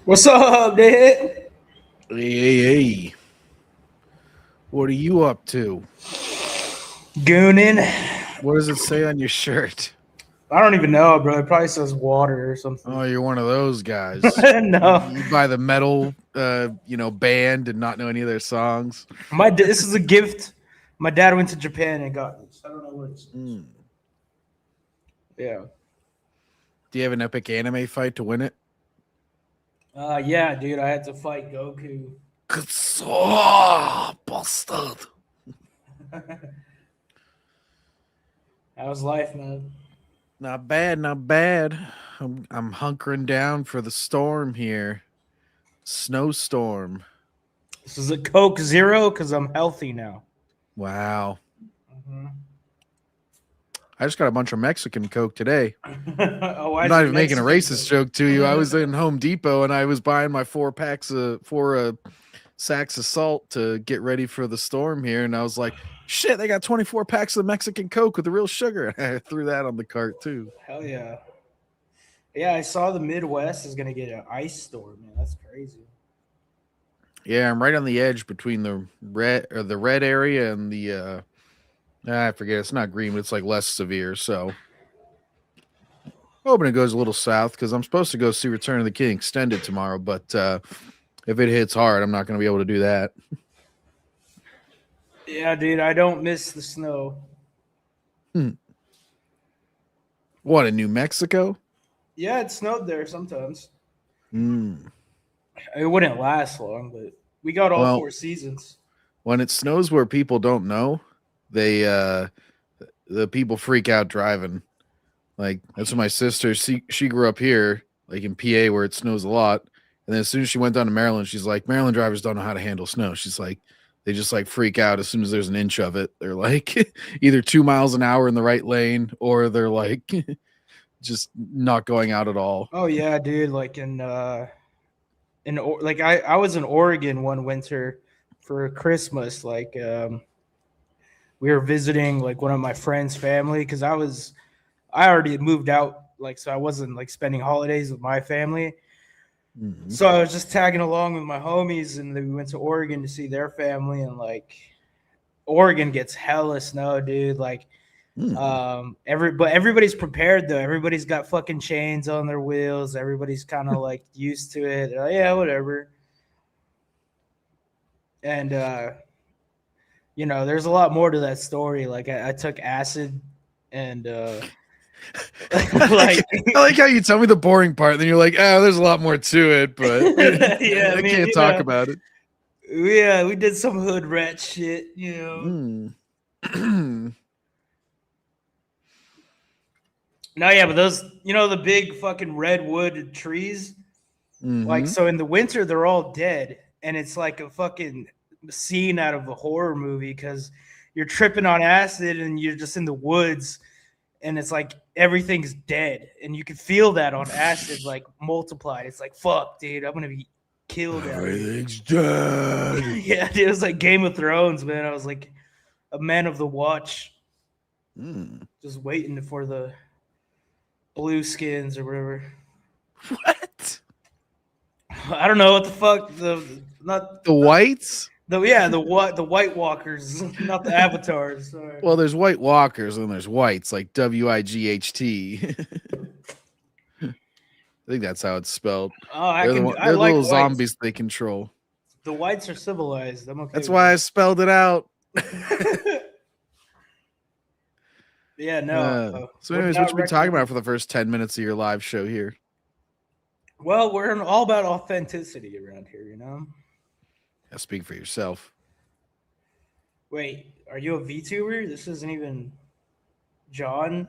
What's up, dude? Hey. What are you up to? Gooning. What does it say on your shirt? I don't even know, bro. It probably says water or something. Oh, you're one of those guys. No, You buy the metal, band and not know any of their songs. this is a gift. My dad went to Japan and got this. I don't know what it says. Mm. Yeah. Do you have an epic anime fight to win it? Yeah, dude. I had to fight Goku. Bastard. How's life, man? Not bad, not bad. I'm hunkering down for the storm here. Snowstorm. This is a Coke Zero because I'm healthy now. Wow. Mhm. I just got a bunch of Mexican Coke today. Oh, I'm not even making a racist joke to you. I was in Home Depot and I was buying my four sacks of salt to get ready for the storm here, and I was like, "Shit, they got 24 packs of Mexican Coke with the real sugar." I threw that on the cart too. Hell yeah. Yeah, I saw the Midwest is gonna get an ice storm, man. That's crazy. Yeah, I'm right on the edge between the red area and the I forget. It's not green, but it's like less severe. So hoping it goes a little south because I'm supposed to go see Return of the King extended tomorrow, but if it hits hard, I'm not going to be able to do that. Yeah, dude, I don't miss the snow. What, in New Mexico? Yeah, it snowed there sometimes. Mm. It wouldn't last long, but we got all Well, 4 seasons. when it snows where people don't know, they the people freak out driving. Like that's what my sister, she grew up here, like in PA where it snows a lot. And then as soon as she went down to Maryland, she's like, Maryland drivers don't know how to handle snow. She's like, they just like freak out as soon as there's an inch of it. They're like either 2 miles an hour in the right lane or they're like just not going out at all. Oh yeah, dude, like like I was in Oregon one winter for Christmas. Like we were visiting like one of my friends' family because I already moved out, like, so I wasn't like spending holidays with my family. Mm-hmm. So I was just tagging along with my homies, and then we went to Oregon to see their family. And like, Oregon gets hella snow, dude. Like, but everybody's prepared though. Everybody's got fucking chains on their wheels. Everybody's kind of like used to it. They're like, yeah, whatever. And there's a lot more to that story. Like, I took acid, and like I like how you tell me the boring part, then you're like, oh, there's a lot more to it, but yeah, I can't talk about it. Yeah, we did some hood rat shit, you know. No, yeah, but those, the big fucking redwood trees, like, so in the winter they're all dead, and it's like a fucking scene out of a horror movie because you're tripping on acid and you're just in the woods, and it's like everything's dead, and you can feel that on acid like multiplied. It's like, fuck, dude, I'm gonna be killed. Everything's dead. Yeah, dude, it was like Game of Thrones, man. I was like a man of the watch, just waiting for the blue skins or whatever. What? I don't know what the fuck the whites. The White Walkers, not the avatars. Sorry. Well, there's White Walkers and there's whites, like WIGHT. I think that's how it's spelled. Oh, they're the like little whites. Zombies they control. The whites are civilized. I'm okay. That's why I spelled it out. Yeah, no. So anyways, what you been talking about for the first 10 minutes of your live show here? Well, we're all about authenticity around here, you know? Yeah, speak for yourself. Wait, are you a VTuber? This isn't even John.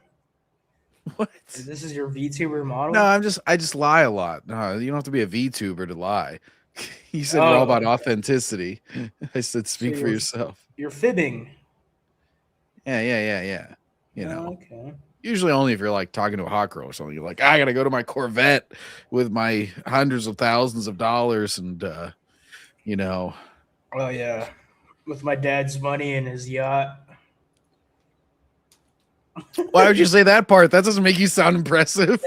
What? This is your VTuber model? No, I just lie a lot. No, you don't have to be a VTuber to lie. You said we're all about authenticity. I said speak for yourself. You're fibbing. Yeah. You know. Okay. Usually only if you're like talking to a hot girl or something. You're like, I gotta go to my Corvette with my hundreds of thousands of dollars and you know. Oh yeah. With my dad's money and his yacht. Why would you say that part? That doesn't make you sound impressive.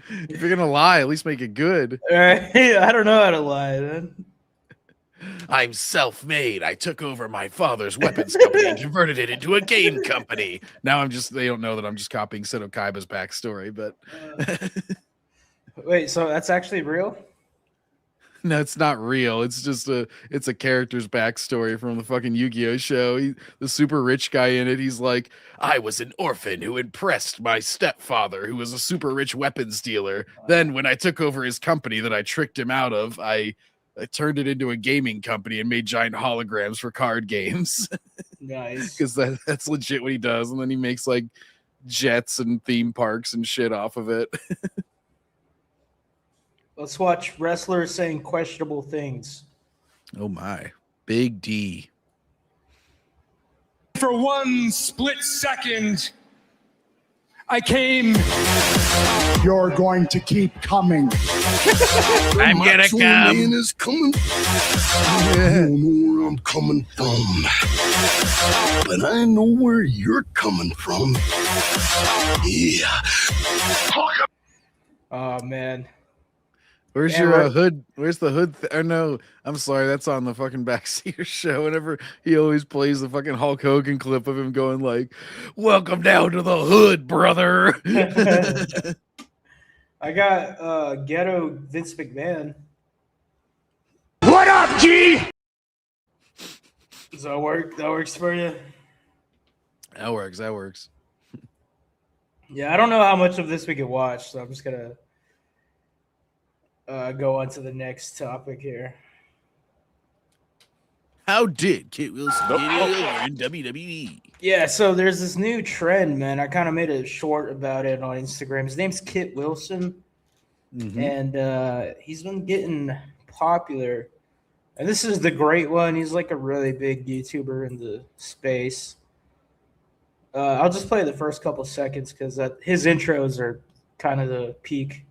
If you're gonna lie, at least make it good. I don't know how to lie, man. I'm self-made. I took over my father's weapons company and converted it into a game company. Now they don't know that I'm just copying Seto Kaiba's backstory, but Wait, so that's actually real? no, it's not real. It's just it's a character's backstory from the fucking Yu-Gi-Oh show. The super rich guy in it, he's like, I was an orphan who impressed my stepfather, who was a super rich weapons dealer. Then when I took over his company that I tricked him out of, I turned it into a gaming company and made giant holograms for card games. Nice. Because that's legit what he does. And then he makes like jets and theme parks and shit off of it. Let's watch wrestlers saying questionable things. Oh my. Big D. For one split second, I came. You're going to keep coming. I'm gonna come. Man is coming. I don't know where I'm coming from, but I know where you're coming from. Yeah. Oh man. Where's Yeah, your right. hood? Where's the hood? Oh no, I'm sorry. That's on the fucking Backseater show. Whenever he always plays the fucking Hulk Hogan clip of him going like, "Welcome down to the hood, brother." I got ghetto Vince McMahon. What up, G? Does that work? That works for you? That works. That works. Yeah, I don't know how much of this we can watch, so I'm just gonna go on to the next topic here. How did Kit Wilson get over in WWE? Yeah, so there's this new trend, man. I kind of made a short about it on Instagram. His name's Kit Wilson, and he's been getting popular. And this is the great one. He's like a really big YouTuber in the space. I'll just play the first couple seconds because his intros are kind of the peak.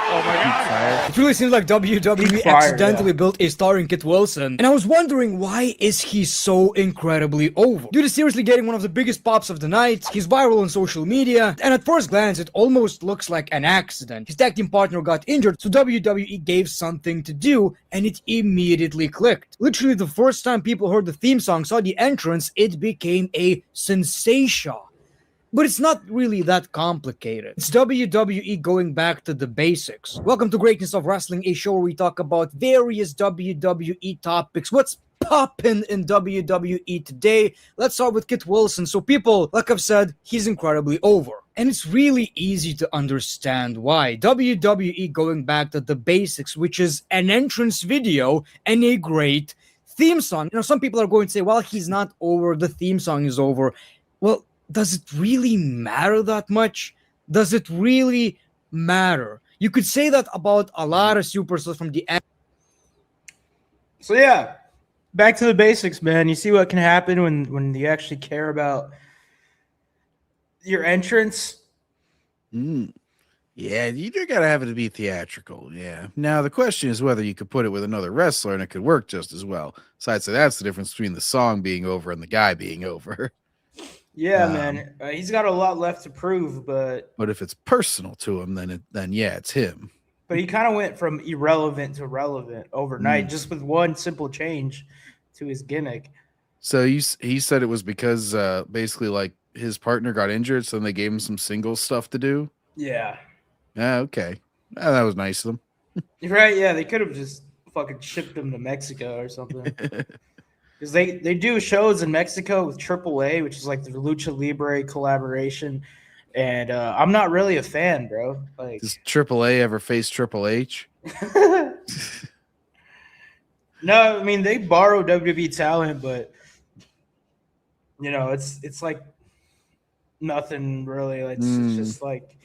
Oh my god. It really seems like WWE Peak fire, accidentally yeah. built a star in Kit Wilson. And I was wondering, why is he so incredibly over? Dude is seriously getting one of the biggest pops of the night. He's viral on social media. And at first glance, it almost looks like an accident. His tag team partner got injured, so WWE gave something to do, and it immediately clicked. Literally the first time people heard the theme song, saw the entrance, it became a sensation. But it's not really that complicated. It's WWE going back to the basics. Welcome to Greatness of Wrestling, a show where we talk about various WWE topics. What's poppin' in WWE today? Let's start with Kit Wilson. So people, like I've said, he's incredibly over. And it's really easy to understand why. WWE going back to the basics, which is an entrance video and a great theme song. You know, some people are going to say, well, he's not over, the theme song is over. Well, does it really matter that much? Does it really matter? You could say that about a lot of superstars from the end. So yeah, back to the basics, man. You see what can happen when you actually care about your entrance. Yeah, you do gotta have it to be theatrical. Yeah. Now the question is whether you could put it with another wrestler and it could work just as well. So I'd say that's the difference between the song being over and the guy being over. Yeah, man. He's got a lot left to prove, but if it's personal to him, then yeah, it's him. he kind of went from irrelevant to relevant overnight, just with one simple change to his gimmick. So he said it was because basically like his partner got injured, so then they gave him some singles stuff to do. Yeah. Okay. That was nice of them. You're right. Yeah, they could have just fucking shipped him to Mexico or something. Because they do shows in Mexico with AAA, which is like the Lucha Libre collaboration. And I'm not really a fan, bro. Like, Does AAA ever face Triple H? no, I mean they borrow WWE talent, but you know, it's like nothing really. It's just like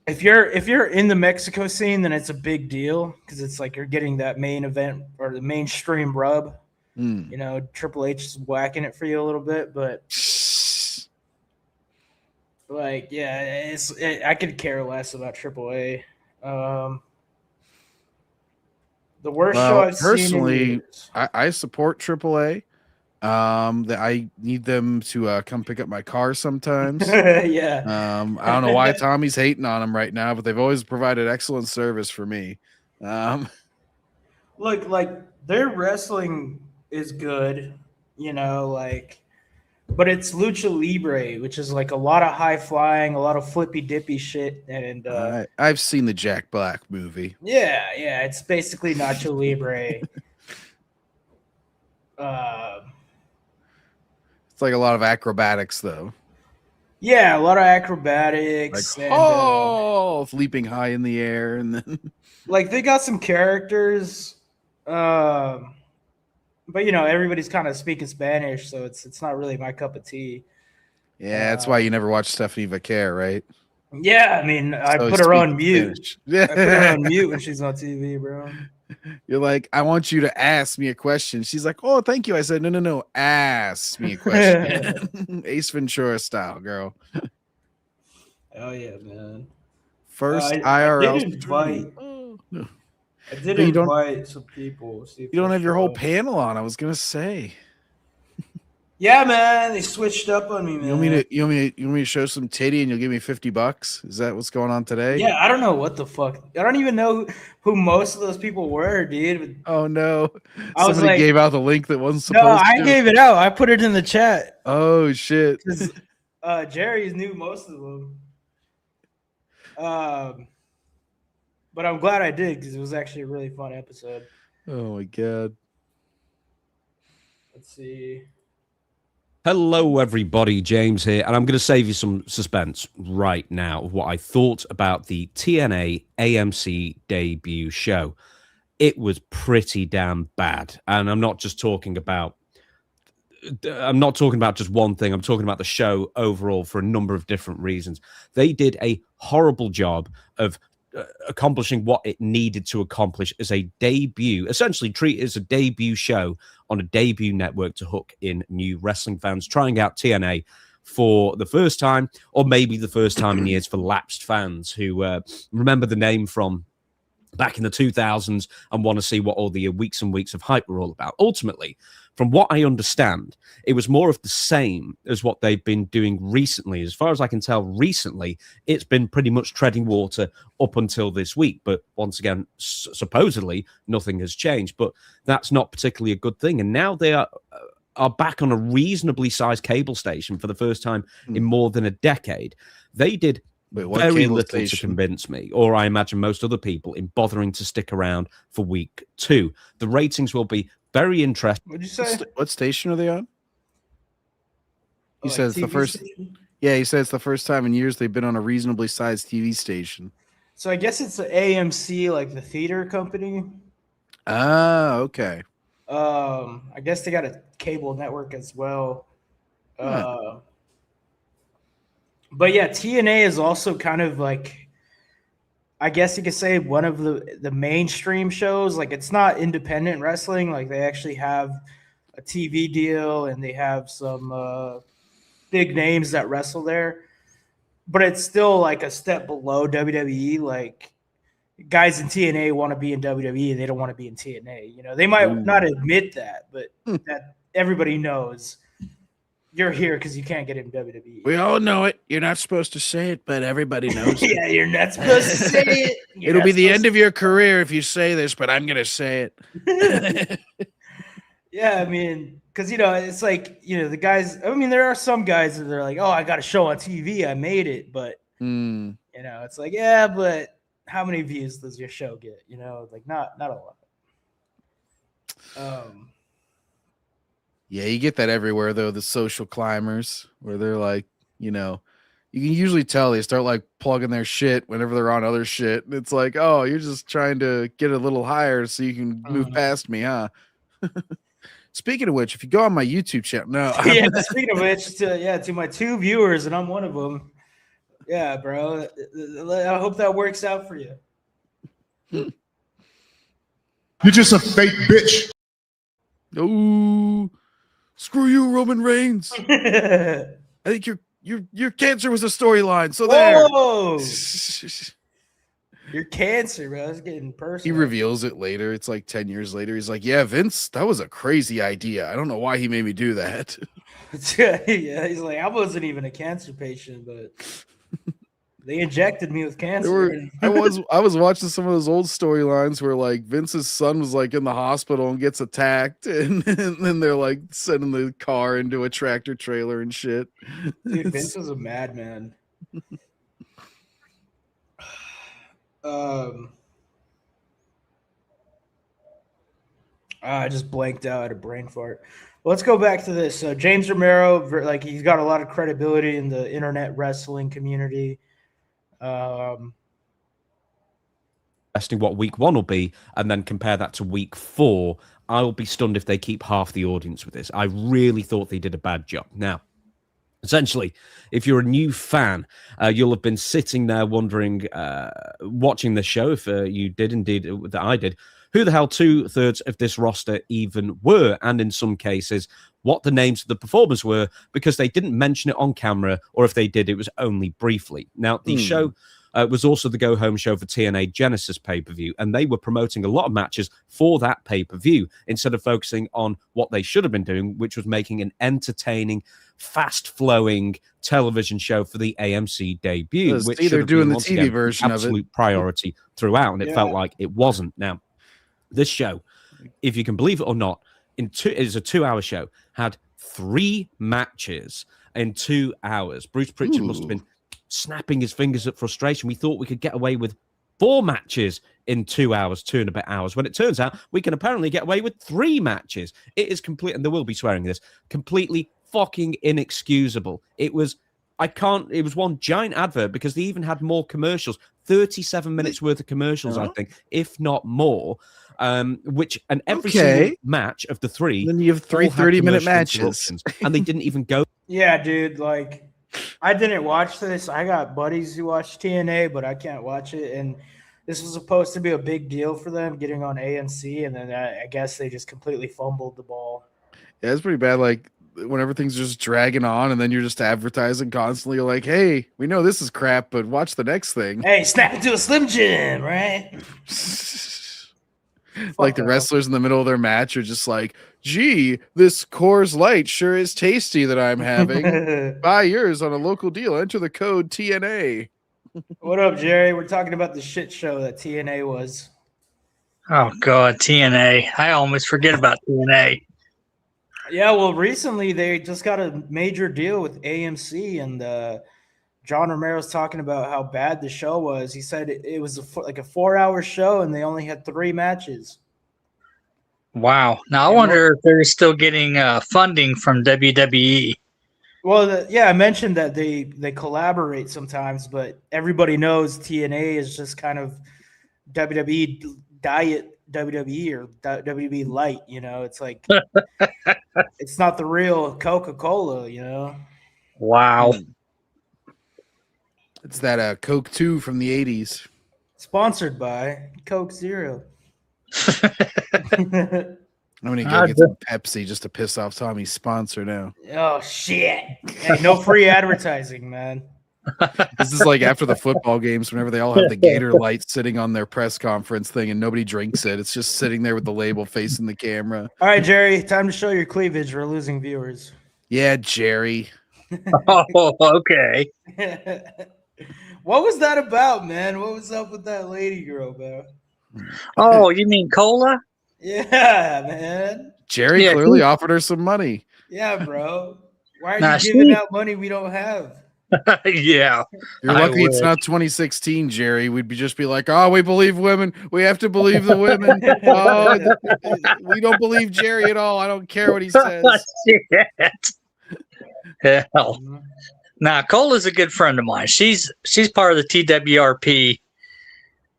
if you're in the Mexico scene, then it's a big deal because it's like you're getting that main event or the mainstream rub. You know, Triple H is whacking it for you a little bit, but like, yeah, I could care less about AAA. The worst show I've personally, seen in years. I support AAA. That I need them to come pick up my car sometimes. Yeah. I don't know why Tommy's hating on them right now, but they've always provided excellent service for me. Look, like their wrestling is good, you know, like, but it's lucha libre, which is like a lot of high flying, a lot of flippy dippy shit, and I've seen the Jack Black movie. yeah, it's basically Nacho Libre. It's like a lot of acrobatics, though. Yeah, a lot of acrobatics. Like, and, leaping high in the air, and then like they got some characters, but you know everybody's kind of speaking Spanish, so it's not really my cup of tea. yeah, that's why you never watch Stephanie Vaquer, right? Yeah, I mean, I So put her on speak mute. Spanish. I put her on mute when she's on TV, bro. You're like, I want you to ask me a question. She's like, oh, thank you. I said, no, ask me a question. Ace Ventura style, girl. Oh yeah, man. First I IRL. did invite. Oh, no. I did But you don't- invite some people. See if You don't they'll have your show whole up. panel on. I was gonna say. Yeah, man, they switched up on me, man. You want me to show some titty and you'll give me $50? Is that what's going on today? Yeah, I don't know what the fuck. I don't even know who most of those people were, dude. Oh no. I was Somebody like- gave out the link that wasn't supposed No, to. I gave it out. I put it in the chat. Oh shit. 'Cause, Jerry's knew most of them. But I'm glad I did because it was actually a really fun episode. Oh my god. Let's see. Hello, everybody. James here, and I'm going to save you some suspense right now of what I thought about the TNA AMC debut show. It was pretty damn bad, and I'm not talking about just one thing. I'm talking about the show overall for a number of different reasons. They did a horrible job of accomplishing what it needed to accomplish as a debut, essentially treat it as a debut show on a debut network to hook in new wrestling fans trying out TNA for the first time, or maybe the first time in years for lapsed fans who remember the name from back in the 2000s and want to see what all the weeks and weeks of hype were all about. Ultimately, from what I understand, it was more of the same as what they've been doing recently. As far as I can tell, recently, it's been pretty much treading water up until this week. But once again, supposedly, nothing has changed. But that's not particularly a good thing. And now they are back on a reasonably sized cable station for the first time in more than a decade. They did Wait, what very cable little to station? convince me, or I imagine most other people, in bothering to stick around for week 2. The ratings will be very interesting. What'd you say? What station are they on? He Like says the TV first. station? Yeah, he said it's the first time in years they've been on a reasonably sized TV station. So I guess it's the AMC, like the theater company. Ah, okay. I guess they got a cable network as well. Huh. But yeah, TNA is also kind of like, I guess you could say, one of the mainstream shows. Like, it's not independent wrestling. Like, they actually have a TV deal and they have some big names that wrestle there. But it's still like a step below WWE. Like, guys in TNA want to be in WWE. They don't want to be in TNA. You know, they might not admit that, but that everybody knows you're here because you can't get in WWE. We all know it. You're not supposed to say it, but everybody knows it. Yeah, you're not supposed to say it. It'll be the end of your career if you say this, but I'm going to say it. Yeah, I mean, because, you know, it's like, you know, the guys, I mean, there are some guys that are like, oh, I got a show on TV. I made it. But, you know, it's like, yeah, but how many views does your show get? You know, like not a lot. Yeah, you get that everywhere, though. The social climbers, where they're like, you know, you can usually tell they start like plugging their shit whenever they're on other shit. And it's like, oh, you're just trying to get a little higher so you can move past me, huh? Speaking of which, if you go on my YouTube channel, no. Yeah, speaking of which, to my 2 viewers, and I'm one of them. Yeah, bro. I hope that works out for you. You're just a fake bitch. Oh, screw you, Roman Reigns. Whoa! I think your cancer was a storyline. So there. You're cancer, bro. It's getting He personal. reveals it later. It's like 10 years later. He's like, yeah, Vince, that was a crazy idea. I don't know why he made me do that. Yeah, he's like, I wasn't even a cancer patient, but they injected me with cancer. I was watching some of those old storylines where like Vince's son was like in the hospital and gets attacked, and then they're like sending the car into a tractor trailer and shit. Dude, Vince was a madman. I just blanked out, a brain fart. Well, let's go back to this. James Romero, like he's got a lot of credibility in the internet wrestling community. Testing what week 1 will be, and then compare that to week 4. I'll be stunned if they keep half the audience with this. I really thought they did a bad job. Now, essentially, if you're a new fan, you'll have been sitting there wondering, watching the show, if you did indeed, that I did, who the hell 2/3 of this roster even were, and in some cases, what the names of the performers were, because they didn't mention it on camera, or if they did, it was only briefly. Now, the show was also the go-home show for TNA Genesis pay-per-view, and they were promoting a lot of matches for that pay-per-view instead of focusing on what they should have been doing, which was making an entertaining, fast-flowing television show for the AMC debut, which they're should have doing been, the once TV again, version of it. absolute priority throughout, and it felt like it wasn't. Now, this show, if you can believe it or not, it is a 2-hour show, had 3 matches in 2 hours. Bruce Pritchard must have been snapping his fingers at frustration. We thought we could get away with 4 matches in 2 hours, 2 and a bit hours, when it turns out we can apparently get away with 3 matches. It is complete, and there will be swearing in this, completely fucking inexcusable. It was one giant advert, because they even had more commercials, 37 minutes worth of commercials, I think, if not more. Every single match of the 3, then you have 3 30-minute matches, and they didn't even go. Yeah, dude, like I didn't watch this. I got buddies who watch TNA, but I can't watch it. And this was supposed to be a big deal for them getting on ANC, and then I guess they just completely fumbled the ball. Yeah, it's pretty bad. Like when everything's just dragging on, and then you're just advertising constantly. You're like, hey, we know this is crap, but watch the next thing. Hey, snap into a Slim Jim, right? Like the wrestlers in the middle of their match are just like, gee, this Coors Light sure is tasty that I'm having. Buy yours on a local deal. Enter the code TNA. What up, Jerry? We're talking about the shit show that TNA was. Oh, God, TNA. I almost forget about TNA. Yeah, well, recently they just got a major deal with AMC, and John Romero's talking about how bad the show was. He said it was like a 4-hour show, and they only had 3 matches. Wow. Now, I wonder if they're still getting funding from WWE. Well, I mentioned that they collaborate sometimes, but everybody knows TNA is just kind of WWE diet WWE or WWE light, you know? It's like it's not the real Coca-Cola, you know? Wow. It's that Coke 2 from the 80s. Sponsored by Coke Zero. I'm gonna go get some Pepsi just to piss off Tommy's sponsor now. Oh shit! Hey, no free advertising, man. This is like after the football games, whenever they all have the Gator light sitting on their press conference thing and nobody drinks it. It's just sitting there with the label facing the camera. All right, Jerry, time to show your cleavage. We're losing viewers. Yeah, Jerry. Oh, okay. What was that about, man? What was up with that lady girl, bro? Oh, you mean cola? Yeah, man. Jerry clearly offered her some money. Yeah, bro. Why are you giving out money we don't have? Yeah. You're lucky it's not 2016, Jerry. We'd just be like, oh, we believe women. We have to believe the women. Oh, we don't believe Jerry at all. I don't care what he says. Hell. Now, Cola's a good friend of mine. She's part of the TWRP,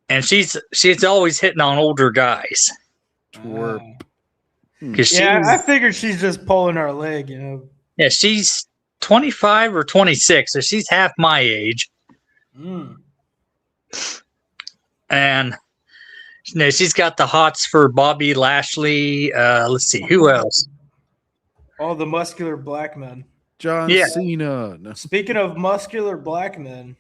and she's always hitting on older guys. Twerp. Yeah, I figured she's just pulling our leg, you know. Yeah, she's 25 or 26, so she's half my age. And you know, she's got the hots for Bobby Lashley. Let's see, who else? All the muscular black men. John Cena. No. Speaking of muscular black men.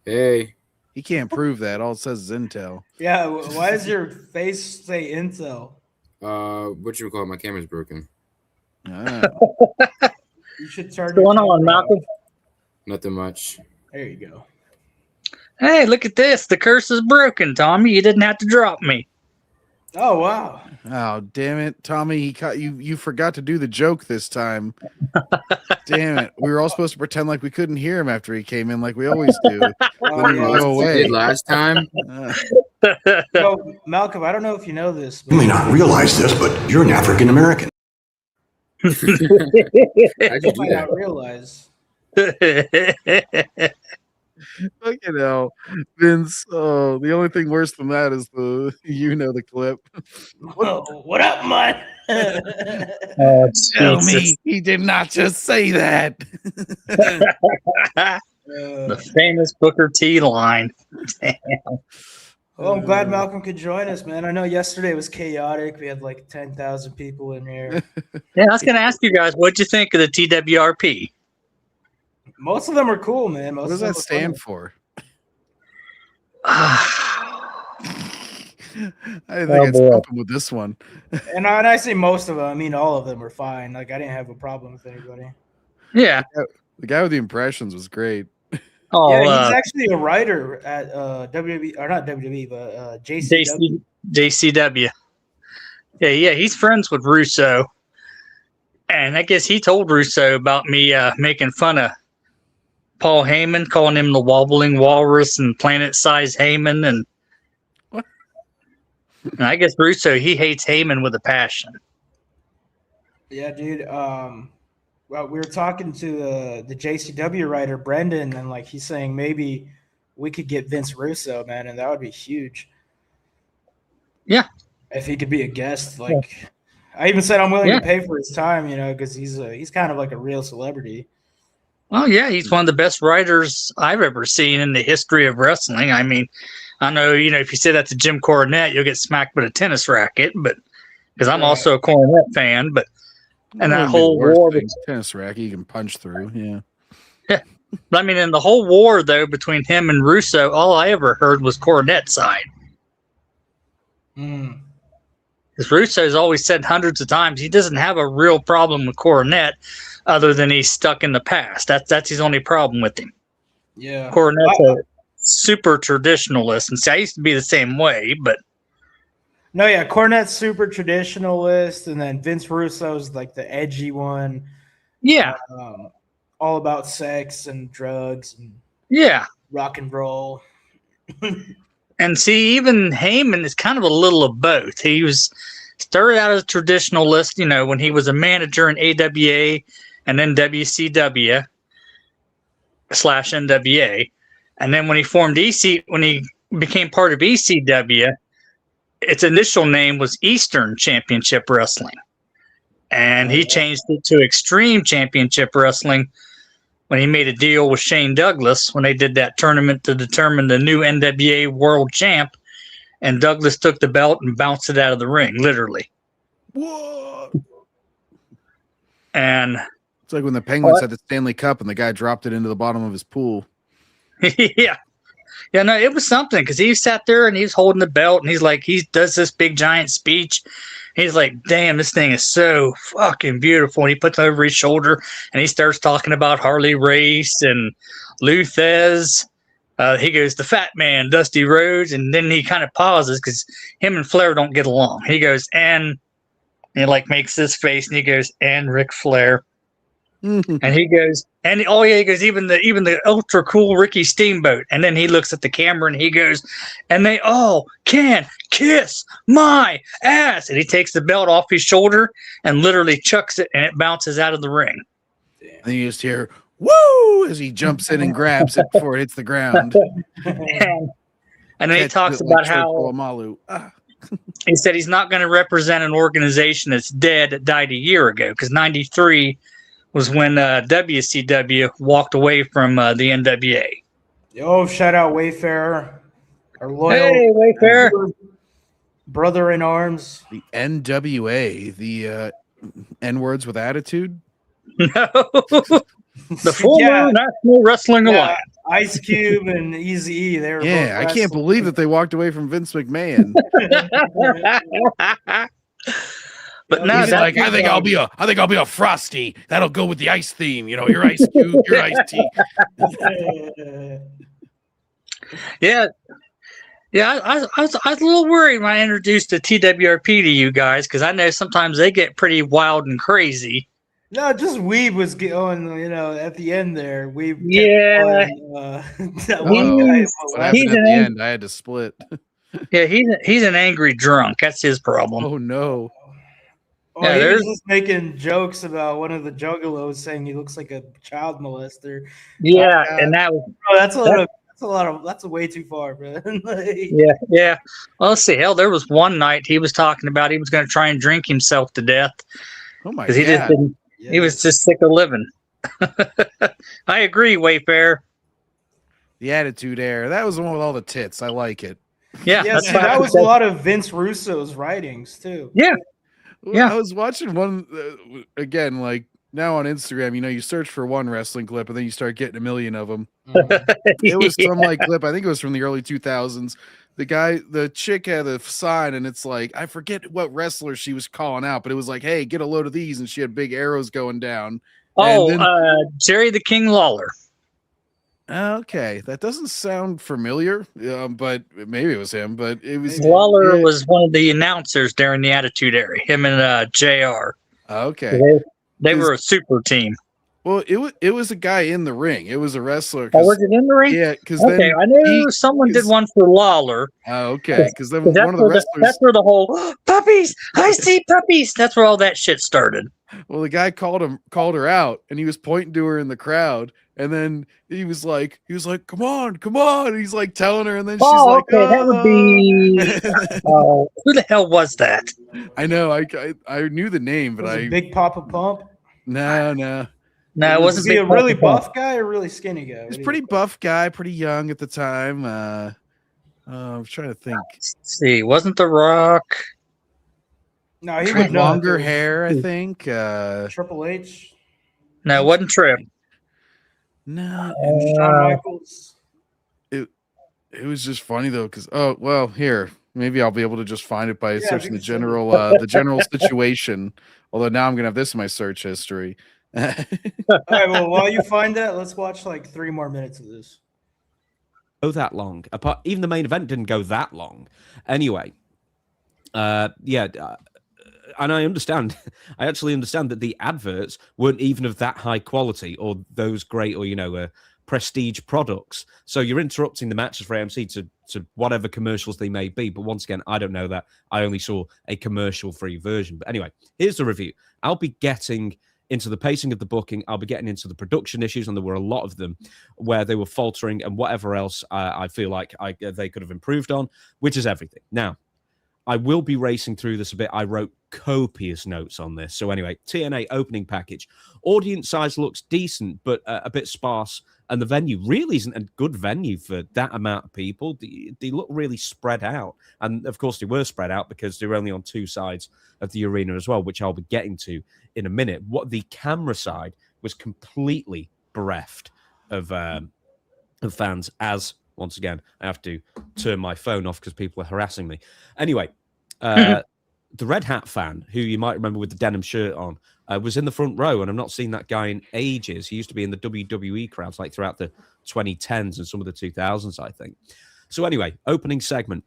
Hey. He can't prove that. All it says is Intel. Yeah, why does your face say Intel? What you call it? My camera's broken. Ah. You should turn. What's going on, Malcolm? Nothing much. There you go. Hey, look at this. The curse is broken, Tommy. You didn't have to drop me. Oh wow. Oh, damn it, Tommy! He caught you. You forgot to do the joke this time. Damn it! We were all supposed to pretend like we couldn't hear him after he came in, like we always do. Oh, Then he yeah. would go away. Did last time. So, Malcolm, I don't know if you know this. You may not realize this, but you're an African American. How'd you You do might that? not realize. Fucking hell, Vince. Oh, the only thing worse than that is the clip. What up, man? Oh, Tell Jesus. me he did not just say that. The famous Booker T line. Damn. Well, I'm glad Malcolm could join us, man. I know yesterday was chaotic. We had like 10,000 people in here. Yeah, I was going to ask you guys, what'd you think of the TWRP? Most of them are cool, man. What does that stand for? I didn't think I'd stop him with this one. And I say most of them. I mean, all of them are fine. Like, I didn't have a problem with anybody. Yeah. The guy with the impressions was great. Oh, Yeah, he's actually a writer at WWE, or not WWE, but JCW. JCW. Yeah, he's friends with Russo. And I guess he told Russo about me making fun of Paul Heyman, calling him the wobbling walrus and planet-sized Heyman. And I guess Russo, he hates Heyman with a passion. Yeah, dude. Well, we were talking to the JCW writer Brendan, and like he's saying maybe we could get Vince Russo, man, and that would be huge. Yeah, if he could be a guest. Like, I even said I'm willing Yeah. to pay for his time, you know, because he's kind of like a real celebrity. Well, yeah, he's one of the best writers I've ever seen in the history of wrestling. I mean, I know, you know, if you say that to Jim Cornette, you'll get smacked with a tennis racket, but because I'm also a Cornette fan, but and that whole war. Tennis racket you can punch through, yeah. But I mean, in the whole war though between him and Russo, all I ever heard was Cornette's side. Mm. Because Russo's always said hundreds of times he doesn't have a real problem with Cornette, other than he's stuck in the past. That's his only problem with him. Yeah, Cornette's a super traditionalist, and see, I used to be the same way, but no, yeah, Cornette's super traditionalist, and then Vince Russo's like the edgy one. yeah, All about sex and drugs and yeah. rock and roll. And see, even Heyman is kind of a little of both. He was started out as a traditionalist, you know, when he was a manager in AWA and then WCW / NWA. And then when he formed when he became part of ECW, its initial name was Eastern Championship Wrestling. And he changed it to Extreme Championship Wrestling when he made a deal with Shane Douglas when they did that tournament to determine the new NWA world champ. And Douglas took the belt and bounced it out of the ring, literally. What? And It's like when the Penguins had the Stanley Cup and the guy dropped it into the bottom of his pool. yeah. Yeah, no, it was something because he sat there and he was holding the belt and he's like, he does this big giant speech. He's like, damn, this thing is so fucking beautiful. And he puts it over his shoulder and he starts talking about Harley Race and Lou Thez. He goes, the fat man, Dusty Rhodes. And then he kind of pauses because him and Flair don't get along. He goes, and he like makes this face and he goes, and Ric Flair. And he goes, and oh yeah, he goes, even the ultra cool Ricky Steamboat. And then he looks at the camera and he goes, and they all can kiss my ass. And he takes the belt off his shoulder and literally chucks it and it bounces out of the ring. And you just hear woo as he jumps in and grabs it before it hits the ground. And then he talks about how he said he's not going to represent an organization that's dead, that died a year ago, because 93 was when WCW walked away from the NWA. Yo, shout out Wayfarer, our loyal Wayfarer, brother in arms. The NWA, the N-words with attitude. No. The former National Wrestling Alliance. Ice Cube and Easy E. They were Yeah, both I can't believe that they walked away from Vince McMahon. But no, He's like, I think I'll be a Frosty. That'll go with the ice theme. You know, your Ice Cube, your Ice Tea. Yeah. Yeah, I was a little worried when I introduced the TWRP to you guys because I know sometimes they get pretty wild and crazy. No, just Weeb was going, at the end there. Weeb. Yeah. That one guy. What happened at the end? I had to split. Yeah, he's an angry drunk. That's his problem. Oh no. Oh, Yeah, he was there's- just making jokes about one of the juggalos saying he looks like a child molester. Yeah, and that was Bro, that's way too far, bro. Like, yeah. Well, let's see. Hell, there was one night he was talking about he was going to try and drink himself to death Oh my because he just god. didn't. He was just sick of living. I agree, Wayfair. The Attitude Era. That was the one with all the tits. I like it. Yeah, yeah, that's see, why I that was a said- lot of Vince Russo's writings too. Yeah, Yeah. I was watching one again, like now on Instagram. You know, you search for one wrestling clip and then you start getting a million of them. It was some like clip. I think it was from the early 2000s. The chick had a sign, and it's like I forget what wrestler she was calling out, but it was like, "Hey, get a load of these," and she had big arrows going down. Oh, And Jerry the King Lawler. Okay, that doesn't sound familiar, but maybe it was him. But it was Lawler yeah. was one of the announcers during the Attitude Era. Him and JR. Okay. They were a super team. Well, it was a guy in the ring. It was a wrestler. Oh, was it in the ring? Yeah, because Okay, then I knew someone did one for Lawler. okay, because then 'Cause one of the wrestlers. that's where the whole puppies, I see puppies. That's where all that shit started. Well, the guy called her out, and he was pointing to her in the crowd, and then he was like, "Come on!" And he's like telling her, and then she's like, okay, that would be. Who the hell was that? I know, I knew the name, but Was it I Big Papa Pump. no. No, it Was wasn't. he Big a really Papa Pump. buff guy or really skinny guy? He's a pretty buff guy, pretty young at the time. I'm trying to think. Let's see, wasn't The Rock? No, he With would know. longer hair, I think. Triple H. No, it wasn't Trip. No, Shawn Michaels. it was just funny though, because here maybe I'll be able to just find it by searching the general situation. Although now I'm gonna have this in my search history. All right, well, while you find that, let's watch like 3 more minutes of this. Go that long. Even the main event didn't go that long. Anyway, and I understand. I actually understand that the adverts weren't even of that high quality or those great or prestige products. So you're interrupting the matches for AMC to whatever commercials they may be. But once again, I don't know that. I only saw a commercial-free version. But anyway, here's the review. I'll be getting into the pacing of the booking. I'll be getting into the production issues, and there were a lot of them where they were faltering and whatever else I feel like they could have improved on, which is everything. Now, I will be racing through this a bit. I wrote copious notes on this. So anyway, TNA opening package. Audience size looks decent, but a bit sparse. And the venue really isn't a good venue for that amount of people. They look really spread out. And of course, they were spread out because they were only on 2 sides of the arena as well, which I'll be getting to in a minute. What the camera side was completely bereft of fans, as once again, I have to turn my phone off because people are harassing me. Anyway, the Red Hat fan, who you might remember with the denim shirt on, was in the front row, and I've not seen that guy in ages. He used to be in the WWE crowds, like throughout the 2010s and some of the 2000s, I think. So anyway, opening segment.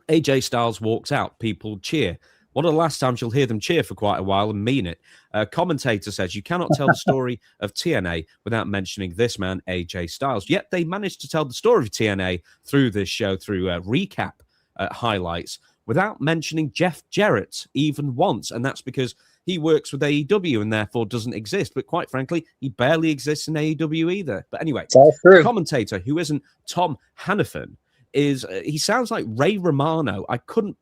AJ Styles walks out. People cheer. One of the last times you'll hear them cheer for quite a while and mean it. A commentator says, you cannot tell the story of TNA without mentioning this man, AJ Styles. Yet they managed to tell the story of TNA through this show, through recap highlights, without mentioning Jeff Jarrett even once. And that's because he works with AEW and therefore doesn't exist. But quite frankly, he barely exists in AEW either. But anyway, the commentator, who isn't Tom Hannafin, he sounds like Ray Romano. I couldn't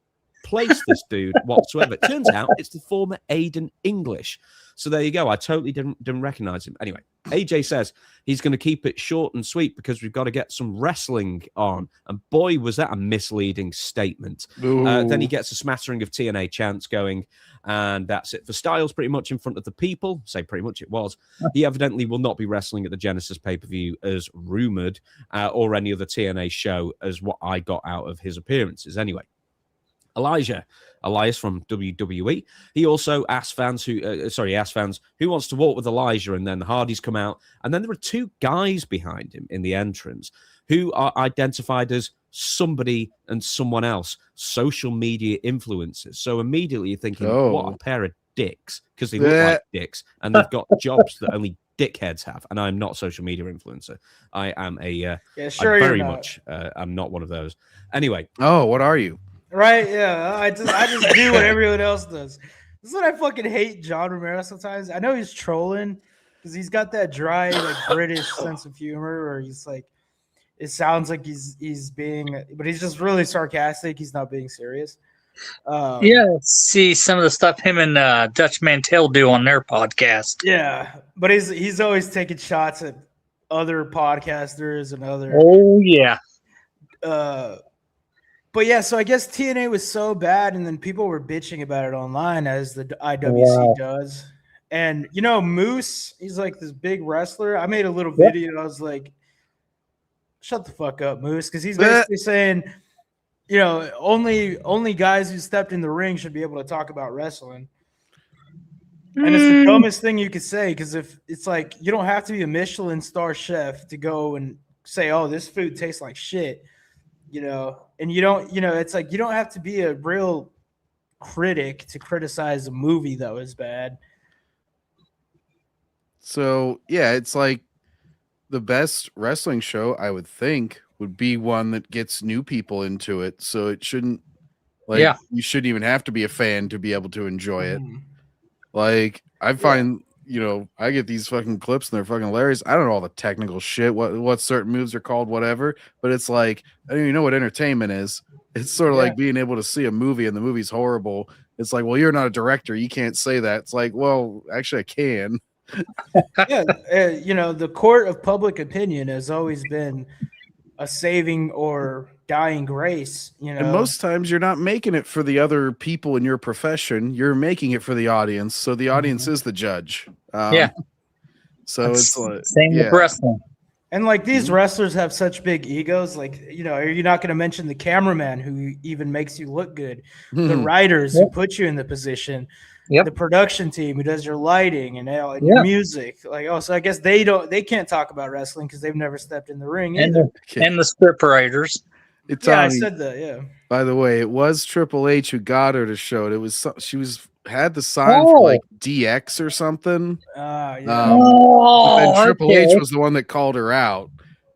place this dude whatsoever. Turns out it's the former Aiden English. So there you go. I totally didn't recognize him. Anyway, AJ says he's going to keep it short and sweet because we've got to get some wrestling on. And boy, was that a misleading statement. Then he gets a smattering of TNA chants going. And that's it for Styles, pretty much in front of the people. Say pretty much it was. He evidently will not be wrestling at the Genesis pay-per-view as rumored, or any other TNA show, as what I got out of his appearances. Anyway, Elias from WWE. He also asked fans who wants to walk with Elijah, and then the Hardys come out, and then there are two guys behind him in the entrance who are identified as somebody and someone else, social media influencers. So immediately you're thinking, what a pair of dicks, because they look like dicks and they've got jobs that only dickheads have. And I'm not a social media influencer. I am I very much I'm not one of those. Anyway. Oh, what are you? Right? Yeah, I just do what everyone else does. This is what I fucking hate John Romero sometimes. I know he's trolling because he's got that dry, like British sense of humor, where he's like, it sounds like he's being, but he's just really sarcastic. He's not being serious. See some of the stuff him and Dutch Mantel do on their podcast. Yeah, but he's always taking shots at other podcasters and other. Oh yeah. But yeah, so I guess TNA was so bad, and then people were bitching about it online, as the IWC does. And you know, Moose, he's like this big wrestler. I made a little video. I was like, shut the fuck up, Moose, because he's basically saying, you know, only guys who stepped in the ring should be able to talk about wrestling. And it's the dumbest thing you could say, because if it's like, you don't have to be a Michelin star chef to go and say, oh, this food tastes like shit, you know, and you don't, you know, it's like, you don't have to be a real critic to criticize a movie that was bad. So yeah, it's like, the best wrestling show, I would think, would be one that gets new people into it. So it shouldn't, like, you shouldn't even have to be a fan to be able to enjoy it. Like, I find, you know, I get these fucking clips and they're fucking hilarious. I don't know all the technical shit, what certain moves are called, whatever. But it's like, I don't even know what entertainment is. It's sort of like being able to see a movie and the movie's horrible. It's like, well, you're not a director. You can't say that. It's like, well, actually, I can. You know, the court of public opinion has always been a saving or dying grace, you know. And most times you're not making it for the other people in your profession, you're making it for the audience, so the audience is the judge. So it's like, same with wrestling. And like these wrestlers have such big egos, like, you know, you're not going to mention the cameraman who even makes you look good, the writers who put you in the position, the production team who does your lighting and your music. Like, oh, so I guess they can't talk about wrestling because they've never stepped in the ring. And the script writers. I said that. Yeah. By the way, it was Triple H who got her to show it. It was had the sign for like DX or something. And Triple H was the one that called her out.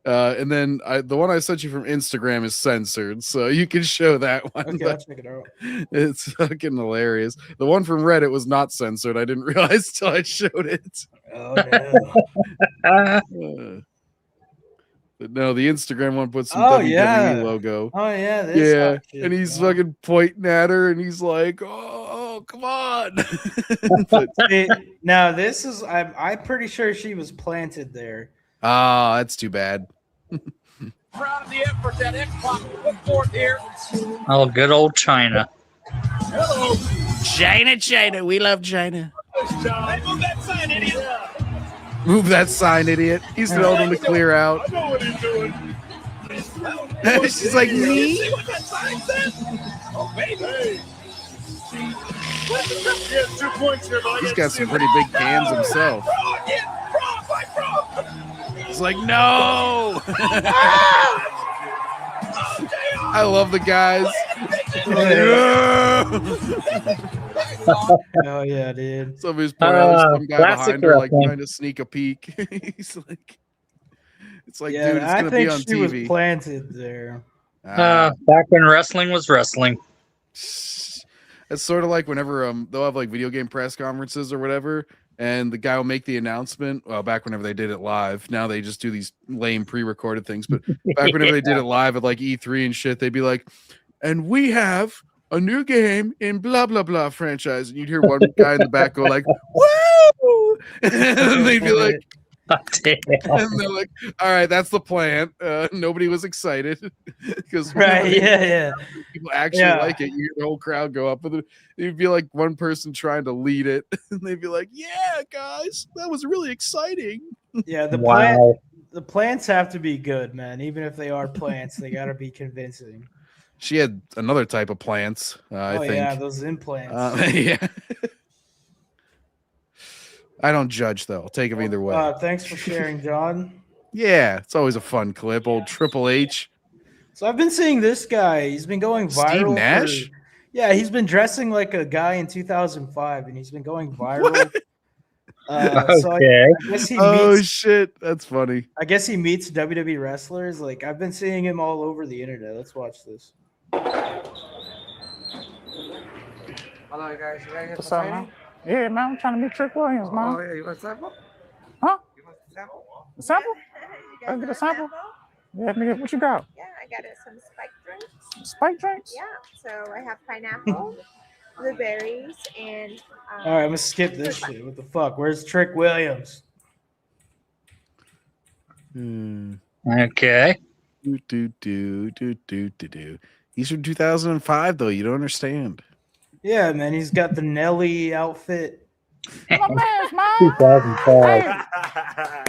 And then the one I sent you from Instagram is censored, so you can show that one. Okay, I'll check it out. It's fucking hilarious. The one from Reddit was not censored. I didn't realize till I showed it. Oh no. But no, the Instagram one puts some WWE logo. Oh yeah, and he's fucking pointing at her, and he's like, "Oh, come on!" Now this is, I'm pretty sure she was planted there. Oh, that's too bad. Proud of the effort that X-Pac put forth here. Oh, good old China. Hello. China. We love China. Hey, move that sign, idiot. Move that sign, idiot. He's told him to clear out. I know what he's doing. She's like, me? See what that sign says? Oh, baby. Hey. He has 2 points here, but He's got some pretty big cans himself. He's like, no. I love the guys. Oh yeah, dude. Some of his players, some guy behind her, like trying to sneak a peek. He's like, it's like, dude, it's gonna be on she TV. Was planted there. Back when wrestling was wrestling. It's sort of like whenever they'll have like video game press conferences or whatever, and the guy will make the announcement. Well, back whenever they did it live, now they just do these lame pre-recorded things. But back whenever they did it live at like E3 and shit, they'd be like, "And we have a new game in blah blah blah franchise, and you'd hear one guy in the back go like, "Woo!" and they'd be like, and they're like, "All right, that's the plan." Nobody was excited because Right? Yeah. people actually like it. You hear the whole crowd go up, and it'd be like one person trying to lead it, and they'd be like, "Yeah, guys, that was really exciting." Yeah. The plants have to be good, man. Even if they are plants, they got to be convincing. She had another type of plants. I think. Yeah, those implants. Yeah. I don't judge though. I'll take them either way. Thanks for sharing, John. Yeah, it's always a fun clip. Old Triple H. So I've been seeing this guy. He's been going viral. Steve Nash? Yeah, he's been dressing like a guy in 2005, and he's been going viral. So I guess he meets, shit, that's funny. I guess he meets WWE wrestlers. Like I've been seeing him all over the internet. Let's watch this. Hello, guys. You ready to What's up, man? Yeah, man. I'm trying to meet Trick Williams, man. Oh, yeah. You want a sample? Huh? You want a sample? A sample? Let's get a sample. Yeah, nigga, what you got? Yeah, I got some spike drinks. Spike drinks? Yeah, so I have pineapple, blueberries, and. All right, I'm gonna skip this shit. What the fuck? Where's Trick Williams? Okay. Do. He's from 2005 though. You don't understand. Yeah, man, he's got the Nelly outfit. My man's, man. 2005.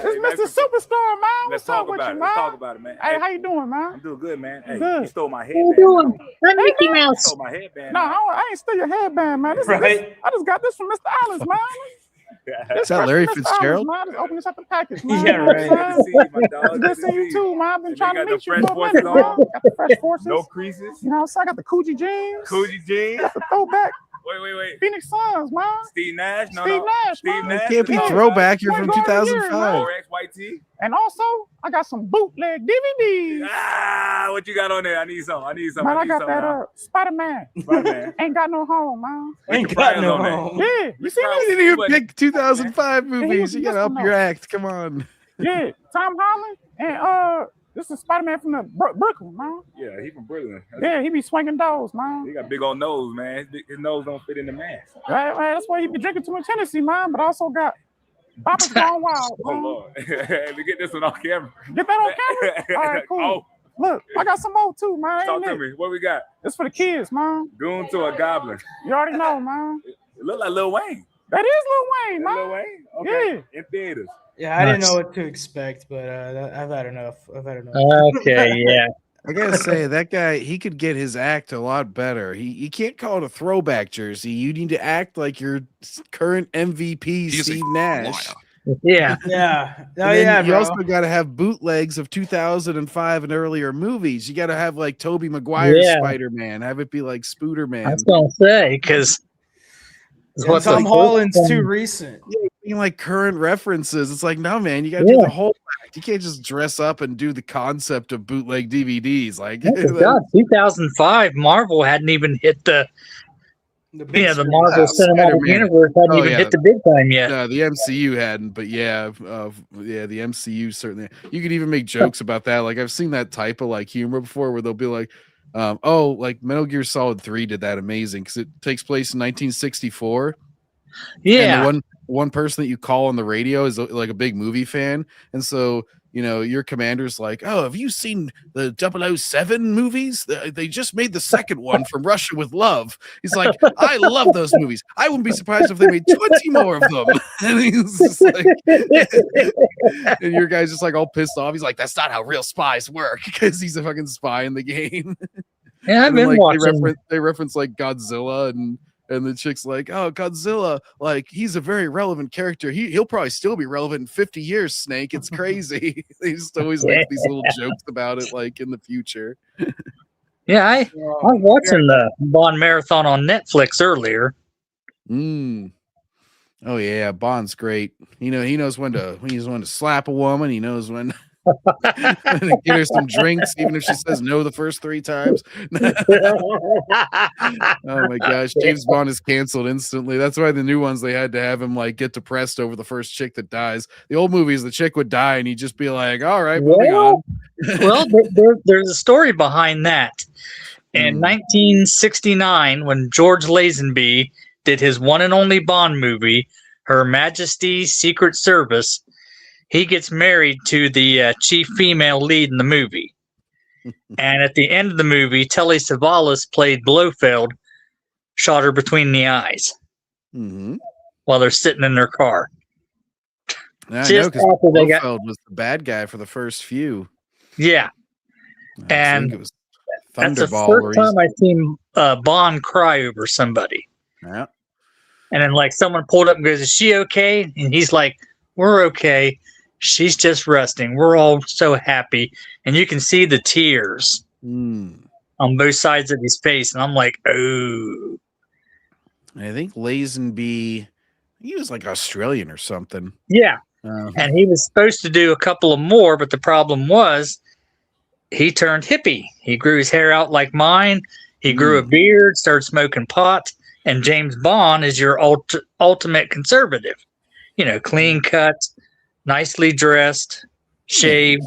It's Mr. Superstar, man. What's up with you, man? Let's talk about it, man. Hey, how you doing, man? I'm doing good, man. Hey, Good. you stole my What headband. you doing? Let Mickey You Mouse. stole my headband. No, I ain't steal your headband, man. I just got this from Mr. Allen's, man. Is that Larry Mr. Fitzgerald? Allen's, man. Just open this up the package, man. Yeah, You know what I'm right. saying? See you, my dog. Good seeing you too, man. I've been And trying you to got meet the you fresh for a forces minute, on? man. Got the fresh forces. No creases. You know, so I got the Coogee jeans. Coogee jeans. Got the throwback Wait. Phoenix Suns, man. Steve Nash. No, Steve no. Nash, Steve man. Nash. It can't be Yeah. throwback. You're Point from guard of the year, 2005. Or XYT. And also, I got some bootleg DVDs. What you got on there? I need some. I need some. Man, I need got some that now. Spider-Man. Spider-Man. Ain't got no home, man. Ain't got no on there. home. Yeah, you see You me? didn't even What? pick 2005 he movies. was You gotta just up your enough. act. Come on. Yeah, Tom Holland and this is Spider-Man from the Brooklyn, man. Yeah, he from Brooklyn. Yeah, he be swinging doors, man. He got big old nose, man. His nose don't fit in the mask. Right, that's why he be drinking too much Hennessy, man. But I also got Boppers Gone Wild. Oh man. Lord. Let me get this one on camera. Get that on camera? All right, cool. Oh, Look, I got some more too, man. talk Ain't to it? me. What we got? It's for the kids, man. Goon to a goblin. You already know, man. It look like Lil Wayne. That is Lil Wayne, Lil man. Wayne? Okay. Yeah. In theaters. Yeah, I didn't know what to expect, but I've had enough. Okay, yeah. I gotta say, that guy, he could get his act a lot better. You can't call it a throwback jersey. You need to act like your current MVP, Steve Nash. Yeah. Yeah. And Oh then yeah, you bro. also got to have bootlegs of 2005 and earlier movies. You got to have like Tobey Maguire's Yeah. Spider-Man. Have it be like Spooderman. I was gonna say because And Tom Holland's too recent. Yeah, being like current references. It's like, no, man, you got to do Yeah. the whole act. You can't just dress up and do the concept of bootleg DVDs. Like, God, 2005, Marvel hadn't even hit the big the screen. Marvel Cinematic Spider-Man. Universe hadn't Oh, even yeah. hit the big time yet. No, the MCU hadn't, but yeah, the MCU certainly. You could even make jokes about that. Like I've seen that type of like humor before, where they'll be like, "Oh, like Metal Gear Solid 3 did that amazing because it takes place in 1964." Yeah. And the one person that you call on the radio is like a big movie fan, and so your commander's like, "Oh, have you seen the 007 movies? They just made the second one from Russia with Love." He's like, "I love those movies. I wouldn't be surprised if they made 20 more of them." And he's just like, and your guy's just like all pissed off. He's like, "That's not how real spies work," because he's a fucking spy in the game. Yeah, I've And then, been like, watching. They reference like Godzilla and the chick's like, "Oh, Godzilla, like he's a very relevant character. He'll probably still be relevant in 50 years, Snake. It's crazy." They just always make these little jokes about it, like in the future. Yeah, I was watching the Bond Marathon on Netflix earlier. Oh yeah, Bond's great. He knows when to slap a woman. He knows when to get her some drinks, even if she says no the first 3 times. Oh my gosh, James Bond is canceled instantly. That's why the new ones, they had to have him like get depressed over the first chick that dies. The old movies, the chick would die and he'd just be like, "All right, moving on." Well, there's a story behind that. In 1969, when George Lazenby did his one and only Bond movie, Her Majesty's Secret Service, he gets married to the chief female lead in the movie. And at the end of the movie, Telly Savalas played Blofeld, shot her between the eyes while they're sitting in their car. Yeah, I know, Just because after they got, Blofeld was the bad guy for the first few. yeah, I and think it was that's the Thunderball. where first he's- time I've seen Bond cry over somebody. Yeah. And then like someone pulled up and goes, "Is she okay?" And he's like, "We're okay. She's just resting. We're all so happy." And you can see the tears on both sides of his face. And I'm like, oh. I think Lazenby, he was like Australian or something. Yeah. And he was supposed to do a couple of more, but the problem was he turned hippie. He grew his hair out like mine. He grew a beard, started smoking pot. And James Bond is your ultimate conservative. You know, clean cut, nicely dressed, shaved.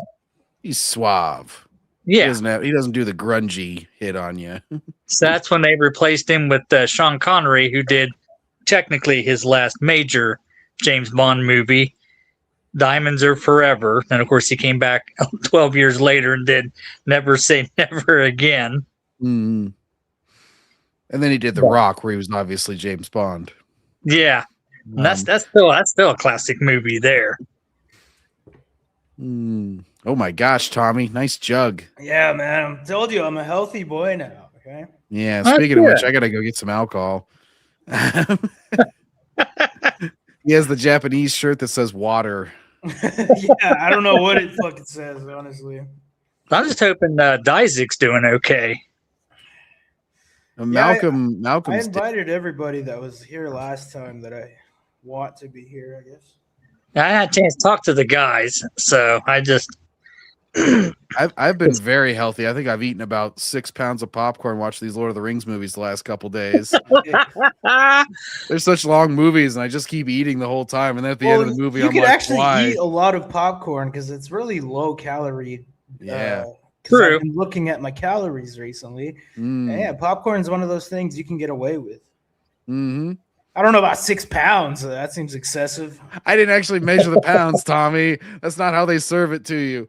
He's suave. Yeah. He doesn't do the grungy hit on you. So that's when they replaced him with Sean Connery, who did technically his last major James Bond movie, Diamonds Are Forever. And of course, he came back 12 years later and did Never Say Never Again. And then he did The Rock, where he was obviously James Bond. Yeah. And that's still a classic movie there. Oh my gosh, Tommy, nice jug. Yeah, man. I told you I'm a healthy boy now. Okay. Yeah. Oh, Speaking of which, yeah. I gotta go get some alcohol. He has the Japanese shirt that says water. Yeah, I don't know what it fucking says, honestly. I'm just hoping Dizik's doing okay. Malcolm. I Malcolm's invited everybody that was here last time that I want to be here, I guess. I had a chance to talk to the guys, so I just I've been very healthy. I think I've eaten about 6 pounds of popcorn watching these Lord of the Rings movies the last couple days. They're such long movies, and I just keep eating the whole time. And then at the end of the movie, you I'm can like, actually why? eat a lot of popcorn because it's really low calorie. Yeah. 'Cause I've been looking at my calories recently. Mm. And yeah, popcorn is one of those things you can get away with. Mm-hmm. I don't know about 6 pounds. That seems excessive. I didn't actually measure the pounds, Tommy. That's not how they serve it to you.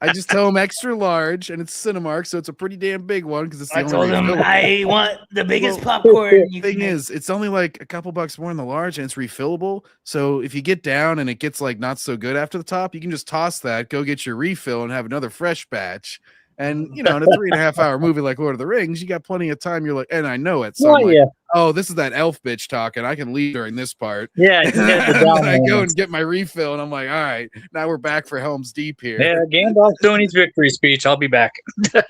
I just tell them extra large, and it's Cinemark, so it's a pretty damn big one because it's the I only told way to them fill it. I want the biggest popcorn. The thing is, it's only like a couple bucks more than the large, and it's refillable. So if you get down and it gets like not so good after the top, you can just toss that, go get your refill, and have another fresh batch. And you know, in a 3.5 hour movie like Lord of the Rings, you got plenty of time. You're like, and I know it. So I'm like, oh, this is that elf bitch talking. I can leave during this part. Yeah, you get the And then I down go ones. and get my refill, and I'm like, all right, now we're back for Helm's Deep here. Yeah, Gandalf's doing his victory speech. I'll be back. Oh,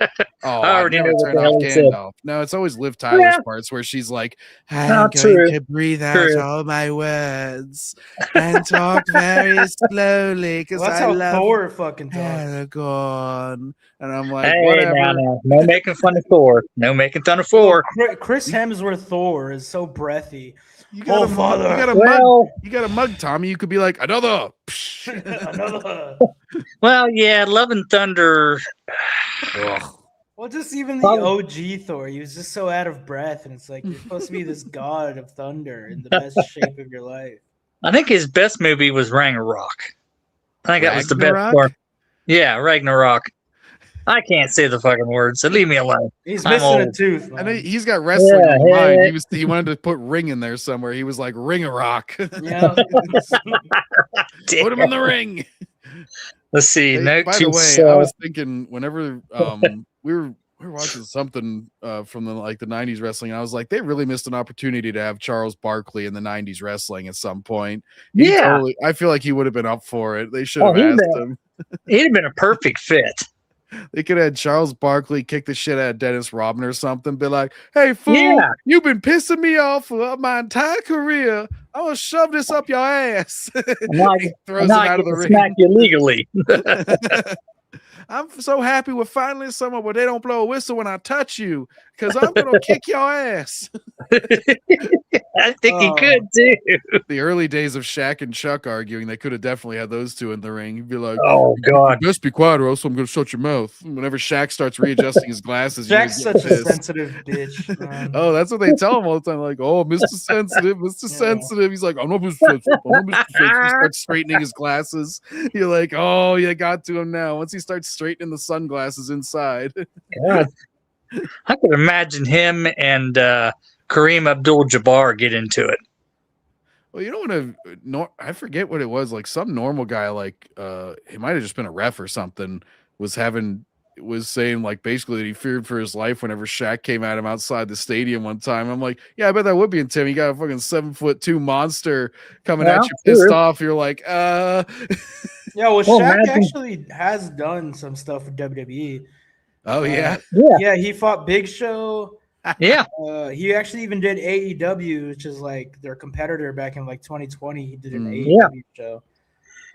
I I already never know what turn the hell off he said. Gandalf. No, it's always Liv Tyler's Yeah. parts where she's like, Not I'm going true. to breathe out True. all my words and talk very slowly because Well, that's I how love Thor fucking talks. Aragorn. And I'm like, Hey, whatever. now. No making fun of Thor. No making fun of Thor. Chris Hemsworth Thor is so breathy. You Oh, got father. you got a mug, Tommy. You could be like, another. Another. Well, yeah, Love and Thunder. Well, just even the OG Thor, he was just so out of breath, and it's like you're supposed to be this god of thunder in the best shape of your life. I think his best movie was Ragnarok. I think that was the best Ragnarok? one. Yeah, Ragnarok. I can't say the fucking words, so leave me alone. He's I'm missing a old. tooth. I know Man. he's got wrestling Yeah, on mind. yeah. He wanted to put ring in there somewhere. He was like, ring a rock. Yeah. Put him in the ring. Let's see. Hey, Note by to the way, I self. was thinking whenever we were watching something from the 90s wrestling, and I was like, they really missed an opportunity to have Charles Barkley in the 90s wrestling at some point. Yeah. I feel like he would have been up for it. They should Oh, have he'd asked been- him. He'd have been a perfect fit. They could have had Charles Barkley kick the shit out of Dennis Rodman or something. Be like, hey, fool, Yeah. you've been pissing me off for my entire career. I'm going to shove this up your ass. Now He throws him now I out of get the to ring. smack you legally. I'm so happy we're finally somewhere where they don't blow a whistle when I touch you, because I'm gonna kick your ass. I think he could too. The early days of Shaq and Chuck arguing, they could have definitely had those two in the ring. You'd be like, "Oh God, just be quiet, or else I'm gonna shut your mouth." Whenever Shaq starts reading his glasses, Shaq's such a sensitive bitch. Man. Oh, that's what they tell him all the time. Like, oh, Mr. Sensitive, Mr. Sensitive. He's like, I'm not Mr. Sensitive. I'm not Mr. Sensitive. He starts straightening his glasses. You're like, oh, you got to him now. Once he starts straightening the sunglasses inside. God. I could imagine him and Kareem Abdul-Jabbar get into it. Well, you don't want to. I forget what it was. Like some normal guy, like he might have just been a ref or something. Was saying like basically that he feared for his life whenever Shaq came at him outside the stadium one time. I'm like, yeah, I bet that would be intimidating. You got a fucking 7'2" monster coming at you pissed off. You're like, Yeah, well, Shaq actually has done some stuff with WWE. Oh yeah. Yeah, he fought Big Show. Yeah. He actually even did AEW, which is like their competitor back in like 2020. He did an AEW show.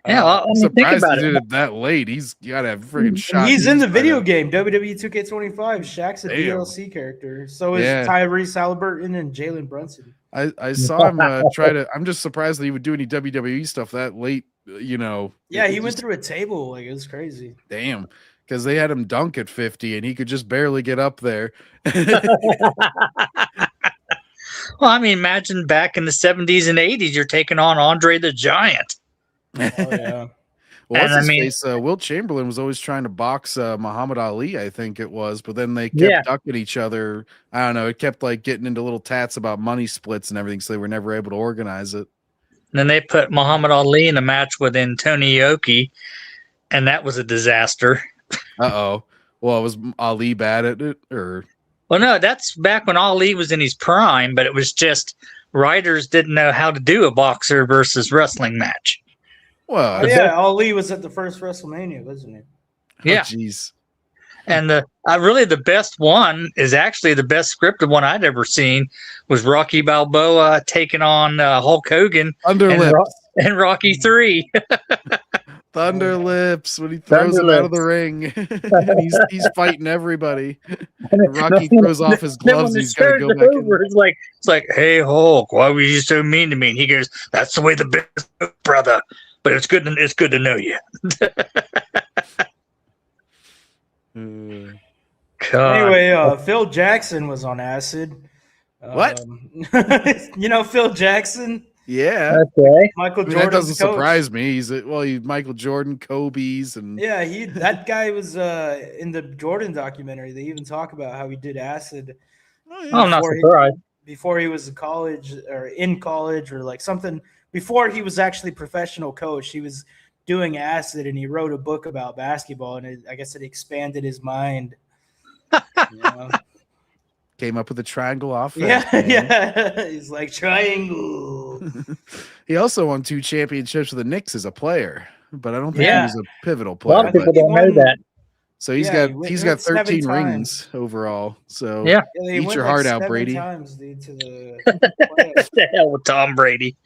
Yeah, I'm surprised he did it that late. He's got to have freaking shot. He's in the video game WWE 2K25. Shaq's a DLC character. So is Tyrese Halliburton and Jalen Brunson. I saw him try to. I'm just surprised that he would do any WWE stuff that late. You know. Yeah, he went through a table. Like, it was crazy. Damn. Because they had him dunk at 50 and he could just barely get up there. Well, I mean, imagine back in the 70s and 80s, you're taking on Andre the Giant. Oh, yeah. Well, Wilt Chamberlain was always trying to box Muhammad Ali, I think it was, but then they kept ducking each other. I don't know. It kept like getting into little tats about money splits and everything, so they were never able to organize it. And then they put Muhammad Ali in a match with Tony Ioki, and that was a disaster. Uh-oh. Well, was Ali bad at it, or? Well, no, that's back when Ali was in his prime, but it was just writers didn't know how to do a boxer versus wrestling match. Well, Ali was at the first WrestleMania, wasn't he? Yeah. Jeez. And really the best one is actually the best scripted one I'd ever seen was Rocky Balboa taking on Hulk Hogan and Rocky 3. Thunder Lips when he throws him out of the ring. he's fighting everybody. And Rocky throws off his gloves. He's got to go back in. It's like, hey Hulk, why were you so mean to me? And he goes, "That's the way the business goes, brother. But it's good to know you." Anyway, Phil Jackson was on acid. What? You know Phil Jackson? Yeah. Okay. Michael Jordan. That doesn't surprise me. He's Michael Jordan, Kobe's, and that guy was in the Jordan documentary. They even talk about how he did acid. I'm not surprised. Before he was in college or like something. Before he was actually professional coach, he was doing acid, and he wrote a book about basketball, and I guess it expanded his mind. You know? Came up with a triangle offense. Yeah. He's like triangle. He also won 2 championships with the Knicks as a player, but I don't think he was a pivotal player. A lot of people don't know that. So he's got 13 rings overall. So eat your heart out, Brady. Times, dude, to the what the hell with Tom Brady?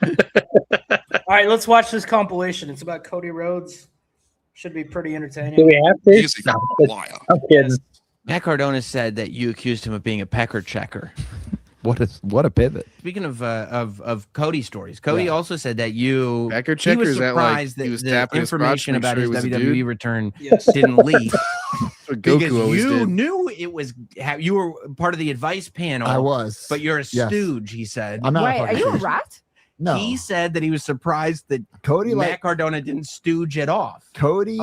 All right, let's watch this compilation. It's about Cody Rhodes. Should be pretty entertaining. Do we have to? No, I'm kidding. Matt Cardona said that you accused him of being a pecker checker. What a pivot. Speaking of Cody stories, Cody also said that you pecker checker, he was surprised that, like, that the information about his WWE return Yes. didn't leak. Goku because always you did. knew it was you were part of the advice panel. I was, but you're a stooge. He said. I'm not. Wait, are you a rat? No. He said that he was surprised that Cody Matt Cardona didn't stooge it off. Cody,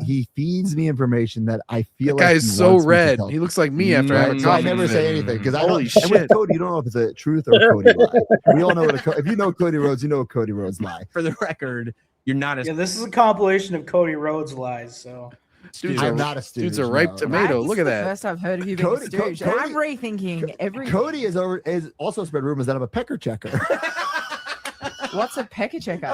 he feeds me information that I feel that like guy's so red. He looks like me after I have a I never say anything because I Holy don't. shit. And with Cody, you don't know if it's a truth or a Cody lie. We all know if you know Cody Rhodes, you know Cody Rhodes lie. For the record, you're not a. Yeah, this is a compilation of Cody Rhodes lies. So. I'm not a stooge. Dude's a ripe tomato. Look at that. First I've heard of you being a stooge. And I'm rethinking everything. Cody is also spread rumors that I'm a pecker checker. What's a pecker checker?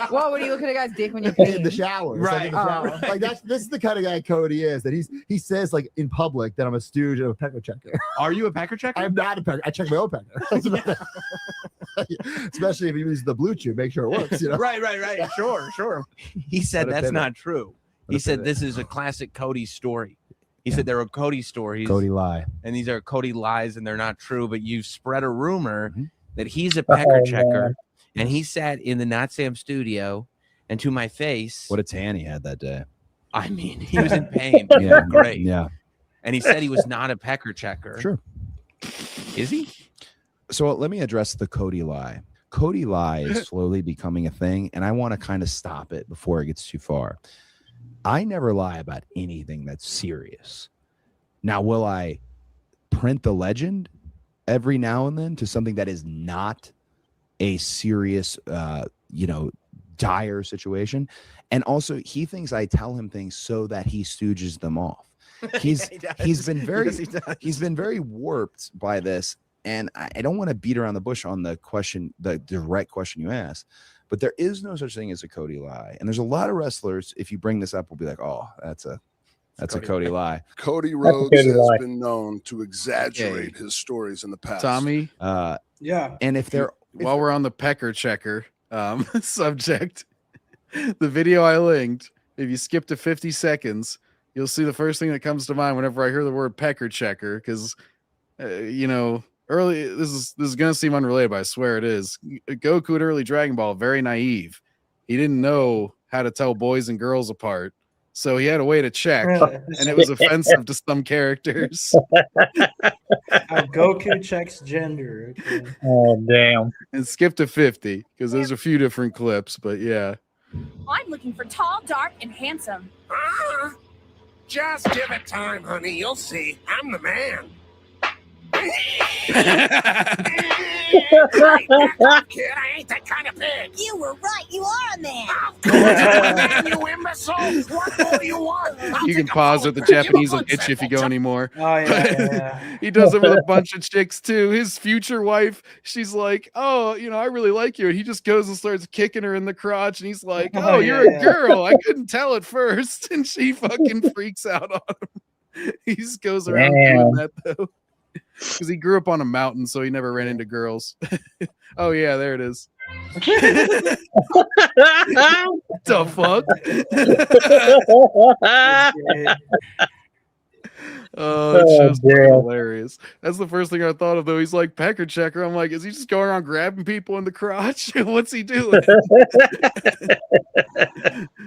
What? When you look at a guy's dick when you're peeing? In the shower, right? Like this is the kind of guy Cody is. That he says like in public that I'm a stooge and a pecker checker. Are you a pecker checker? I'm not a pecker. I check my own pecker. Especially if he uses the blue chew, make sure it works. You know? Right. Sure. He said that's not true. He said this is a classic Cody story. He said there are Cody stories. Cody lie. And these are Cody lies and they're not true, but you've spread a rumor that he's a pecker checker. And he sat in the Not Sam studio and to my face. What a tan he had that day. I mean, he was in pain. Yeah, Great. Yeah. And he said he was not a pecker checker. Sure. Is he? So let me address the Cody lie. Cody lie is slowly becoming a thing, and I want to kind of stop it before it gets too far. I never lie about anything that's serious. Now, will I print the legend every now and then to something that is not a serious, dire situation? And also, he thinks I tell him things so that he stooges them off. He's been very warped by this, and I don't want to beat around the bush on the question, the direct question you asked, but there is no such thing as a Cody lie. And there's a lot of wrestlers, if you bring this up, will be like, oh, that's a Cody lie. Cody Rhodes has been known to exaggerate his stories in the past. Tommy. Yeah. And while we're on the pecker checker subject, the video I linked, if you skip to 50 seconds, you'll see the first thing that comes to mind whenever I hear the word pecker checker, because early this is gonna seem unrelated, but I swear it is. Goku at early Dragon Ball, very naive. He didn't know how to tell boys and girls apart, so he had a way to check, and it was offensive to some characters. Goku checks gender. Okay. Oh damn! And skip to 50 because there's a few different clips, but yeah. I'm looking for tall, dark, and handsome. Just give it time, honey. You'll see. I'm the man. Kid, I ain't that kind of pig. You were right. You are a man. You imbecile. What more do you want? You can pause it. The Japanese will get you if you go anymore. Oh, yeah. He does it with a bunch of chicks too. His future wife, she's like, oh, I really like you. And he just goes and starts kicking her in the crotch. And he's like, oh, you're a girl. I couldn't tell at first. And she fucking freaks out on him. He just goes around doing that though. Because he grew up on a mountain, so he never ran into girls. Oh, yeah, there it is. The fuck? Oh, that show's hilarious. That's the first thing I thought of, though. He's like, pecker checker. I'm like, is he just going around grabbing people in the crotch? What's he doing?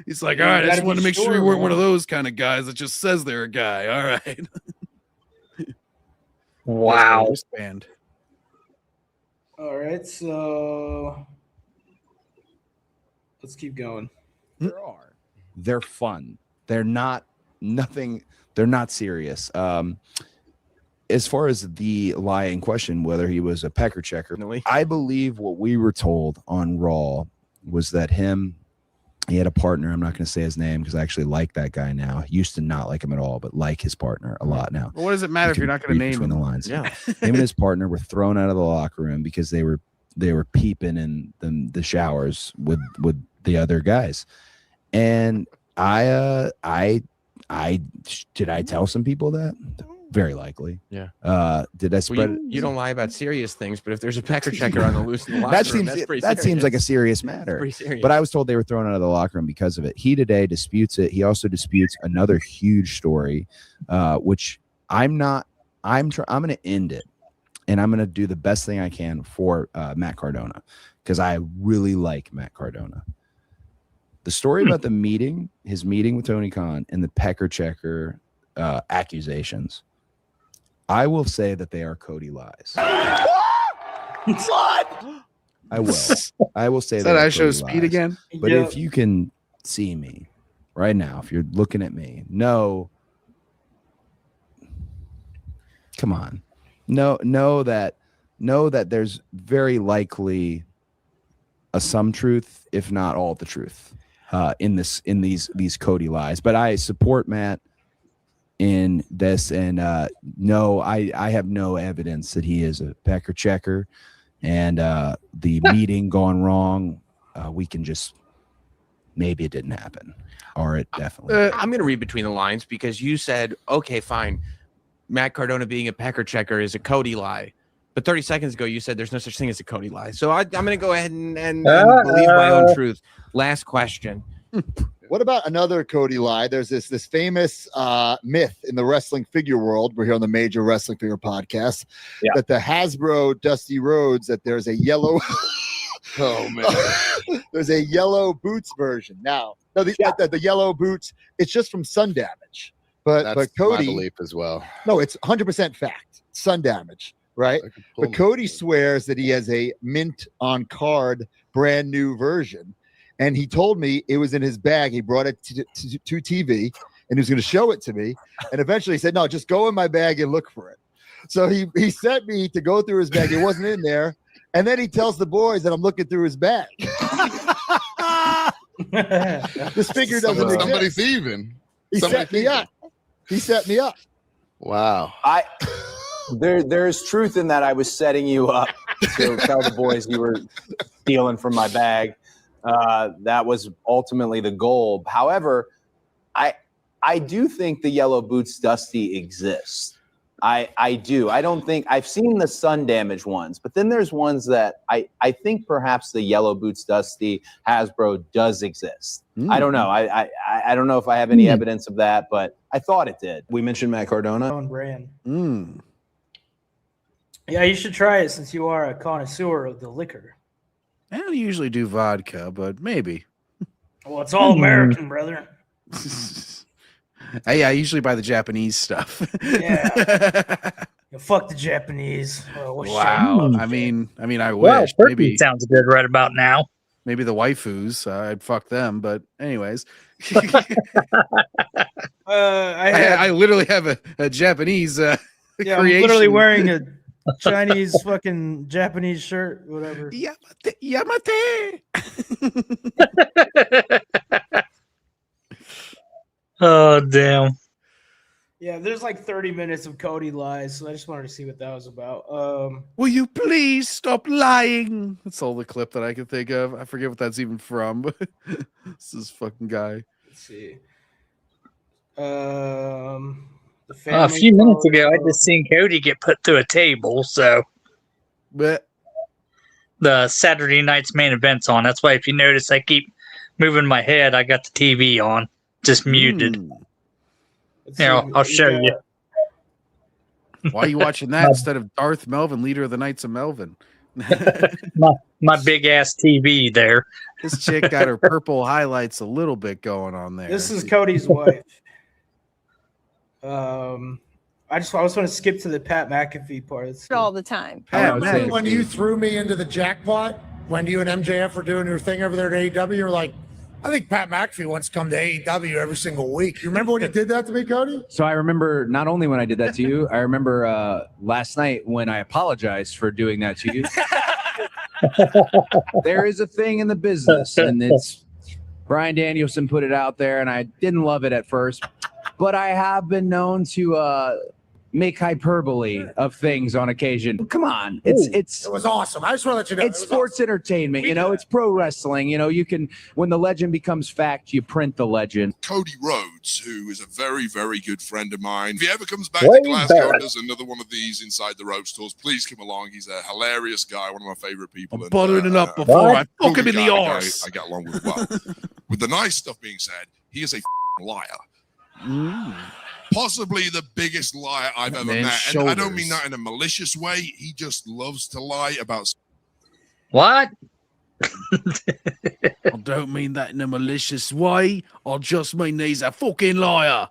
He's like, all right, I just want to make sure you weren't one of those kind of guys that just says they're a guy. All right. Wow. Band. All right, so let's keep going. They're fun. They're not serious. As far as the lie in question, whether he was a pecker checker, I believe what we were told on Raw was that he had a partner. I'm not going to say his name because I actually like that guy now. Used to not like him at all, but like his partner a lot now. Well, what does it matter if you're not going to name between him? the lines? Yeah. Him and his partner were thrown out of the locker room because they were peeping in the showers with the other guys. And I did I tell some people that? Very likely. Yeah. Did I spread? You don't lie about serious things, but if there's a pecker checker on the loose in the locker room, that's pretty that serious. seems like a serious matter. Pretty serious. But I was told they were thrown out of the locker room because of it. He today disputes it. He also disputes another huge story, which I'm going to end it, and I'm going to do the best thing I can for Matt Cardona because I really like Matt Cardona. The story about his meeting with Tony Khan, and the pecker checker accusations. I will say that they are Cody lies. What? I will say that. I show Cody speed lies. again. But if you can see me right now, if you're looking at me, know that there's very likely some truth, if not all the truth, in these Cody lies. But I support Matt in this, and no, I have no evidence that he is a pecker checker, and the meeting gone wrong. We can just maybe it didn't happen, or it definitely. I'm going to read between the lines because you said, okay, fine, Matt Cardona being a pecker checker is a Cody lie. But 30 seconds ago, you said there's no such thing as a Cody lie. So I'm going to go ahead and believe my own truth. Last question. What about another Cody lie? There's this famous myth in the wrestling figure world. We're here on the Major Wrestling Figure Podcast. Yeah. That the Hasbro Dusty Rhodes, that there's a yellow Oh man. there's a yellow boots version. Now, no, the yellow boots, it's just from sun damage. But That's Cody, my belief as well. no, it's 100% fact. Sun damage, right? But Cody swears that he has a mint on card, brand new version. And he told me it was in his bag. He brought it to TV and he was going to show it to me. And eventually he said, no, just go in my bag and look for it. So he sent me to go through his bag. It wasn't in there. And then he tells the boys that I'm looking through his bag. This figure doesn't exist. Somebody's thieving. He Somebody set me up. He set me up. Wow. There's truth in that. I was setting you up to tell the boys you were stealing from my bag. That was ultimately the goal. However, I do think the yellow boots Dusty exists. I do. I don't think I've seen the sun damage ones, but then there's ones that I think perhaps the yellow boots Dusty Hasbro does exist. I don't know. I don't know if I have any evidence of that, but I thought it did. We mentioned Matt Cardona. On brand. Yeah, you should try it since you are a connoisseur of the liquor. I don't usually do vodka, but maybe. Well, it's all American, brother. I usually buy the Japanese stuff. Yeah. Fuck the Japanese. Wow. I mean, I Well, wish. turkey Maybe sounds good right about now. maybe the waifus. I'd fuck them, but anyways. I literally have a Japanese Yeah, I'm creation. literally wearing a Chinese fucking Japanese shirt, whatever. Yamate. Oh, damn. Yeah, there's like 30 minutes of Cody lies, so I just wanted to see what that was about. Will you please stop lying? That's all the clip that I can think of. I forget what that's even from. But this is fucking guy. Let's see. The A family few minutes ago, I photo. just seen Cody get put through a table. So But the Saturday night's main event's on. That's why if you notice, I keep moving my head. I got the TV on, just muted. Here, I'll show you. Why are you watching that instead of Darth Melvin, leader of the Knights of Melvin? My big ass TV there. This chick got her purple highlights a little bit going on there. This is Cody's wife. I just want to skip to the Pat McAfee part. Let's all the time. When you threw me into the jackpot, when you and MJF were doing your thing over there at AEW, you're like, I think Pat McAfee wants to come to AEW every single week. You remember when you did that to me, Cody? So I remember not only when I did that to you, I remember last night when I apologized for doing that to you. There is a thing in the business, and it's Bryan Danielson put it out there, and I didn't love it at first, but I have been known to make hyperbole of things on occasion. Come on, it was awesome. I just want to let you know. It's sports entertainment, you know. It's pro wrestling, you know. You can, when the legend becomes fact, you print the legend. Cody Rhodes, who is a very, very good friend of mine. If he ever comes back Way to Glasgow better. and does another one of these inside the rope stores, please come along. He's a hilarious guy, one of my favorite people. I'm buttering it up before I fuck him in the arse. I got along with well. With the nice stuff being said, he is a liar. Possibly the biggest liar I've ever man's met. And I don't mean shoulders. that in a malicious way. He just loves to lie about What? I don't mean that in a malicious way. I just mean he's a fucking liar.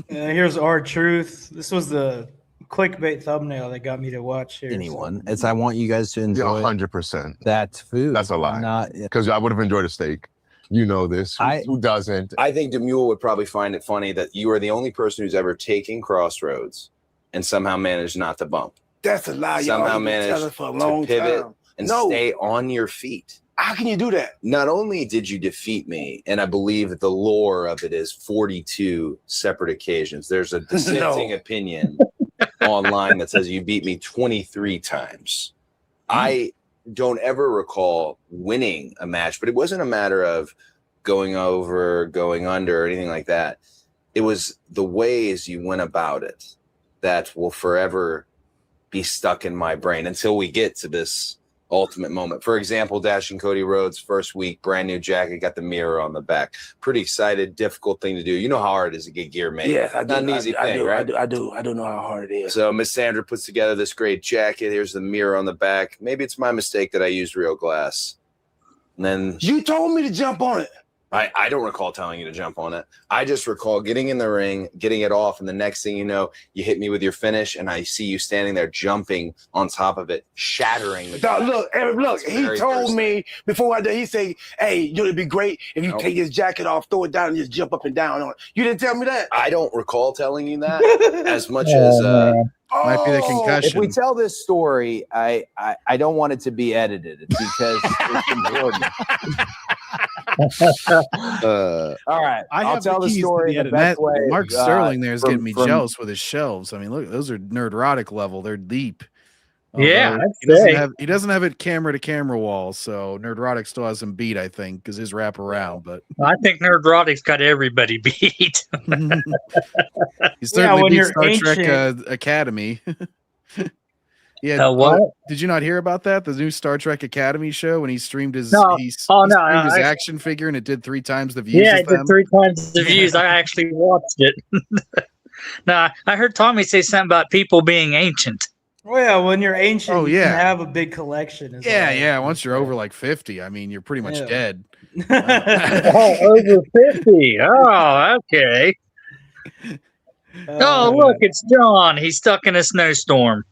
Here's our truth. This was the clickbait thumbnail that got me to watch here. Anyone. It's I want you guys to enjoy 100%. that food. That's a lie. Not Because I would have enjoyed a steak. You know this. Who doesn't? I think Demule would probably find it funny that you are the only person who's ever taken Crossroads and somehow managed not to bump. That's a lie. Y'all Somehow been telling managed for a to long pivot time. and No. stay on your feet. How can you do that? Not only did you defeat me, and I believe that the lore of it is 42 separate occasions. There's a dissenting opinion online that says you beat me 23 times. I don't ever recall winning a match, but it wasn't a matter of going over, going under, or anything like that. It was the ways you went about it that will forever be stuck in my brain until we get to this ultimate moment. For example, Dashing Cody Rhodes first week, brand new jacket, got the mirror on the back. Pretty excited, difficult thing to do. You know how hard it is to get gear made. Yes, I do. Not an easy thing, right? I do know how hard it is. So Miss Sandra puts together this great jacket. Here's the mirror on the back. Maybe it's my mistake that I used real glass. And then you told me to jump on it. I don't recall telling you to jump on it. I just recall getting in the ring, getting it off, and the next thing you know, you hit me with your finish, and I see you standing there jumping on top of it, shattering the Dog, glass. look, Eric, look, he Very told first me before I did, he said, hey, you know, it'd be great if you take his jacket off, throw it down, and just jump up and down on it. You didn't tell me that. I don't recall telling you that as much as might be the concussion. If we tell this story, I don't want it to be edited because it's important. All right, I'll tell the story the best way. Mark Sterling there is getting me jealous with his shelves. I mean, look, those are Nerdrotic level. They're deep. Yeah, he doesn't have it camera to camera wall, so Nerdrotic still has him beat, I think, because his wrap around. But I think Nerdrotic's got everybody beat. he certainly beat Star Trek Academy. Yeah. What? Did you not hear about that? The new Star Trek Academy show when he streamed his his action figure and it did 3 times the views. Yeah, it did 3 times the views. I actually watched it. No, I heard Tommy say something about people being ancient. Well, yeah, when you're ancient, you yeah. can have a big collection. Yeah. Once you're over like 50, I mean, you're pretty much dead. Over 50. Oh, okay. Oh, look, it's John. He's stuck in a snowstorm.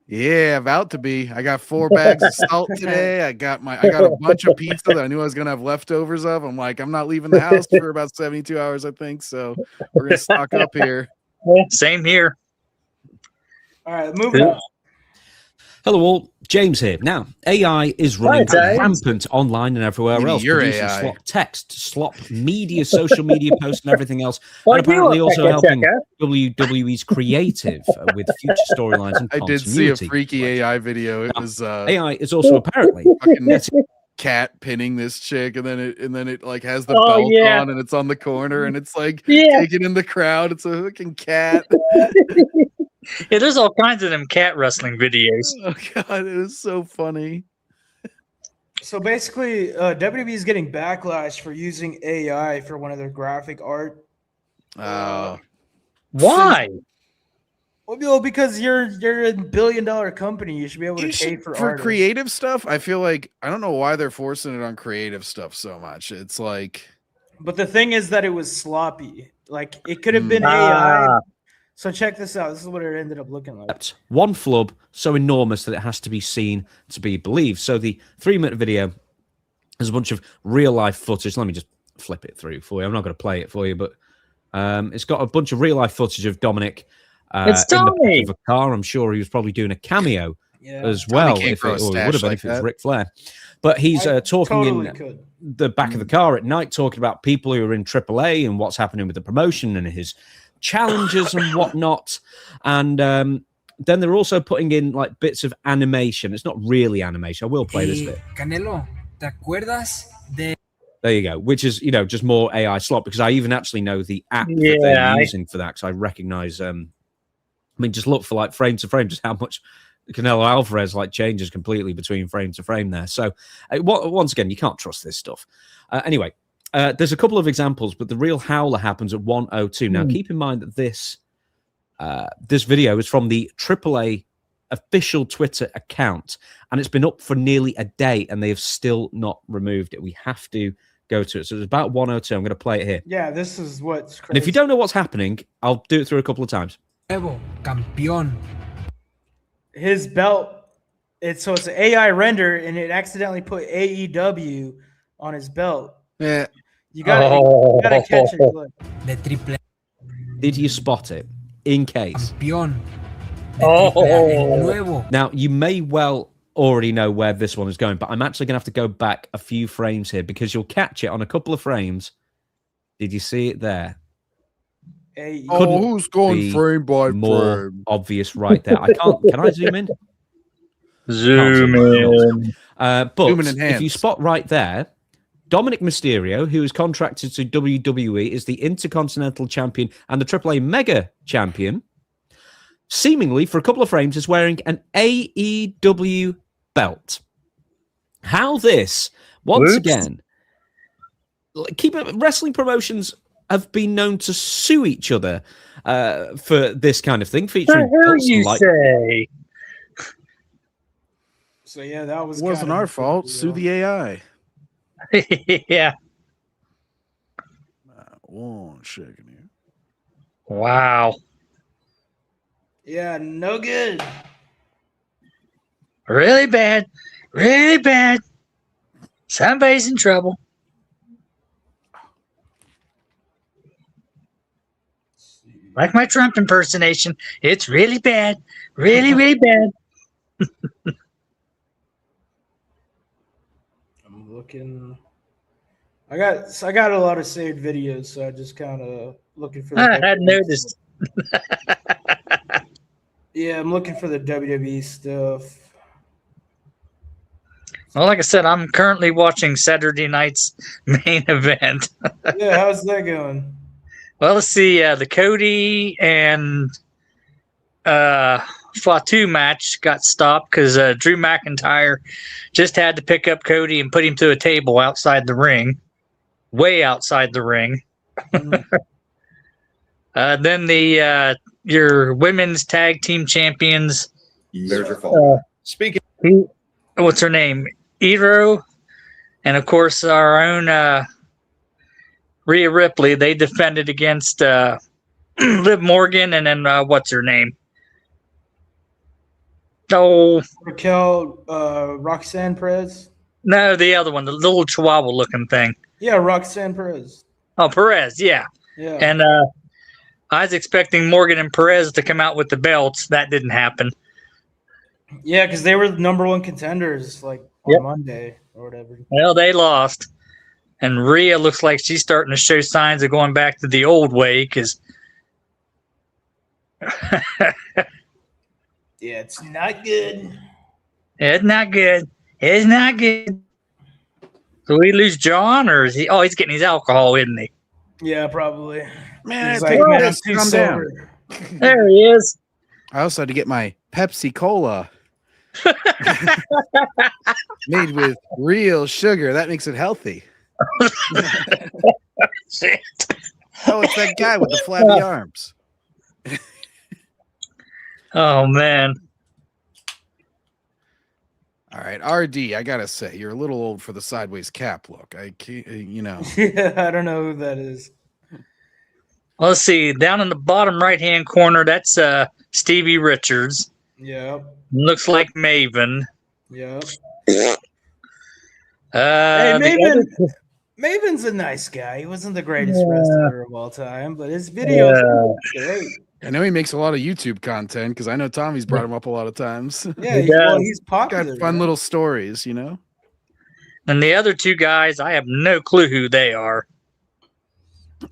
Yeah, about to be. I got 4 bags of salt today. I got a bunch of pizza that I knew I was gonna have leftovers of. I'm like, I'm not leaving the house for about 72 hours, I think. So we're gonna stock up here. Same here. All right, moving on. Hello all, James here. Now, AI is running James. rampant online and everywhere Maybe else, your producing AI. slop text, slop media, social media posts, and everything else. Well, And apparently you also check it, helping check WWE's creative with future storylines and I did see a continuity. freaky AI video. It was AI is also apparently fucking cat pinning this chick, and then it like has the Oh, belt yeah. on, and it's on the corner, and it's like Yeah. taking in the crowd. It's a fucking cat. Yeah, there's all kinds of them cat wrestling videos. Oh god, it was so funny. So basically, WWE is getting backlash for using AI for one of their graphic art. Why? Well, because you're a $1 billion company, you should be able to pay for artists. creative stuff. I feel like I don't know why they're forcing it on creative stuff so much. It's like, But the thing is that it was sloppy. Like it could have been AI. So check this out. This is what it ended up looking like. One flub so enormous that it has to be seen to be believed. So the 3-minute video has a bunch of real life footage. Let me just flip it through for you. I'm not going to play it for you, but it's got a bunch of real life footage of Dominic It's in the Tommy. back of a car. I'm sure he was probably doing a cameo as Tommy well. can't If grow it, a or it stash would have been like if it was that. Ric Flair. But he's talking totally in could. the back of the car at night, talking about people who are in AAA and what's happening with the promotion and his challenges and whatnot. And then they're also putting in like bits of animation. It's not really animation. I will play this bit. Canelo, ¿te acuerdas de There you go. Which is, just more AI slot, because I even actually know the app that Yeah, they're using for that, because I recognize just look for like frame to frame, just how much Canelo Alvarez like changes completely between frame to frame there. So once again, you can't trust this stuff. Anyway, there's a couple of examples, but the real howler happens at 1:02. Now, keep in mind that this video is from the AAA official Twitter account, and it's been up for nearly a day, and they have still not removed it. We have to go to it. So it's about 1:02. I'm going to play it here. Yeah, this is what's crazy. And if you don't know what's happening, I'll do it through a couple of times. nuevo campeón? His belt, it's an AI render, and it accidentally put AEW on his belt. Yeah. You gotta catch it. Look. De triple Did you spot it? In case. campeón. De triple A, el nuevo. Now, you may well already know where this one is going, but I'm actually going to have to go back a few frames here, because you'll catch it on a couple of frames. Did you see it there? Couldn't who's going be frame by more frame? obvious right there. I can't. Can I zoom in? Zoom in. But Zoom and if you enhance. spot right there, Dominic Mysterio, who is contracted to WWE, is the Intercontinental Champion and the AAA Mega Champion. Seemingly, for a couple of frames, is wearing an AEW belt. how this once Whoops. again wrestling promotions have been known to sue each other for this kind of thing, featuring The hell belts you like say? So yeah, that was Wasn't kinda our the big fault. deal. Sue the AI. Yeah. One second here. Wow. Yeah, no good. Really bad. Really bad. Somebody's in trouble. Like my Trump impersonation. It's really bad. Really, really bad. I'm looking. I got a lot of saved videos, so I just kind of looking for. I hadn't noticed. Yeah, I'm looking for the WWE stuff. Well, like I said, I'm currently watching Saturday night's main event. Yeah, how's that going? Well, let's see. The Cody and Fatu match got stopped because Drew McIntyre just had to pick up Cody and put him to a table outside the ring, way outside the ring. Then your women's tag team champions. There's your fault. Speaking, what's her name? Iro, and of course our own Rhea Ripley. They defended against Liv Morgan, and then what's her name? Oh, Raquel, Roxanne Perez. no, the other one, the little Chihuahua-looking thing. Yeah, Roxanne Perez. Oh, Perez, yeah. Yeah. And I was expecting Morgan and Perez to come out with the belts. That didn't happen. Yeah, because they were the #1 contenders like on Monday or whatever. Well, they lost. And Rhea looks like she's starting to show signs of going back to the old way because Yeah, it's not good. it's not good. It's not good. So we lose John, or is he? Oh, he's getting his alcohol, isn't he? Yeah, probably. Man, He's take like, man, a I'm piss, too calm sober. There he is. I also had to get my Pepsi Cola made with real sugar. That makes it healthy. Shit. Oh, it's that guy with the flabby arms. Oh man. All right, RD. I gotta say, you're a little old for the sideways cap look. I can't, Yeah, I don't know who that is. Well, let's see. Down in the bottom right-hand corner, that's Stevie Richards. Yeah. Looks like Maven. Yeah. Uh, Hey, the Maven, other- Maven's a nice guy. He wasn't the greatest wrestler of all time, but his videos are great. I know he makes a lot of YouTube content because I know Tommy's brought him up a lot of times. Yeah, he's popular. Got fun little stories, you know. And the other two guys, I have no clue who they are.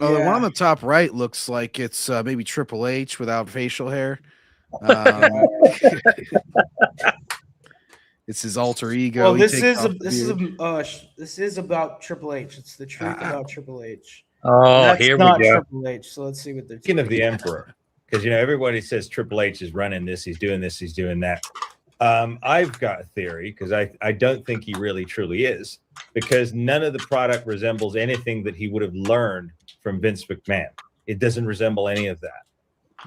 Oh, the one on the top right looks like it's maybe Triple H without facial hair. It's his alter ego. Well, He this takes is off the beard. this is about Triple H. It's the truth about Triple H. Oh, That's here we not go. Triple H. So let's see what they're Speaking of the Emperor, because everybody says Triple H is running this, he's doing this, he's doing that. I've got a theory because I don't think he really truly is, because none of the product resembles anything that he would have learned from Vince McMahon. It doesn't resemble any of that.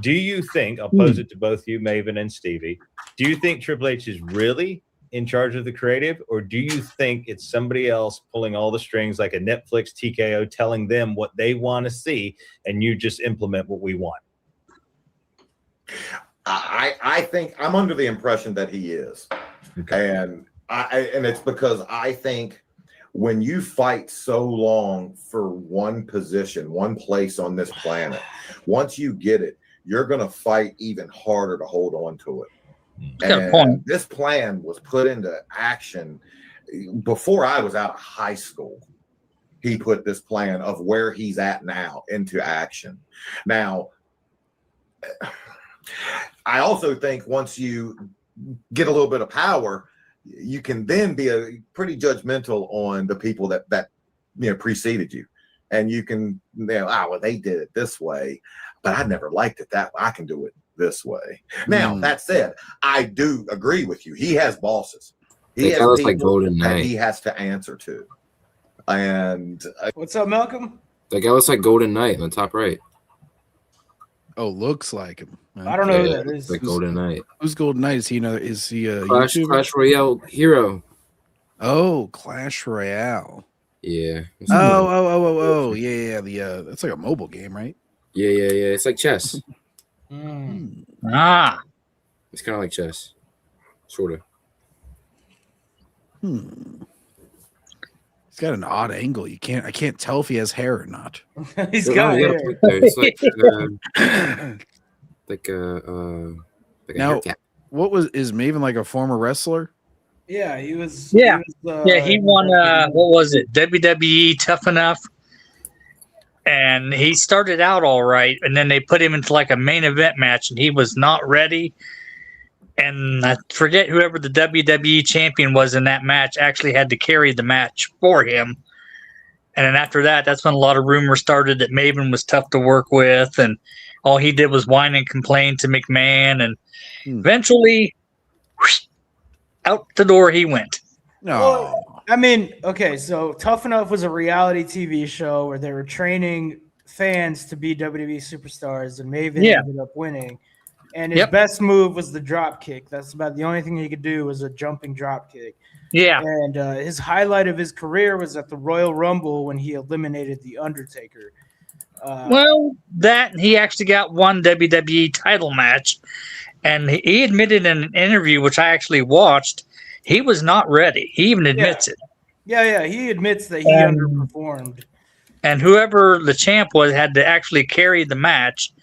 Do you think, I'll pose it to both you, Maven and Stevie, do you think Triple H is really in charge of the creative, or do you think it's somebody else pulling all the strings like a Netflix TKO telling them what they want to see and you just implement what we want? I think I'm under the impression that he is. And it's because I think when you fight so long for one position, one place on this planet, once you get it, you're going to fight even harder to hold on to it. And this plan was put into action before I was out of high school. He put this plan of where he's at now into action. Now, I also think once you get a little bit of power, you can then be pretty judgmental on the people that preceded you, and you can well, they did it this way, but I never liked it that way. I can do it this way. Now that said, I do agree with you. He has bosses. He That has guy looks like people Golden that Knight. he has to answer to. And What's up, Malcolm? That guy looks like Golden Knight on the top right. Oh, looks like him. I don't know who that is. Like Golden Knight. Who's Golden Knight? Is he another? Is he a Clash YouTuber? Royale hero. Oh, Clash Royale. Yeah. Oh, yeah. That's like a mobile game, right? Yeah. It's like chess. Ah. It's kind of like chess, sort of. He's got an odd angle. I can't tell if he has hair or not. He's No, got you gotta hair. put there. It's like a Now, hair cap. is Maven like a former wrestler? Yeah, he was. Yeah. He was, He won what was it? WWE Tough Enough. And he started out all right, and then they put him into like a main event match, and he was not ready. And I forget whoever the WWE champion was in that match actually had to carry the match for him. And then after that, that's when a lot of rumors started that Maven was tough to work with, and all he did was whine and complain to McMahon, and eventually, whoosh, out the door he went. No. I mean, okay, so Tough Enough was a reality TV show where they were training fans to be WWE superstars, and Maven ended up winning. And his best move was the drop kick. That's about the only thing he could do was a jumping drop kick. Yeah. And his highlight of his career was at the Royal Rumble when he eliminated The Undertaker. Well, that he actually got one WWE title match, and he admitted in an interview, which I actually watched, he was not ready. He even admits it. Yeah, he admits that he underperformed. And whoever the champ was had to actually carry the match,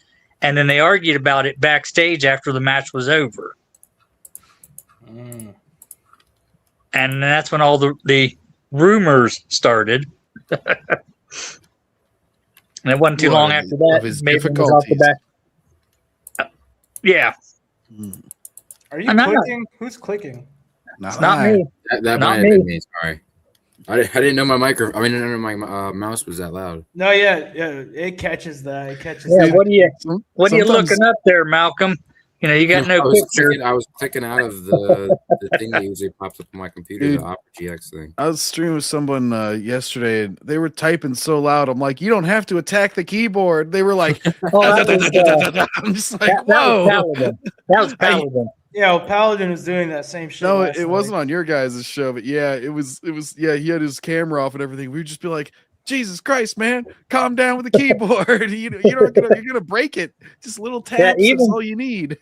and then they argued about it backstage after the match was over. And that's when all the rumors started. And it wasn't too long after that. Of his Maven was off the difficulties. back. Yeah. Are you I'm not- clicking? Who's clicking? It's not me. That Not might have me. been me. Sorry. I didn't know my microphone. I didn't know my mouse was that loud. No, yeah, it catches that. It catches. Yeah, that. what are you Sometimes- looking up there, Malcolm? You know, you got no picture. I was clicking out of the thing that usually pops up on my computer, Dude. the Opera GX thing. I was streaming with someone yesterday, and they were typing so loud. I'm like, you don't have to attack the keyboard. They were like, I'm just like, that was whoa. Paladin. That was Paladin. Yeah, well, Paladin was doing that same shit. No, last it night. wasn't on your guys' show, but yeah, it was. Yeah, he had his camera off and everything. We'd just be like, Jesus Christ, man, calm down with the keyboard. you're gonna break it. Just little taps. even- That's all you need.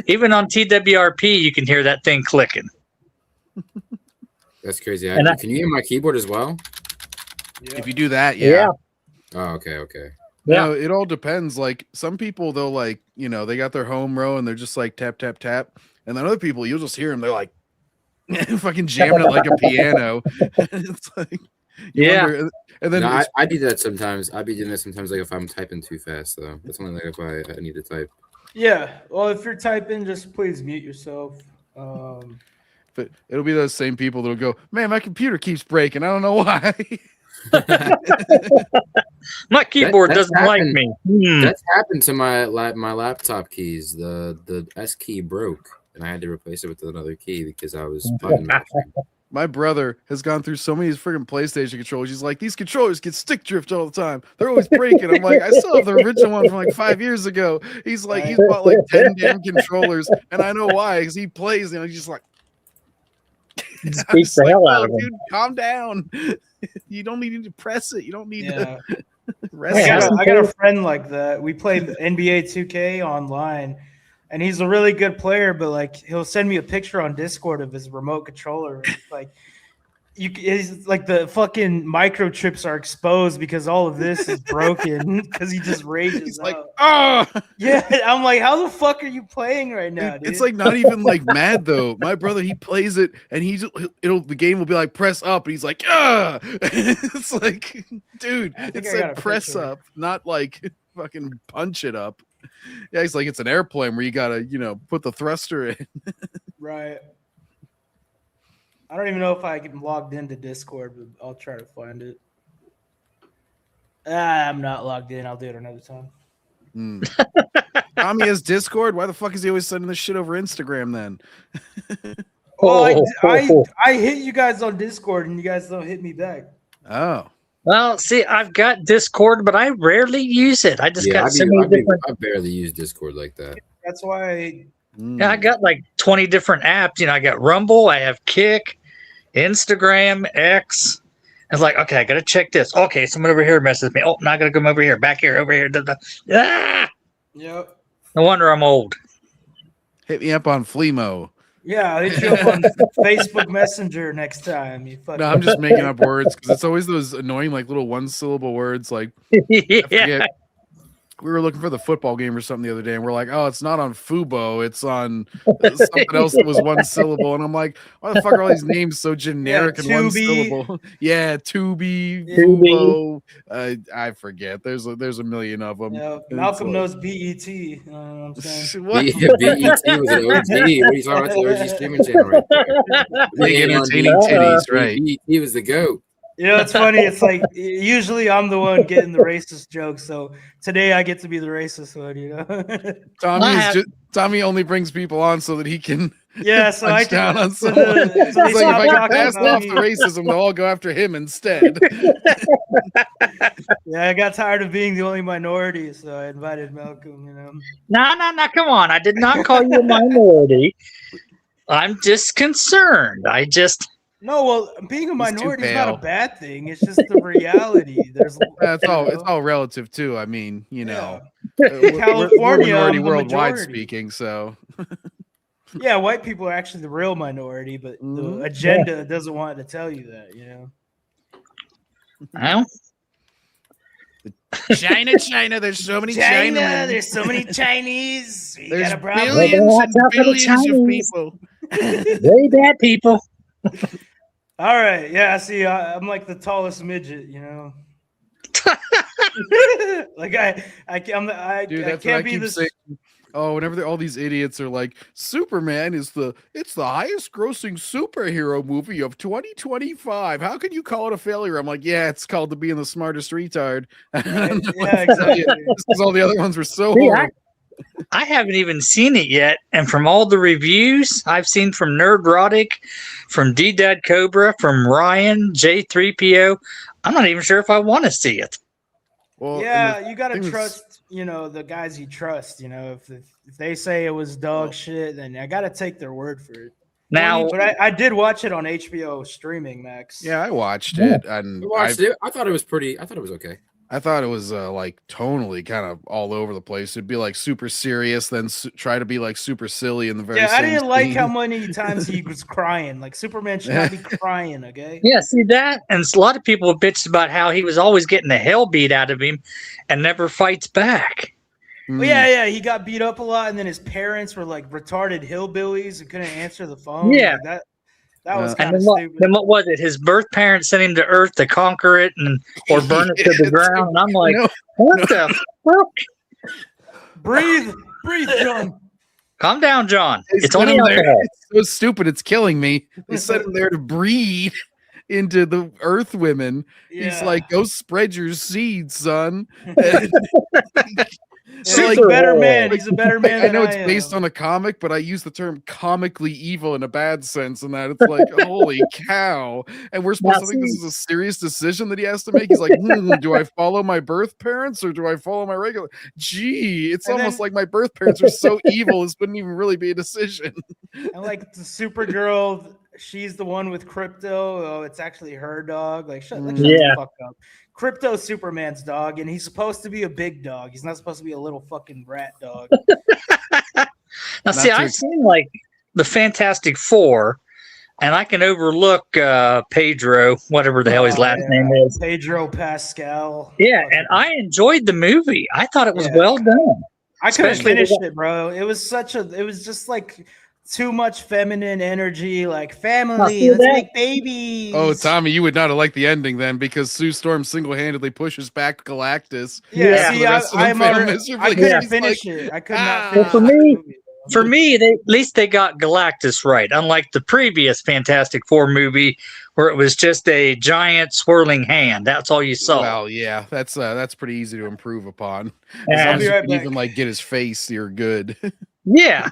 Even on TWRP, you can hear that thing clicking. That's crazy. And Can you hear my keyboard as well? If you do that, yeah. Oh, okay. No, it all depends. Like some people, they'll like, they got their home row and they're just like tap, tap, tap. And then other people, you'll just hear them. They're like fucking jamming it like a piano. It's like, you wonder- and then No, it's- I do that sometimes. I be doing that sometimes, like if I'm typing too fast, though. That's only like if I need to type. Yeah. Well, if you're typing, just please mute yourself. but it'll be those same people that'll go, man, my computer keeps breaking. I don't know why. My keyboard That's doesn't like happened- me. That's happened to my laptop keys. The S key broke, and I had to replace it with another key because I was button mashing. My brother has gone through so many of these freaking PlayStation controllers. He's like, these controllers get stick drift all the time. They're always breaking. I'm like, I still have the original one from like 5 years ago. He's like, he's bought like 10 damn controllers, and I know why, because he plays and he's just like, I'm Beats just the like, hell out "Oh, of him. dude, calm down. You don't need to press it. You don't need to rest I it. got a friend like that. We played NBA 2K online, and he's a really good player. But like, he'll send me a picture on Discord of his remote controller. It's like, it's like the fucking microchips are exposed because all of this is broken because he just rages. He's like, oh, yeah. I'm like, how the fuck are you playing right now, dude? It's like not even like mad though. My brother, he plays it and the game will be like press up and he's like, ah. It's like, dude, think it's I got like a press picture. up, not like fucking punch it up. Yeah, it's like it's an airplane where you gotta, put the thruster in. Right. I don't even know if I can logged into Discord, but I'll try to find it. I'm not logged in. I'll do it another time. Tommy has Discord. Why the fuck is he always sending this shit over Instagram then? Well, I hit you guys on Discord and you guys don't hit me back. Oh. Well, see, I've got Discord, but I rarely use it. I just Yeah, got so many different. I barely use Discord like that. That's why. Yeah, I got like 20 different apps. You know, I got Rumble, I have Kick, Instagram, X. I was like, okay, I gotta check this. Okay, someone over here messes with me. Oh, now I gotta come over here, back here, over here. Ah! Yep. No wonder I'm old. Hit me up on Fleemo. Yeah, I'll hit you up on Facebook Messenger next time. You fucking. No, I'm just making up words because it's always those annoying, like little one-syllable words. Like, I forget. We were looking for the football game or something the other day, and we're like, "Oh, it's not on Fubo. It's on something else that was one syllable." And I'm like, "Why the fuck are all these names so generic and one Tubi. syllable?" Yeah, Tubi, Tubi. Fubo. I forget. There's a million of them. Yeah, Malcolm knows BET. You know what I'm saying? What? BET was an OG. What are you talking about? That's the OG streaming channel right there. Big entertaining titties, right? BET was the GOAT. You know, it's funny. It's like usually I'm the one getting the racist jokes, so today I get to be the racist one. You know, Tommy only brings people on so that he can Yeah, so I punch down can. on So someone. the- so It's they like if stop I can talking pass about off me. the racism, they'll all go after him instead. Yeah, I got tired of being the only minority, so I invited Malcolm. You know. No, come on. I did not call you a minority. I'm just concerned. No, well, being a He's too minority is not a pale. bad thing. It's just the reality. There's It's all relative too. I mean, you know, California, we're minority I'm the worldwide majority. speaking. So Yeah, white people are actually the real minority, but Mm-hmm. the agenda doesn't want to tell you that. You know. Well, China. There's so many China, Chinamen. there's so many Chinese. We There's got a problem. billions Watch and out for the billions of Chinese. people. very bad people. All right, yeah. See, I'm like the tallest midget, you know. Like Dude, I that's what can't I be keep this. saying. Oh, whenever all these idiots are like, Superman is the highest grossing superhero movie of 2025. How can you call it a failure? I'm like, yeah, it's called the being the smartest retard. Yeah, exactly. Because all the other ones were so See, horrible. I haven't even seen it yet, and from all the reviews I've seen from Nerdrotic, from D Dad Cobra, from Ryan J3PO, I'm not even sure if I want to see it. Well, Yeah, you gotta thing is- trust, you know, the guys you trust. You know, if they say it was dog shit, then I gotta take their word for it. Now, but I did watch it on HBO streaming, Max. Yeah, I watched it, and You watched it? I thought it was pretty. I thought it was okay. I thought it was like tonally kind of all over the place. It'd be like super serious, then try to be like super silly in the very. Yeah, I same didn't like scene. how many times he was crying. Like Superman should not be crying, okay? yeah, see that, and a lot of people have bitched about how he was always getting the hell beat out of him, and never fights back. Well, yeah, he got beat up a lot, and then his parents were like retarded hillbillies and couldn't answer the phone. Yeah. Like, that was And kind of then what, stupid. then what was it? His birth parents sent him to Earth to conquer it and or burn it to the ground. And I'm like, what the fuck? Breathe, John. Calm down, John. They It's sent only him there- alcohol. It's so stupid. It's killing me. They sent him there to breed into the Earth women. He's Yeah. like, go spread your seeds, son. He's a better man. He's a better man. I know than it's based on a comic, but I use the term comically evil in a bad sense, in that it's like, holy cow. And we're supposed Now, to think this see- is a serious decision that he has to make. He's like, do I follow my birth parents or do I follow my regular? Gee, it's And almost then- like my birth parents are so evil, this wouldn't even really be a decision. And like the Supergirl, she's the one with Crypto. Oh, it's actually her dog. Like, shut Yeah. the fuck up. Crypto's Superman's dog, and he's supposed to be a big dog. He's not supposed to be a little fucking rat dog. Now, see, I've seen like the Fantastic Four, and I can overlook Pedro, whatever the hell his last name is. Pedro Pascal. Yeah, and I enjoyed the movie. I thought it was well done. I couldn't Especially finish with- it, bro. It was just like too much feminine energy, like family, see let's that? make babies. Oh, Tommy, you would not have liked the ending then, because Sue Storm single-handedly pushes back Galactus. Yeah, for see, the rest of the I'm film already, miserably, I 'cause couldn't he's finish like, it. I could not Well, finish for me, at least they got Galactus right, unlike the previous Fantastic Four movie where it was just a giant swirling hand. That's all you saw. Well, yeah, that's pretty easy to improve upon. As Yeah. long I'll as be you right can back. even like get his face, you're good. Yeah.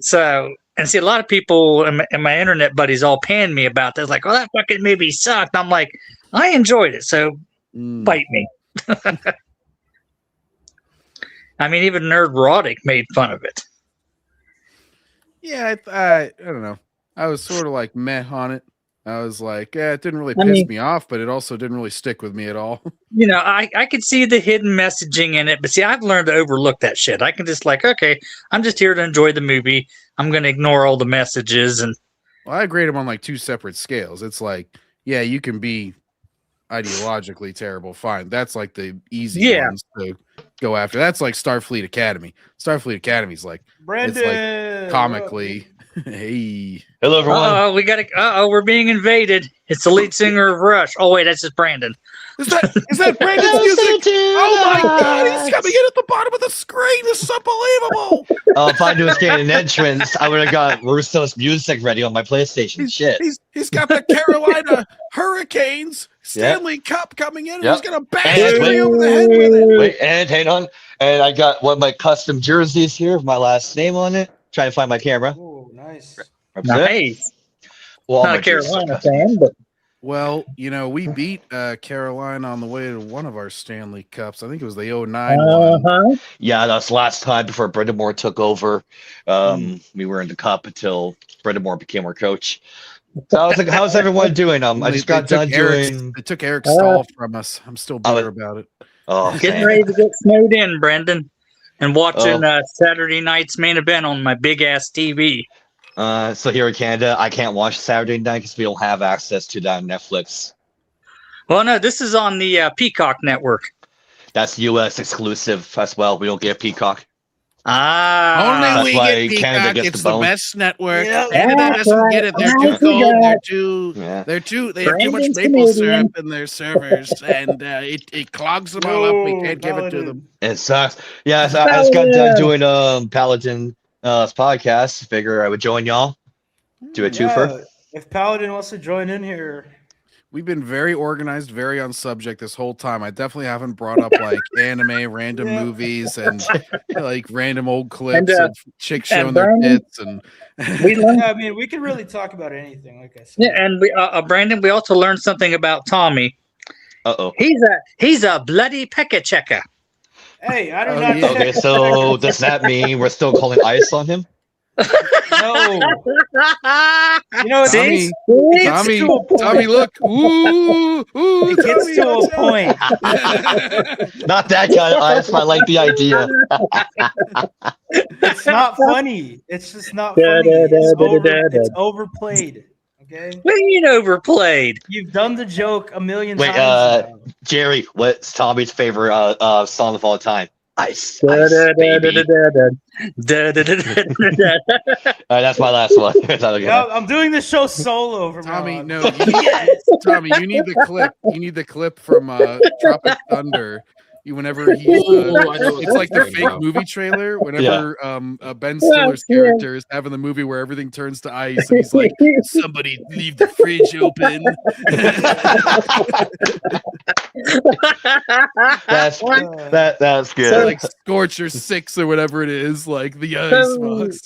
So And see, a lot of people and my internet buddies all panned me about this. Like, oh, that fucking movie sucked. I'm like, I enjoyed it. So bite me. I mean, even Nerdrotic made fun of it. Yeah, I don't know. I was sort of like meh on it. I was like, yeah, it didn't really piss me off, but it also didn't really stick with me at all. You know, I could see the hidden messaging in it, but see, I've learned to overlook that shit. I can just like, okay, I'm just here to enjoy the movie. I'm going to ignore all the messages. And well, I grade them on like two separate scales. It's like, yeah, you can be ideologically terrible. Fine. That's like the easy ones to go after. That's like Starfleet Academy. Starfleet Academy's like, Brandon, it's like comically. Hey. Hello, everyone. We got to, we're being invaded. It's the lead singer of Rush. Oh, wait, that's just Brandon. Is that Brandon's music? Oh my God, he's coming in at the bottom of the screen. This is unbelievable. If I knew it was getting an entrance, I would have got Russo's music ready on my PlayStation. Shit. He's got the Carolina Hurricanes Stanley Cup coming in. And he's gonna bash me over the head with it. Wait, and hang on. And I got one of my custom jerseys here with my last name on it. Trying to find my camera. Oh, nice. Nice. Well, not a Carolina fan, but well, you know, we beat Carolina on the way to one of our Stanley Cups. I think it was the 09 one. Yeah, that's last time before Brendan Moore took over. We were in the cup until Brendan Moore became our coach. So how's everyone doing? I just got done doing. They took Eric Stahl from us. I'm still bitter about it. Oh, getting ready to get snowed in, Brendan, and watching Saturday night's main event on my big ass TV. So here in Canada, I can't watch Saturday night because we don't have access to that on Netflix. Well, no, this is on the Peacock network. That's U.S. exclusive as well. We don't get Peacock. Ah, only we why get Canada Peacock. gets It's the the bone. best network. Yeah, Canada doesn't get it. They're too cold. They have too much Brandon's maple Canadian. syrup in their servers, and it clogs them all up. We can't give it to them. It sucks. Yeah, so I just got done doing Paladin podcast. Figure I would join y'all. Do a twofer. If Paladin wants to join in here. We've been very organized, very on subject this whole time. I definitely haven't brought up like anime, random movies, and like random old clips of chicks showing their tits. And I mean, we can really talk about anything, like I said. Yeah, and we, Brandon, we also learned something about Tommy. Uh-oh. He's a bloody pecker checker. Hey, I don't know. Okay, so does that mean we're still calling ice on him? No. You know, Tommy, look. Ooh, it gets to a point. Not that kind of ice. I like the idea. It's not funny. It's just not funny. It's overplayed. Okay. What do you mean overplayed? You've done the joke a million Wait, times. Jerry, what's Tommy's favorite song of all time? Ice. That's my last one. No, I'm doing this show solo from Tommy. now on. No, Tommy, you need the clip. You need the clip from Tropic Thunder. Whenever he's, it's like the fake movie trailer. Whenever Ben Stiller's character is having the movie where everything turns to ice, and he's like, "Somebody leave the fridge open." That's good. So, like Scorcher 6 or whatever it is, like the ice box.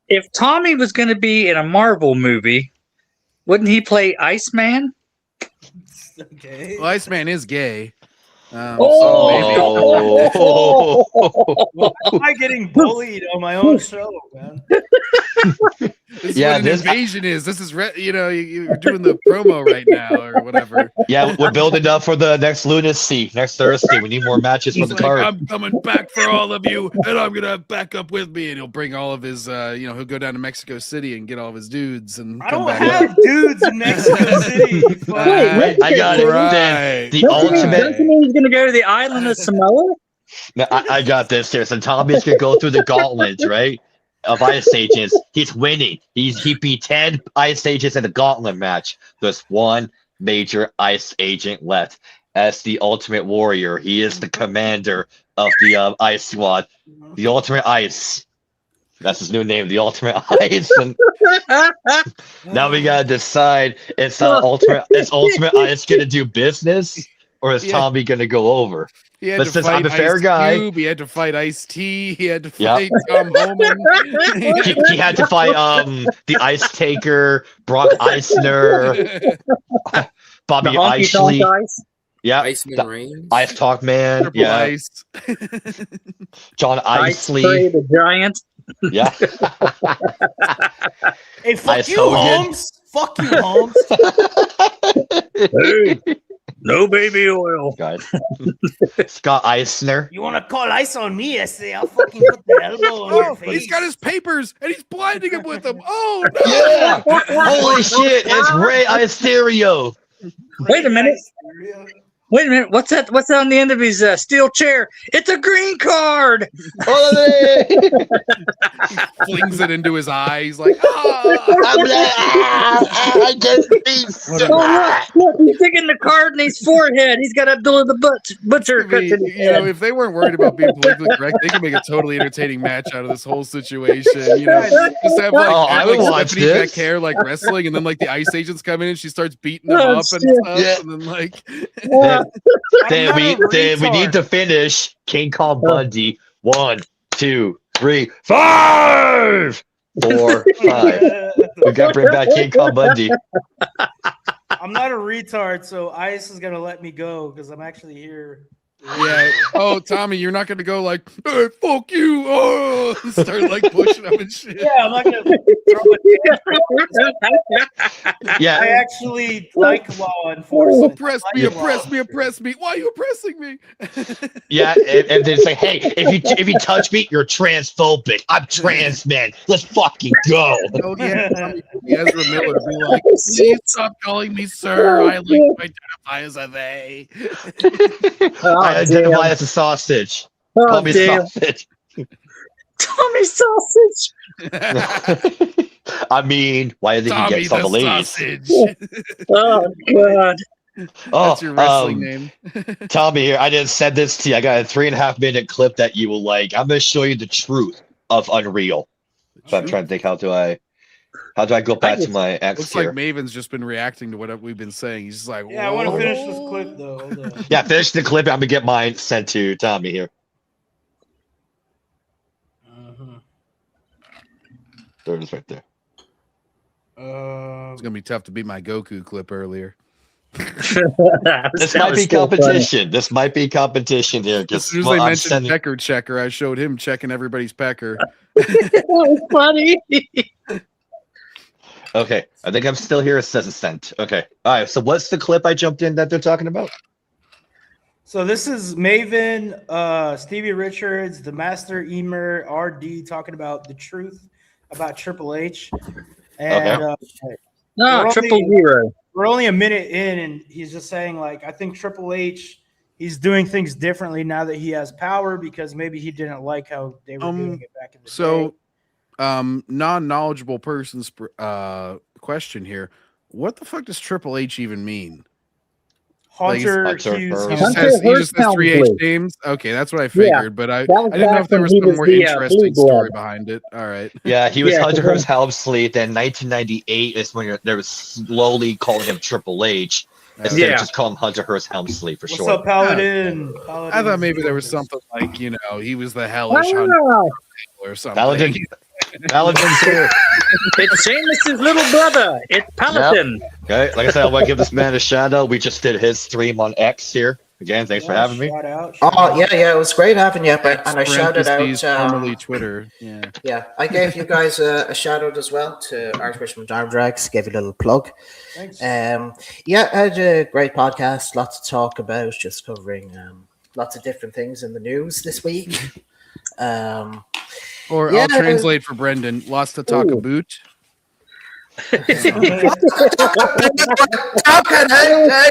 If Tommy was going to be in a Marvel movie, wouldn't he play Iceman? Okay. Well, Iceman is gay. Am I getting bullied on my own show, man? This is what an invasion is. This is, you're doing the promo right now or whatever. Yeah, we're building up for the next lunacy next Thursday. We need more matches for the card. I'm coming back for all of you, and I'm gonna back up with me, and he'll bring all of his. He'll go down to Mexico City and get all of his dudes. And I don't have dudes in Mexico City. I got it. Right. The ultimate. Doesn't mean he's going to go to the island of Samoa? No, I got this here. So Tommy's gonna go through the gauntlet, right? Of ice agents. He's winning. He beat 10 ice agents in the gauntlet match. There's one major ice agent left. As the Ultimate Warrior, he is the commander of the ice squad. The Ultimate Ice. That's his new name, the Ultimate Ice. And now we gotta decide: Ultimate Ice gonna do business or is Yeah. Tommy gonna go over? He had But to since fight I'm a fair Ice guy, Cube, he had to fight Ice-T, he had to Yep. fight Tom Homan. he had to fight the Ice Taker, Brock Eisner, Bobby The honky tonk Isley. ice. Yeah, Iceman Reigns. Ice Talk Man. Triple Yeah, Ice. John Ice Isley. Tray, the giant. Yeah. Hey, fuck Ice you, Hogan. Holmes. Fuck you, Holmes. Hey, no baby oil. God. Scott Eisner. You want to call ice on me? I say I'll fucking put the elbow on your Oh, face. he's got his papers and he's blinding him with them. Oh no! Yeah. Holy shit! It's Ray Mysterio. Wait a minute. Wait a minute. What's that? What's on the end of his steel chair? It's a green card. Flings it into his eye. He's like, I just Look, he's digging the card in his forehead. He's got Abdullah the Butcher. cut in his you know, head. if they weren't worried about being politically correct, they could make a totally entertaining match out of this whole situation. You know, just have like, Oh, I would watch Stephanie this. Becker like wrestling, and then like the Ice Agents come in and she starts beating them Oh, up and shit. stuff, Yeah. and then like, Then we need to finish King Kong Bundy. 1, 2, 3, 5, 4, 5. We got to bring back King Kong Bundy. I'm not a retard, so Ice is gonna let me go because I'm actually here. yeah. Oh, Tommy, you're not gonna go like, hey, fuck you, oh, and start like pushing him and shit. Yeah, I'm not gonna throw a Yeah. I actually like law enforcement. Oppress I me, like law oppress me, oppress me. Why are you oppressing me? Yeah, and then say, hey, if you touch me, you're transphobic. I'm trans, man. Let's fucking go. Oh yeah, Tommy, Ezra Miller be like, please stop calling me sir. I like to identify as a they. I identify as a sausage. Call me damn. sausage. Tommy Sausage. I mean, why did he Tommy get some the of the ladies? sausage. Oh God. Oh, That's your wrestling name. Tommy here, I didn't send this to you. I got a 3.5-minute clip that you will like. I'm gonna show you the truth of Unreal. So I'm trying to think how do I go back to my ex Looks here? like Maven's just been reacting to what we've been saying. He's just like, Yeah, I want to "Whoa." finish this clip though. Hold on. Yeah, finish the clip. I'm gonna get mine sent to Tommy here. There it is right there. It's gonna be tough to beat my Goku clip earlier. This might be competition. This might be competition here. As Just soon as well, they I'm mentioned sending- pecker checker, I showed him checking everybody's pecker. That was funny. Okay, I think I'm still here. It says it's sent. Okay, all right. So what's the clip I jumped in that they're talking about? So this is Maven, Stevie Richards, the Master Emer, RD talking about the truth about Triple H. And No, we're Triple only- Zero. We're only a minute in, and he's just saying, like, I think Triple H, he's doing things differently now that he has power because maybe he didn't like how they were doing it back in the day. So, non-knowledgeable person's question here: what the fuck does Triple H even mean? Hunter Hunter Hughes. Hearst. He just has 3 H names. Okay, that's what I figured, but I that was didn't know back if there when was he some was more the, interesting Blue story Blood. behind it. All right. Yeah, he was Yeah, Hunter so Hearst Helmsley. Then 1998 is when they were slowly calling him Triple H instead Yeah. of just calling him Hunter Hearst Helmsley for What's short. up, Paladin? I thought maybe there was something like, you know, he was the hellish Wow. hunter or something. Paladin, Paladin's here. It's Sheamus's little brother. It's Paladin. Okay, like I said, I want to give this man a shout out. We just did his stream on X here. Again, thanks for having me. Shout out. Oh yeah, it was great having you. And I shouted Parentheses, out. formerly Twitter. Yeah. Yeah, I gave you guys a shout out as well to Archbishop Darmdrags. Gave you a little plug. Thanks. Yeah, I had a great podcast. Lots to talk about. Just covering lots of different things in the news this week. Or Yeah. I'll translate for Brendan. Lots to talk about. How can I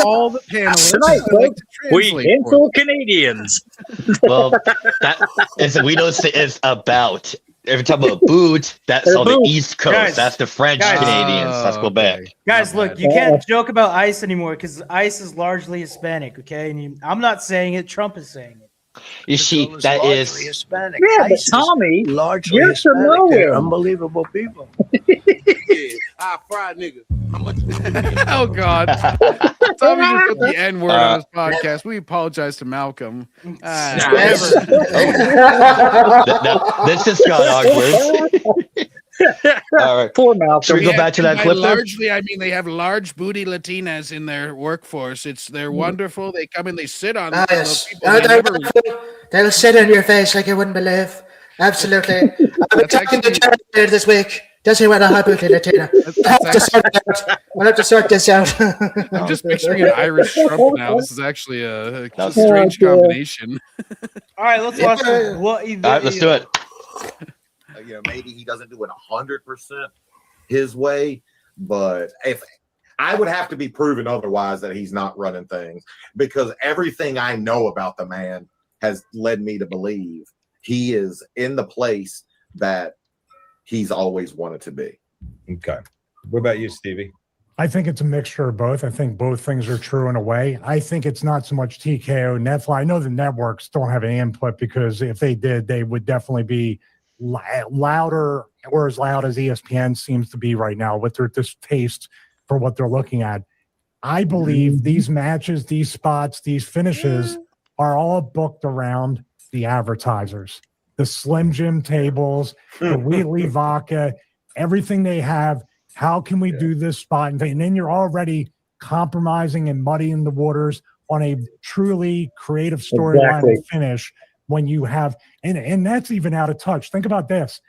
all the panelists Tonight, I like to we translate for cancel Canadians. Well, that is we don't say it's about. Every time about boot, that's on the Boot. East Coast. Guys, that's the French guys. Canadians. That's Quebec. Guys, Not look, bad. you can't joke about ICE anymore because ICE is largely Hispanic, okay? And I'm not saying it, Trump is saying it. You see, that is Hispanic. Yeah, but Tommy, largely you're from Hispanic. They're nowhere. unbelievable people. High fried nigga. Oh God! Tommy just put the N word on his podcast. We apologize to Malcolm. This is Scott awkward. All right. Poor Malcolm. Should we go back to that By clip there? largely, I mean they have large booty Latinas in their workforce. They're wonderful. They come and they sit on. Yes. People they never- They'll sit on your face like you wouldn't believe. Absolutely. I've been talking to Jared here this week. Does he want a hot booty Latina? I have to sort it out. I'll have to sort this out. I'm just picturing an Irish Trump now. This is actually a strange combination. All right, let's watch this. All right, let's do it. Maybe he doesn't do it 100% his way, but if I would have to be proven otherwise that he's not running things, because everything I know about the man has led me to believe he is in the place that he's always wanted to be. Okay. What about you, Stevie? I think it's a mixture of both. I think both things are true in a way. I think it's not so much TKO, Netflix. I know the networks don't have any input, because if they did, they would definitely be louder or as loud as ESPN seems to be right now with their distaste for what they're looking at. I believe these matches, these spots, these finishes are all booked around the advertisers, the Slim Jim tables, the Wheatley vodka, everything they have. How can we do this spot? And then you're already compromising and muddying the waters on a truly creative storyline and finish when you have, and that's even out of touch. Think about this.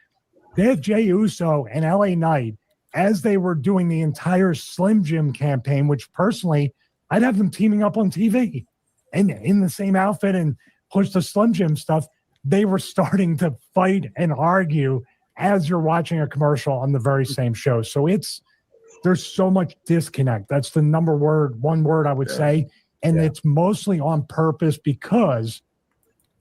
They had Jey Uso and LA Knight as they were doing the entire Slim Jim campaign, which personally, I'd have them teaming up on TV and in the same outfit and push the Slim Jim stuff. They were starting to fight and argue as you're watching a commercial on the very same show. So there's so much disconnect. That's the one word I would say. And it's mostly on purpose, because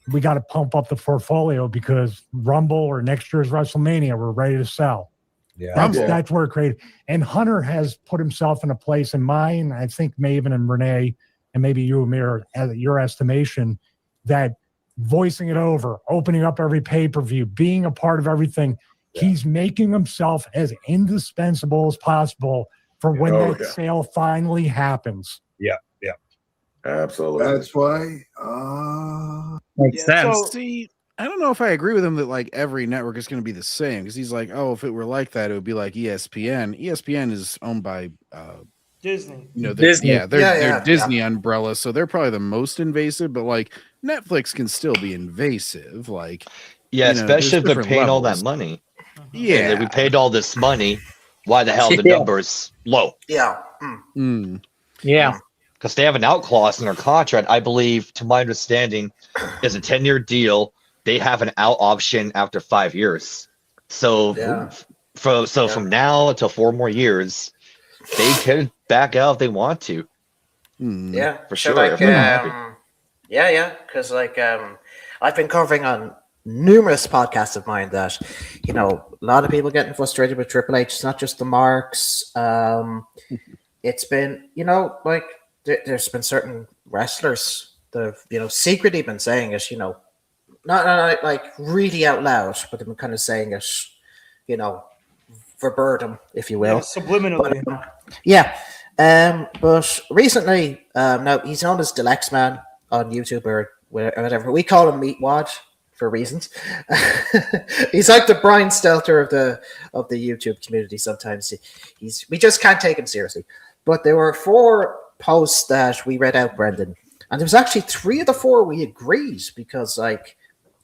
we got to pump up the portfolio, because Rumble or next year's WrestleMania, we're ready to sell. Yeah, that's where it created. And Hunter has put himself in a place in mine, I think Maven and Renee, and maybe you, Amir, at your estimation, that voicing it over, opening up every pay-per-view, being a part of everything, he's making himself as indispensable as possible for when that sale finally happens. Yeah. Absolutely. That's why. Makes sense. So, see, I don't know if I agree with him that like every network is going to be the same, because he's like, oh, if it were like that, it would be like ESPN. ESPN is owned by Disney. Disney. They're Disney umbrella, so they're probably the most invasive. But like Netflix can still be invasive. Like, especially if they're paying all that money. Yeah, we paid all this money. Why the hell the number is low? Yeah. Yeah. Because they have an out clause in their contract, I believe, to my understanding, is a 10-year deal. They have an out option after 5 years. So, from now until 4 more years, they could back out if they want to. Yeah, for so sure. Because I've been covering on numerous podcasts of mine that, a lot of people getting frustrated with Triple H. It's not just the marks. It's been, there's been certain wrestlers that have, secretly been saying it, not like really out loud, but they've been kind of saying it, verbatim, if you will. Yeah, subliminally. But recently, now he's known as Deluxe Man on YouTube or whatever. We call him Meatwad for reasons. He's like the Brian Stelter of the YouTube community. Sometimes we just can't take him seriously. But there were 4 posts that we read out, Brendan, and there was actually 3 of the 4 we agreed, because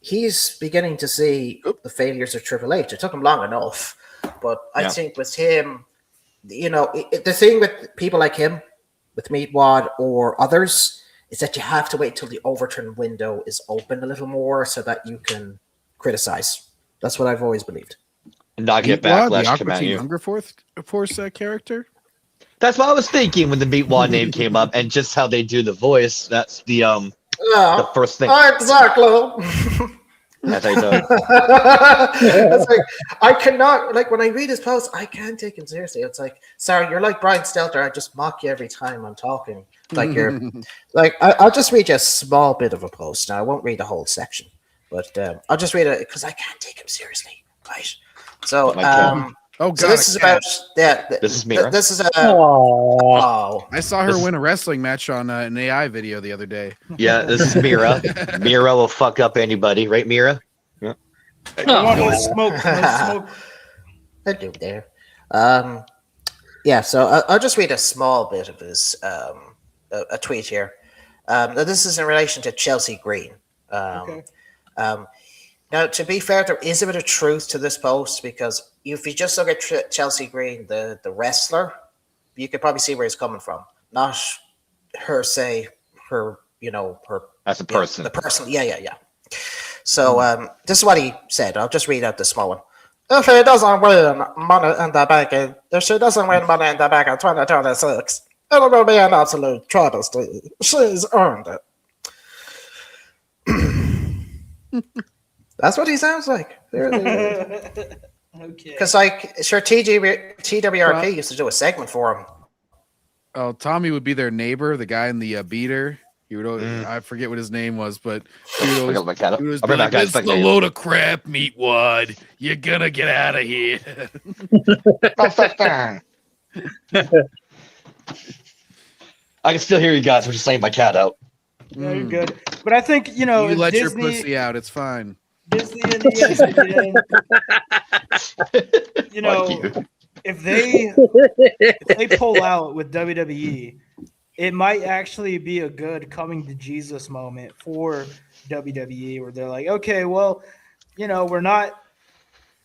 he's beginning to see the failures of Triple H. It took him long enough, but I think with him, the thing with people like him, with Meatwad or others, is that you have to wait till the overturn window is open a little more so that you can criticize. That's what I've always believed. And not get Meatwad, backlash come at you. Younger Force character. That's what I was thinking when the Meatwad name came up, and just how they do the voice. That's the first thing. Exactly. That's how you do it. It's like, I cannot, when I read his post, I can't take him seriously. It's like, sorry, you're like Brian Stelter. I just mock you every time I'm talking. I'll just read you a small bit of a post. Now, I won't read the whole section, but I'll just read it because I can't take him seriously. Right. So, Oh, So God, this a is cat. about This is Mira. This is a oh. I saw her This- win a wrestling match on an AI video the other day. Yeah, this is Mira. Mira will fuck up anybody, right, Mira? Yeah. No smoke. No smoke. I do there. Yeah, so I'll just read a small bit of his a tweet here. Now this is in relation to Chelsea Green. Okay. Now, to be fair, there is a bit of truth to this post because if you just look at Chelsea Green, the wrestler, you could probably see where he's coming from. Not her, her as a person. the person, yeah. So this is what he said. I'll just read out the small one. If he doesn't win money in the bank, if she doesn't win money in the bank in 2026, it will be an absolute travesty. She's earned it. That's what he sounds like. Okay. Because, like, sure, TWRP used to do a segment for him. Oh, Tommy would be their neighbor, the guy in the beater. He would always, I forget what his name was, but he would always, I'll my cat up. he would always I'll be bring like, back guys "This back is a later." load of crap, Meatwad. You're gonna get out of here." I can still hear you guys. We're just laying my cat out. Yeah, you're good. But I think you if let Disney, your pussy out. It's fine. Disney and ESPN, if they pull out with WWE, it might actually be a good coming to Jesus moment for WWE, where they're like, okay, well, we're not,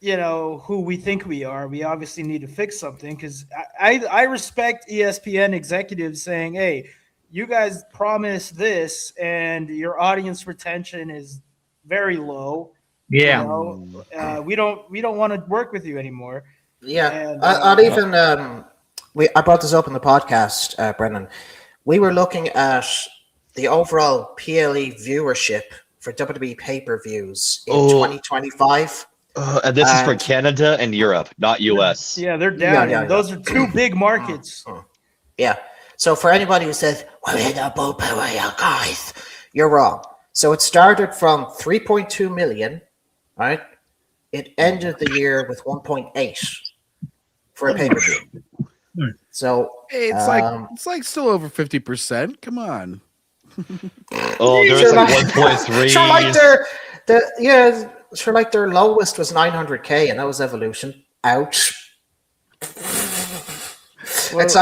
who we think we are. We obviously need to fix something, because I respect ESPN executives saying, hey, you guys promised this and your audience retention is very low. Yeah. We don't want to work with you anymore. Yeah, And, I'll even I brought this up in the podcast, Brendan. We were looking at the overall PLE viewership for WWE pay-per-views in 2025. And this is for Canada and Europe, not US. Yeah, they're down. Yeah. Those are two big markets. Yeah. So for anybody who says, well, in the bullpen, guys, you're wrong. So it started from 3.2 million, right? It ended the year with 1.8 for a pay-per-view. So Hey, it's like still over 50%. Come on. Oh, there's like 1.3. Sure, like their lowest was 900K, and that was Evolution. Ouch. Well, it's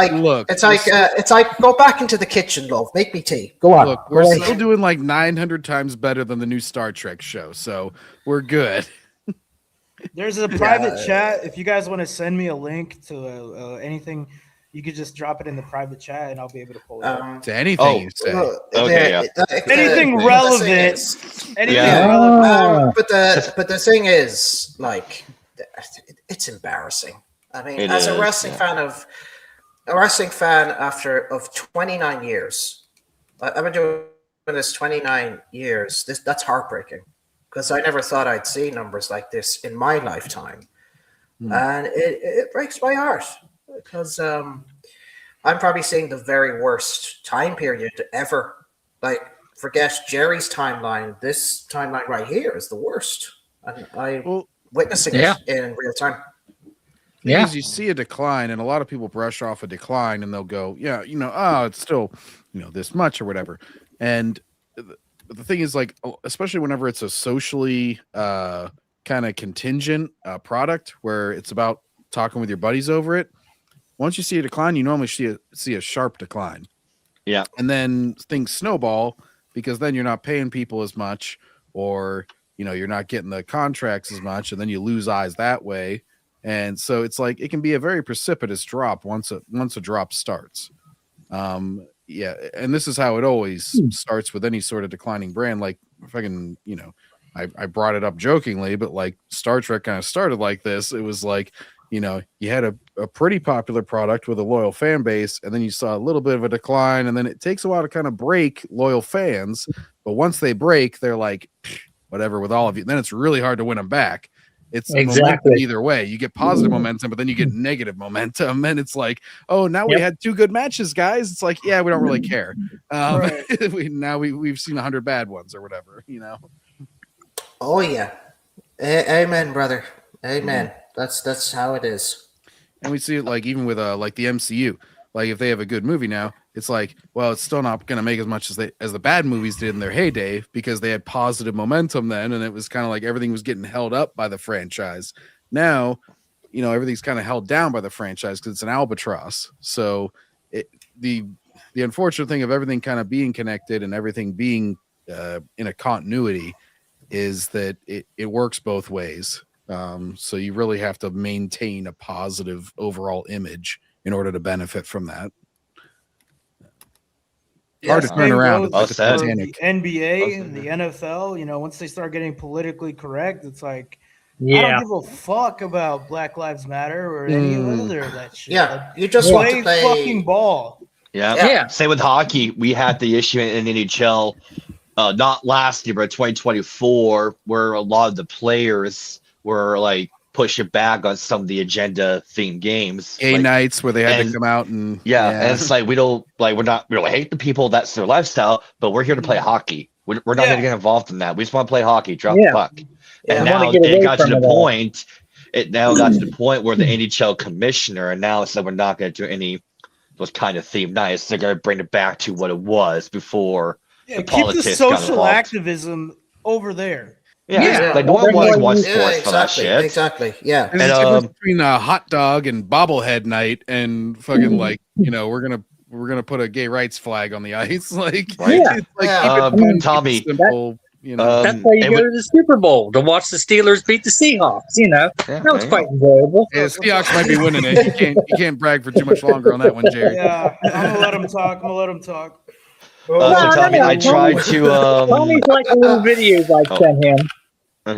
like go back into the kitchen, love. Make me tea. Go on. Look, we're Go on. still doing like 900 times better than the new Star Trek show, so we're good. There's a private chat. If you guys want to send me a link to anything, you could just drop it in the private chat, and I'll be able to pull it up. To anything you say. Anything relevant. Anything relevant. But the thing is, like, it's embarrassing. I mean, as a wrestling fan of 29 years, I've been doing this 29 years. That's heartbreaking, because I never thought I'd see numbers like this in my lifetime, and it breaks my heart, because I'm probably seeing the very worst time period ever. Like, forget Jerry's timeline. This timeline right here is the worst, and I'm witnessing it in real time. Because you see a decline, and a lot of people brush off a decline, and they'll go, it's still, this much or whatever. And the thing is, like, especially whenever it's a socially kind of contingent product where it's about talking with your buddies over it, once you see a decline, you normally see a sharp decline. Yeah. And then things snowball, because then you're not paying people as much, or, you're not getting the contracts as much, and then you lose eyes that way. And so it's like it can be a very precipitous drop once a drop starts. And this is how it always starts with any sort of declining brand. Like, if I can, I brought it up jokingly, but like Star Trek kind of started like this. It was like, you had a pretty popular product with a loyal fan base, and then you saw a little bit of a decline, and then it takes a while to kind of break loyal fans. But once they break, they're like, whatever with all of you. Then it's really hard to win them back. It's momentum either way. You get positive momentum, but then you get negative momentum, and it's like, oh, now we had 2 good matches, guys. It's like, yeah, we don't really care. We've seen 100 bad ones or whatever, Oh yeah, amen, brother. Amen. That's how it is. And we see it like even with like the MCU. Like if they have a good movie now, it's like, well, it's still not going to make as much as the bad movies did in their heyday because they had positive momentum then, and it was kind of like everything was getting held up by the franchise. Now, you know, everything's kind of held down by the franchise because it's an albatross. So the unfortunate thing of everything kind of being connected and everything being in a continuity is that it works both ways. So you really have to maintain a positive overall image in order to benefit from that. Hard to turn around. It's like the NBA and the NFL, you know, once they start getting politically correct, it's like, I don't give a fuck about Black Lives Matter or any other of that shit. Yeah, you just want to play fucking ball. Yeah. Same with hockey. We had the issue in NHL, not last year, but 2024, where a lot of the players were like pushing back on some of the agenda themed games. Nights where they had to come out and and it's like we don't hate the people, that's their lifestyle, but we're here to play hockey. We're not going to get involved in that. We just want to play hockey, drop the puck. And now it got to the point. It now got to the point where the NHL commissioner announced that we're not going to do any those kind of themed nights. They're going to bring it back to what it was before the politics keep the got social involved. activism over there. Like no one wants sports for that shit. Exactly. Yeah. There's a difference between a hot dog and bobblehead night and fucking like, you know, we're gonna put a gay rights flag on the ice. Like, keep it fun, Tommy. Simple, you know. That's why you go to the Super Bowl to watch the Steelers beat the Seahawks. You know, that was quite enjoyable. Yeah, Seahawks might be winning it. You can't brag for too much longer on that one, Jerry. Yeah, I'm gonna let him talk. So Tommy, I tried to. Tommy's like a little videos I sent him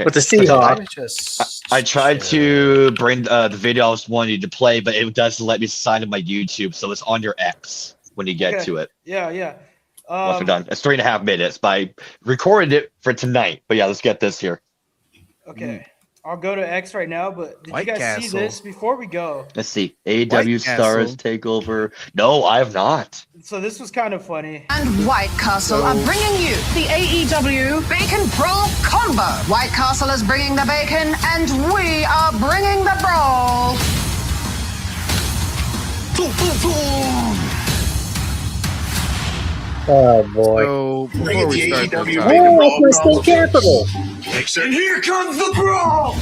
with the Seahawks. I tried to bring the video I was wanting you to play, but it doesn't let me sign in my YouTube, so it's on your X when you get to it. Yeah. Once we're done, it's 3.5 minutes. But I recorded it for tonight. But yeah, let's get this here. Okay. I'll go to X right now, but did White you guys see Castle. this before we go? Let's see. AEW Stars Takeover. No, I have not. So this was kind of funny. And White Castle are bringing you the AEW Bacon Brawl Combo. White Castle is bringing the bacon, and we are bringing the brawl. Oh boy! So before we start, that's my state capital. And here comes the brawl!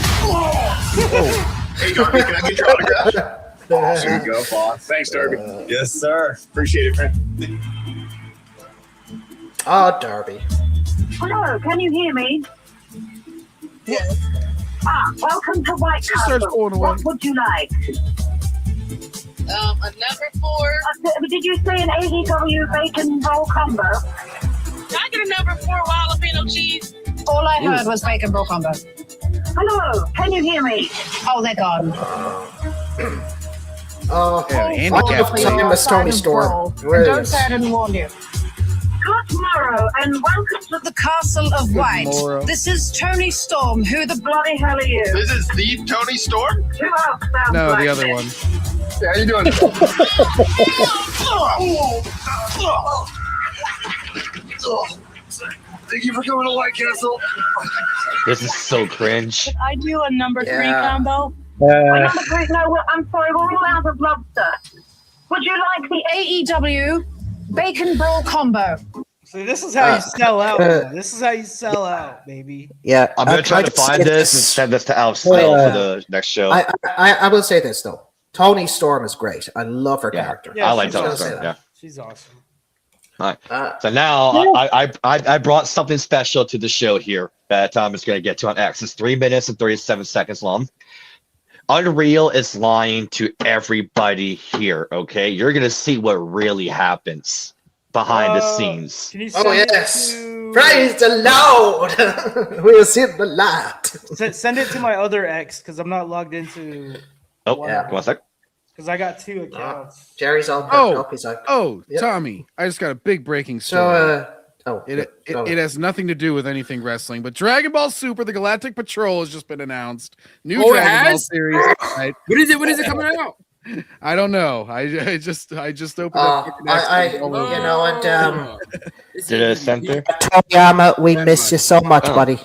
Hey, Darby, can I get your autograph? Boss, here you go, boss. Thanks, Darby. Yes, sir. Appreciate it, man. Oh, Darby. Hello, can you hear me? Yes. Welcome to White Castle. What would you like? A number 4. Did you say an AEW bacon roll combo? Can I get a number 4 jalapeno cheese? All I heard was bacon brawl combo. Hello, can you hear me? Oh, they're gone. Wonderful time with Tony Storm. Don't say I didn't warn you. Good morrow, and welcome to The Castle of White. morrow. This is Tony Storm. Who the bloody hell are you? This is the Tony Storm? Who else sounds No, like the other this? one. Yeah, how you doing? Thank you for coming to White Castle. This is so cringe. Could I do a number 3 Yeah. combo? Number 3, no, I'm sorry, we're all out of lobster. Would you like the AEW Bacon Brawl Combo? See, this is how you sell out. man. This is how you sell out, baby. Yeah, I'm gonna try to find this and send this to Alex Snell for the next show. I will say this though. Tony Storm is great. I love her character. I like I'm just Tony gonna say Storm. that. Yeah. She's awesome. All right. So now I brought something special to the show here that Tom is going to get to on X. It's 3 minutes and 37 seconds long. Unreal is lying to everybody here. Okay, you're going to see what really happens behind the scenes. Can you Oh send it yes. to- Praise the Lord. We'll see the light. Send it to my other X because I'm not logged into. Oh, Yeah. one sec. Because I got 2 accounts. Jerry's all perked Oh, up. He's like, Yep. Tommy, I just got a big breaking So, story. go. It has nothing to do with anything wrestling, but Dragon Ball Super: The Galactic Patrol has just been announced. New Oh, it Dragon Ball has? series. Right? When is it coming out? I don't know. I just opened up. and Did it send there? Toriyama, we miss you so much, buddy.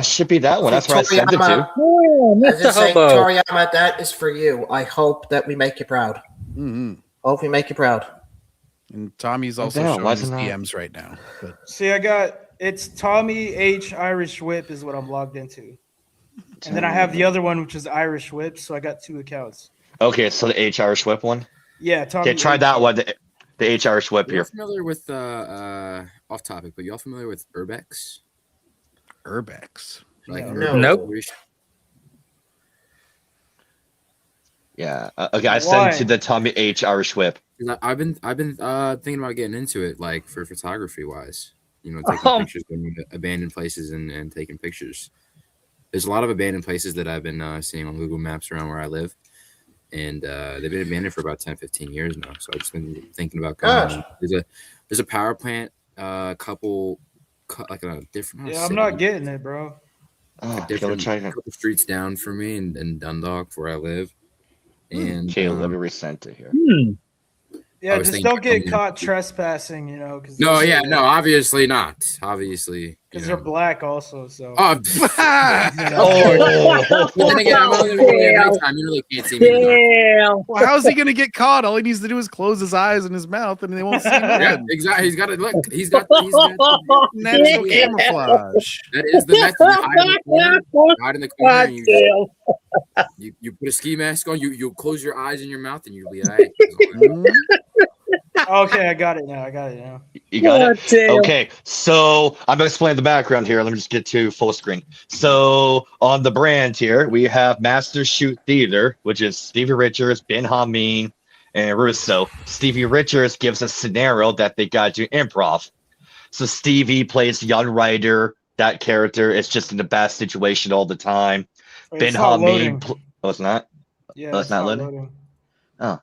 Should be that one. That's where I sent it to. I was just saying, Toriyama, that is for you. I hope that we make you proud. Mm-hmm. Hope we make you proud. And Tommy's also damn, showing why his isn't that- DMs right now. But See, it's Tommy H Irish Whip is what I'm logged into, and then I have the other one which is Irish Whip. So I got 2 accounts. Okay, so the H Irish Whip one. Yeah, Tommy. Okay, try H. that one. The H Irish Whip You're here. familiar with off topic, but y'all familiar with Urbex? Urbex. Like No. Urbex Nope. Solution? Yeah. Okay, I sent it to the Tommy H Irish Whip. 'Cause I've been thinking about getting into it, like for photography wise. You know, taking Oh. pictures in abandoned places and taking pictures. There's a lot of abandoned places that I've been seeing on Google Maps around where I live, and they've been abandoned for about 10, 15 years now. So I've just been thinking about going. There's a power plant, couple like a different. Yeah, I'm not getting it, bro. Oh, different try again. couple streets down from me in Dundalk, where I live. And Okay, let me resend it here. Yeah, I was just thinking don't get about caught trespassing, you know. Cause no, yeah, no, obviously not. Obviously, because they're black also. So. Oh, then again, I'm only really at nighttime. You really can't see me. well, how's he gonna get caught? All he needs to do is close his eyes and his mouth, and they won't see him. Yeah, again. exactly. He's got to look. He's got natural camouflage. That is the method. You hide in the corner. And you put a ski mask on. You close your eyes and your mouth, and you'll be all right. Okay, I got it now. You got it? Okay, so I'm going to explain the background here. Let me just get to full screen. So on the brand here, we have Master Shoot Theater, which is Stevie Richards, Ben Hameen, and Russo. Stevie Richards gives a scenario that they got to improv. So Stevie plays young writer. That character is just in a bad situation all the time. Wait, Ben it's not loading. Hameen. Oh, it's not? Yeah, Oh, it's not loading? Oh.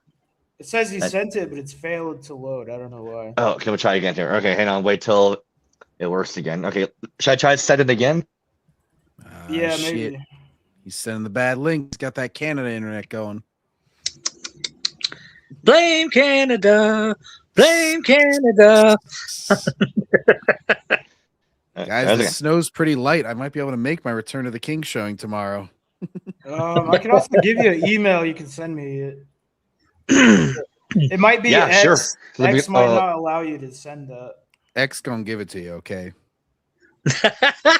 It says he sent it, but it's failed to load. I don't know why. Oh, okay, we'll try again here. Okay, hang on, wait till it works again. Okay, should I try to set it again? Yeah, Shit. maybe. He's sending the bad link. He's got that Canada internet going. Blame Canada. Blame Canada. Guys, the snow's pretty light. I might be able to make my Return of the King showing tomorrow. I can also give you an email. You can send me it. It might be Yeah, X. sure. X might not allow you to send that. X gonna give it to you, okay?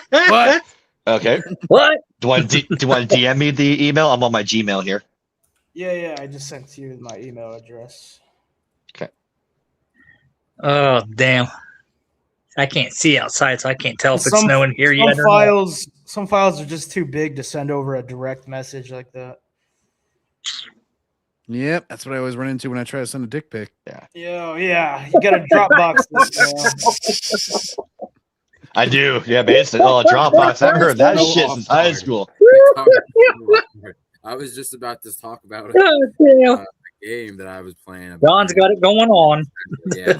What? Okay. What? Do you want to DM me the email? I'm on my Gmail here. Yeah. I just sent you my email address. Okay. Oh damn! I can't see outside, so I can't tell if it's snowing here yet. Some files are just too big to send over a direct message like that. Yep, that's what I always run into when I try to send a dick pic. Yeah. You got a Dropbox this. I do. Yeah, basically. Oh, Dropbox. I haven't heard that shit since high school. I was just about to talk about damn. a game that I was playing. Don's got it going on. Yeah,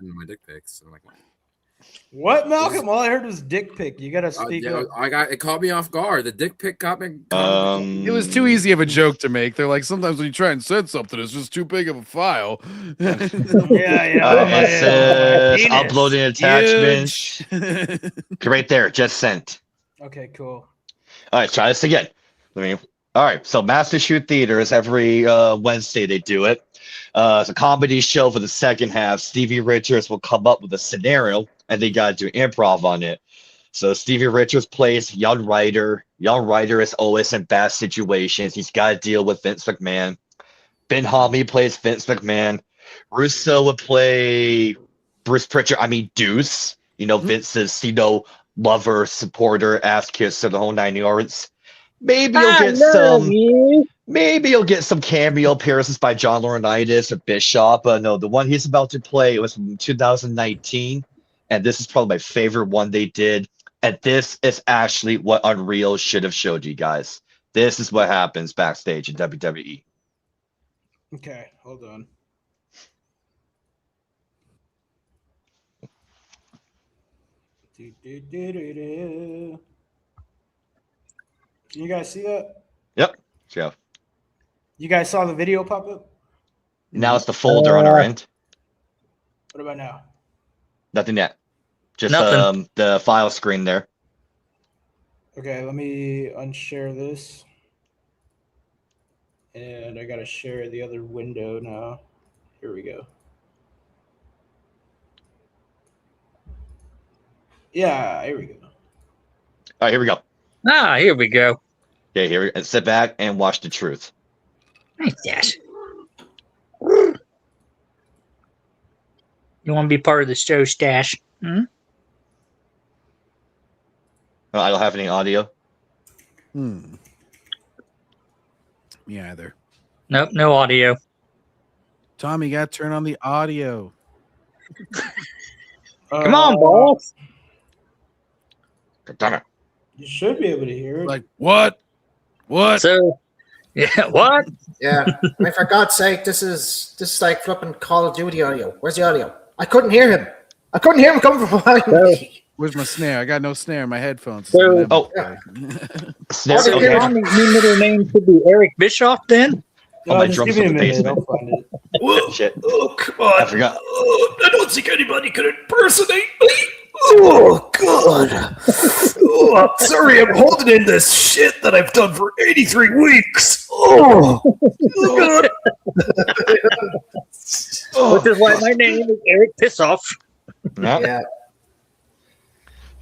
my dick pics. I'm like, What, Malcolm? All I heard was dick pic. You gotta speak up. it caught me off guard. The dick pic caught me. It was too easy of a joke to make. They're like, sometimes when you try and send something, it's just too big of a file. Yeah. It says uploading attachments. Right there, just sent. Okay, cool. All right, try this again. All right, so Master Shoot Theater is every Wednesday they do it. It's a comedy show for the second half. Stevie Richards will come up with a scenario, and they got to do improv on it. So Stevie Richards plays young writer. Young writer is always in bad situations. He's got to deal with Vince McMahon. Ben Hameen plays Vince McMahon. Russo would play Bruce Pritchard. Deuce. Vince's lover, supporter, ass kisser, the whole 9 yards. Maybe you'll get some cameo appearances by John Laurinaitis or Bischoff. No, the one he's about to play was from 2019, and this is probably my favorite one they did. And this is actually what Unreal should have showed you guys. This is what happens backstage in WWE. Okay, hold on. Can you guys see that? Yep. Joe. You guys saw the video pop up? Now it's the folder on our end. What about now? Nothing yet. Just Nothing. the file screen there. Okay, let me unshare this. And I gotta share the other window now. Here we go. Yeah, here we go. All right, here we go. Ah, here we go. Okay, here we go. Sit back and watch the truth. Nice, Dash. You want to be part of the show, Stash? Hmm? Oh, I don't have any audio. Me either. Nope, no audio. Tommy, got to turn on the audio. Come on, boss. Damn it. You should be able to hear it. Like, what? What? So, yeah, what? Yeah. I mean, for God's sake, this is like flipping Call of Duty audio. Where's the audio? I couldn't hear him. I couldn't hear him coming from behind me. Where's my snare? I got no snare in my headphones. So- Oh. So your new middle name should be Eric Bischoff then? Oh, my just drums give me in a the minute. basement. I'll find it. Shit. Oh, come on. I forgot. I don't think anybody could impersonate me. Oh, God. Oh, I'm sorry, I'm holding in this shit that I've done for 83 weeks. Oh, God. Which is why my name is Eric Pissoff. Yeah.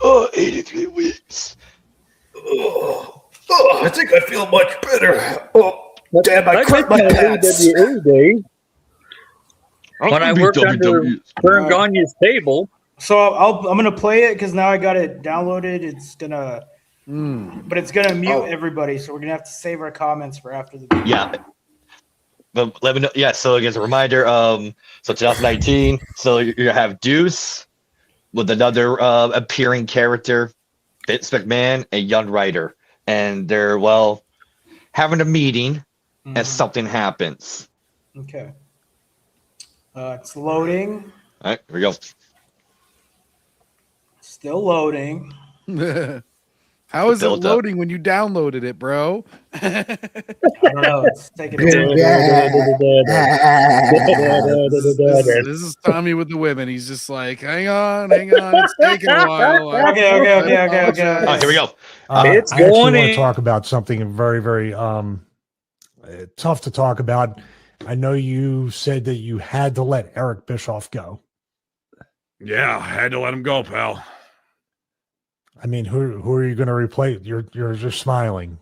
Oh, 83 weeks. Oh, I think I feel much better. Oh, damn, I quit my pants. When I worked under Vern Gagne's table. So I'm gonna play it because now I got it downloaded. It's gonna, but it's gonna mute everybody. So we're gonna have to save our comments for after the video. Yeah. But let me know. Yeah, so as a reminder, so 2019, so you have Deuce with another appearing character, Vince McMahon, a young writer. And they're, well, having a meeting and something happens. Okay. It's loading. All right, here we go. Still loading. How is it Built up. loading when you downloaded it, bro? I don't know. It's taking a This is Tommy with the women. He's just like, hang on, it's taking a while. Okay. All right, here we go. It's I actually going want to in. talk about something very, very tough to talk about. I know you said that you had to let Eric Bischoff go. Yeah, I had to let him go, pal. I mean, who are you going to replace? You're just smiling.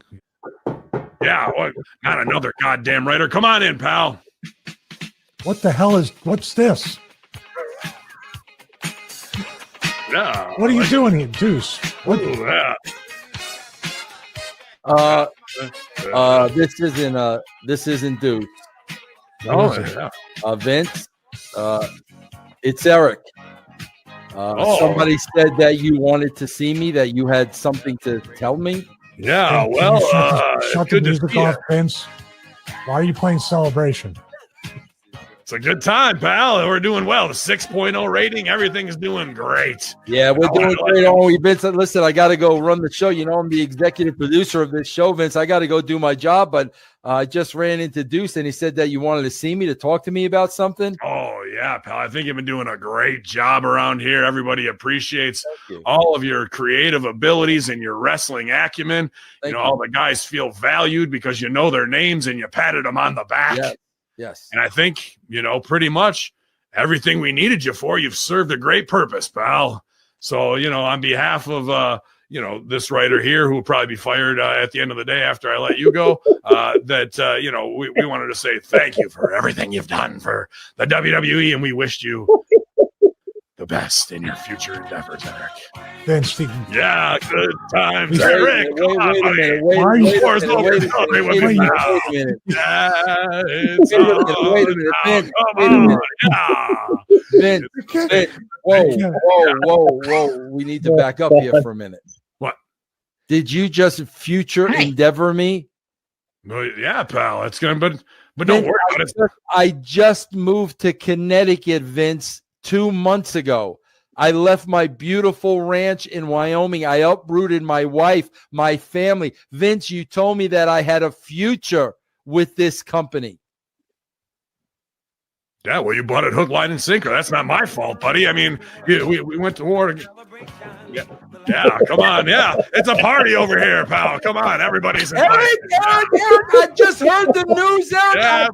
Yeah, what? Not another goddamn writer. Come on in, pal. What's this? Yeah. What are you doing here, Deuce? What? Ooh, yeah. This isn't Duke. Oh, yeah. Vince, it's Eric. Somebody said that you wanted to see me, that you had something to tell me. Yeah, Can well, you shut the good to music see off, you. Vince. Why are you playing Celebration? It's a good time, pal. We're doing well. The 6.0 rating, everything's doing great. Yeah, we're doing great. Oh, Vince, listen, I got to go run the show. You know, I'm the executive producer of this show, Vince. I got to go do my job, but I just ran into Deuce, and he said that you wanted to see me, to talk to me about something. Oh, yeah, pal. I think you've been doing a great job around here. Everybody appreciates all of your creative abilities and your wrestling acumen. All the guys feel valued because you know their names and you patted them on the back. Yeah. Yes. And I think, pretty much everything we needed you for, you've served a great purpose, pal. So, on behalf of, this writer here, who will probably be fired at the end of the day after I let you go, we wanted to say thank you for everything you've done for the WWE, and we wished you the best in your future endeavors, Eric. Vince, Yeah, good times, Wait, Eric. Come on, wait a buddy. minute. Wait Floor's a over. minute. Tell me what Wait a you minute. know. Wait a minute. Yeah, it's Wait a minute. Wait a minute. on Vince, now. wait a Come minute. on. Yeah. Vince, whoa. We need to back up here for a minute. What? Did you just future endeavor me? Well, yeah, pal. It's gonna, but don't worry about it. I just moved to Connecticut, Vince, 2 months ago. I left my beautiful ranch in Wyoming. I uprooted my wife, my family. Vince, you told me that I had a future with this company. Yeah, well, you bought it hook, line, and sinker. That's not my fault, buddy. I mean, we went to war. Yeah, come on. Yeah, it's a party over here, pal. Come on, everybody's invited. Eric, I just heard the news, Eric. Yeah,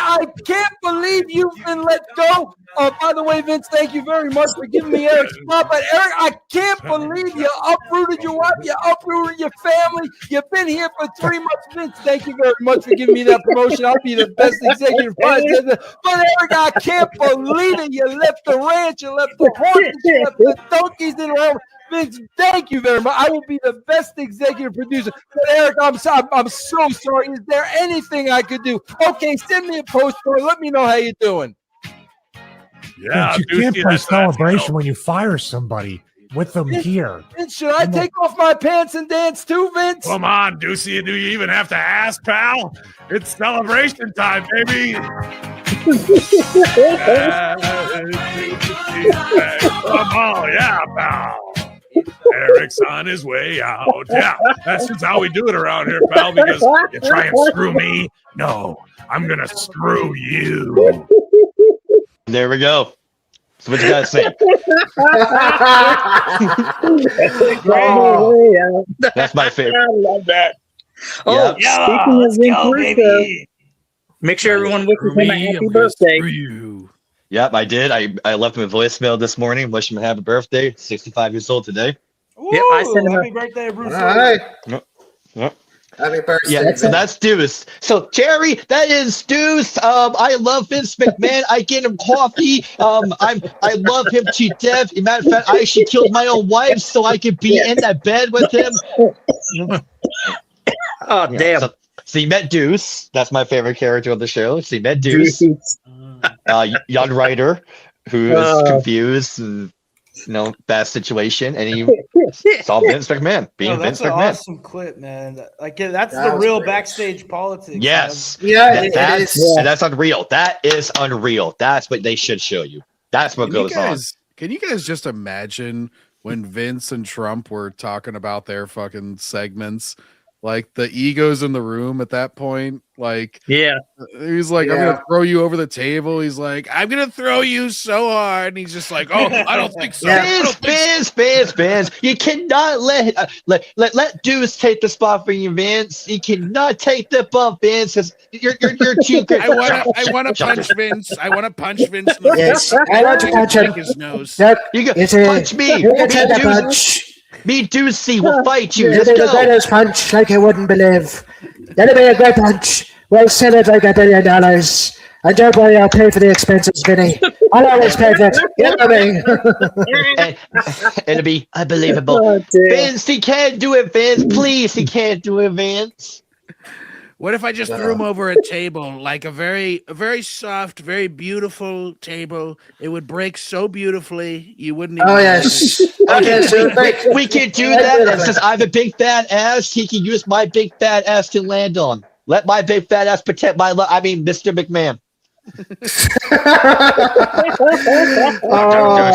I can't believe you've been let go. By the way, Vince, thank you very much for giving me Eric's spot. But Eric, I can't believe you uprooted your wife, you uprooted your family. You've been here for 3 months. Vince, thank you very much for giving me that promotion. I'll be the best executive vice president. But Eric, I can't believe it. You left the ranch, you left the horses, you left the donkeys in the home. Vince, thank you very much. I will be the best executive producer. But Eric, I'm so sorry. Is there anything I could do? Okay, send me a postcard. Let me know how you're doing. Yeah, you can't play celebration when you fire somebody with them here. Vince, should I take off my pants and dance too, Vince? Come on, Deucey. Do you even have to ask, pal? It's celebration time, baby. Come on, yeah, pal. Eric's on his way out. Yeah, that's just how we do it around here, pal, because you try and screw me. No, I'm going to screw you. There we go. So what you guys think? That's my favorite. I love that. Oh, yeah. Speaking of Vince Russo, make sure everyone wishes him a happy birthday. Yep, I did. I left him a voicemail this morning. Wish him a happy birthday. 65 years old today. Yep, I sent him Happy birthday, Bruce. All right. Yep. Happy birthday. Yeah, so that's Deuce. So Jerry, that is Deuce. I love Vince McMahon. I get him coffee. I love him to death. As a matter of fact, I actually killed my own wife so I could be in that bed with him. Oh, damn. So you met Deuce. That's my favorite character of the show. So you met Deuce, young writer who is confused and bad situation, and he saw Vince McMahon being Vince That's an McMahon. awesome clip, man. Like that's the real backstage politics. Yes. Man. Yeah, that's unreal. That is unreal. That's what they should show you. That's what goes on. Can you guys just imagine when Vince and Trump were talking about their fucking segments? Like the egos in the room at that point, like he's like, I'm gonna throw you over the table. He's like, I'm gonna throw you so hard, and he's just like, oh, I don't think so. Vince, you cannot let Deuce take the spot for you, Vince. You cannot take the bump, Vince. You're too good. I want to punch Vince. I want to punch Vince. In the Yes, face. I want to punch him. His nose. You can punch me. You can take a punch. Me, Deucey, will fight you. It'll Let's be the go. greatest punch like you wouldn't believe. That'll be a great punch. We'll sell it like $1 billion. And don't worry, I'll pay for the expenses, Vinny. I'll always pay for it. You know me. It'll be unbelievable. Oh, Vince, he can't do it, Vince. Please, he can't do it, Vince. What if I just threw him over a table, like a very soft, very beautiful table? It would break so beautifully you wouldn't even. Oh yes. We can do that. And since I have a big fat ass, he can use my big fat ass to land on. Let my big fat ass protect my love. I mean, Mr. McMahon.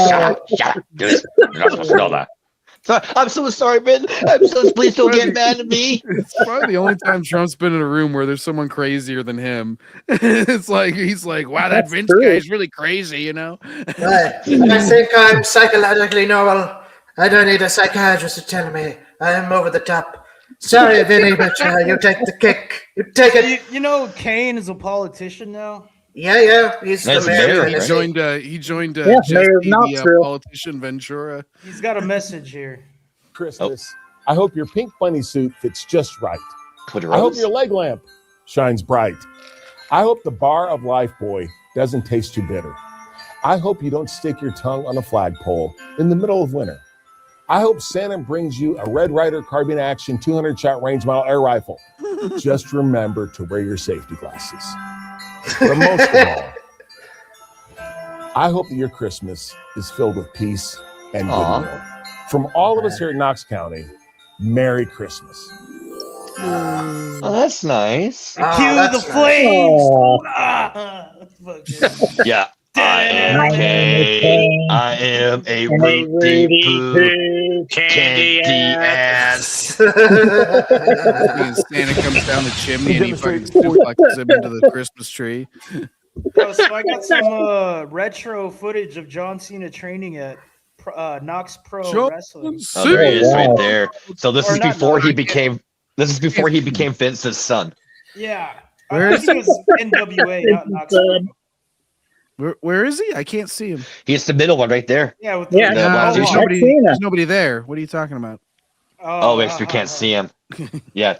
Shut up. Dude, you're not supposed to know that. I'm so sorry, man. Please don't get mad at me. It's probably the only time Trump's been in a room where there's someone crazier than him. It's like he's like, wow, that Vince guy is really crazy, you know? Right. I think I'm psychologically normal. I don't need a psychiatrist to tell me I am over the top. Sorry, Vinny, but you take the kick. You take it. You know, Kane is a politician now. Yeah. He's the mayor. He joined Mayor of the Knoxville. politician Ventura. He's got a message here. Christmas. I hope your pink bunny suit fits just right. I hope your leg lamp shines bright. I hope the bar of Life Boy doesn't taste too bitter. I hope you don't stick your tongue on a flagpole in the middle of winter. I hope Santa brings you a Red Ryder carbine action 200-shot range model air rifle. Just remember to wear your safety glasses. But most of all, I hope that your Christmas is filled with peace and goodwill. From all of us here at Knox County, Merry Christmas. Oh, that's nice. Cue the flames. Yeah. I am a Rudy Poo candy ass. Santa comes down the chimney and he fucking suplexes him into the Christmas tree. So I got some retro footage of John Cena training at Knox Pro Wrestling. Oh, there he is, Wow. right there. So this Or is not before Knox. he became. This is before he became Vince's son. Yeah. Where I is think it was NWA, not Knox Pro. Where is he? I can't see him. He's the middle one right there. Yeah, with The black there's t-shirt. nobody there. What are you talking about? Oh, because we can't see him. Yeah.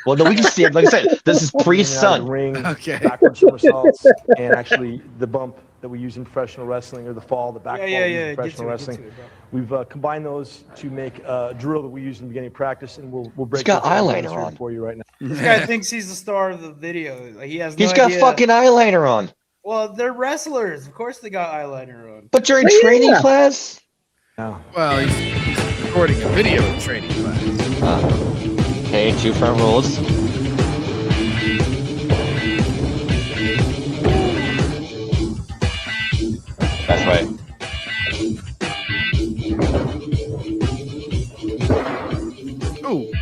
Well, no, we can see him. Like I said, this is pre-sun. Ring, Okay. backward somersaults, and actually the bump that we use in professional wrestling, or the fall, the back fall we use in professional wrestling. We've combined those to make a drill that we use in the beginning of practice, and we'll break. He's got it down eyeliner here on. for you right now. This guy thinks he's the star of the video. Like, he has no He's got idea. fucking eyeliner on. Well, they're wrestlers. Of course they got eyeliner on. But during training class? No. Well, he's recording a video training class. Okay, 2 front rolls. That's right. Ooh.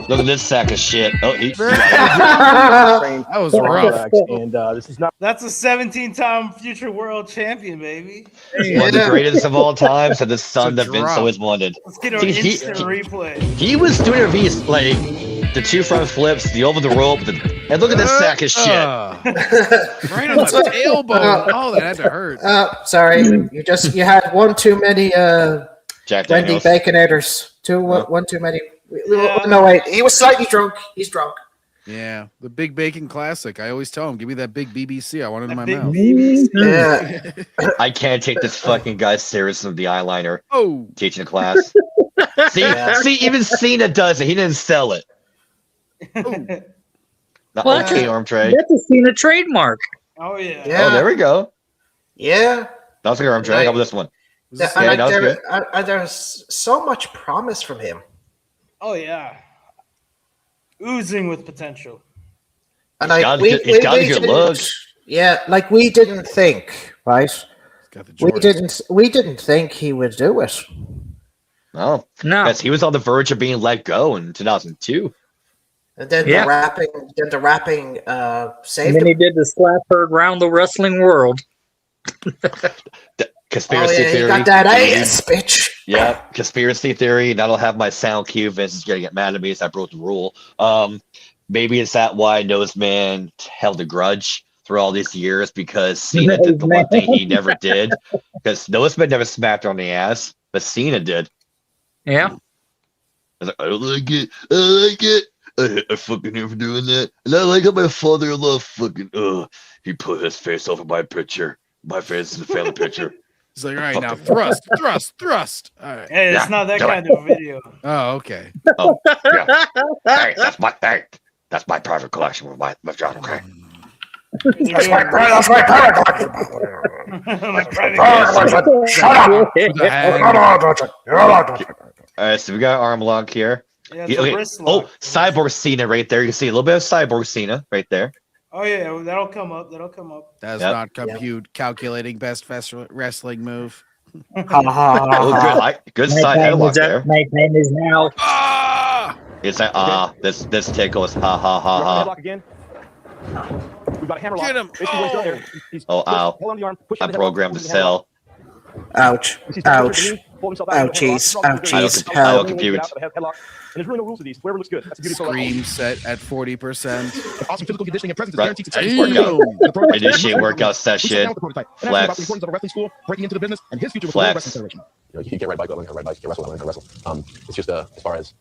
Look at this sack of shit. Oh, That was rough. And this is not. That's a 17-time future world champion, baby. one of the greatest of all time, so the son that Vince drop. always wanted. Let's get an See, instant replay. He was doing it. He's like the 2 front flips, the over the rope, and look at this sack of shit. Right on the tailbone. Oh, that had to hurt. Sorry, you had one too many Jack Wendy Daniels. Baconators. One too many. No, wait, he was slightly drunk. He's drunk. Yeah, the Big Bacon Classic. I always tell him, give me that big BBC. I want it in my big mouth. Yeah. I can't take this fucking guy serious with the eyeliner. Oh, teaching a class. See, even Cena does it. He didn't sell it. Not What? okay, arm tray. That's a Cena trademark. Oh yeah. Oh, there we go. Yeah. That was a good arm tray. How about this one? Yeah, And that was good. there's so much promise from him. Oh yeah. Oozing with potential. And He's got a good- he's got a good didn't- look. Yeah, like we didn't think, right? We didn't think he would do it. No, because he was on the verge of being let go in 2002. And then Yeah. the rapping And saved then him. he did the slap her around the wrestling world. Conspiracy Oh, yeah, he theory. got that ass, bitch. Yeah, conspiracy theory. That'll have my sound cue. Vince is gonna get mad at me as I broke the rule. Maybe it's that why Noseman held a grudge through all these years because Cena did the one thing he never did. Because Noseman never smacked her on the ass, but Cena did. Yeah. I was like, I don't like it. I like it. I fucking him for doing that. And I like how my father-in-law fucking he put his face over my picture. My face is the family picture. He's like, all right, now thrust. All right. Hey, it's not that kind of video. Oh, okay. Oh, yeah. Hey, that's my private collection with my John. Okay. That's my private collection. Shut up. All right, so we got arm lock here. Yeah, it's a Okay. wrist Oh, lock. Cyborg Cena right there. You can see a little bit of Cyborg Cena right there. Oh yeah, that'll come up. That'll come up. Does Yep. not compute calculating best wrestling move. Oh, good side headlock there. My time is now. It's like this tickles. Ha ha ha ha. Headlock again. We've got a hammer lock. Get him. Basically what he's doing here, he's Oh, ow. hold on the arm, push I on the headlock, programmed to push on the headlock. sell. Ouch. Ouch. Ouchies. Ouchies. Help. Compute. And there's really no rules to these. Whatever looks good. That's the beauty of Scream set at 40%. Awesome physical conditioning and presence is Right. guaranteed to Damn. Initiate workout session. Flex. The importance of a wrestling school, breaking into the business, and his future with Flex. the World Wrestling Federation. You know, you can ride a bike, learn how to ride bikes, you can wrestle, learn how to wrestle. It's just as far as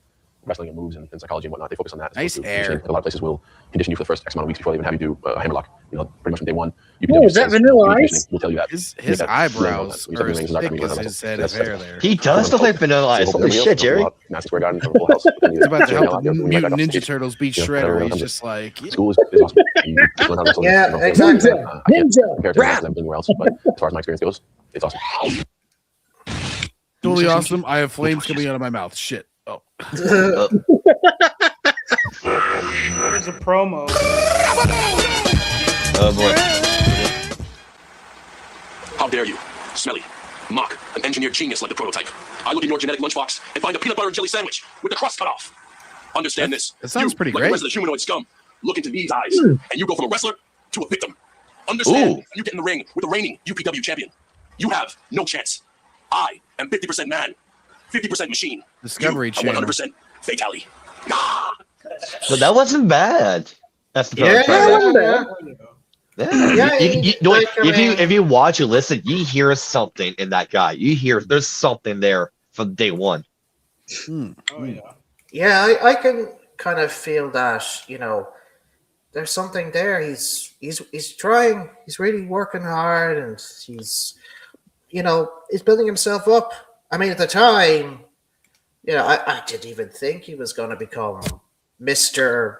wrestling and moves and psychology and whatnot, they focus on that. as Nice opposed to air. conditioning. A lot of places will condition you for the first X amount of weeks before they even have you do a hammer lock. You know, pretty much from day one. Oh, is that Vanilla Ice? We'll tell you that. His eyebrows are as thick as his head of hair there. He does look like Vanilla Ice. Holy shit, Jerry. Madison Square Garden, full house. He's about to help the Mutant Ninja Turtles beat Shredder. He's just like, School is awesome. You just learn how to wrestle. Yeah, You know, exactly. I can't compare it to wrestling anywhere else, but as far as my experience goes, it's awesome. totally awesome. I have flames coming out of my mouth. Shit. Oh. Here's a promo. Oh boy. How dare you? Smelly. Mock an engineered genius like the prototype. I look in your genetic lunchbox and find a peanut butter and jelly sandwich with the crust cut off. Understand this. That sounds You, pretty like great. the rest of the humanoid scum, look into these eyes, and you go from a wrestler to a victim. Understand, when you get in the ring with the reigning UPW champion, you have no chance. I am 50% man, 50% machine. Discovery you are Channel. 100% fatality. But that wasn't bad. That's the Yeah, if you watch or listen, you hear something in that guy. You hear there's something there from day one. Yeah, I can kind of feel that, there's something there. He's trying, he's really working hard, and he's building himself up. I mean, at the time, I didn't even think he was going to become Mr.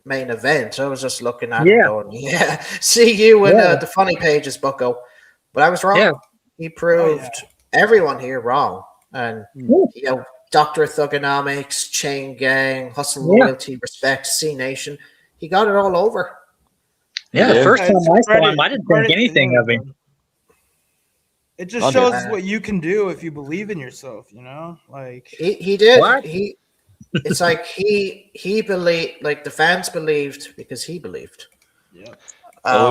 Main Event. I was just looking at him going, see you in the Funny Pages, bucko. But I was wrong. Yeah. He proved everyone here wrong. And, Dr. Thugonomics, Chain Gang, Hustle, Loyalty, Respect, C Nation. He got it all over. Yeah, the first time I saw him, I didn't think anything of him. It just shows what you can do if you believe in yourself, Like he did. What? It's like he believed, like the fans believed because he believed. Yeah.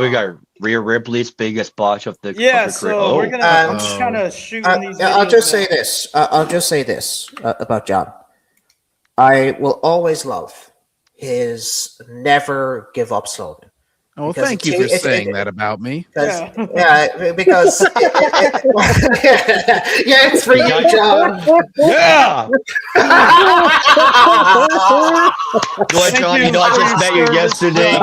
We got Rhea Ripley's biggest botch of the Yeah, of the career. so we're gonna. I'm just kind of shooting these. I'll just videos say out. this. I'll just say this about John. I will always love his never give up slogan. Oh, Because thank you for saying that about me. Because it's for you, John. Yeah. John, I just met you yesterday.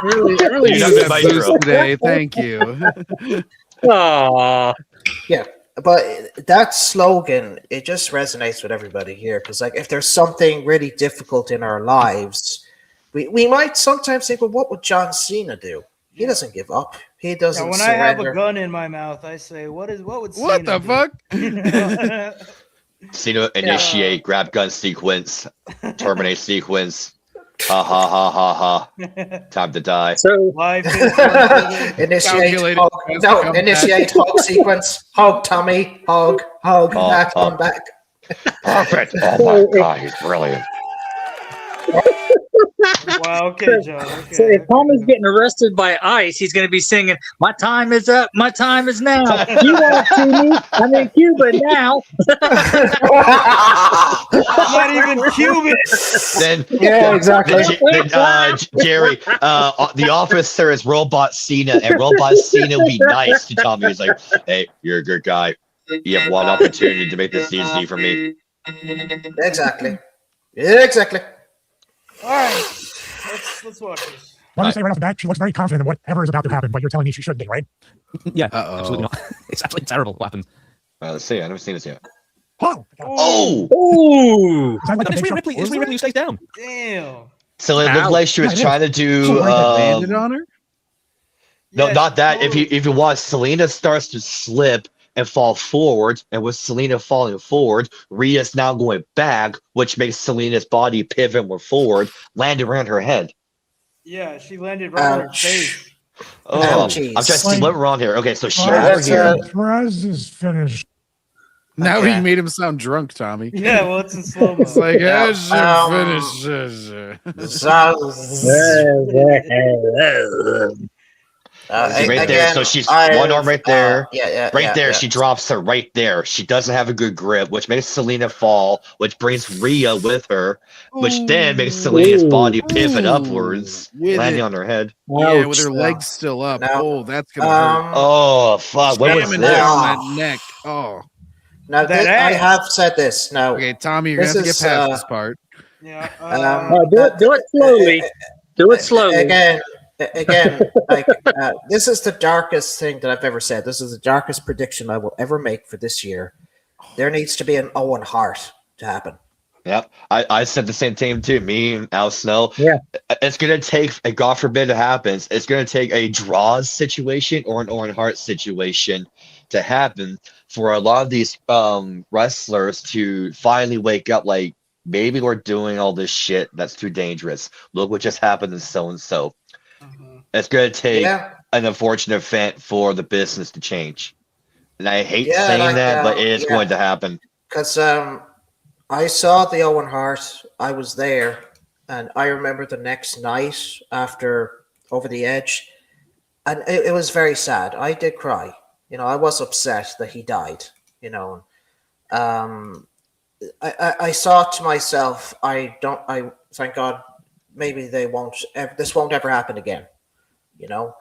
Really You needed got that my boost hero. today. Thank you. Aww. Yeah, but that slogan, it just resonates with everybody here. Because, like, if there's something really difficult in our lives, we might sometimes think, well, what would John Cena do? He doesn't give up. He doesn't When I have surrender. a gun in my mouth, I say, "What would What Cena the do?" fuck? Cena initiate grab gun sequence, terminate sequence. Ha ha ha ha ha. Time to die. So Initiate hug. No, initiate hug sequence. Hug Tommy. Hug. Back. Come back. Perfect. Oh my god, he's brilliant. Wow. Okay, John. Okay. So if Tommy's getting arrested by ICE, he's going to be singing, "My time is up. My time is now. You won't see me. I'm in Cuba now." Not even Cuban. Then Jerry, the officer is Robot Cena, and Robot Cena will be nice to Tommy. He's like, "Hey, you're a good guy. You have one opportunity to make this easy for me." Exactly. All right, let's watch this. Let me say right off the bat, she looks very confident in whatever is about to happen, but you're telling me she shouldn't be, right? Yeah, absolutely not. It's absolutely terrible what happens. Let's see. I've never seen this yet. Oh! Ooh! It's Rhea Ripley. It's Rhea Ripley who stays down. Damn. So it looked like she was trying to do. Landed on her? No, not that. If you watch, Selena starts to slip and fall forward, and with Selena falling forward, Rhea's now going back, which makes Selena's body pivot more forward, landing around her head. Yeah, she landed right on her face. Oh, I'm trying to see what wrong here. Okay, so she Perez here. is finished. Now Okay. he made him sound drunk, Tommy. Yeah, well, it's in slow mo. It's like, Yeah, as she finishes. Right there. So she's one arm right there. Right there. yeah. She drops her right there. She doesn't have a good grip, which makes Selena fall, which brings Rhea with her, which then makes Selena's body pivot upwards, With landing it. on her head. Yeah, with her legs still up. Oh, that's gonna hurt. Oh, fuck. What was Jamming this? down that neck. Oh. Now, That I ass. have said this. Now, Okay, Tommy, you're gonna have to this get past is, this part. Yeah. Do it slowly. Do it slowly. Again, like this is the darkest thing that I've ever said. This is the darkest prediction I will ever make for this year. There needs to be an Owen Hart to happen. Yep. I said the same thing too. Me and Al Snow. Yeah. It's gonna take, God forbid it happens, it's gonna take a draws situation or an Owen Hart situation to happen for a lot of these wrestlers to finally wake up, like, maybe we're doing all this shit that's too dangerous. Look what just happened to so and so. It's gonna take an unfortunate event for the business to change. And I hate saying like, that, but it is going to happen. Because I saw the Owen Hart. I was there. And I remember the next night after Over the Edge, and it was very sad. I did cry. You know, I was upset that he died. You know, I thought to myself, I thank God, maybe this won't ever happen again. You know,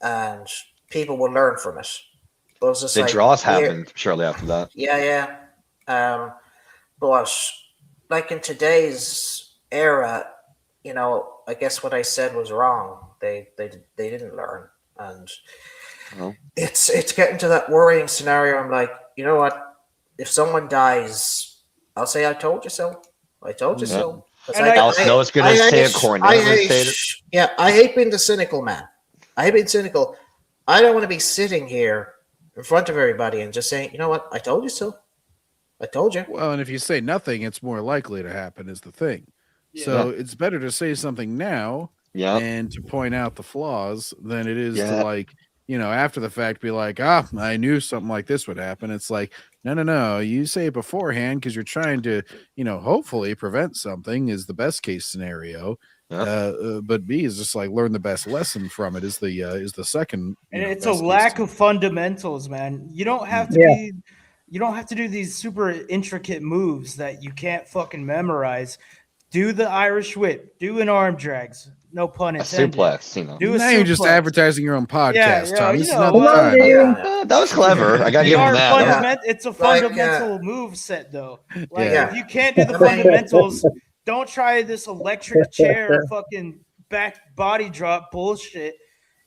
and people will learn from it. But it was just The like, draws happened shortly after that. Yeah. But like in today's era, you know, I guess what I said was wrong. They didn't learn, and it's getting to that worrying scenario. I'm like, you know what? If someone dies, I'll say I told you so. I told you so. 'Cause Al Snow's going to say it. Cornell say it. Yeah, I hate being the cynical man. I hate being cynical. I don't want to be sitting here in front of everybody and just saying, you know what? I told you so. I told you. Well, and if you say nothing, it's more likely to happen is the thing. So it's better to say something now and to point out the flaws than it is to, like, you know, after the fact be like, I knew something like this would happen. It's like, no. You say it beforehand because you're trying to, you know, hopefully prevent something is the best case scenario. But B is just like learn the best lesson from it is the second. And it's a lack of fundamentals, man. You don't have to you don't have to do these super intricate moves that you can't fucking memorize. Do the Irish whip, do an arm drags, no pun intended. Suplex, you know. Do a now you're just suplex. advertising your own podcast, Tom. This is not you the time. That was clever. I gotta give him that. It's a fundamental move set, though. Like, Yeah. if you can't do the fundamentals, don't try this electric chair fucking back body drop bullshit.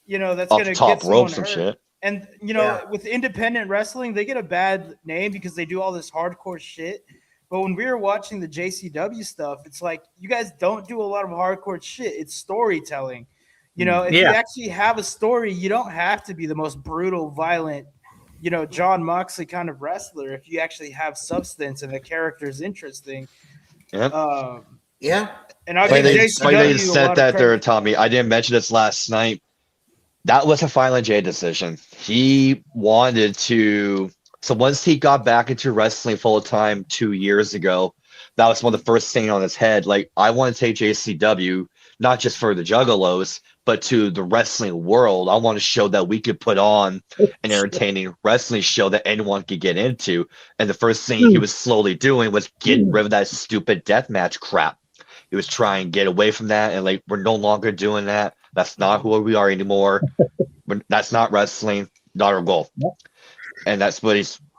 You know, that's Off gonna the top get someone ropes and hurt. shit. And you know, with independent wrestling, they get a bad name because they do all this hardcore shit. But when we were watching the JCW stuff, it's like you guys don't do a lot of hardcore shit. It's storytelling. You know, if you actually have a story, you don't have to be the most brutal, violent, you know, John Moxley kind of wrestler. If you actually have substance and the character is interesting. Yep. And I'll give JCW you said that there, Tommy. I didn't mention this last night. That was a Violent J decision. He wanted to. So once he got back into wrestling full time 2 years ago, that was one of the first things on his head. Like, I want to take JCW not just for the Juggalos, but to the wrestling world. I want to show that we could put on an entertaining wrestling show that anyone could get into. And the first thing he was slowly doing was getting rid of that stupid deathmatch crap. He was trying to get away from that, and like, we're no longer doing that. That's not who we are anymore. That's not wrestling, not our goal. And that's what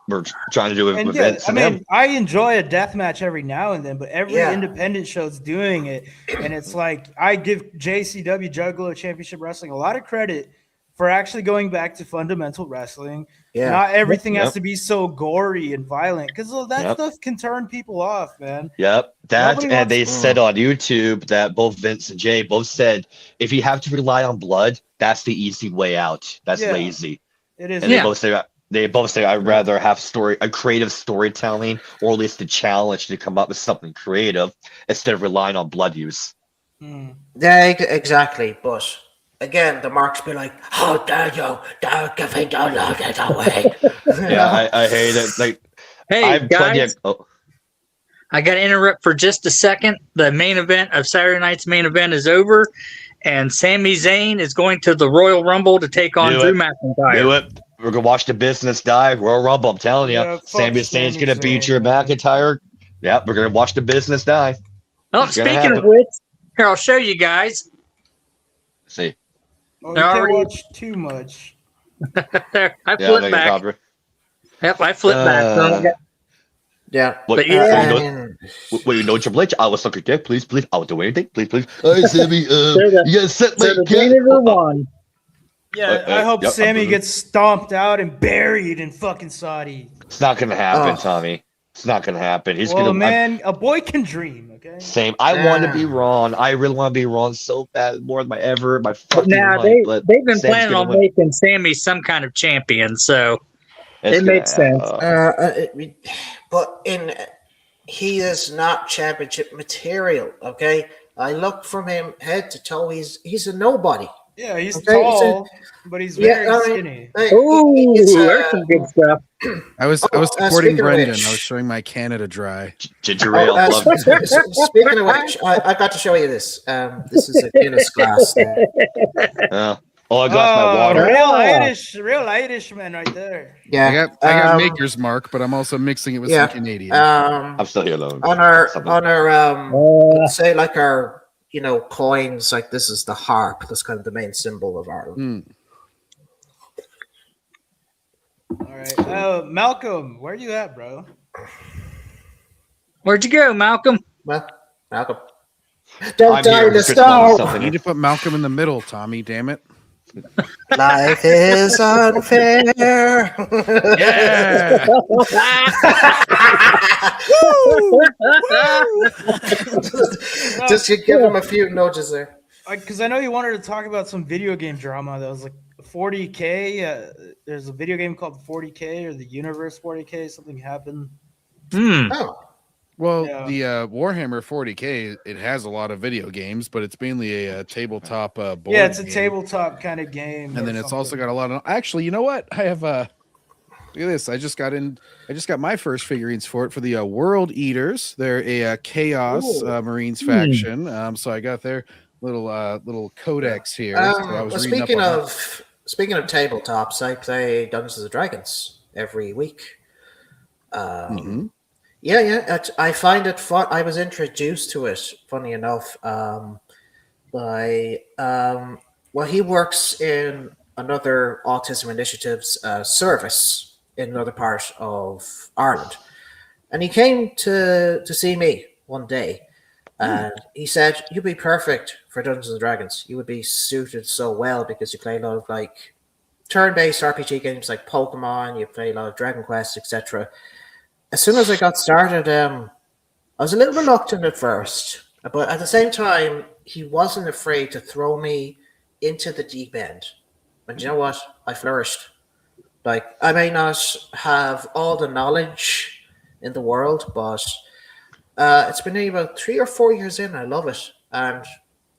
we're trying to do with Vince. I mean, I enjoy a death match every now and then, but every independent show's doing it. And it's like, I give JCW Juggalo Championship Wrestling a lot of credit for actually going back to fundamental wrestling. Yeah. Not everything has to be so gory and violent, because that stuff can turn people off, man. Yep. And they said on YouTube that both Vince and Jay both said, if you have to rely on blood, that's the easy way out. That's lazy. It is. And they both say I'd rather have a creative storytelling, or at least the challenge to come up with something creative instead of relying on blood use. Yeah, exactly. But again, the marks be like, "How dare you? Don't give it away." Yeah, I hate it. Like, hey guys, I got to interrupt for just a second. The main event of Saturday night's main event is over, and Sami Zayn is going to the Royal Rumble to take on Drew McIntyre. Do it. We're gonna watch the business die. Royal Rumble. I'm telling you, Sami Zayn's gonna beat Drew McIntyre. Yeah, we're gonna watch the business die. Oh, speaking of which, here I'll show you guys. See. Oh, you can't watch too much. There, I flip back. Yep, I flip back. Yeah. What, you know Triple H? I was suck your dick. Please. I'll do anything. Please. All right, Sammy. You gotta set my Yeah, I hope Sammy gets stomped out and buried in fucking Saudi. It's not gonna happen, Tommy. It's not gonna happen. He's a boy can dream. Okay. Same. I want to be wrong. I really want to be wrong so bad, more than my fucking life. They've been planning on making Sammy some kind of champion, so it makes sense. But he is not championship material. Okay, I look from him head to toe. He's a nobody. Yeah, he's Okay, tall, but he's very skinny. Ooh, there's some good stuff. I was supporting speaking of Brendan. which- I was showing my Canada Dry. Ginger ale. love it. Speaking of which, I got to show you this. This is a Guinness glass. Oh, I got my water. Real Irish man right there. Yeah, I got Maker's Mark, but I'm also mixing it with some Canadian. I'm still here though. On our let's say like our coins, like this is the harp. That's kind of the main symbol of Ireland. All right, Malcolm, where you at, bro? Where'd you go, Malcolm? Well, Malcolm. Don't I'm die here in the for snow. You need to put Malcolm in the middle, Tommy. Damn it. Life is unfair. Yeah. Just give him a few nudges there. Because I know you wanted to talk about some video game drama that was like 40K. There's a video game called 40K or the Universe 40K. Something happened. Oh. Well, the Warhammer 40K, it has a lot of video games, but it's mainly a tabletop board Yeah, it's a game. tabletop kind of game. And then it's also got a lot of. Actually, you know what? I have look at this. I just got my first figurines for it for the World Eaters. They're a Chaos Marines faction. So I got their little codex here. So I was reading speaking up on of tabletops, I play Dungeons and Dragons every week. Yeah, I find it fun. I was introduced to it, funny enough, by he works in another autism initiative's service in another part of Ireland, and he came to see me one day, and he said, "You'd be perfect for Dungeons and Dragons. You would be suited so well because you play a lot of like turn-based RPG games like Pokemon. You play a lot of Dragon Quest, etc." As soon as I got started, I was a little reluctant at first, but at the same time, he wasn't afraid to throw me into the deep end. And you know what? I flourished. Like, I may not have all the knowledge in the world, but it's been about 3 or 4 years in. I love it. And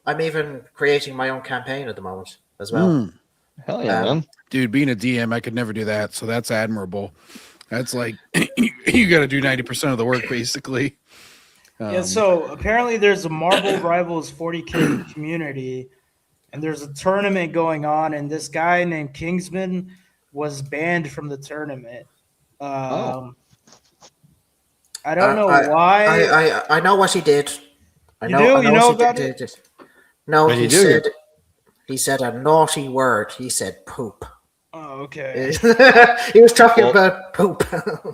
I'm even creating my own campaign at the moment as well. Hell yeah, man. Dude, being a DM, I could never do that. So that's admirable. That's like you got to do 90% of the work, basically. Yeah, so apparently there's a Marvel Rivals 40K community, and there's a tournament going on, and this guy named Kingsman was banned from the tournament. I don't know why. I know what he did. You know about it? No, What did he do? he said a naughty word. He said poop. Oh, okay. He was talking about poop.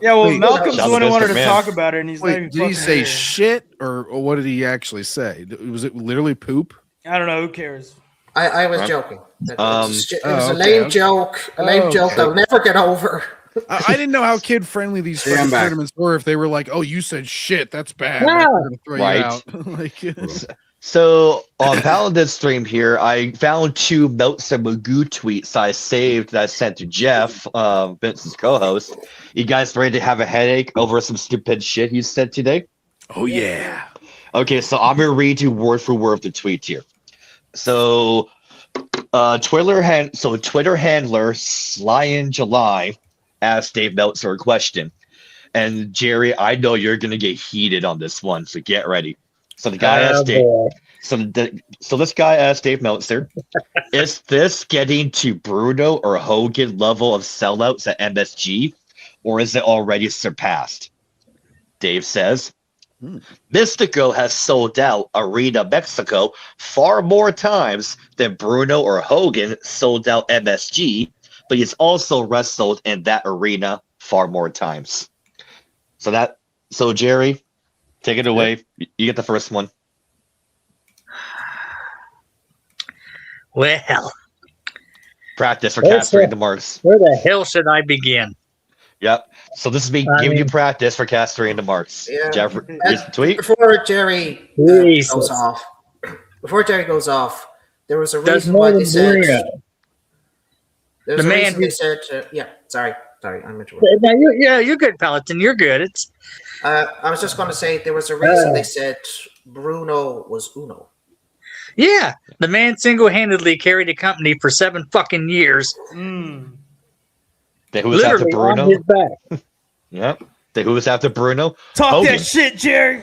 Yeah, well, Malcolm's the one who wanted to talk about it, and he's not even did he fucking say here. shit or what did he actually say? Was it literally poop? I don't know. Who cares? I was joking. It was a okay. lame joke. A lame joke I'll never get over. I didn't know how kid friendly these Yeah, I'm fucking back. tournaments were. If they were like, "Oh, you said shit, that's bad," Yeah. like, we're gonna throw Right. you out. Like, So on Paladin's stream here, I found 2 Meltzer Magoo tweets I saved that I sent to Jeff, Vincent's co-host. You guys ready to have a headache over some stupid shit he said today? Oh yeah. Okay, so I'm gonna read you word for word the tweet here. So, Twitter handler Sly in July asked Dave Meltzer a question, and Jerry, I know you're gonna get heated on this one, so get ready. So the guy asked Dave. So this guy asked Dave Meltzer, "Is this getting to Bruno or Hogan level of sellouts at MSG, or is it already surpassed?" Dave says, "Mystico has sold out Arena Mexico far more times than Bruno or Hogan sold out MSG, but he's also wrestled in that arena far more times." So Jerry, take it away. You get the first one. Well, practice for casting the marks. Where the hell should I begin? Yep. So this is me giving you practice for casting the marks. Yeah. Jeff, tweet. Before Jerry goes off, there was a reason why they said. There's The a man reason who- they said. Sorry, I'm interrupting. No, you're good, Paladin. You're good. It's. I was just going to say there was a reason they said Bruno was Uno. Yeah, the man single-handedly carried a company for 7 fucking years. Mm. Then who was after Literally on Bruno? his back. Yep. Then who was after Bruno? Talk Hogan. that shit, Jerry.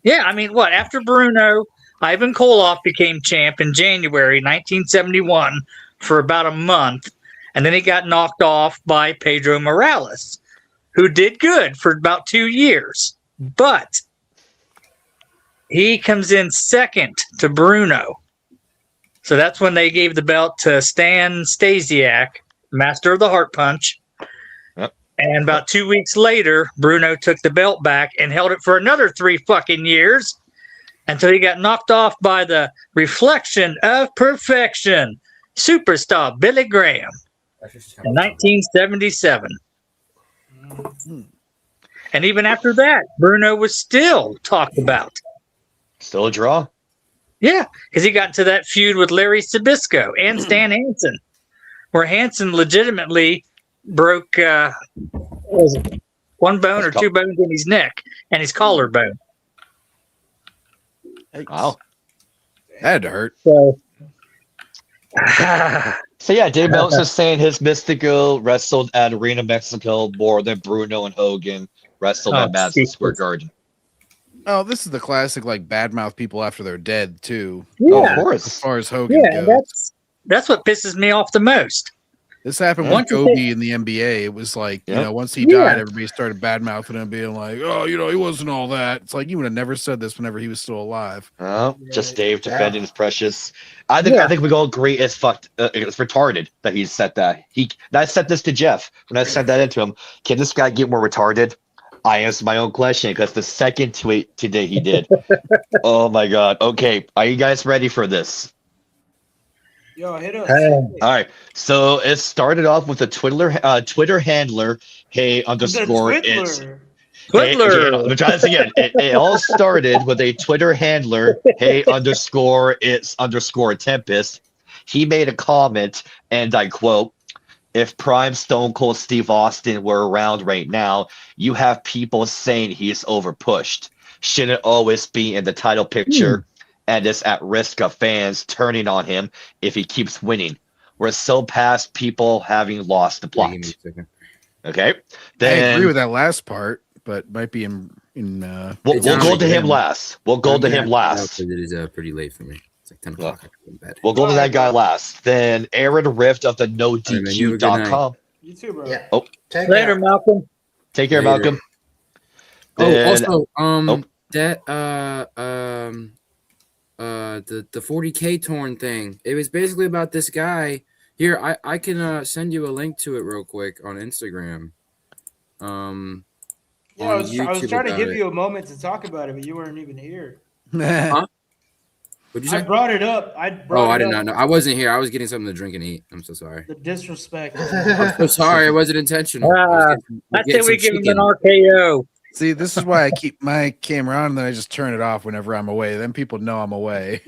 Yeah, I mean, what? After Bruno, Ivan Koloff became champ in January 1971 for about a month, and then he got knocked off by Pedro Morales, who did good for about 2 years. But he comes in second to Bruno. So that's when they gave the belt to Stan Stasiak, master of the Heart Punch. Yep. And about 2 weeks later, Bruno took the belt back and held it for another 3 fucking years until he got knocked off by the Reflection of Perfection superstar Billy Graham in 1977. And even after that, Bruno was still talked about. Still a draw. Yeah, because he got into that feud with Larry Sabisco and Stan Hansen, where Hansen legitimately broke what was it, 1 bone or 2 bones in his neck and his collarbone. Wow. That had to hurt. So, So yeah, Dave Meltzer saying his Mystico wrestled at Arena Mexico more than Bruno and Hogan wrestled at Madison Square Garden. Oh, this is the classic, like, badmouth people after they're dead, too. Yeah. Oh, of course. As far as Hogan goes. That's what pisses me off the most. This happened with Once you Kobe take- in the NBA. It was like, Yep. you know, once he Yeah. died, everybody started badmouthing him, being like, oh, you know, he wasn't all that. It's like, you would have never said this whenever he was still alive. Oh, just Dave defending his precious. I think we all agree it's fucked. It's retarded that he said that. I said this to Jeff when I sent that into him. Can this guy get more retarded? I answered my own question because the second tweet today he did. Oh my god. Okay, are you guys ready for this? Yo, hit us. All right. So it started off with a Twitter handler. Hey underscore it's. Twiddler. I'm trying this again. It all started with a Twitter handler. Hey underscore it's underscore Tempest. He made a comment, and I quote: "If Prime Stone Cold Steve Austin were around right now, you have people saying he's overpushed. Shouldn't always be in the title picture." And is at risk of fans turning on him if he keeps winning. We're so past people having lost the plot. Okay. I Then agree with that last part, but might be in we'll go to him last. We'll go to him last. It is pretty late for me. It's like 10 o'clock. I have to go to bed. We'll go to that guy last. Then Aaron Rift of the NoDQ.com. You too, bro. Yeah. Oh, Later, Malcolm. take care, Later. Malcolm. Oh, Then- also, that the 40K torn thing. It was basically about this guy. Here, I can send you a link to it real quick on Instagram. Yeah, I on was trying to YouTube give about you a moment to talk about it, but you weren't even here. Huh? What'd you I say? brought it up. I did not know. I wasn't here. I was getting something to drink and eat. I'm so sorry. The disrespect. I'm so sorry. It wasn't intentional. I say we give him an RKO. See, this is why I keep my camera on and then I just turn it off whenever I'm away. Then people know I'm away.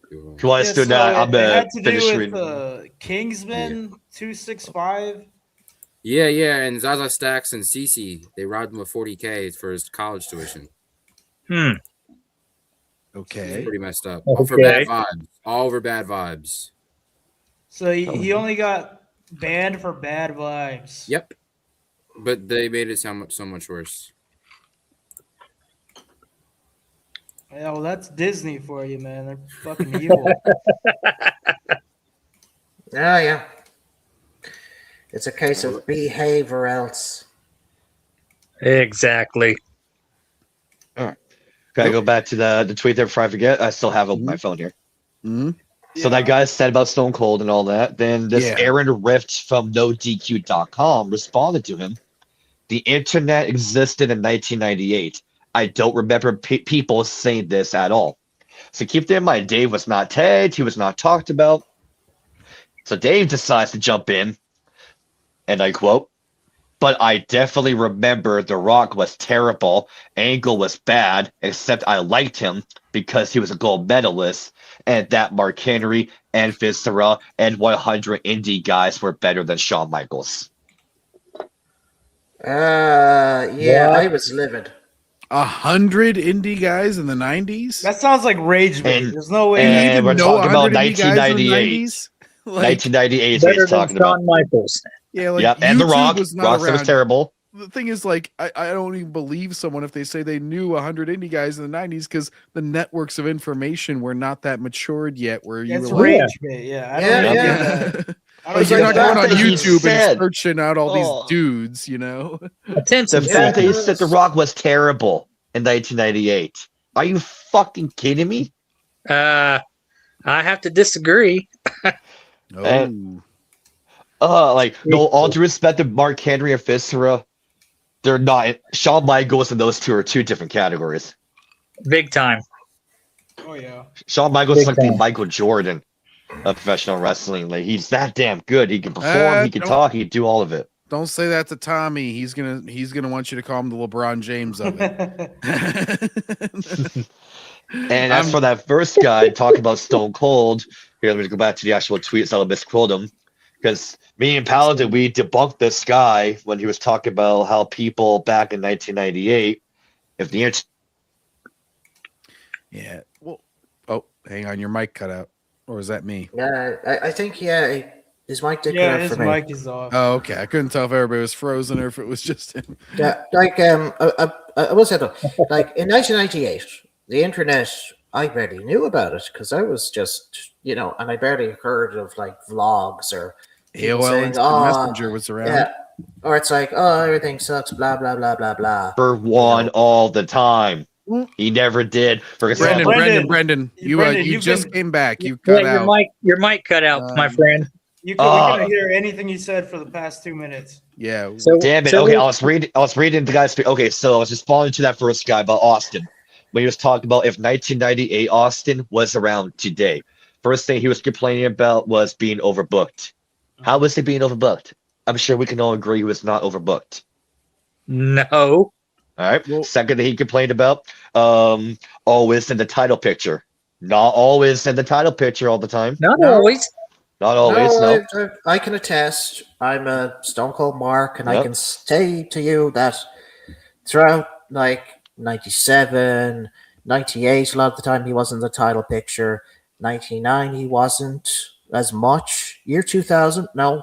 If you want us to do that, I'm it gonna had to finish do reading. with Kingsman 265. Yeah, and Zaza Stacks and Cece, they robbed him of 40K for his college tuition. Hmm. Okay. It's pretty messed up. All for Okay. bad vibes. All over bad vibes. So he only got banned for bad vibes. Yep. But they made it sound so much worse. Yeah, well, that's Disney for you, man. They're fucking evil. Yeah. It's a case of behave or else. Exactly. All right. Can I go back to the tweet there before I forget? I still have my phone here. Mm-hmm. So that guy said about Stone Cold and all that. Then this Yeah. Aaron Rift from NoDQ.com responded to him. The internet existed in 1998. I don't remember people saying this at all. So keep that in mind. Dave was not tagged. He was not talked about. So Dave decides to jump in. And I quote, "But I definitely remember The Rock was terrible. Angle was bad, except I liked him because he was a gold medalist. And that Mark Henry and Viscera and 100 indie guys were better than Shawn Michaels." Yeah, Yeah. I was livid. 100 indie guys in the 90s? That sounds like rage bait. And- There's no way. And we're talking about 100 indie guys in the 1998. 90s? Like, 1998 is what he's talking about. Michaels. Yeah, like Yep, and The YouTube Rock. was not Rock was around. terrible. The thing is, like, I don't even believe someone if they say they knew 100 indie guys in the 90s because the networks of information were not that matured yet. Where you That's were rage like, bait. Yeah. I don't get that. I don't like, you're get not that. going on that he YouTube said- and searching out all Oh. these dudes, you know? The fact that he said The Rock was terrible in 1998. Are you fucking kidding me? I have to disagree. And, like, no, all due respect to Mark Henry and Fistera, they're not. Shawn Michaels and those two are two different categories. Big time. Oh yeah. Shawn Michaels is Big like the time. Michael Jordan of professional wrestling. Like, he's that damn good. He can perform, he can don't- talk, he can do all of it. Don't say that to Tommy. He's gonna want you to call him the LeBron James of it. And as for that first guy talking about Stone Cold, here, let me go back to the actual tweet so I misquote him. Because me and Paladin, we debunked this guy when he was talking about how people back in 1998, if the internet. Yeah. Well, oh, hang on, your mic cut out, or is that me? Yeah, I think his mic did Yeah, cut out his for me. mic is off. Oh, okay. I couldn't tell if everybody was frozen or if it was just him. Yeah, like I will say though, like in 1998, the internet, I barely knew about it because I was just, and I barely heard of like vlogs or people AOL saying, Instant Messenger was around. yeah, or it's like, oh, everything sucks, blah blah blah blah blah. For one, all the time. He never did. For example, Brendan, you you've just came back. You Yeah, cut out. your mic cut out, my friend. We couldn't hear anything you said for the past 2 minutes. Yeah. Damn it. Okay, I was reading the guy's. Okay, so I was responding to that first guy about Austin. When he was talking about if 1998 Austin was around today. First thing he was complaining about was being overbooked. How was he being overbooked? I'm sure we can all agree he was not overbooked. No. All right. Second thing he complained about, always in the title picture. Not always in the title picture all the time. Not always. Not always, no. I can attest. I'm a Stone Cold Mark, and I Yep. can say to you that throughout like 97, 98, a lot of the time he wasn't in the title picture. 99, he wasn't as much. Year 2000, no.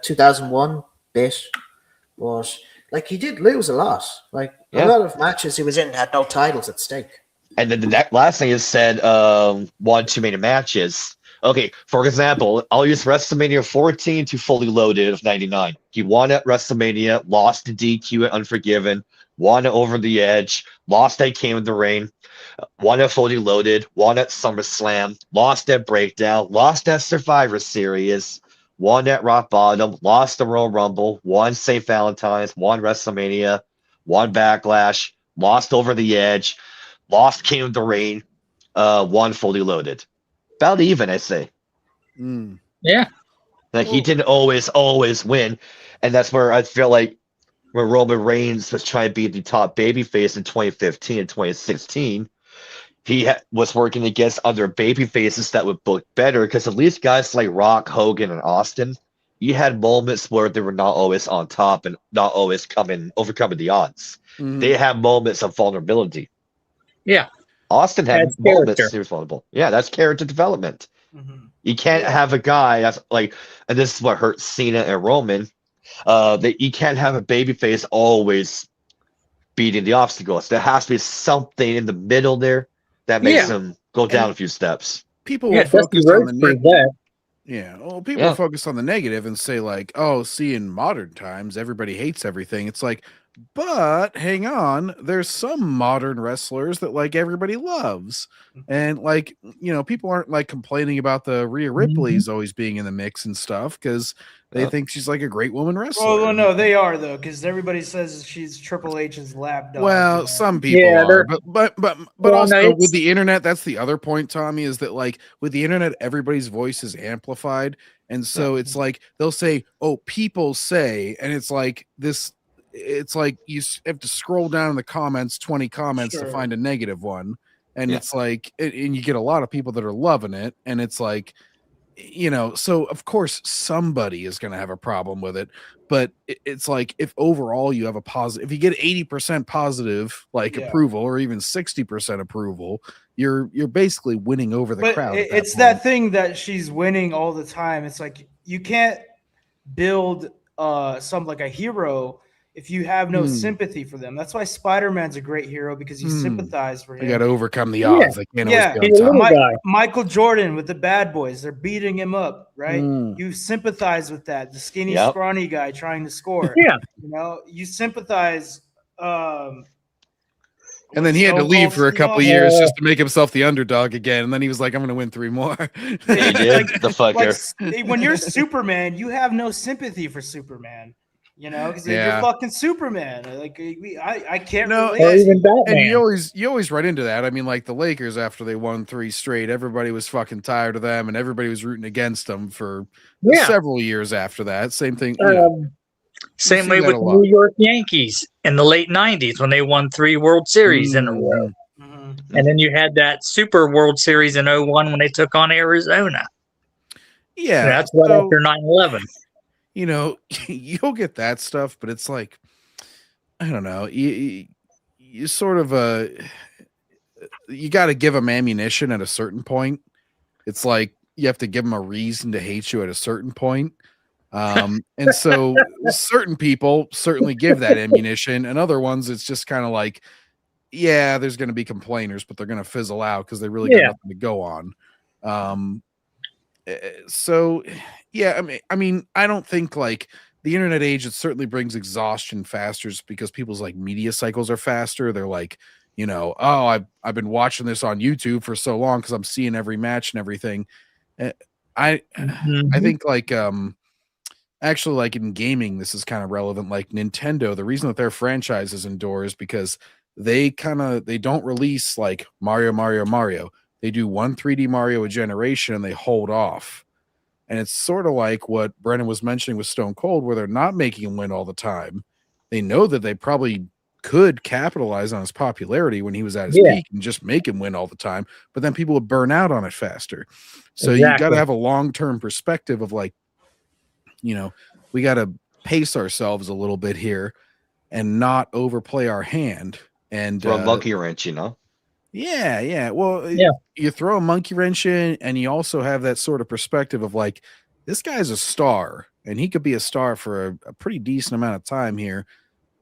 2001, bit. But like he did lose a lot. Like Yeah. a lot of matches he was in had no titles at stake. And then the last thing is said, won too many matches. Okay, for example, I'll use WrestleMania 14 to Fully Loaded of 99. He won at WrestleMania, lost to DQ at Unforgiven, won at Over the Edge, lost at Came in the Rain, won at Fully Loaded, won at SummerSlam, lost at Breakdown, lost at Survivor Series, won at Rock Bottom, lost the Royal Rumble, won St. Valentine's, won WrestleMania, won Backlash, lost Over the Edge, lost King of the Rain, won Fully Loaded. About even, I say. Yeah. Like he didn't always win, and that's where I feel like when Roman Reigns was trying to be the top babyface in 2015 and 2016, he was working against other babyfaces that would book better. Because at least guys like Rock, Hogan, and Austin, you had moments where they were not always on top and not always overcoming the odds. They had moments of vulnerability. Yeah. Austin had That's moments character. he was vulnerable. Yeah, that's character development. You can't have a guy that's like, and this is what hurt Cena and Roman. That you can't have a babyface always beating the obstacles. There has to be something in the middle there that makes them go down a few steps. People will focus on the negative. that. Yeah, well, people Yeah. focus on the negative and say like, "Oh, see, in modern times, everybody hates everything." It's like, but hang on, there's some modern wrestlers that like everybody loves, and like people aren't like complaining about the Rhea Ripley's always being in the mix and stuff because they think she's like a great woman wrestler. Well, no, they are though, because everybody says she's Triple H's lapdog. Well, some people Yeah, are, they're- but Well, also no, it's- with the internet, that's the other point, Tommy, is that like with the internet, everybody's voice is amplified, and so it's like they'll say, "Oh, people say," and it's like this. It's like you have to scroll down in the comments, 20 comments to Sure. find a negative one, and Yeah. it's like, and you get a lot of people that are loving it, and it's like, you know, so of course somebody is going to have a problem with it, but it's like if overall you have a positive, if you get 80% positive approval or even 60% approval, you're basically winning over the crowd. It's that thing that she's winning all the time. It's like you can't build some like a hero if you have no sympathy for them. That's why Spider-Man's a great hero, because you sympathize for him. You got to overcome the odds. They can't always be on top. Michael Jordan with the bad boys, they're beating him up, right? You sympathize with that. The skinny, scrawny guy trying to score. Yeah. You know, you sympathize. And then he had to leave for a couple years just to make himself the underdog again. And then he was like, I'm going to win 3 more. He did, the fucker. When you're Superman, you have no sympathy for Superman. You know, because you're fucking Superman. Like I can't relate. And you always run into that. I mean, like the Lakers, after they won 3 straight, everybody was fucking tired of them, and everybody was rooting against them for several years after that. Same thing. Same way with the New York Yankees in the late 90s when they won 3 World Series in a row. And then you had that Super World Series in 01 when they took on Arizona. Yeah. And that's right after 9/11. You know, you'll get that stuff, but it's like, I don't know. You sort of you got to give them ammunition at a certain point. It's like you have to give them a reason to hate you at a certain point. And so certain people certainly give that ammunition, and other ones it's just kind of like, yeah, there's going to be complainers, but they're going to fizzle out because they really got nothing to go on. So yeah, I mean, I don't think like the internet age, it certainly brings exhaustion faster just because people's like media cycles are faster. They're like, you know, oh, I've been watching this on YouTube for so long because I'm seeing every match and everything. I think like actually like in gaming, this is kind of relevant. Like Nintendo, the reason that their franchises endure is because they don't release like Mario. They do 1 3D Mario a generation and they hold off. And it's sort of like what Brennan was mentioning with Stone Cold, where they're not making him win all the time. They know that they probably could capitalize on his popularity when he was at his peak and just make him win all the time. But then people would burn out on it faster. So you got to have a long-term perspective of like, you know, we got to pace ourselves a little bit here and not overplay our hand. And a monkey wrench, you know? Yeah. Well, you throw a monkey wrench in, and you also have that sort of perspective of like, this guy's a star, and he could be a star for a pretty decent amount of time here.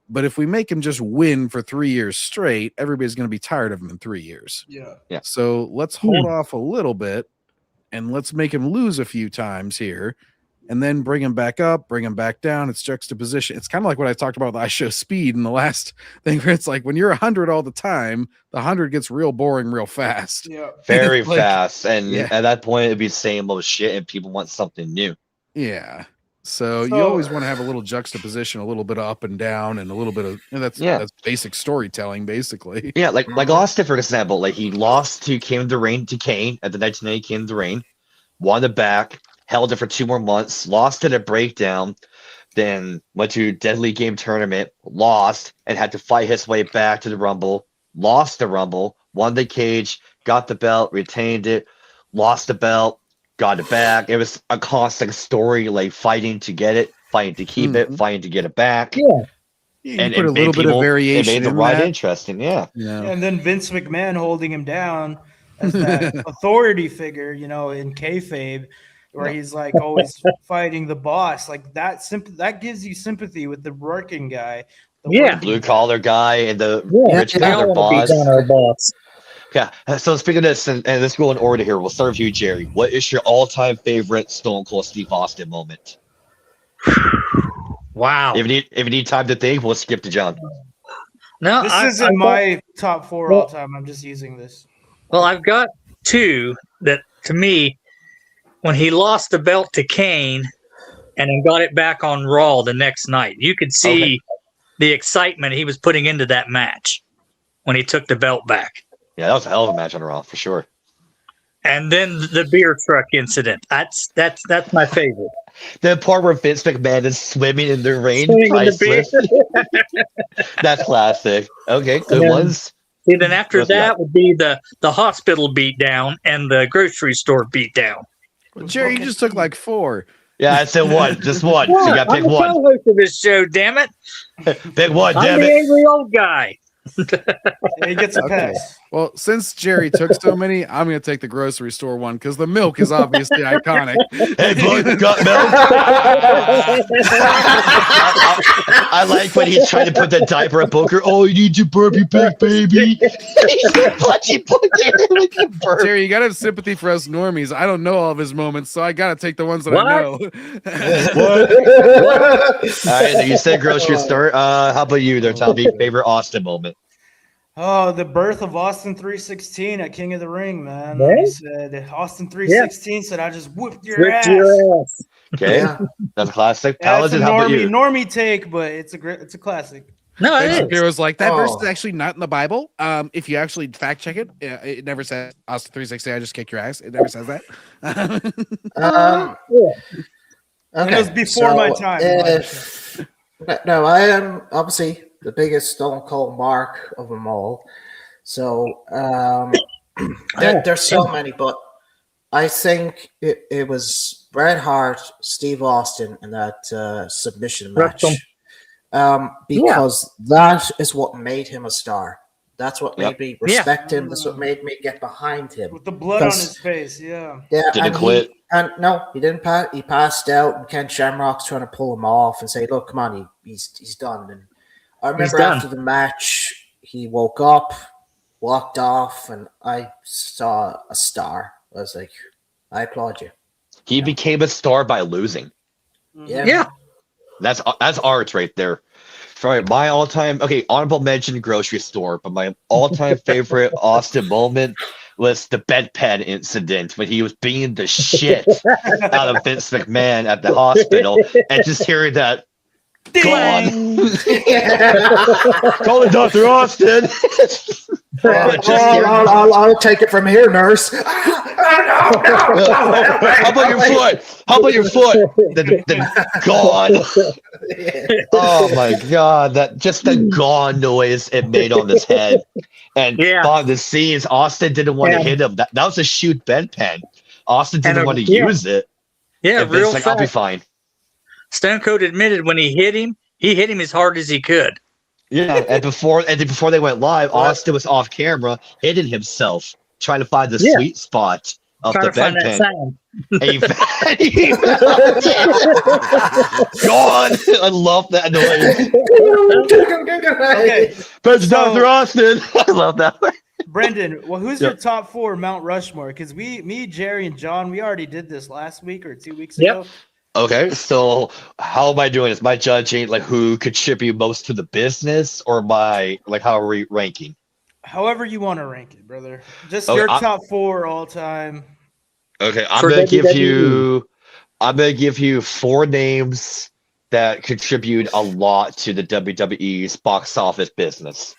But if we make him just win for 3 years straight, everybody's going to be tired of him in 3 years. Yeah. So let's hold off a little bit, and let's make him lose a few times here, and then bring him back up, bring him back down. It's juxtaposition. It's kind of like what I talked about with I Show Speed in the last thing, where it's like when you're 100 all the time, the 100 gets real boring real fast. Yeah. Very fast. And at that point, it'd be the same old shit, and people want something new. Yeah. So you always want to have a little juxtaposition, a little bit up and down, and a little bit of that's basic storytelling, basically. Yeah, like Austin, for example, like he lost to King of the Rain to Kane at the 1980 King of the Rain, won it back, held it for 2 more months, lost it at Breakdown, then went to Deadly Game Tournament, lost, and had to fight his way back to the Rumble, lost the Rumble, won the cage, got the belt, retained it, lost the belt, got it back. It was a constant story, like fighting to get it, fighting to keep it, fighting to get it back. Yeah, and put a little bit of variation. It made the ride interesting, yeah. And then Vince McMahon holding him down as that authority figure, you know, in kayfabe, where he's like always fighting the boss. Like that gives you sympathy with the working guy. The blue collar guy and the rich collar boss. Yeah. So speaking of this, and let's go in order here. We'll start with you, Jerry. What is your all-time favorite Stone Cold Steve Austin moment? Wow. If you need time to think, we'll skip to John. No, this isn't my top 4 all time. I'm just using this. Well, I've got 2 that, to me, when he lost the belt to Kane and then got it back on Raw the next night, you could see the excitement he was putting into that match when he took the belt back. Yeah, that was a hell of a match on Raw, for sure. And then the beer truck incident. That's my favorite. The part where Vince McMahon is swimming in the rain. That's classic. Okay, good ones. And then after that would be the hospital beat down and the grocery store beat down. Well, Jerry, you just took like 4. Yeah, I said one, just one. So you got to pick I'm the one. co-host of this show, damn it. Pick one, I'm damn the it. angry old guy. He gets a pass. Well, since Jerry took so many, I'm going to take the grocery store one because the milk is obviously iconic. Hey, bud, got milk? I like when he's trying to put the diaper on Booker. Oh, you need your burpee back, baby. Jerry, you got to have sympathy for us normies. I don't know all of his moments, so I got to take the ones that What? I know. All right, so you said grocery store. How about you there, Tommy? Favorite Austin moment? Oh, the birth of Austin 316 at King of the Ring, man. Yeah. He said Austin 316 said I just whooped your Whipped ass. your ass. Okay, that's a classic. Yeah, it's a Paladin, how about you? normie take, but it's a classic. No, it Ben is. was like, that verse Oh. is actually not in the Bible. If you actually fact check it, it never says Austin 360. I just kicked your ass. It never says that. And it was before my time. No, I am obviously the biggest Stone Cold mark of them all. So there's so many, but I think it was Bret Hart, Steve Austin in that submission match. Because that is what made him a star. That's what made me respect him. That's what made me get behind him. With the blood on his face, yeah. Didn't and quit. He didn't pass. He passed out, and Ken Shamrock's trying to pull him off and say, "Look, come on, he's done." And I remember after the match, he woke up, walked off, and I saw a star. I was like, "I applaud you." He became a star by losing. Yeah. That's art right there. Sorry, my all-time honorable mention grocery store, but my all-time favorite Austin moment was the bedpan incident when he was beating the shit out of Vince McMahon at the hospital, and just hearing that gone. Calling Dr. Austin. I'll take it from here, nurse. How about your foot? How about your foot? Gone. Oh my god, the gone noise it made on his head. And behind the scenes, Austin didn't want to hit him. That was a shoot bedpan. Austin didn't want to use it. Yeah, and real Vince's like, I'll be fact. fine. Stone Cold admitted when he hit him as hard as he could. Yeah, and before they went live, Austin was off camera, hitting himself, trying to find the sweet spot of Trying the to find that bedpan. sound. And he gone. I love that noise. Okay. But Dr. Austin. I love that. Brendan, well, who's Yeah. your top 4 Mount Rushmore? Because me, Jerry, and John, we already did this last week or 2 weeks ago. Okay, so how am I doing? Is my judging like who contribute most to the business, or how are we ranking? However you want to rank it, brother. Just Okay, your top 4 all time. Okay, I'm For gonna give WWE. you 4 names that contribute a lot to the WWE's box office business.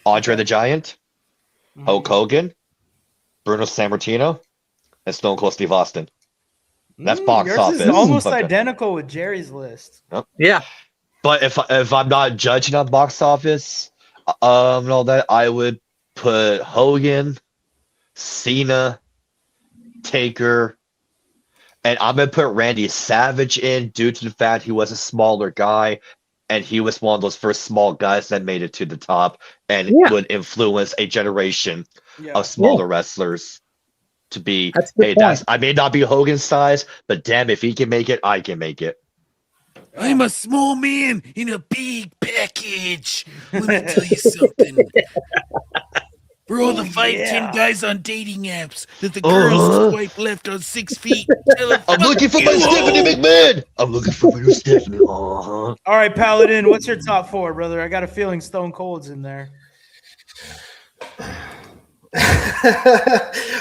Andre the Giant, Hulk Hogan, Bruno Sammartino, and Stone Cold Steve Austin. That's box Yours office. is almost but- identical with Jerry's list. Yep. Yeah. But if I'm not judging on box office, and all that, I would put Hogan, Cena, Taker, and I'm gonna put Randy Savage in due to the fact he was a smaller guy, and he was one of those first small guys that made it to the top and would influence a generation of smaller wrestlers to be. Hey, I may not be Hogan's size, but damn, if he can make it, I can make it. I'm a small man in a big package. Let me tell you something. We're all the 5'10" guys on dating apps that the girls swipe left on 6 feet. I'm looking for my Stephanie McMahon. I'm looking for my new Stephanie. All right, Paladin, what's your top 4, brother? I got a feeling Stone Cold's in there.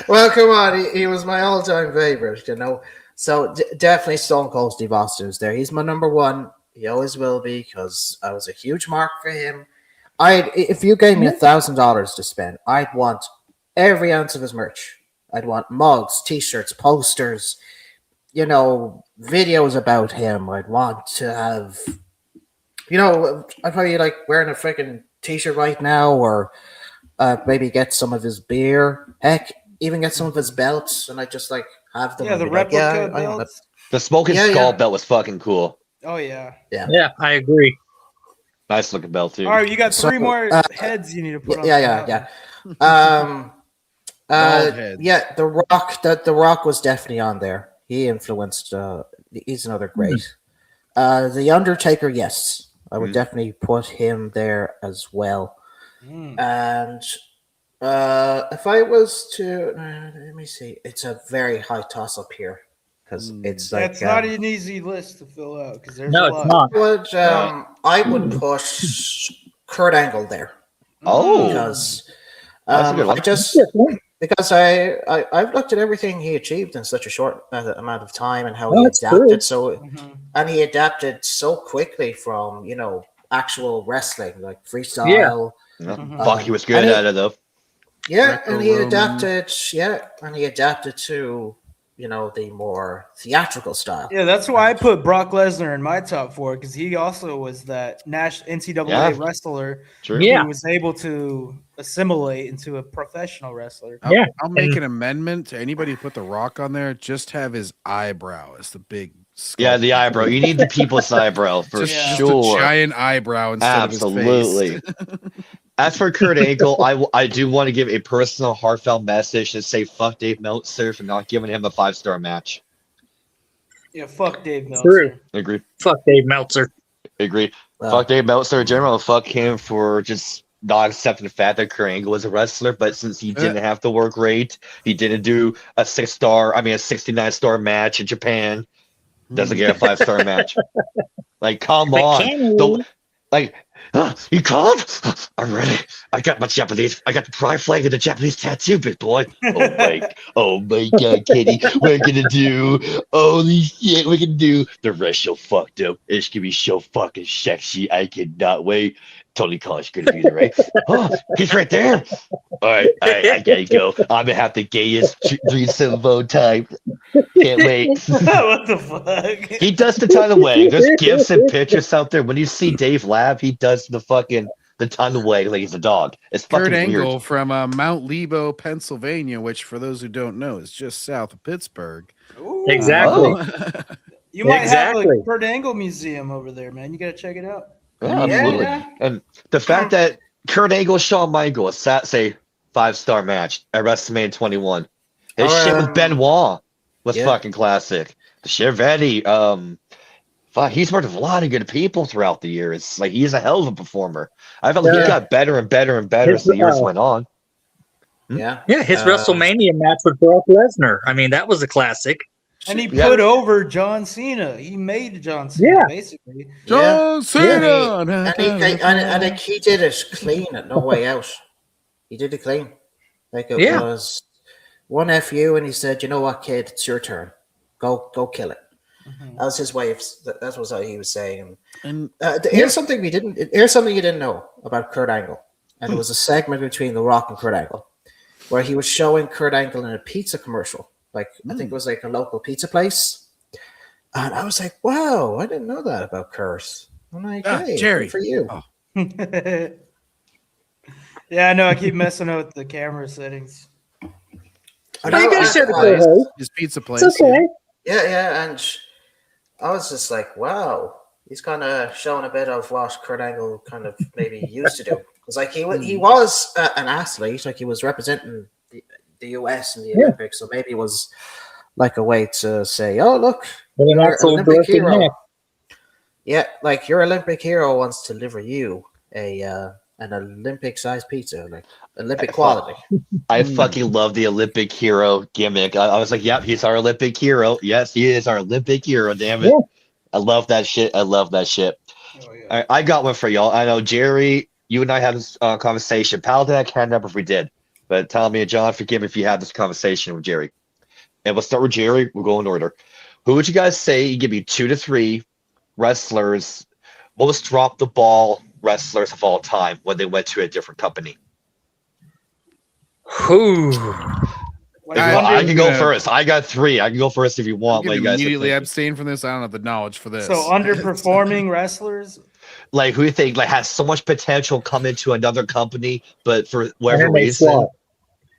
Well, come on, he was my all-time favorite, you know. So definitely Stone Cold Steve Austin is there. He's my number 1. He always will be because I was a huge mark for him. If you gave me $1,000 to spend, I'd want every ounce of his merch. I'd want mugs, T-shirts, posters, you know, videos about him. I'd want to have, you know, I'd probably like wearing a freaking T-shirt right now, or maybe get some of his beer. Heck, even get some of his belts, and I just like have them. Yeah, and the be like, replica I own it. belts. The Smoking Yeah, Skull yeah. belt was fucking cool. Oh yeah. Yeah, I agree. Nice looking belt too. All right, you got So, 3 more heads you need to put on. Yeah. Bald heads. Yeah, The Rock. The Rock was definitely on there. He influenced. He's another great. The Undertaker, yes, I would definitely put him there as well. And if I was to, let me see, it's a very high toss up here because it's like That's not an easy list to fill out because there's No, a it's lot. not. I would push Kurt Angle there. Oh. Because That's a good one. because I've looked at everything he achieved in such a short amount of time and how Oh, he that's adapted true. and he adapted so quickly from actual wrestling like freestyle. Fuck, he was good and at it though. Yeah, and he Greco-Roman. adapted. Yeah, and he adapted to the more theatrical style. Yeah, that's why I put Brock Lesnar in my top 4 because he also was that NCAA Yeah. wrestler True. Yeah. who was able to assimilate into a professional wrestler. I'll make an amendment to anybody who put The Rock on there. Just have his eyebrow as the big. Yeah, the eyebrow. You need the people's eyebrow for just sure. a giant eyebrow instead Absolutely. of his face. As for Kurt Angle, I do want to give a personal, heartfelt message to say fuck Dave Meltzer for not giving him a 5-star match. Yeah, fuck Dave Meltzer. True. Agree. Fuck Dave Meltzer. Agree. Wow. Fuck Dave Meltzer in general. Fuck him for just not accepting the fact that Kurt Angle was a wrestler. But since he didn't have to work great, he didn't do a 69-star match in Japan. Doesn't get a 5-star match. Like, come on. You can't? I'm ready. I got the pride flag and the Japanese tattoo, big boy. Oh my God, Kitty. We're gonna do, holy shit, we're gonna do the rest so fucked up. It's gonna be so fucking sexy. I cannot wait. Tony Khan's gonna be there, right? Oh, he's right there. All right, I gotta go. I'm gonna have the gayest threesome bow time. Can't wait. What the fuck? He does the ton of wag. There's gifs and pictures out there. When you see Dave Lab, he does the ton of wag like he's a dog. It's fucking Kurt Angle weird. from Mount Lebo, Pennsylvania, which for those who don't know is just south of Pittsburgh. Exactly. You might have Exactly. a Kurt Angle museum over there, man. You gotta check it out. Yeah, absolutely. And the fact that Kurt Angle, Shawn Michaels sat say 5-star match at WrestleMania 21. His shit with Benoit was fucking classic. The shit of Eddie, he's worked with a lot of good people throughout the years. Like he's a hell of a performer. I felt like he got better and better and better as the years went on. Yeah. Yeah, his WrestleMania match with Brock Lesnar. I mean, that was a classic. And he put over John Cena. He made John Cena, Yeah. basically. John Cena! And he did it clean at No Way Out. He did it clean. Like it was one FU, and he said, "You know what, kid? It's your turn. Go kill it." That was his way of. That was how he was saying. And here's something you didn't know about Kurt Angle, and it was a segment between The Rock and Kurt Angle, where he was showing Kurt Angle in a pizza commercial. Like I think it was like a local pizza place, and I was like, "Wow, I didn't know that about Kurt." I'm like, "Hey, Jerry, good for you." Yeah, I know. I keep messing up with the camera settings. I know, you guys said his pizza place. It's okay. Yeah, and I was just like, wow, he's kind of showing a bit of what Kurt Angle kind of maybe used to do. Because like he was an athlete, like he was representing the US in the Olympics, so maybe it was like a way to say, oh look, you're an Olympic hero. Yeah, like your Olympic hero wants to deliver you an Olympic-sized pizza, like Olympic quality. I fucking love the Olympic hero gimmick. I was like, yep, he's our Olympic hero. Yes, he is our Olympic hero, damn it. Yeah. I love that shit. I love that shit. All right, I got one for y'all. I know, Jerry, you and I had this conversation. Paladin, I can't remember if we did. But Tommy and John, forgive me if you had this conversation with Jerry. And we'll start with Jerry. We'll go in order. Who would you guys say give me 2 to 3 wrestlers, most drop the ball wrestlers of all time when they went to a different company? Ooh. I can go first. I got 3. I can go first if you want. I'm You gonna guys immediately abstain from this. I don't have the knowledge for this. So underperforming wrestlers. like who you think like has so much potential come into another company, but for whatever And they reason, flop.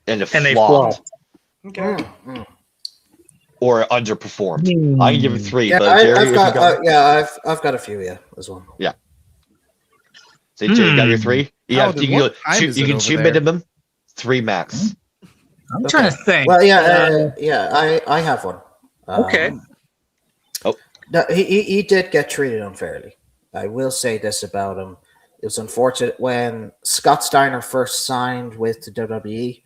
and And they flopped. Okay. Or underperformed? I can give it 3. Yeah, but Jerry, I've got I've got a few as well. Yeah. So Jerry, you got your 3? You How have did- you what time can is you it can over shoot there? minimum 3 max. I'm trying to think. Well, I have one. Okay. No, he did get treated unfairly. I will say this about him. It was unfortunate when Scott Steiner first signed with the WWE.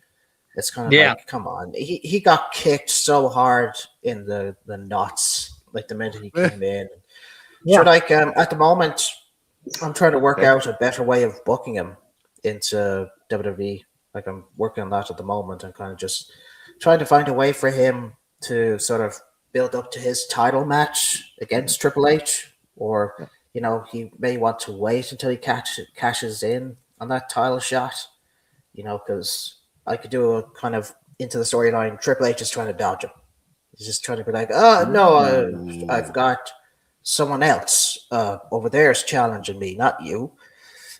It's kind of like, come on. He got kicked so hard in the nuts, like the minute he came in. So like at the moment, I'm trying to work out a better way of booking him into WWE. Like I'm working on that at the moment and kind of just trying to find a way for him to sort of build up to his title match against Triple H, or he may want to wait until he cashes in on that title shot. Because I could do a kind of into the storyline. Triple H is trying to dodge him. He's just trying to be like, I've got someone else over there is challenging me, not you.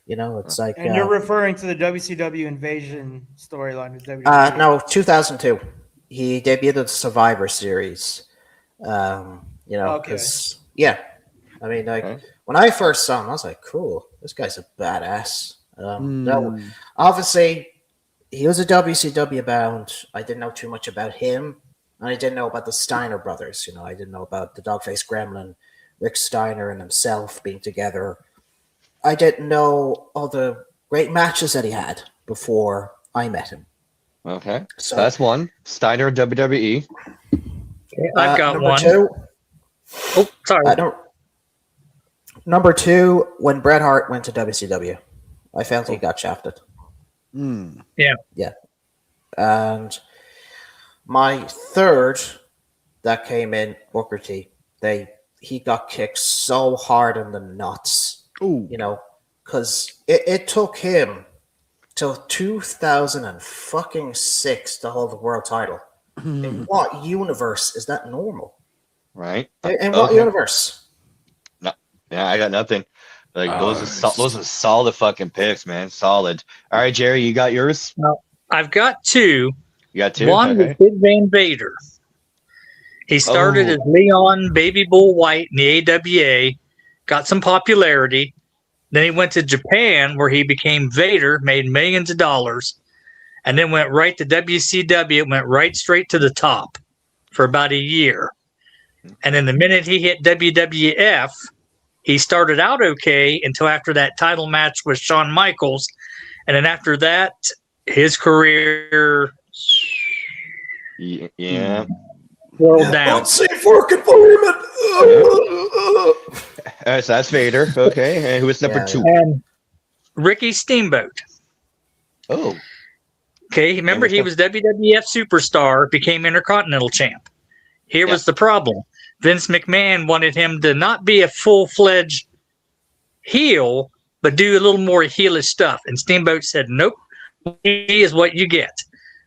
It's like. And you're referring to the WCW Invasion storyline with WWE? No, 2002. He debuted the Survivor Series. Because I mean, like when I first saw him, I was like, cool, this guy's a badass. No, obviously he was a WCW bound. I didn't know too much about him, and I didn't know about the Steiner brothers. I didn't know about the Dogface Gremlin, Rick Steiner, and himself being together. I didn't know all the great matches that he had before I met him. Okay, so that's one. Steiner WWE. I've got number one. 2. Oh, sorry. Number 2, when Bret Hart went to WCW, I felt he got shafted. Yeah. And my 3rd that came in, Booker T. He got kicked so hard in the nuts. Because it took him till 2006 to hold the world title. In what universe is that normal? Right. In what universe? No, yeah, I got nothing. Like those are solid fucking picks, man. Solid. All right, Jerry, you got yours? No, I've got 2. You got 2? One was Big Van Vader. He started as Leon Baby Bull White in the AWA, got some popularity. Then he went to Japan where he became Vader, made millions of dollars, and then went right to WCW, went right straight to the top for about a year. And then the minute he hit WWF, he started out okay until after that title match with Shawn Michaels. And then after that, his career rolled down. Unsafe work environment. So that's Vader. Okay. And who was number 2? And Ricky Steamboat. Oh. Okay. Remember, he was WWF superstar, became Intercontinental champ. Here was the problem. Vince McMahon wanted him to not be a full-fledged heel, but do a little more heelish stuff. And Steamboat said, nope, he is what you get,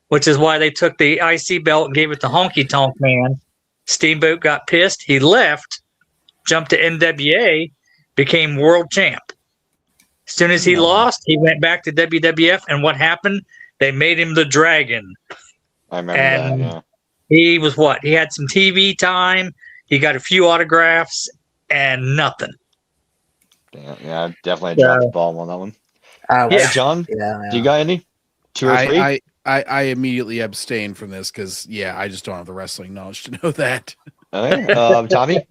which is why they took the IC belt and gave it to Honky Tonk Man. Steamboat got pissed. He left, jumped to NWA, became world champ. As soon as he lost, he went back to WWF. And what happened? They made him the Dragon. I remember that, yeah. He was what? He had some TV time. He got a few autographs and nothing. Yeah, definitely dropped the ball on that one. Yeah, John, do you got any? 2 or 3? I immediately abstain from this because I just don't have the wrestling knowledge to know that. Okay. Tommy?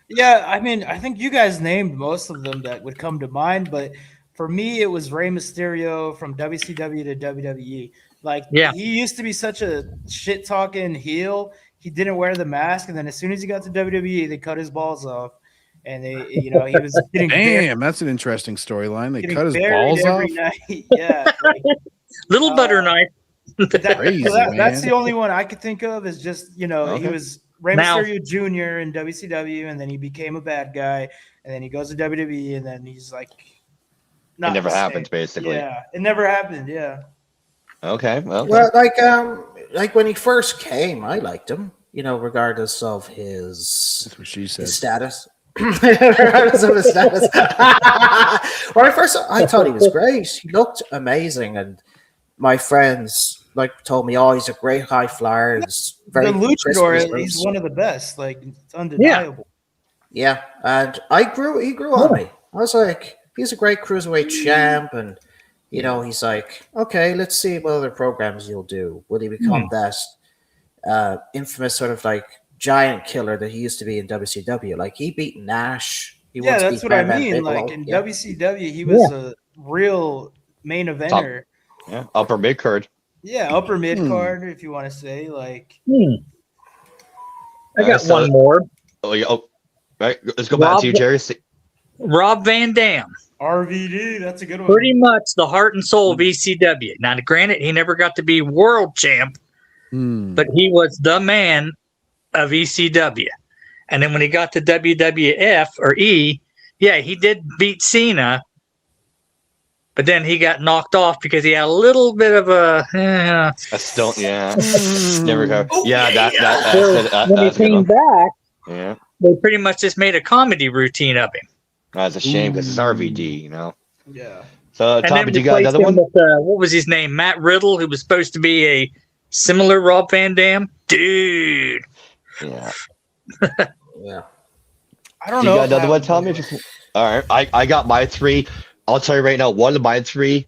Yeah, I mean, I think you guys named most of them that would come to mind, but for me, it was Rey Mysterio from WCW to WWE. Like, he used to be such a shit-talking heel. He didn't wear the mask, and then as soon as he got to WWE, they cut his balls off, and he was getting Damn, that's an interesting storyline. They cut his balls off. Night. Yeah, little butter knife. That's the only one I could think of. Is just he was Rey Mysterio Jr. in WCW, and then he became a bad guy, and then he goes to WWE, and then he's like, it never happened, basically. Yeah, it never happened. Yeah. Okay. Well, like when he first came, I liked him. Regardless of his. That's what she said. His status. Regardless of his status. When I thought he was great. He looked amazing, and my friends like told me, oh, he's a great high flyer. He's very the crisp with his luchador, moves. he's one of the best. Like, it's undeniable. Yeah, and he grew on me. I was like, he's a great cruiserweight champ, and you know, he's like, okay, let's see what other programs you'll do. Will he become that infamous sort of like giant killer that he used to be in WCW? Like he beat Nash. He once That's beat what I Bam Bam mean. Bigelow. Like in WCW, he was a real main eventer. Yeah, upper mid card. Yeah, upper mid card, if you want to say. Like, I got one more. Oh, yeah. Oh, right. Let's go back to you, Jerry. Rob Van Dam. RVD, that's a good one. Pretty much the heart and soul of ECW. Now, granted, he never got to be world champ, but he was the man of ECW. And then when he got to WWF or E, yeah, he did beat Cena, but then he got knocked off because he had a little bit of a. I still, never go. Yeah, when he came back, yeah, they pretty much just made a comedy routine of him. That's a shame because it's RVD, you know. Yeah. So, And Tommy, then you got replaced another him one? with, what was his name? Matt Riddle, who was supposed to be a similar Rob Van Dam. Dude. Yeah. Yeah. I don't You know. got another one, Tommy? All right. I got my three. I'll tell you right now, one of my three,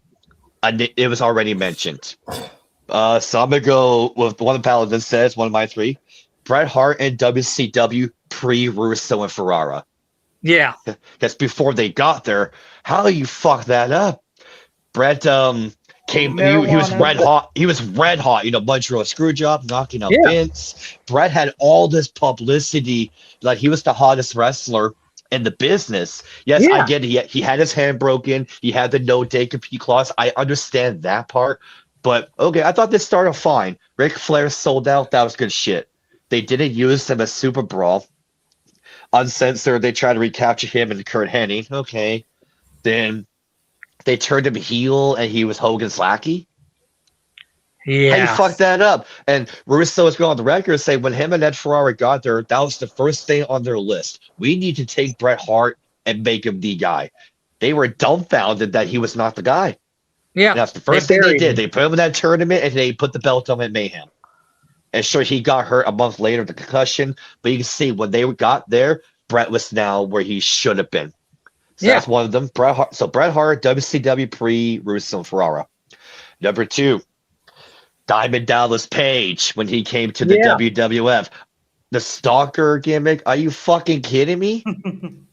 it was already mentioned. So I'm going to go with one of Paladin says, one of my three. Bret Hart and WCW pre-Russo and Ferrara. Yeah. That's before they got there. How you fuck that up? Bret came. He was red hot. He was red hot. You know, Montreal Screwjob knocking out Vince. Bret had all this publicity, like he was the hottest wrestler in the business. Yes, I get it. He had his hand broken. He had the no day-compete clause. I understand that part. But okay, I thought this started fine. Ric Flair sold out. That was good shit. They didn't use him as Super Brawl. Uncensored, they tried to recapture him and Kurt Hennig. Okay. Then they turned him heel and he was Hogan's lackey. Yeah. How you fuck that up? And Russo is going on the record and say when him and Ed Ferrara got there, that was the first thing on their list. We need to take Bret Hart and make him the guy. They were dumbfounded that he was not the guy. Yeah. And that's the first thing they did. They put him in that tournament and they put the belt on him at Mayhem. And sure, he got hurt a month later, the concussion. But you can see when they got there, Bret was now where he should have been. So that's one of them. Bret Hart, WCW pre-Russo and Ferrara. Number two, Diamond Dallas Page when he came to the WWF. The stalker gimmick. Are you fucking kidding me?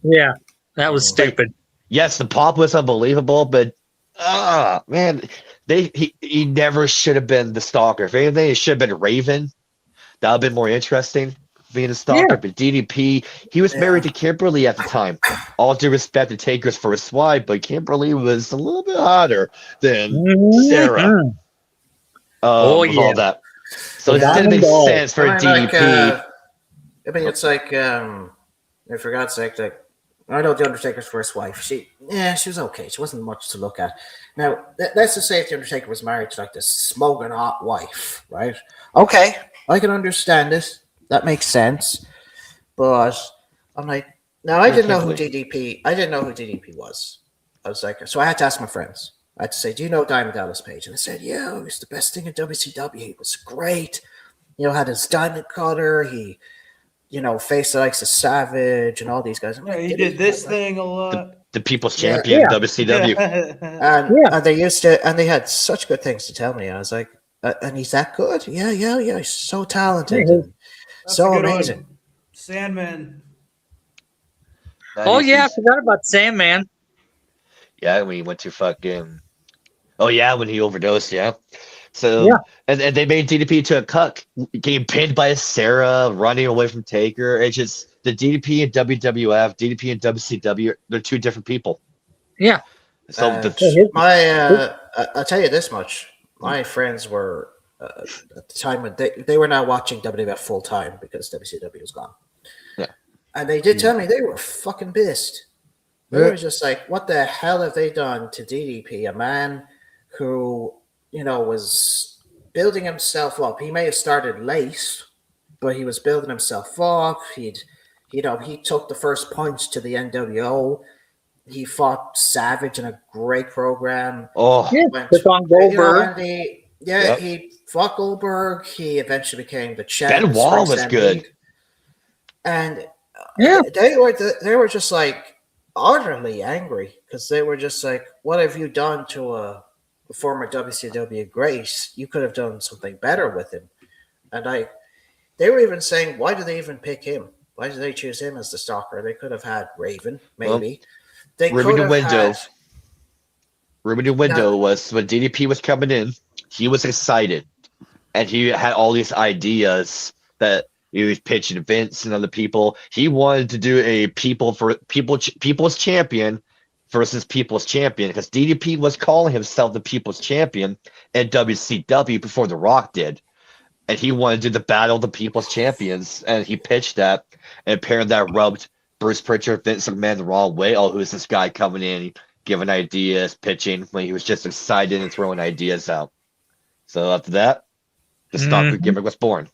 Yeah, that was stupid. Yes, the pop was unbelievable, but man, he never should have been the stalker. If anything, it should have been Raven. That would have been more interesting, being a stalker. Yeah. But DDP, he was married to Kimberly at the time. All due respect to Taker's first wife, but Kimberly was a little bit hotter than Sarah. With all that. So it didn't make sense for DDP. I mean, it's like, for God's sake, like, I know the Undertaker's first wife. She was okay. She wasn't much to look at. Now, let's just say if the Undertaker was married to like this smoking hot wife, right? Okay, I can understand this. That makes sense. But I'm like, now I didn't know who DDP was. I was like, so I had to ask my friends. I had to say, do you know Diamond Dallas Page? And I said, yeah, he was the best thing in WCW. He was great. You know, had his diamond cutter. He, you know, faced the likes of Savage and all these guys. Yeah, he did this thing a lot. The People's Champion, WCW. And they used to, and they had such good things to tell me. I was like, and he's that good? Yeah. He's so talented. and so amazing. One. Sandman. Oh, yeah, I forgot about Sandman. Yeah, when he went to fucking. Oh, yeah, when he overdosed, yeah. So, and they made DDP to a cuck, getting pinned by Sarah, running away from Taker. It's just the DDP and WWF, DDP and WCW, they're two different people. Yeah. So, I'll tell you this much. My friends were, at the time when they were now watching WWF full time because WCW was gone. Yeah. And they did tell me they were fucking pissed. They were just like, what the hell have they done to DDP? A man who, you know, was building himself up. He may have started late, but he was building himself up. He took the first punch to the NWO. He fought Savage in a great program. Oh, with on Goldberg. He Fogelberg. He eventually became the Ben champ. Wall was good. And they were just like utterly angry because they were just like, "What have you done to a former WCW great? You could have done something better with him." And they were even saying, "Why did they even pick him? Why did they choose him as the stalker? They could have had Raven, maybe." They Ruben could have had. Ruben DeWindo was when DDP was coming in. He was excited, and he had all these ideas that he was pitching Vince and other people. He wanted to do a people's champion versus people's champion because DDP was calling himself the people's champion in WCW before The Rock did, and he wanted to do the battle of the people's champions, and he pitched that, and apparently that rubbed Bruce Pritchard, Vince McMahon the wrong way. Oh, who's this guy coming in, giving ideas, pitching when he was just excited and throwing ideas out. So after that, the stalker gimmick was born.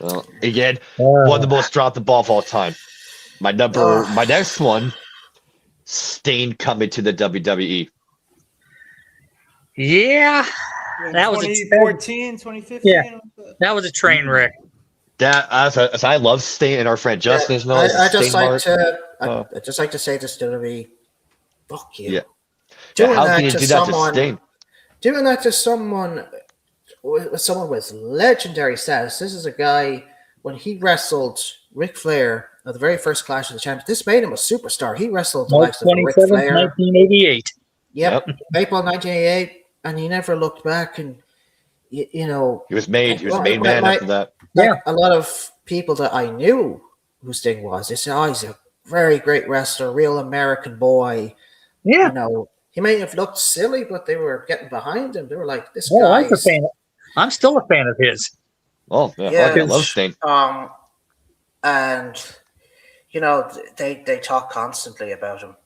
Well, again, one of the most dropped the ball of all time. My next one, Sting coming to the WWE. Yeah, that was 2014, 2015. Yeah, that was a train wreck. That as I love Sting and our friend Justin is known. I just like to say this to WWE. Fuck you. Yeah. Doing How that can you to do that to someone. Sting? Doing that to someone with legendary status. This is a guy when he wrestled Ric Flair at the very first Clash of the Champions. This made him a superstar. He wrestled the likes of Ric 27th, Flair. 1988. Yep, April 1988, and he never looked back. And you know, He was made man after that. Yeah, a lot of people that I knew who Sting was, they said, "Oh, he's a very great wrestler, real American boy." Yeah, you know, he may have looked silly, but they were getting behind him. They were like, "This well, guy." I'm still a fan of his. Oh, yeah, I love Sting. And you know, they talk constantly about him.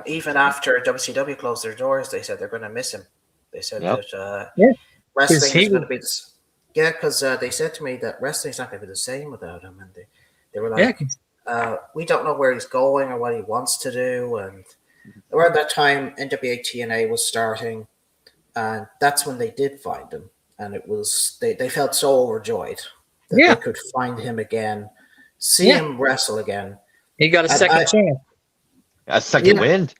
Even after WCW closed their doors, they said they're going to miss him. They said that wrestling is going to be this. Yeah, because they said to me that wrestling's not going to be the same without him, and they were like, "We don't know where he's going or what he wants to do." And around that time, NWA TNA was starting, and that's when they did find him, and it was they felt so overjoyed that they could find him again, see him wrestle again. He got a second chance. A second wind.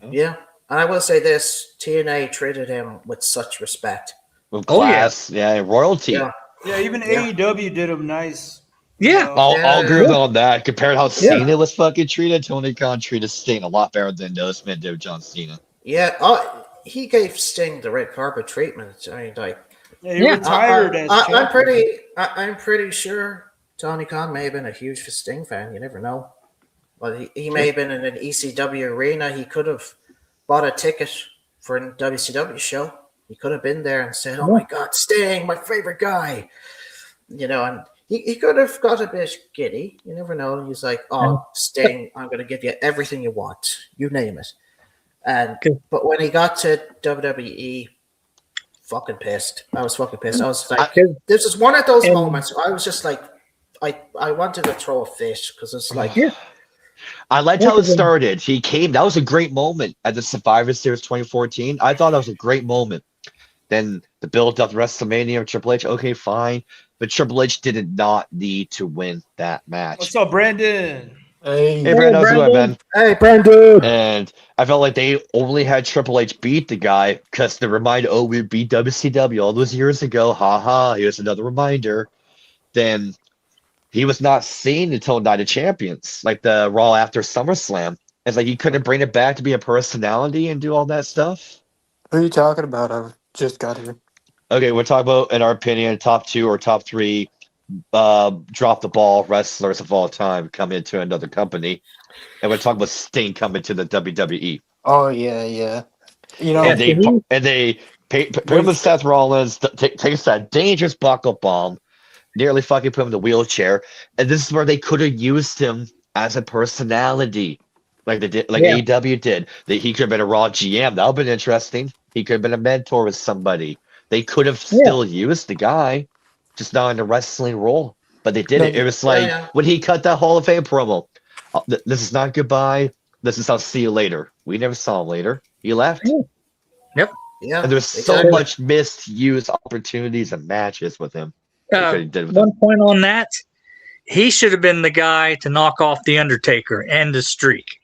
Yeah, and I will say this: TNA treated him with such respect. With class, and royalty. Yeah, even AEW did him nice. Yeah. I'll agree on that. Compared to how Cena was fucking treated, Tony Khan treated Sting a lot better than those men did John Cena. Yeah, he gave Sting the red carpet treatment. I mean, like, he retired as I'm pretty sure Tony Khan may have been a huge Sting fan. You never know. But he may have been in an ECW arena. He could have bought a ticket for a WCW show. He could have been there and said, "Oh my God, Sting, my favorite guy." You know, and he could have got a bit giddy. You never know. He's like, "Oh, Sting, I'm going to give you everything you want. You name it." But when he got to WWE, fucking pissed. I was fucking pissed. I was like, this is one of those moments where I was just like, I wanted to throw a fit because it's like, I liked how it started. He came. That was a great moment at the Survivor Series 2014. I thought that was a great moment. Then the build up to WrestleMania of Triple H. Okay, fine. But Triple H did not need to win that match. What's up, Brandon? Hey, Brandon. How's it going, man? Hey, Brandon. And I felt like they only had Triple H beat the guy because to remind, we beat WCW all those years ago. Here's another reminder. Then he was not seen until Night of Champions, like the Raw after SummerSlam. It's like he couldn't bring it back to be a personality and do all that stuff. What are you talking about? I just got here. Okay, we're talking about, in our opinion, top 2 or top 3 drop the ball wrestlers of all time come into another company. And we're talking about Sting coming to the WWE. Oh, yeah. You know, and they put him with Seth Rollins, takes that dangerous buckle bomb, nearly fucking put him in the wheelchair. And this is where they could have used him as a personality, like they did, AEW did. He could have been a Raw GM. That would have been interesting. He could have been a mentor with somebody. They could have still used the guy, just not in a wrestling role. But they didn't. It was like when he cut that Hall of Fame promo. This is not goodbye. This is I'll see you later. We never saw him later. He left. Yep. Yeah, And there's so much misused opportunities and matches with him. One point on that, he should have been the guy to knock off the Undertaker and the streak.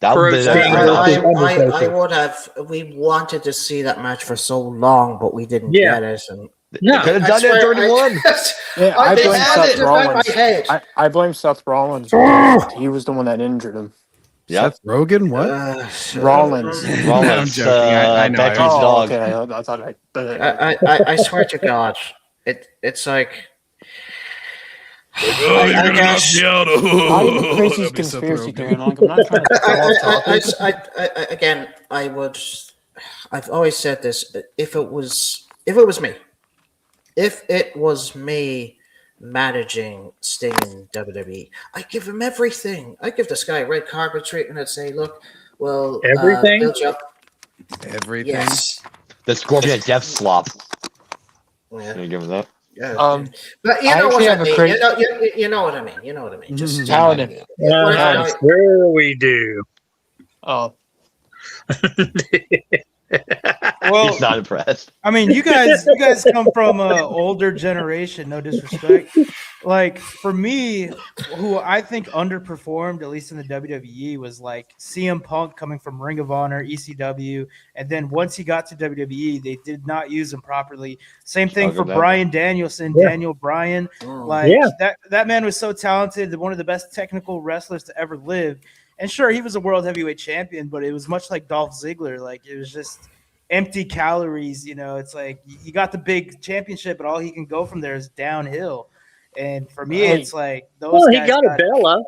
That would I would have. We wanted to see that match for so long, but we didn't get it. And could have done it at 31. Yeah, I I blame had Seth it in my Rollins. head. I blame Seth Rollins. He was the one that injured him. Seth Rogen? What? Rollins. I'm joking. I know. Patrick's dog. Okay, I thought I swear to God, it's like. Oh, you're gonna knock me out. Oh, Crazy's that'd be so conspiracy broken. theory. Like, I'm not trying to Again, I would. I've always said this. If it was me managing Sting in WWE, I'd give him everything. I'd give this guy a red carpet treatment and say, "Look, well, everything, build you up." Everything. Yes. The Scorpion Death Slop. Yeah. Can you give him that? Yeah. But you know what I mean. You know what I mean. You know what I mean. Just Paladin. Sure we do. Oh. Well, he's not impressed. I mean, you guys come from an older generation. No disrespect. Like for me, who I think underperformed, at least in the WWE, was like CM Punk coming from Ring of Honor, ECW, and then once he got to WWE, they did not use him properly. Same thing for Bryan Danielson, Daniel Bryan. Like that man was so talented, one of the best technical wrestlers to ever live. And sure, he was a world heavyweight champion, but it was much like Dolph Ziggler. Like it was just empty calories. You know, it's like you got the big championship, but all he can go from there is downhill. And for me, it's like those. Well, he guys got a Bella.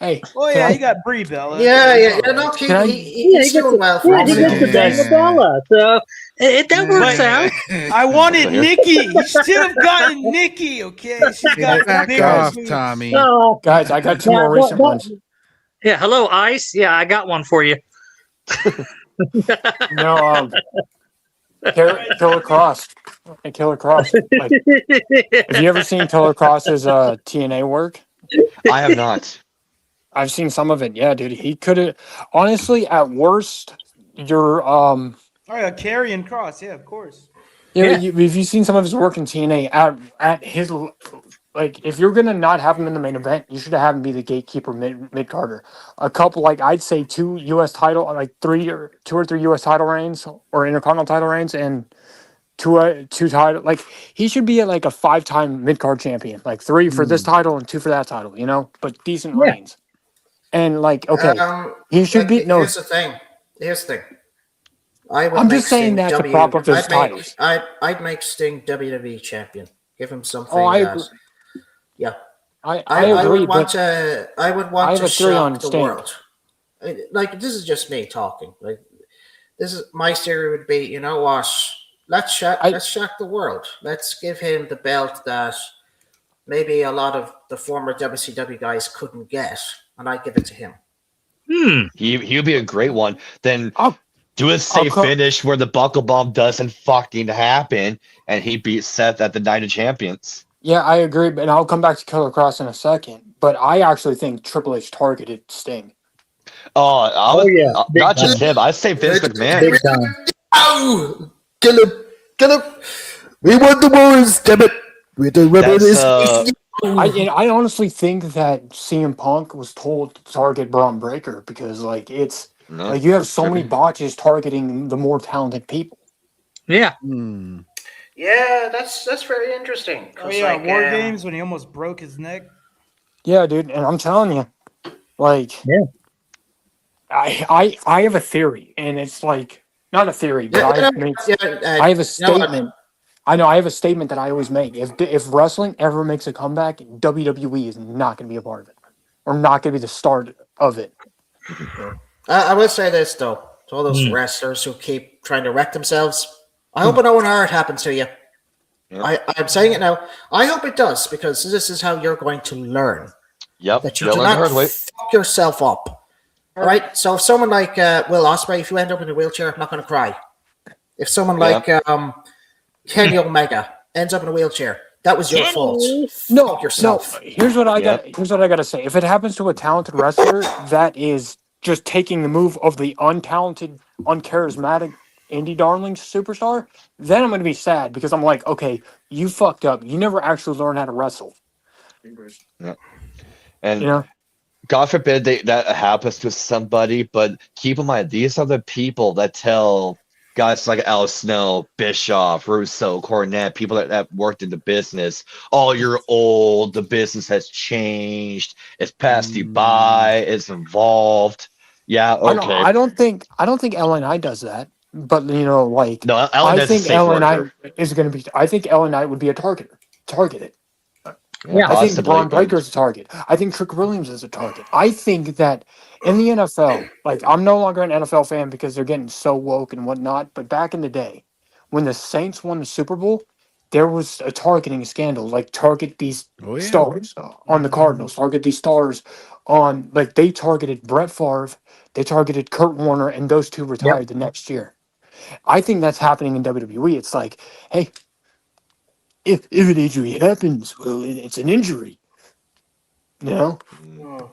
Hey. Oh yeah, he got Brie Bella. Yeah. No, he's doing well for he gets the Daniel Bella. So that works out. I wanted Nikki. You should have gotten Nikki. Okay, she got the big off, Tommy. Oh. Guys, I got two more recent ones. Yeah, hello, Ice. Yeah, I got one for you. No, Killer Cross. Hey, Killer Cross. Like, have you ever seen Killer Cross's TNA work? I have not. I've seen some of it. Yeah, dude. He could have honestly, at worst, you're Oh yeah, Karrion Kross. Yeah, of course. Yeah, if you've seen some of his work in TNA at his, like, if you're gonna not have him in the main event, you should have him be the gatekeeper mid Carter. A couple, like I'd say, 2 U.S. title, like 2 or 3 U.S. title reigns or Intercontinental title reigns, and two title. Like he should be at like a 5-time mid card champion, like 3 for this title and 2 for that title. You know, but decent reigns. And like, okay, he should be. No, here's the thing. I'm just saying that to prop up his titles. I'd make Sting WWE champion. Give him something. Oh, I agree. Yeah, I agree. I would want to shock the Sting. world. Like this is just me talking. Like this is my theory would be. You know what? Let's shock the world. Let's give him the belt that maybe a lot of the former WCW guys couldn't get, and I give it to him. He'd be a great one. Then do a safe finish where the buckle bomb doesn't fucking happen, and he beats Seth at the Night of Champions. Yeah, I agree, and I'll come back to Killer Cross in a second. But I actually think Triple H targeted Sting. Not just him. I'd say Vince McMahon. Oh, kill him! We want the wars, damn it! We don't remember this. I honestly think that CM Punk was told to target Braun Breaker because, like, it's like you have so many botches targeting the more talented people. Yeah. Yeah, that's very interesting. Oh yeah, War Games when he almost broke his neck. Yeah, dude, and I'm telling you, like, I have a theory, and it's like not a theory, but I have a statement. I know I have a statement that I always make. If wrestling ever makes a comeback, WWE is not going to be a part of it, or not going to be the start of it. I will say this though, to all those wrestlers who keep trying to wreck themselves, I hope an Owen Hart happens to you. I'm saying it now. I hope it does, because this is how you're going to learn. Yep. That you do not fuck yourself up. All right. So if someone like Will Ospreay, if you end up in a wheelchair, I'm not going to cry. If someone like Kenny Omega ends up in a wheelchair, that was your fault. No, yourself. No. Here's what I got to say. If it happens to a talented wrestler that is just taking the move of the untalented, uncharismatic indie darlings superstar, then I'm going to be sad because I'm like, okay, you fucked up. You never actually learned how to wrestle. Yeah. And You know? God forbid that happens to somebody, but keep in mind, these are the people that tell guys like Al Snow, Bischoff, Russo, Cornette, people that worked in the business, oh, you're old, the business has changed, it's passed you by, it's evolved. Yeah, okay. I don't think LNI does that, but you know, like No, I think LNI is going to be. I think LNI would be a targeted. Yeah, I think possibly, Braun but- Breaker is a target. I think Trick Williams is a target. I think that in the NFL, like I'm no longer an NFL fan because they're getting so woke and whatnot. But back in the day, when the Saints won the Super Bowl, there was a targeting scandal. Like target these stars on the Cardinals, target these stars on like they targeted Brett Favre, they targeted Kurt Warner, and those two retired the next year. I think that's happening in WWE. It's like, hey, if an injury happens, well, it's an injury. You know?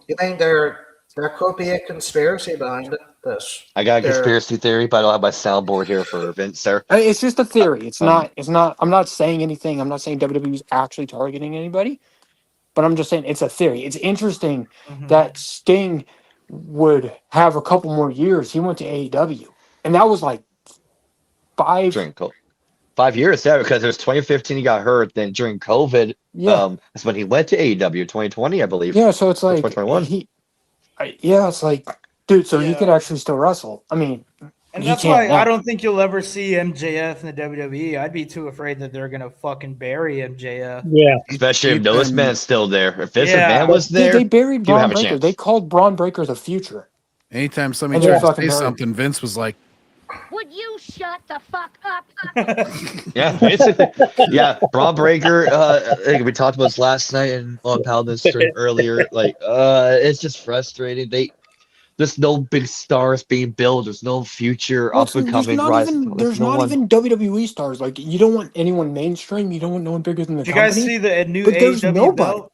You think there could be a conspiracy behind this? I got a There- conspiracy theory, but I don't have my soundboard here for Vince, sir. It's just a theory. It's not. I'm not saying anything. I'm not saying WWE is actually targeting anybody, but I'm just saying it's a theory. It's interesting that Sting would have a couple more years. He went to AEW, and that was like 5 5 years, yeah, because it was 2015 he got hurt. Then during COVID, Yeah. that's when he went to AEW. 2020, I believe. Yeah, so it's like 2021. it's like, dude. So he could actually still wrestle. I mean, And he that's can't why now. I don't think you'll ever see MJF in the WWE. I'd be too afraid that they're gonna fucking bury MJF. Yeah. Especially if Noah's Man's still there. If Vince Yeah. McMahon was Dude, there, they buried you Braun have a Breaker. chance. They called Braun Breaker the future. Anytime somebody And they tried to fucking say buried him. something, Vince was like, Would you shut the fuck up? Yeah, basically. Yeah, Braun Breaker. I think we talked about this last night and on Paladin's stream earlier. Like, it's just frustrating. There's no big stars being built. There's no future Well, up and coming not rise. even, there's no not one. even WWE stars. Like you don't want anyone mainstream. You don't want no one bigger than the Did you guys company. see the new But there's AEW nobody. belt?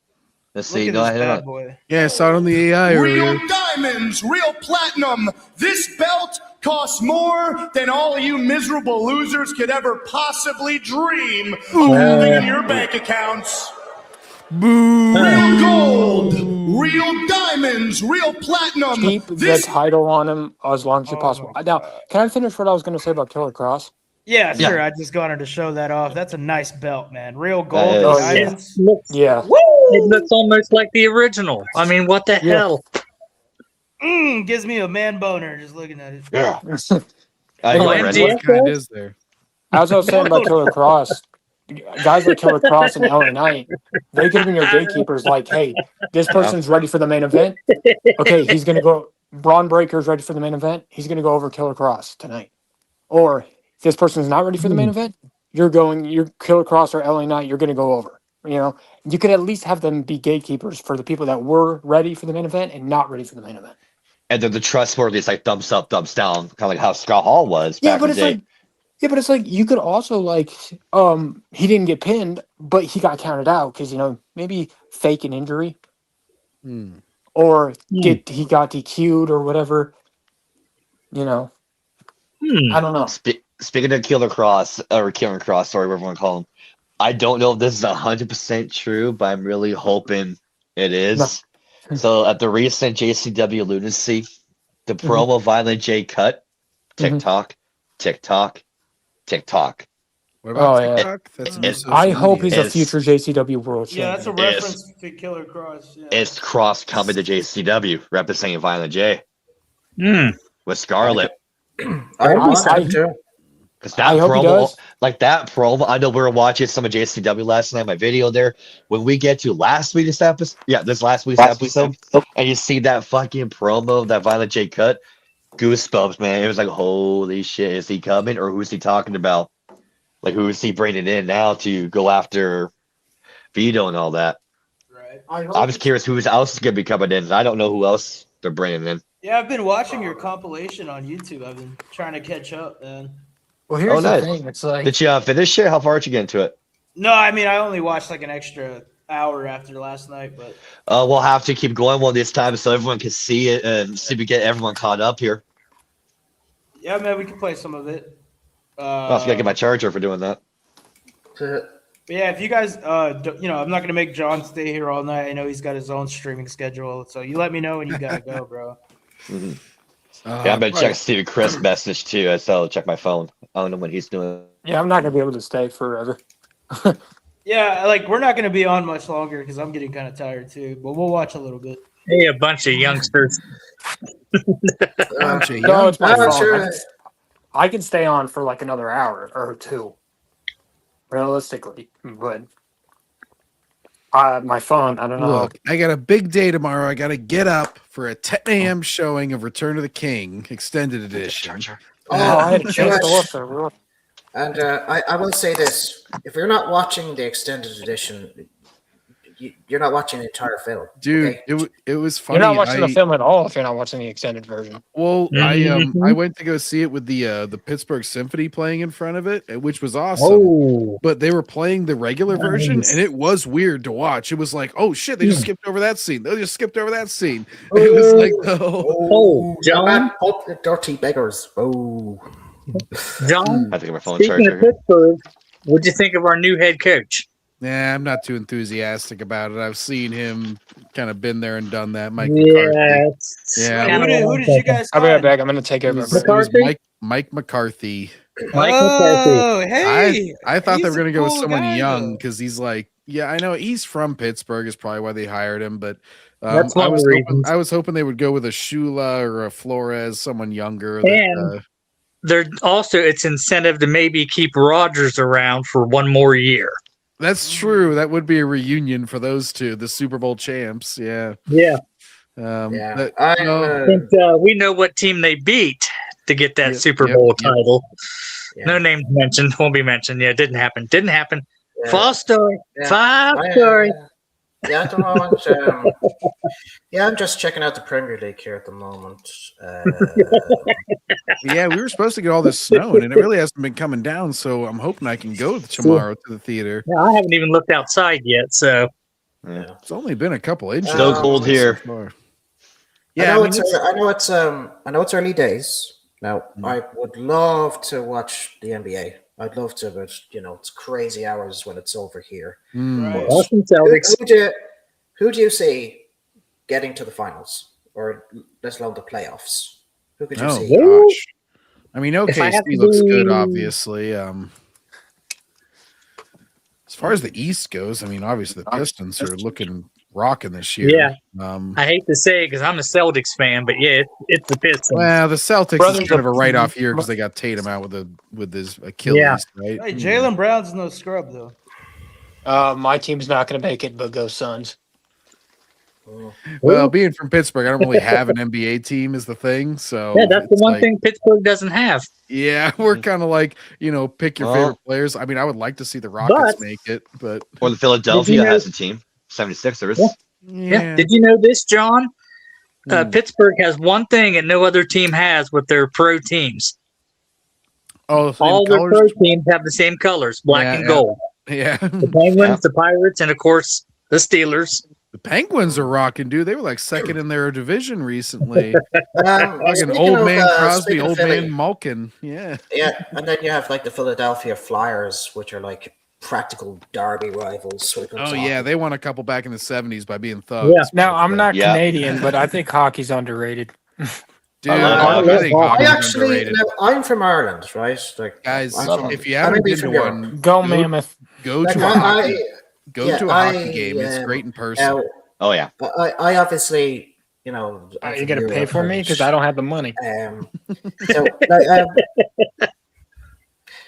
Let's Look see. at No, this I don't bad know. boy. yeah, I saw it on the AI earlier. Real diamonds, real platinum. This belt costs more than all you miserable losers could ever possibly dream of having in your bank accounts. Real gold, real diamonds, real platinum. Keep the title on him as long as possible. Now, can I finish what I was going to say about Killer Cross? Yeah, Yeah. sure. I just wanted to show that off. That's a nice belt, man. Real gold and is. diamonds. Yeah. It looks almost like the original. I mean, what the hell? Gives me a man boner just looking at it. Yeah. What kind is there? As I was saying about Killer Cross, guys like Killer Cross and LA Knight, they could have been your gatekeepers. Like, hey, this person's ready for the main event. Okay, he's gonna go. Braun Breaker's ready for the main event. He's gonna go over Killer Cross tonight. Or if this person's not ready for the main event, you're Killer Cross or LA Knight. You're gonna go over. You know, you could at least have them be gatekeepers for the people that were ready for the main event and not ready for the main event. And then the trustworthy is like thumbs up, thumbs down, kind of like how Scott Hall was Yeah, back but in it's the day. like, but it's like you could also like, he didn't get pinned, but he got counted out because maybe fake an injury, or he got DQ'd or whatever. I don't know. Speaking of Killer Cross, or Killer Cross, sorry, whatever you want to call him, I don't know if this is 100% true, but I'm really hoping it is. So at the recent JCW Lunacy, the promo Violent J cut, TikTok, TikTok, TikTok. What about Oh, yeah. TikTok? That's a new social I hope he's media. a future JCW world Yeah, that's a champion. reference to Killer Cross. Yeah. It's Cross coming to JCW, representing Violent J with Scarlett. I want that too. Because that I hope he promo, does. like that promo, I know we were watching some of JCW last night, my video there. When we get to last week's episode, this last week's episode, and you see that fucking promo, that Violent J cut, goosebumps, man. It was like, holy shit, is he coming or who's he talking about? Like, who is he bringing in now to go after Vito and all that? Right. I was curious who else is going to be coming in. I don't know who else they're bringing in. Yeah, I've been watching your compilation on YouTube. I've been trying to catch up, man. Well, here's nice. the thing. It's like, Did you finish it? How far did you get into it? No, I mean I only watched like an extra hour after last night, but We'll have to keep going one this time so everyone can see it and see if we get everyone caught up here. yeah, man, we can play some of it. I gotta get my charger for doing that. But yeah, if you guys, I'm not gonna make John stay here all night. I know he's got his own streaming schedule, so you let me know when you gotta go, bro. Mm-hmm. Yeah, I'm gonna check Steven Chris' message too. I still check my phone. I don't know what he's doing. Yeah, I'm not gonna be able to stay forever. Yeah, like we're not gonna be on much longer because I'm getting kind of tired too. But we'll watch a little bit. Hey, a bunch of youngsters. No, it's my fault. I can stay on for like another hour or two, realistically. But my phone, I don't know. Look, I got a big day tomorrow. I got to get up for a 10 a.m. showing of Return of the King extended edition. I had a chance to look there. And I will say this: if you're not watching the extended edition, you're not watching the entire film, dude. Okay? It was funny. You're not watching the film at all if you're not watching the extended version. Well, I went to go see it with the Pittsburgh Symphony playing in front of it, which was awesome. Oh. But they were playing the regular version, Nice. and it was weird to watch. It was like, oh shit, they just skipped over that scene. They just skipped over that scene. It was like, John, dirty beggars. Oh, John. I think my phone Speaking charger. of Pittsburgh, what'd you think of our new head coach? nah, I'm not too enthusiastic about it. I've seen him kind of been there and done that. Mike Yeah, McCarthy. it's Yeah, kinda Who did you guys? I'll be right find? back. I'm gonna take over. It was Mike McCarthy. Mike Oh, McCarthy. hey! I thought they he's were going to a go with cool someone guy, young though. because he's like, yeah, I know he's from Pittsburgh is probably why they hired him, but That's one I of was the hoping, reasons. I was hoping they would go with a Shula or a Flores, someone younger. That, And they're also it's incentive to maybe keep Rodgers around for one more year. that's true. That would be a reunion for those two, the Super Bowl champs. Yeah. Yeah. That- Since, we know what team they beat to get that Super Bowl title. No names mentioned. Won't be mentioned. Yeah, it didn't happen. Didn't happen. Yeah. False story. Yeah. False story. Yeah, at the moment, I'm just checking out the Premier League here at the moment. yeah, we were supposed to get all this snow, and it really hasn't been coming down. So I'm hoping I can go tomorrow to the theater. Yeah, I haven't even looked outside yet. So It's only been a couple inches. So cold here. Yeah, I know it's early days. Now, I would love to watch the NBA. I'd love to, but it's crazy hours when it's over here. But Boston Celtics. Who do you see getting to the finals, or let alone the playoffs? Who could you see? Gosh. I mean, If I have OKC to looks good, do- obviously. As far as the East goes, I mean, obviously the Pistons are looking rocking this year. Yeah. Um, I hate to say it because I'm a Celtics fan, but yeah, it's the Pistons. well, the Celtics Brothers is kind of a of- write-off here because they got Tatum out with his Achilles, right? Hey, Jalen Brown's no scrub though. My team's not gonna make it, but go Suns. Well, being from Pittsburgh, I don't really have an NBA team is the thing. So Yeah, that's the it's one like- thing Pittsburgh doesn't have. Yeah, we're kind of like, pick your Well- favorite players. I mean, I would like to see the Rockets But- make it, but Or the Philadelphia know- has a team. 76ers. Yeah. Did you know this, John? Pittsburgh has one thing that no other team has with their pro teams. Oh, same all their colors? pro teams have the same colors, black Yeah, and yeah. gold. Yeah. The Penguins, the Pirates, and of course the Steelers. The Penguins are rocking, dude. They were like second in their division recently. Like an Speaking old of, man Crosby, speaking of old Philly, man Malkin. Yeah. Yeah, and then you have like the Philadelphia Flyers, which are like practical derby rivals. when it comes Oh to yeah, hockey. they won a couple back in the 70s by being thugs. Now I'm not Yeah. Canadian, but I think hockey's underrated. Dude, I I think hockey's actually, underrated. I'm from Ireland, right? Like, Guys, I'm from- if you I'm haven't maybe been to from Europe. one, Go Mammoth. Go Like, to a hockey. Go yeah, to a hockey game. It's great in person. Oh yeah. I obviously, I'm Are you from gonna pay Europe, for me? Because I don't have the money. So,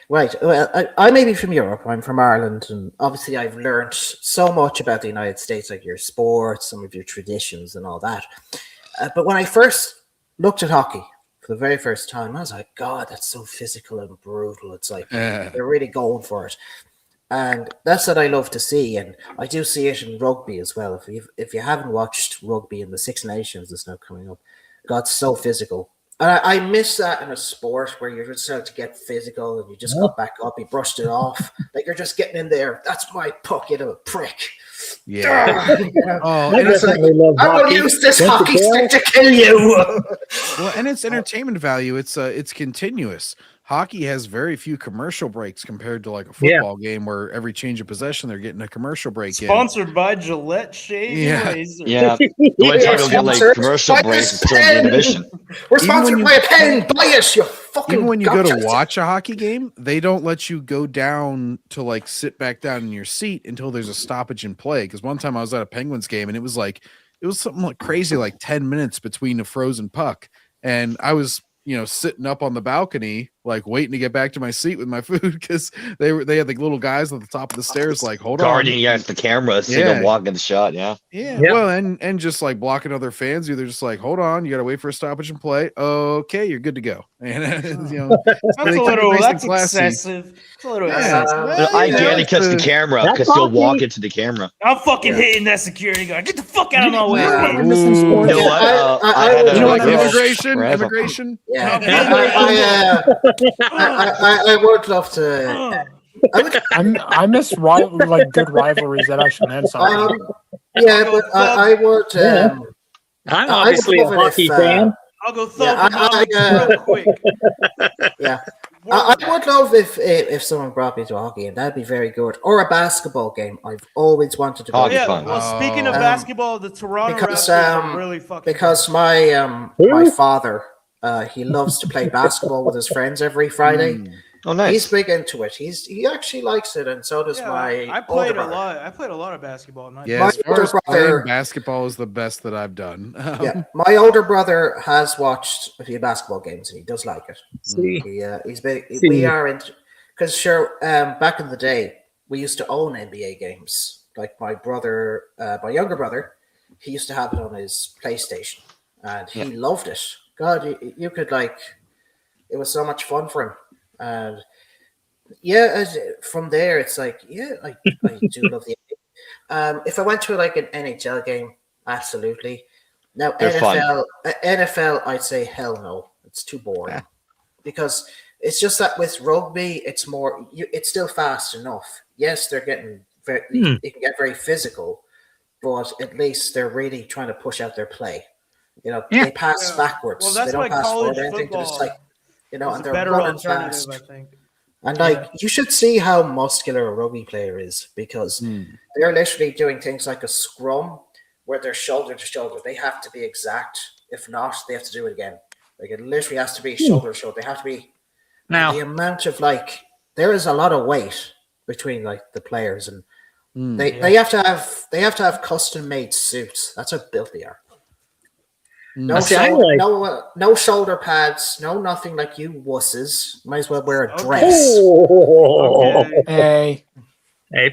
right. Well, I may be from Europe. I'm from Ireland, and obviously, I've learned so much about the United States, like your sports, some of your traditions, and all that. But when I first looked at hockey for the very first time, I was like, God, that's so physical and brutal. It's like Yeah. they're really going for it. And that's what I love to see, and I do see it in rugby as well. If you haven't watched rugby in the Six Nations that's now coming up, God, it's so physical. And I miss that in a sport where you're just out to get physical and you just got back up, you brushed it off, like you're just getting in there. That's my puck, you little prick. Yeah. Oh, and it's like, I will use this hockey stick to kill you. Well, and it's entertainment value. It's continuous. hockey has very few commercial breaks compared to like a football game where every change of possession they're getting a commercial break. Sponsored by Gillette Shave Yeah. Razor. Yeah. The only time you'll get like commercial breaks is during the intermission. We're sponsored by a pen. Buy us, you fucking. Even when you go to gobshites. watch a hockey game, they don't let you go down to like sit back down in your seat until there's a stoppage in play. Because one time I was at a Penguins game and it was something like crazy, like 10 minutes between a frozen puck, and I was sitting up on the balcony, like waiting to get back to my seat with my food because they had like little guys at the top of the stairs, like hold Guarding on, against the camera, so you don't walk in the shot. Yeah. Yeah, well, and just like blocking other fans, they're just like, hold on, you got to wait for a stoppage and play. Okay, you're good to go. And That's excessive. It's a little excessive. I get it because the camera, because you'll walk into the camera. I'm fucking hitting that security guard. Get the fuck out of my way. You know what? I had immigration. Yeah, I would love to. I miss like good rivalries that actually meant something. Yeah, but I would. I'm obviously a hockey fan. I'll go thumb real quick. Yeah, I would love if someone brought me to a hockey game. That'd be very good. Or a basketball game. I've always wanted to go. Yeah, well, speaking of basketball, the Toronto Raptors are really fucking. Because my father, he loves to play basketball with his friends every Friday. Oh, nice. He's big into it. He actually likes it, and so does my. I played a lot. I played a lot of basketball. Yeah, as far as playing basketball is the best that I've done. Yeah, my older brother has watched a few basketball games, and he does like it. He's big. We are into because back in the day, we used to own NBA games. Like my younger brother, he used to have it on his PlayStation, and he loved it. God, you could it was so much fun for him. And from there, it's like, I do love the NBA. If I went to like an NHL game, absolutely. Now NFL, I'd say hell no. It's too boring because it's just that with rugby, it's more. It's still fast enough. Yes, they're getting very. It can get very physical, but at least they're really trying to push out their play. They pass backwards. Well, that's they don't why pass college forward or anything. They're just and they're better running alternative, fast. I think. And you should see how muscular a rugby player is because they're literally doing things like a scrum where they're shoulder to shoulder. They have to be exact. If not, they have to do it again. Like it literally has to be shoulder to shoulder. They have to be now the amount of there is a lot of weight between the players and they have to have custom made suits. That's how built they are. No shoulder pads, no nothing like you wusses. Might as well wear a dress. Hey,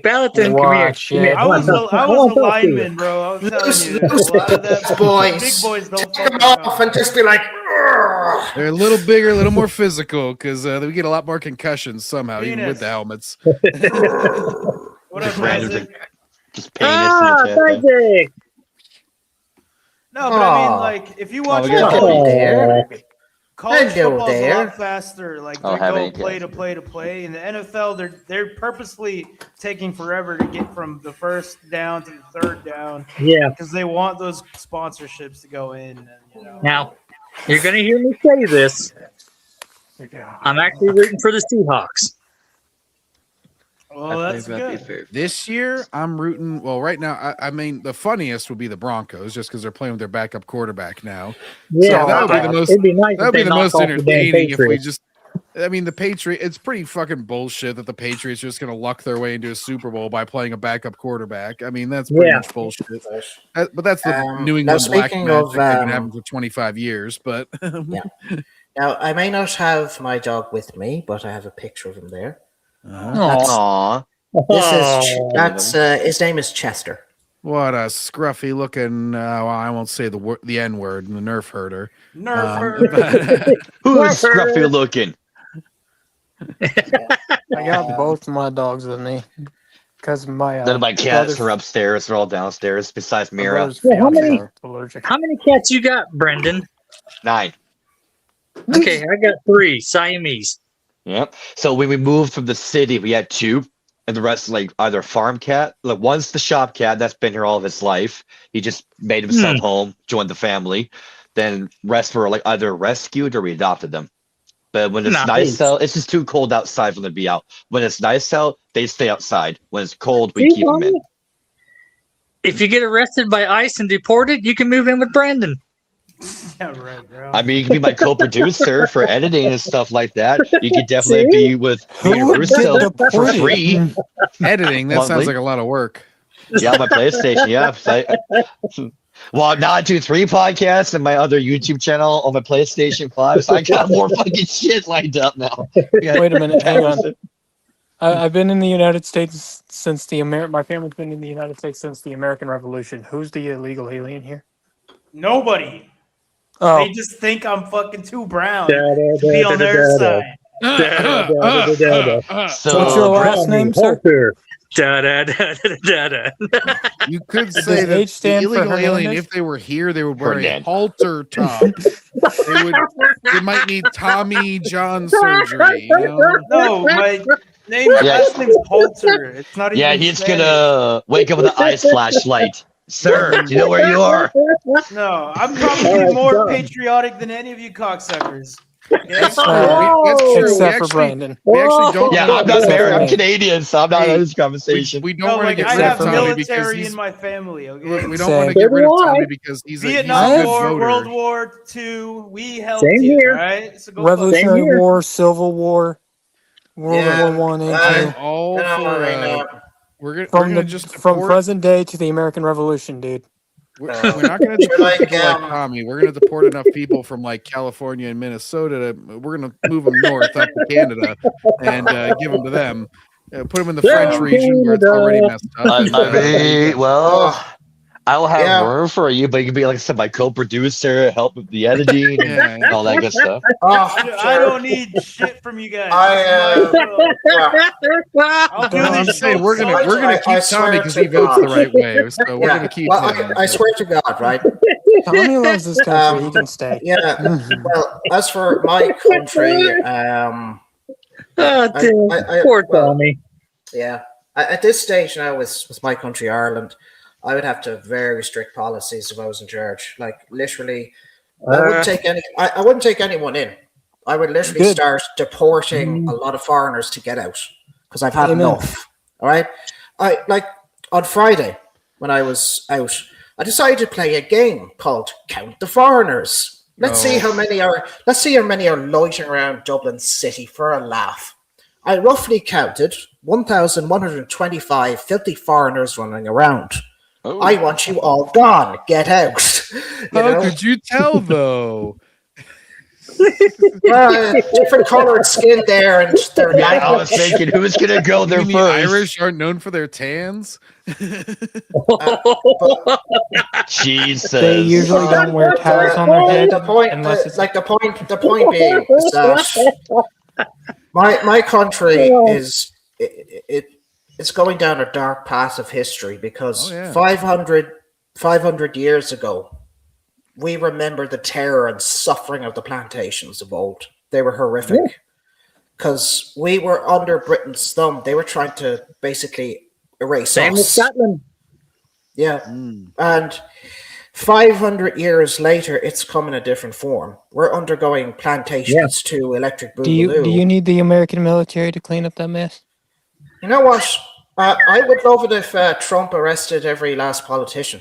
Paladin, come here. I was a lineman, bro. I was telling you, a lot of that boys, big boys don't take them off and just be like. Urgh. They're a little bigger, a little more physical because we get a lot more concussions somehow, even with the helmets. What up, Isaac? Just penis. No, but I mean, if you watch college football is a lot faster. They go play to play to play. In the NFL, they're purposely taking forever to get from the first down to the third down. Yeah, because they want those sponsorships to go in. Now, you're going to hear me say this. I'm actually rooting for the Seahawks. Well, that's good. This year, I'm rooting. Well, right now, I mean, the funniest would be the Broncos, just because they're playing with their backup quarterback now. Yeah, so that would be the most. It'd be nice that would be the most entertaining if we Patriots. just. I mean, the Patriots. It's pretty fucking bullshit that the Patriots are just going to luck their way into a Super Bowl by playing a backup quarterback. I mean, that's pretty much bullshit. But that's the New England black magic that's been happening for 25 years. But Now, I may not have my dog with me, but I have a picture of him there. His name is Chester. What a scruffy looking. Well, I won't say the N word, the Nerf herder. Who's scruffy looking? I got both my dogs with me because my. None of my cats are upstairs. They're all downstairs. Besides Mira. How many cats you got, Brendan? 9. Okay, I got 3 Siamese. Yep. So when we moved from the city, we had 2, and the rest either farm cat. One's the shop cat that's been here all of his life. He just made himself home, joined the family. Then rest were either rescued or we adopted them. But when it's nice out, it's just too cold outside for them to be out. When it's nice out, they stay outside. When it's cold, we keep them in. If you get arrested by ICE and deported, you can move in with Brandon. Yeah, right, bro. I mean, you can be my co-producer for editing and stuff like that. You could definitely be with me and Russo for free. Editing, that sounds like a lot of work. Yeah, on my PlayStation, yeah. Well, Not 2-3 podcast and my other YouTube channel on my PlayStation 5. So I got more fucking shit lined up now. Wait a minute, hang on. I've been in the United States since my family's been in the United States since the American Revolution. Who's the illegal alien here? Nobody. Oh. They just think I'm fucking too brown to be on their side. So what's your last name, sir? You could say that H stand the for illegal alien, Hernandez? if they were here, they would wear a halter top. They might need Tommy John surgery. You know? No, my last name's Halter. It's not even. Yeah, he's gonna wake up with an ice flashlight. Sir, do you know where you are? No, I'm probably more patriotic than any of you cocksuckers. That's true. Except for Brandon. We actually don't. Yeah, I'm not married. I'm Canadian, so I'm not in this conversation. We don't want to get I rid of have Tommy because military he's. in my family. Okay. We don't want to get rid of Tommy because he's a Vietnam good War, voter. World War II. We helped Same you, here. right? So go Revolutionary fuck yourself. War, Civil War, World War One and Two. All for. We're From gonna just from deport- present day to the American Revolution, dude. We're not going to deport people like Tommy. We're going to deport enough people from like California and Minnesota. We're going to move them north up to Canada and give them to them. Put them in the French region where it's already messed up. I mean, well, I will have room for you, but you can be, like I said, my co-producer, help with the editing, and all that good stuff. I don't need shit from you guys. I'll do I'm this. saying we're gonna keep Tommy because he votes the right way. So we're gonna keep him. I swear to God, right? Tommy loves this country. He can stay. Yeah. Well, as for my country, Poor Tommy. Yeah. At this stage now, with my country, Ireland, I would have to have very strict policies if I was in charge. Like literally, I wouldn't take anyone in. I would literally start deporting a lot of foreigners to get out because I've had enough. All right. On Friday when I was out, I decided to play a game called Count the Foreigners. Let's see how many are loitering around Dublin City for a laugh. I roughly counted 1,125 filthy foreigners running around. I want you all gone. Get out. How could you tell though? Different colored skin there, and they're I was thinking, who's gonna go there You mean first? the Irish aren't known for their tans. Jesus. They usually don't wear towels on their head The point being is that my country is it's going down a dark path of history because 500 years ago, we remember the terror and suffering of the plantations of old. They were horrific because we were under Britain's thumb. They were trying to basically erase Same with us. Scotland. Yeah. And 500 years later, it's come in a different form. We're undergoing plantations to electric boogaloo. Do you need the American military to clean up that mess? You know what? I would love it if Trump arrested every last politician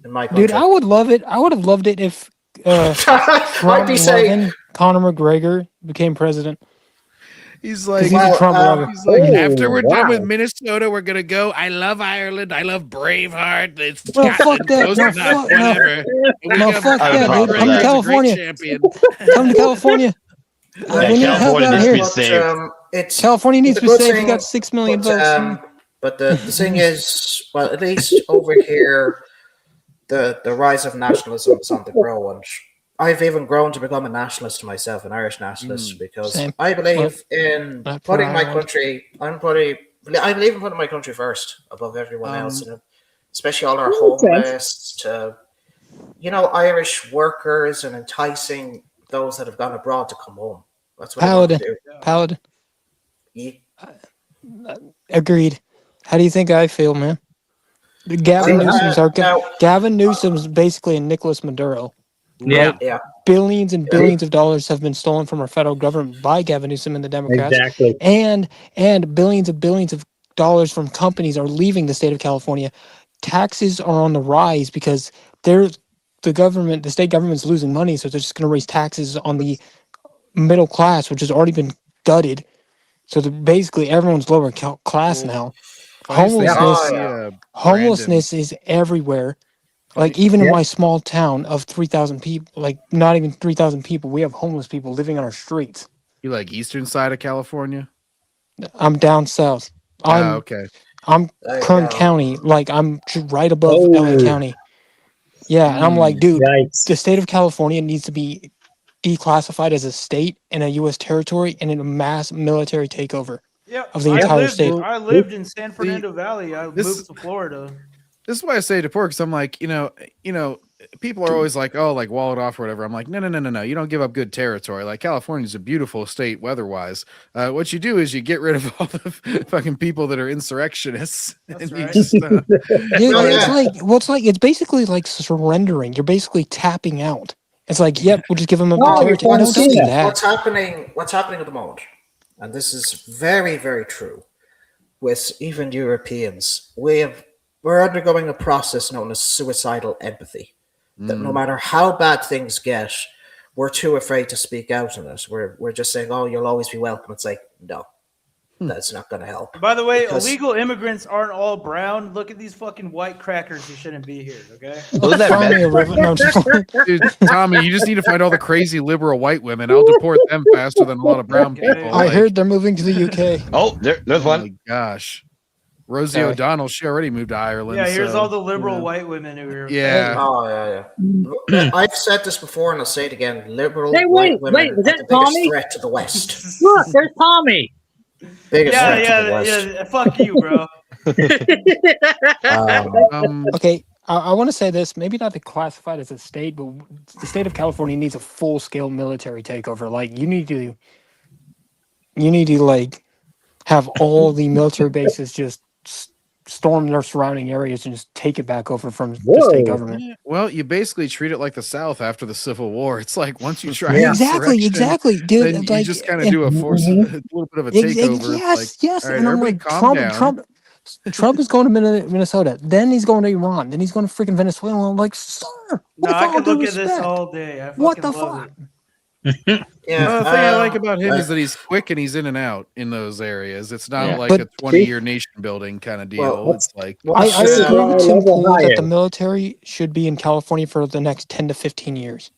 in my country. Dude, I would love it. I would have loved it if Trump be saying- Conor McGregor became president. He's like, He's a Trump lover. after we're done with Minnesota, we're gonna go. I love Ireland. I love Braveheart. It's Well, Scotland, fuck that. those No, are not fuck- no. whatever. We No, got fuck Brave that, dude. Heart, Come to he's a great California. champion. Come to California. We need help California out needs to here. be saved. It's California needs it's to a be good saved. We thing, got 6 million but, votes. But the thing is, well, at least over here, the rise of nationalism is on the grow, and I've even grown to become a nationalist myself, an Irish nationalist, because Same. I believe in Not putting for my Ireland. country. I believe in putting my country first above everyone else, and especially all our homeless, to Irish workers, and enticing those that have gone abroad to come home. That's what I want to do. Paladin. Yeah. Agreed. How do you think I feel, man? Gavin Newsom's basically a Nicolas Maduro. Yeah. Right? billions and billions of dollars have been stolen from our federal government by Gavin Newsom and the Democrats. Exactly. And billions of dollars from companies are leaving the state of California. Taxes are on the rise because the state government's losing money, so they're just going to raise taxes on the middle class, which has already been gutted. So basically, everyone's lower class now. Homelessness is everywhere. Like even in my small town of 3,000 people, like not even 3,000 people, we have homeless people living on our streets. You like eastern side of California? I'm down south. Okay. I'm Kern County, like I'm right above LA County. Yeah, and I'm like, dude, the state of California needs to be declassified as a state and a U.S. territory and in a mass military takeover of the entire state. I lived in San Fernando Valley. I moved to Florida. This is why I say to Pork, because I'm like, you know, people are always like, oh, like wall it off or whatever. I'm like, no. You don't give up good territory. Like California's a beautiful state weather-wise. What you do is you get rid of all the fucking people that are insurrectionists. And you just, it's basically like surrendering. You're basically tapping out. It's like, yep, we'll just give them a territory. What's happening at the moment, and this is very, very true, with even Europeans, we're undergoing a process known as suicidal empathy. That no matter how bad things get, we're too afraid to speak out on it. We're just saying, "Oh, you'll always be welcome." It's like, no, that's not going to help. By the way, illegal immigrants aren't all brown. Look at these fucking white crackers who shouldn't be here. Okay. Dude, Tommy, you just need to find all the crazy liberal white women. I'll deport them faster than a lot of brown people. I heard they're moving to the UK. Oh, there's one. Oh my gosh. Rosie O'Donnell, she already moved to Ireland. Yeah, here's all the liberal white women who are. Yeah. Oh, yeah. I've said this before and I'll say it again. Liberal Hey, white women is that are the biggest Tommy? threat to the West. Look, there's Tommy. Biggest threat to the West. Yeah. Fuck you, bro. Okay, I want to say this. Maybe not classified as a state, but the state of California needs a full-scale military takeover. Like you need to like have all the military bases just storm their surrounding areas and just take it back over from the state government. Well, you basically treat it like the South after the Civil War. It's like once you try exactly, dude. Then like, you just kind of do a little bit of a takeover. Yes. All right, And I'm like, Trump is going to Minnesota. Then he's going to Iran. Then he's going to freaking Venezuela. I'm like, sir. I could look at this all day. What the fuck? The thing I like about him is that he's quick and he's in and out in those areas. It's not like a 20-year nation building kind of deal. It's like I agree with Tim Pool that the military should be in California for the next 10 to 15 years.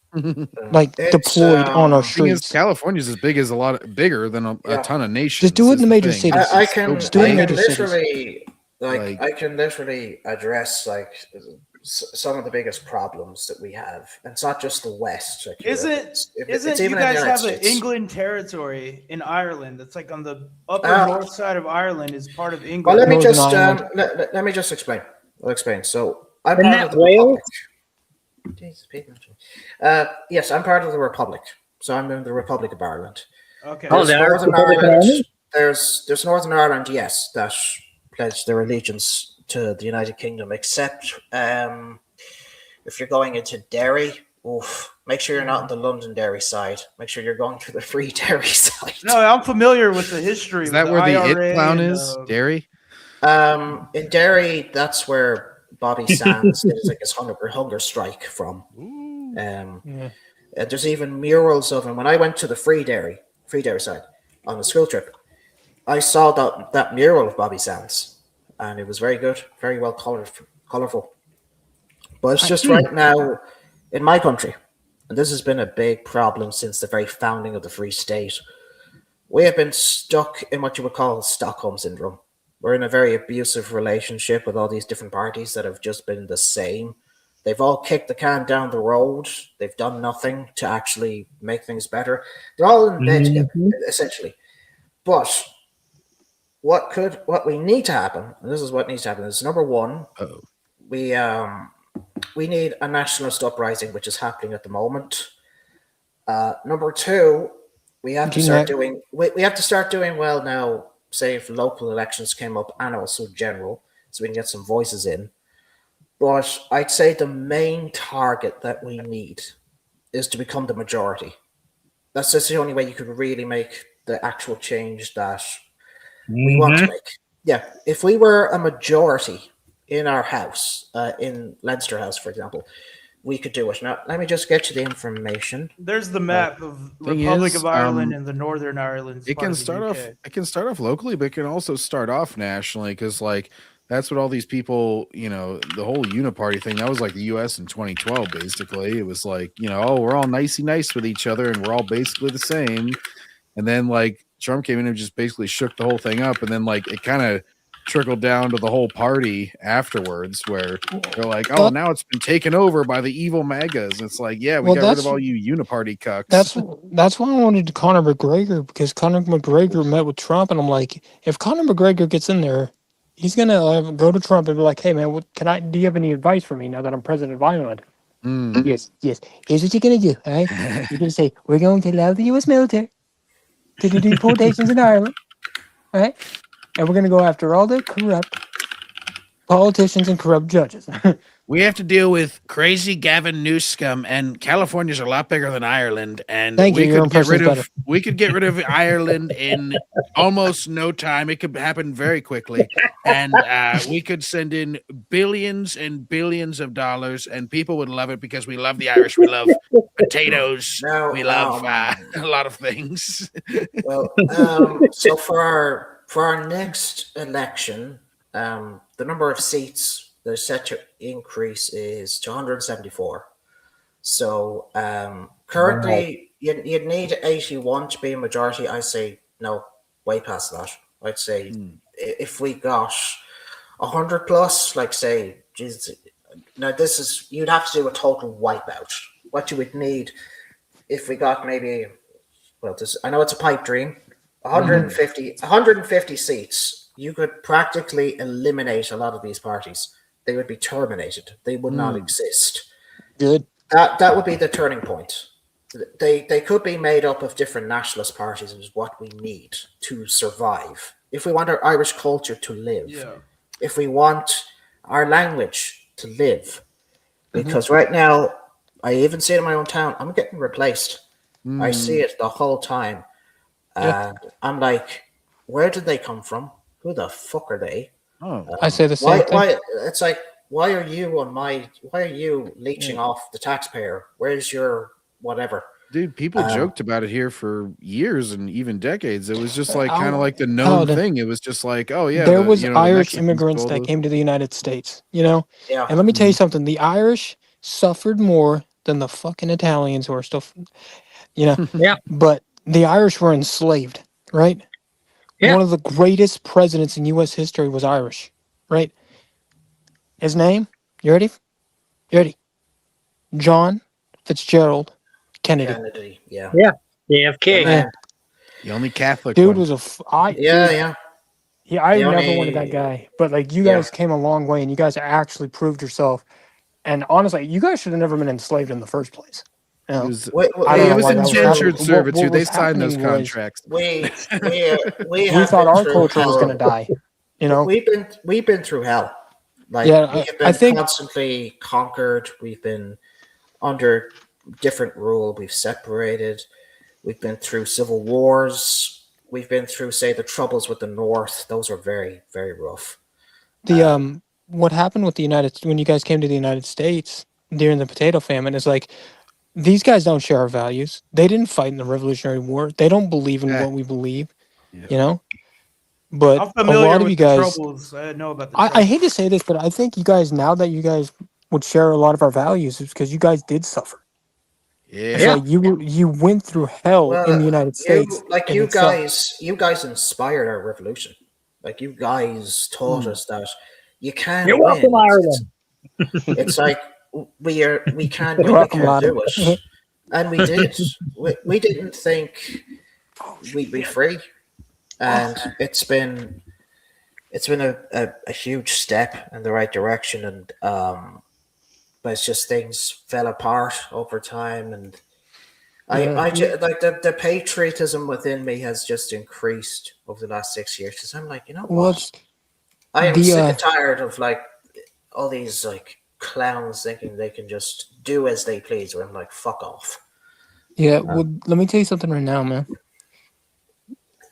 Like deployed on our streets. California's as big as bigger than a ton of nations. Just do it in the major cities. I can literally address like some of the biggest problems that we have. And it's not just the West. Like, Isn't you even guys in the have United an States. England territory in Ireland that's like on the upper north side of Ireland is part of England? Well, let me just explain. I'll explain. So I'm Isn't part that of the Wales? Republic. Jesus, people. Yes, I'm part of the Republic. So I'm in the Republic of Ireland. Okay. There's the Irish Northern Republic of Ireland. Ireland? There's Northern Ireland, yes, that pledged their allegiance to the United Kingdom, except if you're going into Derry, make sure you're not on the Londonderry side. Make sure you're going to the Free Derry side. No, I'm familiar with the history. Is that where the It clown is? Derry? In Derry, that's where Bobby Sands did like his hunger strike from. There's even murals of him. When I went to the Free Derry side on a school trip, I saw that mural of Bobby Sands, and it was very good, very well colorful. But it's just right now in my country, and this has been a big problem since the very founding of the Free State. We have been stuck in what you would call Stockholm Syndrome. We're in a very abusive relationship with all these different parties that have just been the same. They've all kicked the can down the road. They've done nothing to actually make things better. They're all in bed together, essentially. But what we need to happen, and this is what needs to happen, is number one, we need a nationalist uprising, which is happening at the moment. Number two, we have to start doing well now. Say if local elections came up and also general, so we can get some voices in. But I'd say the main target that we need is to become the majority. That's just the only way you could really make the actual change that we want to make. Yeah, if we were a majority in our house, in Leinster House, for example, we could do it. Now, let me just get you the information. There's the map of Thing Republic is, of Ireland and the Northern Ireland. It can start off. It can start off locally, but it can also start off nationally because, like, that's what all these people, you know, the whole uniparty thing. That was like the U.S. in 2012. Basically, it was like, you know, oh, we're all nicey nice with each other, and we're all basically the same. And then like Trump came in and just basically shook the whole thing up, and then like it kind of trickled down to the whole party afterwards, where they're like, oh, now it's been taken over by the evil MAGAs. And it's like, yeah, we got rid of all you uniparty cucks. That's why I wanted Conor McGregor, because Conor McGregor met with Trump, and I'm like, if Conor McGregor gets in there, he's gonna go to Trump and be like, hey man, do you have any advice for me now that I'm president of Ireland? Yes. Here's what you're gonna do. All right, you're gonna say we're going to allow the U.S. military to do deportations in Ireland. All right. And we're going to go after all the corrupt politicians and corrupt judges. We have to deal with crazy Gavin Newsom, and California's a lot bigger than Ireland. And we could get rid of Ireland in almost no time. It could happen very quickly, and we could send in billions and billions of dollars, and people would love it because we love the Irish. We love potatoes. We love a lot of things. Well, so for our next election, the number of seats that are set to increase is to 174. So currently, you'd need 81 to be a majority. I say no, way past that. I'd say if we got 100 plus, like say, Jesus, now this is, you'd have to do a total wipeout. What you would need if we got maybe, well, I know it's a pipe dream, 150 seats, you could practically eliminate a lot of these parties. They would be terminated. They would not exist. Good. That would be the turning point. They could be made up of different nationalist parties, is what we need to survive. If we want our Irish culture to live, if we want our language to live, because right now, I even see it in my own town, I'm getting replaced. I see it the whole time. And I'm like, where did they come from? Who the fuck are they? I say the same thing. Why, it's like, why are you leeching off the taxpayer? Where's your whatever? Dude, people joked about it here for years and even decades. It was just like kind of like the known thing. It was just like, oh yeah, there was Irish immigrants that came to the United States, you know? Yeah. And let me tell you something, the Irish suffered more than the fucking Italians who are still, you know? Yeah. But the Irish were enslaved, right? Yeah. One of the greatest presidents in U.S. history was Irish, right? His name, you ready? John Fitzgerald Kennedy. Yeah. JFK. Man, the only Catholic dude one. was I never only- wanted that guy. But like you guys came a long way and you guys actually proved yourself. And honestly, you guys should have never been enslaved in the first place. You know? It was, I don't know it was why that was indentured happening. servitude. What They was signed those happening was contracts. We we have thought been our through culture was hell. going to die. You know, We've been through hell. Like Yeah, we've I been think- constantly conquered. We've been under different rule. We've separated. We've been through civil wars. We've been through, say, the troubles with the North. Those were very, very rough. the what happened with the when you guys came to the United States during the potato famine is like these guys don't share our values. They didn't fight in the Revolutionary War. They don't believe in what we believe. You know, but I'm a familiar lot of with you the guys. troubles. I know about the I hate to say this, but I think you guys now that you guys would share a lot of our values is because you guys did suffer. It's like you went through hell in the United States. and it sucked. You guys inspired our revolution. Like you guys taught us that you can. You're win. welcome, Ireland. It's like we can You're win, we welcome, can Lottie. do it, and we did. We didn't think we'd be free, and it's been a huge step in the right direction, and but it's just things fell apart over time, and like the patriotism within me has just increased over the last 6 years because I'm like, you know what? I am sick and tired of like all these like clowns thinking they can just do as they please. Where I'm like, fuck off. Yeah, well, let me tell you something right now, man.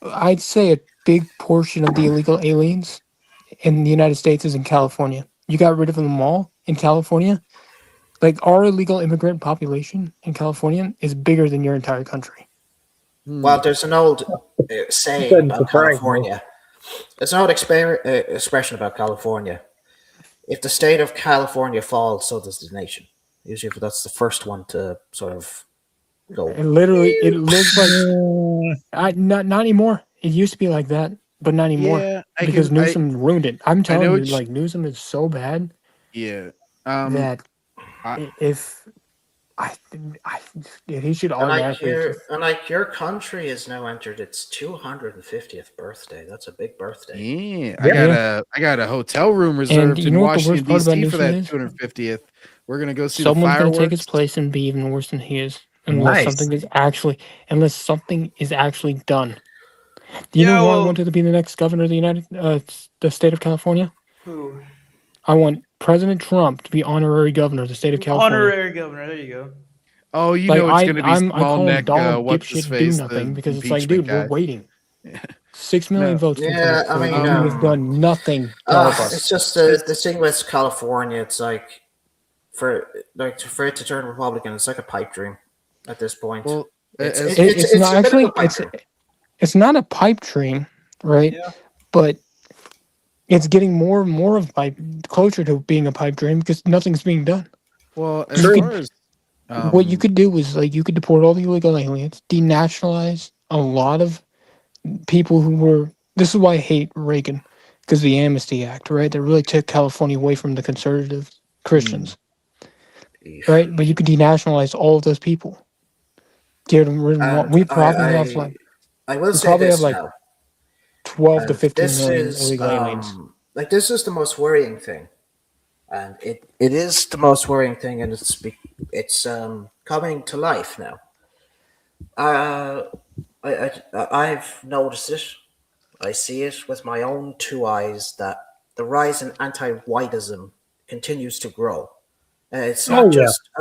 I'd say a big portion of the illegal aliens in the United States is in California. You got rid of them all in California. Like, our illegal immigrant population in California is bigger than your entire country. Well, there's an old saying about California. There's an old expression about California. If the state of California falls, so does the nation. Usually that's the first one to sort of go. And literally, it looks like not anymore. It used to be like that, but not anymore Yeah, because Newsom ruined it. I'm telling know you, what like Newsom is so bad Yeah. that if he should automatically. And like your country has now entered its 250th birthday. That's a big birthday. Yeah, I got a hotel room reserved you in know what the Washington worst part D.C. about for that Newsom is? 250th. We're gonna go see Someone's the going to take fireworks. his place and be even worse than he is, unless something is actually done. Do you know who I wanted to be the next governor of the state of California? Who? I want President Trump to be honorary governor of the state of California. Honorary governor. There you go. Oh, you Like, know it's gonna be I small call him neck. Donald What's his Dipshit face? do nothing the because it's like, impeachment dude, we're guy. waiting. 6 million votes. Yeah, I mean, he has done nothing to help us. it's just the thing with California. It's like for it to turn Republican, it's like a pipe dream at this point. Well, It's not a bit of a actually. pipe dream. It's not a pipe dream, right? Yeah. But it's getting more and more of closer to being a pipe dream because nothing's being done. Well, as You far could- as what you could do is you could deport all the illegal aliens, denationalize a lot of people who were. This is why I hate Reagan, because the Amnesty Act, right? That really took California away from the conservative Christians, right? But you could denationalize all of those people. Get them rid of them all. We probably have I will we say probably this have now. 12 to And 15 this million is, illegal aliens. This is the most worrying thing, and it is the most worrying thing, and it's coming to life now. I've noticed it. I see it with my own two eyes that the rise in anti-whiteism continues to grow. It's not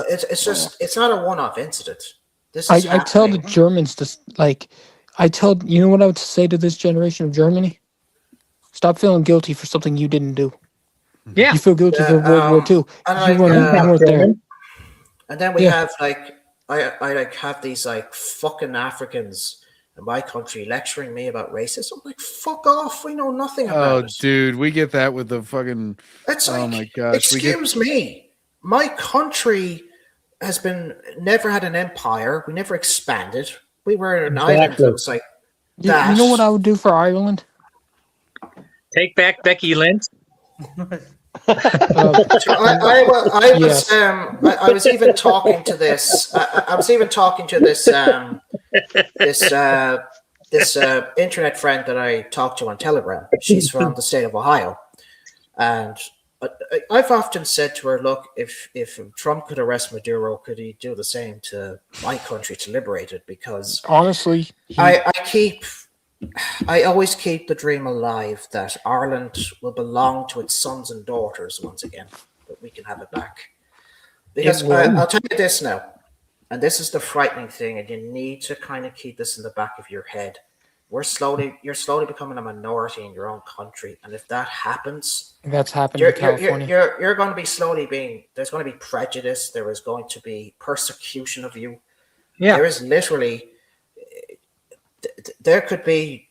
it's not a one-off incident. This is I tell the happening. Germans this, you know what I would say to this generation of Germany? Stop feeling guilty for something you didn't do. Yeah. You feel guilty for World War II. and You weren't there. And then we Yeah. have I have these fucking Africans in my country lecturing me about racism. I'm like, fuck off. We know nothing about oh, it. dude, we get that with the fucking. It's oh like, my gosh, excuse me, my country has never had an empire. We never expanded. We were an island that was like You that. know what I would do for Ireland? Take back Becky Lynch. I was even talking to this. I was even talking to this this internet friend that I talked to on Telegram. She's from the state of Ohio, and I've often said to her, "Look, if Trump could arrest Maduro, could he do the same to my country to liberate it?" Because honestly, I always keep the dream alive that Ireland will belong to its sons and daughters once again, that we can have it back. Because I'll tell you this now, and this is the frightening thing, and you need to kind of keep this in the back of your head. You're slowly becoming a minority in your own country, and if that happens, that's happened in California. you're going to be there's going to be prejudice. There is going to be persecution of you. Yeah. There is literally. There could be,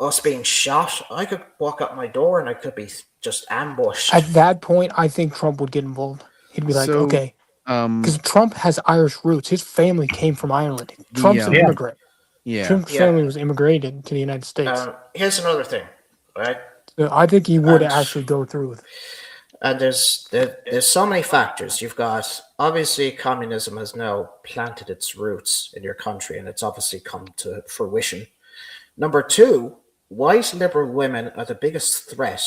us being shot. I could walk out my door and I could be just ambushed. At that point, I think Trump would get involved. He'd be like, okay. Because Trump has Irish roots. His family came from Ireland. Trump's an immigrant. Yeah. Trump's family was immigrated to the United States. Here's another thing, right? So I think he would actually go through with it. And there's so many factors. You've got, obviously, communism has now planted its roots in your country, and it's obviously come to fruition. Number two, white liberal women are the biggest threat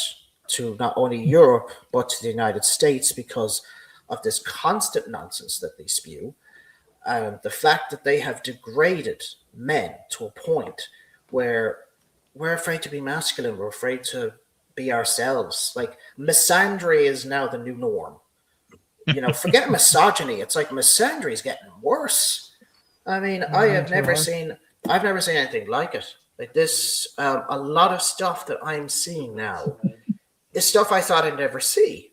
to not only Europe, but to the United States because of this constant nonsense that they spew. The fact that they have degraded men to a point where we're afraid to be masculine, we're afraid to be ourselves. Like, misandry is now the new norm. Forget misogyny. It's like misandry is getting worse. I mean, I've never seen anything like it. Like this, a lot of stuff that I'm seeing now is stuff I thought I'd never see.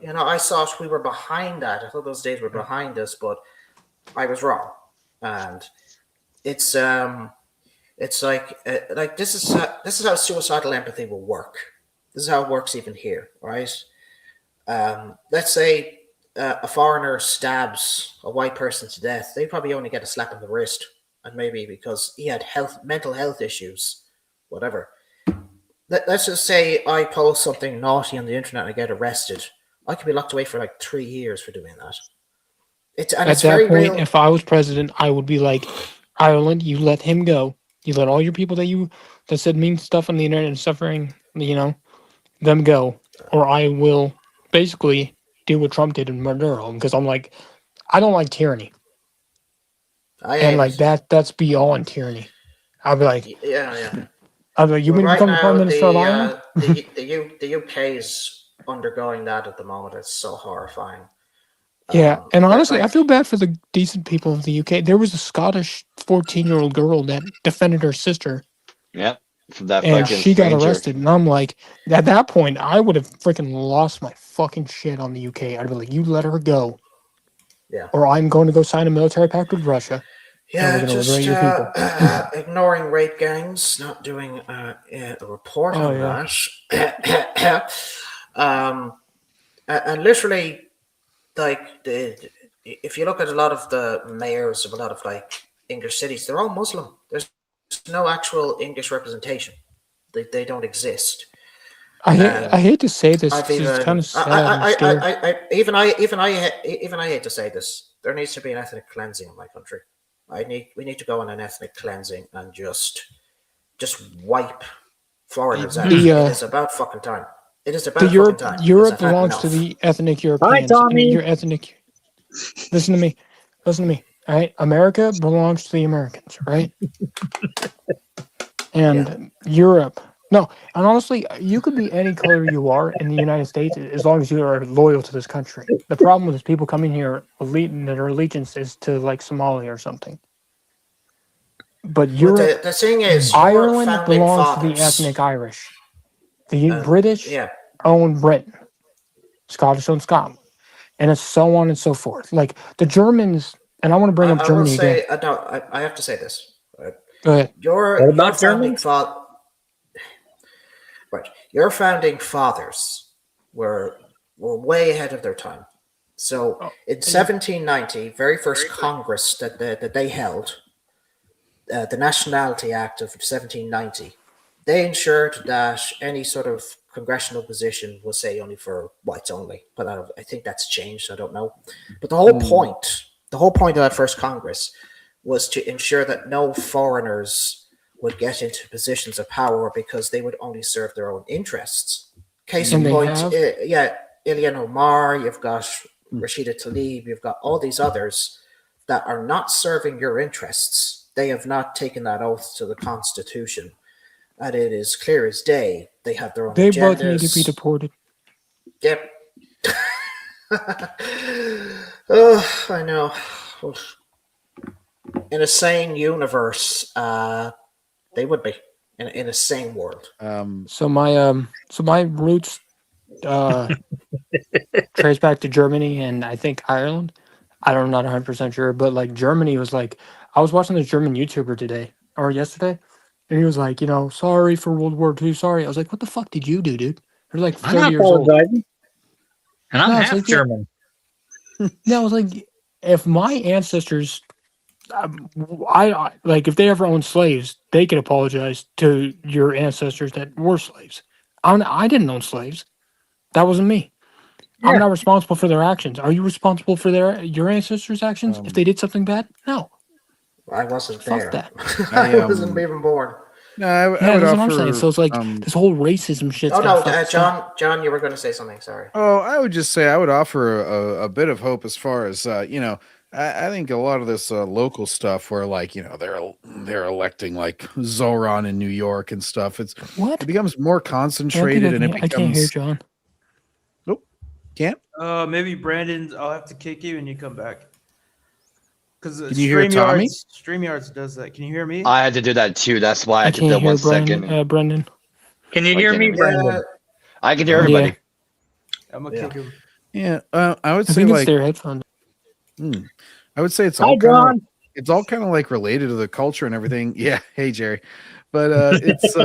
You know, I thought we were behind that. I thought those days were behind us, but I was wrong. And it's like this is how suicidal empathy will work. This is how it works even here, right? Let's say a foreigner stabs a white person to death. They probably only get a slap on the wrist, and maybe because he had mental health issues, whatever. Let's just say I post something naughty on the internet and I get arrested. I could be locked away for like 3 years for doing that. At that point, if I was president, I would be like, Ireland, you let him go. You let all your people that said mean stuff on the internet and suffering, them go. Or I will basically do what Trump did and murder them, because I'm like, I don't like tyranny. That's beyond tyranny. I'll be like, yeah. I'll be like, you want to become Prime Minister of Ireland? The UK is undergoing that at the moment. It's so horrifying. Yeah, and honestly, I feel bad for the decent people of the UK. There was a Scottish 14-year-old girl that defended her sister. Yep. From that and fucking she got stranger. arrested. And I'm like, at that point, I would have freaking lost my fucking shit on the UK. I'd be like, you let her go. Yeah. Or I'm going to go sign a military pact with Russia. Yeah, just ignoring rape gangs, not doing a report on that. And literally, like, if you look at a lot of the mayors of a lot of like English cities, they're all Muslim. There's no actual English representation. They don't exist. I hate to say this. It's kind of sad. Even I hate to say this. There needs to be an ethnic cleansing in my country. We need to go on an ethnic cleansing and just wipe foreigners out. It is about fucking time. It is about fucking time. Europe belongs to the ethnic Europeans. Hi, Tommy. Your ethnic. Listen to me. All right, America belongs to the Americans, right? And Europe. No, and honestly, you could be any color you are in the United States as long as you are loyal to this country. The problem with people coming here, their allegiance is to like Somalia or something. But Europe, the thing is, Ireland belongs to the ethnic Irish. The British own Britain. Scottish own Scotland. And it's so on and so forth. Like the Germans, and I want to bring up Germany again. No, I have to say this. Right? Go ahead. Your founding fathers were way ahead of their time. So in 1790, very first Congress that they held, the Nationality Act of 1790, they ensured that any sort of congressional position was, say, only for whites only. But I think that's changed. I don't know. But the whole point of that first Congress was to ensure that no foreigners would get into positions of power because they would only serve their own interests. Case in point, Ilhan Omar, you've got Rashida Tlaib, you've got all these others that are not serving your interests. They have not taken that oath to the Constitution. And it is clear as day they have their own agendas. They both need to be deported. Yep. Oh, I know. In a sane universe, they would be in a sane world. So my roots trace back to Germany and I think Ireland. I'm not 100% sure, but like Germany was like, I was watching this German YouTuber today or yesterday, and he was like, sorry for World War II, sorry. I was like, what the fuck did you do, dude? You're like 30 years old. And I'm half German. Yeah, I was like, if my ancestors, I like, if they ever owned slaves, they could apologize to your ancestors that were slaves. I didn't own slaves. That wasn't me. Yeah. I'm not responsible for their actions. Are you responsible for your ancestors' actions if they did something bad? No. I wasn't there. Fuck that. I wasn't even born. No, I would that's offer, what I'm saying. So it's like this whole racism shit. Oh no, John, you were going to say something. Sorry. Oh, I would just say I would offer a bit of hope as far as I think a lot of this local stuff where like they're electing like Zoran in New York and stuff. It becomes more concentrated and it becomes. I can't hear John. Nope, can't. Maybe Brandon. I'll have to kick you and you come back. Because Can you hear Tommy? StreamYards does that. Can you hear me? I had to do that too. That's why I took can't that hear 1 second. Brendan. Can you hear me, Brendan? I can hear everybody. Yeah. I'm gonna kick him. Yeah, I would I say think it's like their headphones. I would say it's Hi, all kind John. of it's all kind of like related to the culture and everything. Yeah, hey Jerry, but it's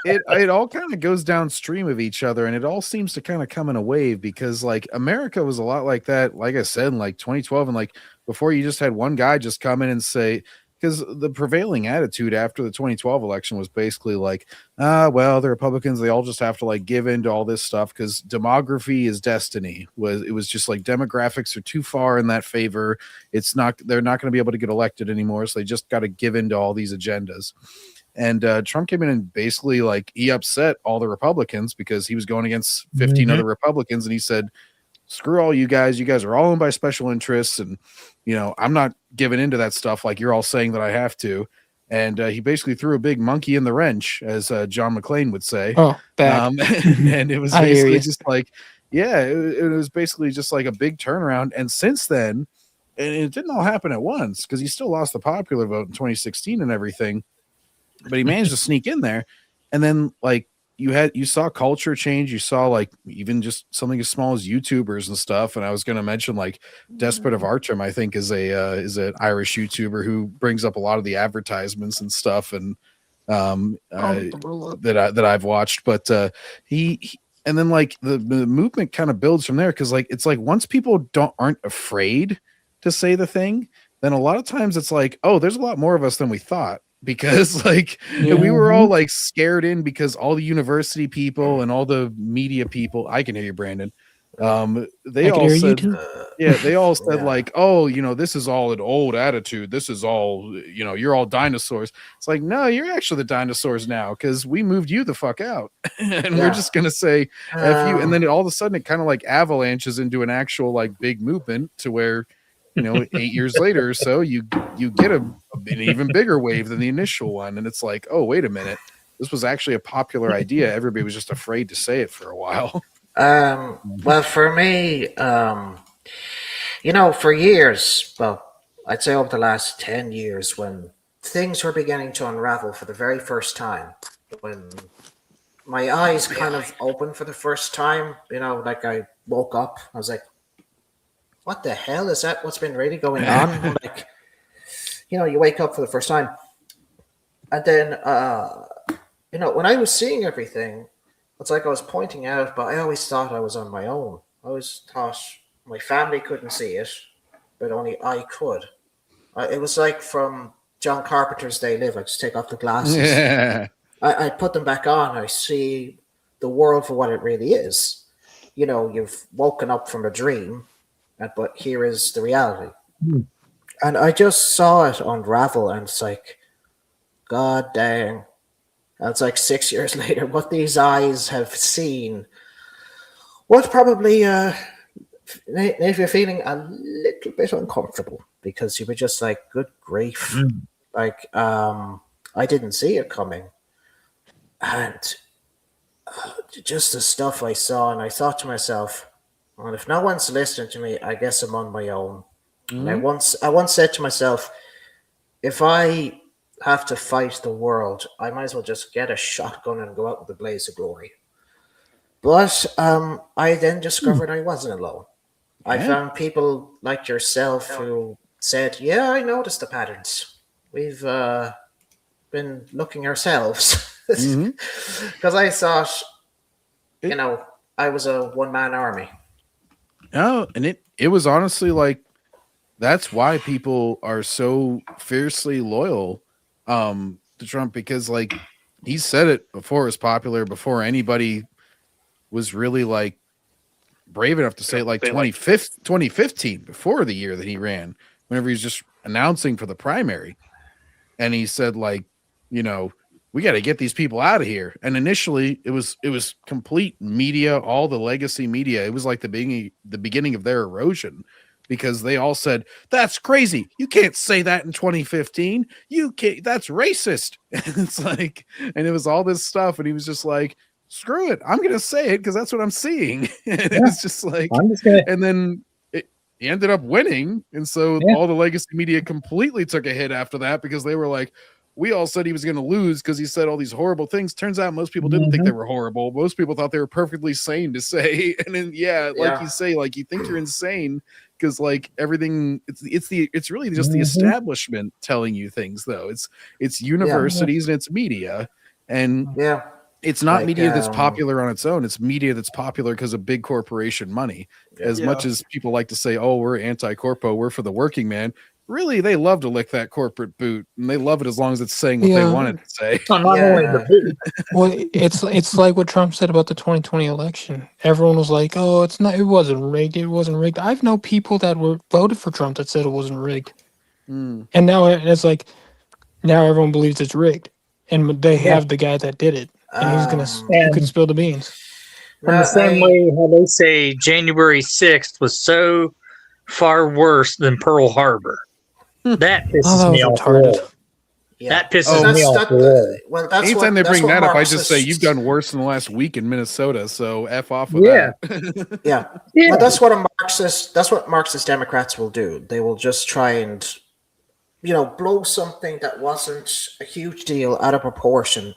it all kind of goes downstream of each other, and it all seems to kind of come in a wave because like America was a lot like that. Like I said, in like 2012, and like before, you just had one guy just come in and say. Because the prevailing attitude after the 2012 election was basically like, well, the Republicans, they all just have to like give in to all this stuff because demography is destiny. It was just like demographics are too far in that favor. They're not going to be able to get elected anymore. So they just got to give in to all these agendas. And Trump came in and basically like he upset all the Republicans because he was going against 15 other Republicans. And he said, screw all you guys. You guys are all owned by special interests. And, I'm not giving into that stuff like you're all saying that I have to. And he basically threw a big monkey in the wrench, as John McClane would say. Oh, bad. And it was basically just like, yeah, it was basically just like a big turnaround. And since then, and it didn't all happen at once because he still lost the popular vote in 2016 and everything, but he managed to sneak in there. And then like, you saw culture change. You saw like even just something as small as YouTubers and stuff. And I was going to mention like Despot of Artrim, I think is an Irish YouTuber who brings up a lot of the advertisements and stuff. And that I've watched, but he and then like the movement kind of builds from there. Cause like, it's like once people aren't afraid to say the thing, then a lot of times it's like, oh, there's a lot more of us than we thought. Because like we were all like scared in because all the university people and all the media people, I can hear you, Brandon. They all said, they all said like, oh, this is all an old attitude. This is all, you're all dinosaurs. It's like, no, you're actually the dinosaurs now because we moved you the fuck out, and we're just gonna say F you. And then all of a sudden it kind of like avalanches into an actual like big movement to where. 8 years later or so, you get an even bigger wave than the initial one. And it's like, oh, wait a minute. This was actually a popular idea. Everybody was just afraid to say it for a while. Well, for me, for years, I'd say over the last 10 years, when things were beginning to unravel for the very first time, when my eyes kind of opened for the first time, like I woke up, I was like, what the hell is that? What's been really going on? Like, you wake up for the first time. And then, when I was seeing everything, it's like I was pointing out, but I always thought I was on my own. I always thought my family couldn't see it, but only I could. It was like from John Carpenter's They Live. I just take off the glasses. Yeah. I put them back on. I see the world for what it really is. You've woken up from a dream. But here is the reality. And I just saw it unravel, and it's like, God dang. And it's like 6 years later, what these eyes have seen was probably if you're feeling a little bit uncomfortable because you were just like, good grief. Like, I didn't see it coming. And just the stuff I saw, and I thought to myself, well, if no one's listening to me, I guess I'm on my own. And I once said to myself, if I have to fight the world, I might as well just get a shotgun and go out with a blaze of glory. But I then discovered I wasn't alone. I found people like yourself who said, yeah, I noticed the patterns. We've been looking ourselves. Because I thought, I was a one-man army. No, and it was honestly like that's why people are so fiercely loyal to Trump, because like he said it before it was popular, before anybody was really like brave enough to say it, like 2015, before the year that he ran, whenever he was just announcing for the primary. And he said, like, we got to get these people out of here. And initially it was complete media, all the legacy media. It was like the beginning of their erosion, because they all said, that's crazy. You can't say that in 2015. You can't, that's racist. And it's like, and it was all this stuff. And he was just like, screw it. I'm going to say it because that's what I'm seeing. And it was just like, and then he ended up winning, and so all the legacy media completely took a hit after that because they were like, we all said he was going to lose because he said all these horrible things. Turns out most people didn't think they were horrible. Most people thought they were perfectly sane to say. And then, like you say, like you think you're insane because like everything, it's really just the establishment telling you things though. It's universities and it's media, and it's not Like, media that's popular on its own. It's media that's popular because of big corporation money. As much as people like to say, oh, we're anti-corpo, we're for the working man. Really, they love to lick that corporate boot, and they love it as long as it's saying what they want it to say. Well, it's like what Trump said about the 2020 election. Everyone was like, "Oh, it wasn't rigged. It wasn't rigged." I've known people that were voted for Trump that said it wasn't rigged, and now it's like now everyone believes it's rigged, and they have the guy that did it, and who can spill the beans. In the same way how they say January 6th was so far worse than Pearl Harbor. That pisses me off. That pisses me off. Well, that's anytime they bring that up, I just say Marxists- you've done worse in the last week in Minnesota, so F off with that. yeah. Well, that's what Marxist Democrats will do. They will just try and, blow something that wasn't a huge deal out of proportion,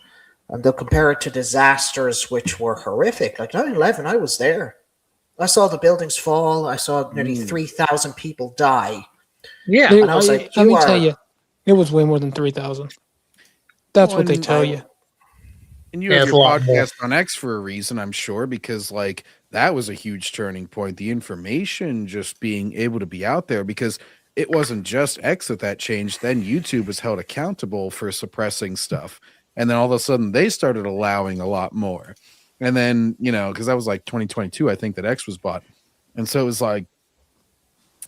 and they'll compare it to disasters which were horrific. Like 9/11, I was there. I saw the buildings fall. I saw nearly 3,000 people die. Yeah, and I was like, let me tell you, it was way more than 3,000. That's what they tell you. And you have your podcast on X for a reason, I'm sure, because like that was a huge turning point. The information just being able to be out there, because it wasn't just X that changed. Then YouTube was held accountable for suppressing stuff. And then all of a sudden they started allowing a lot more. And then, because that was like 2022, I think that X was bought. And so it was like,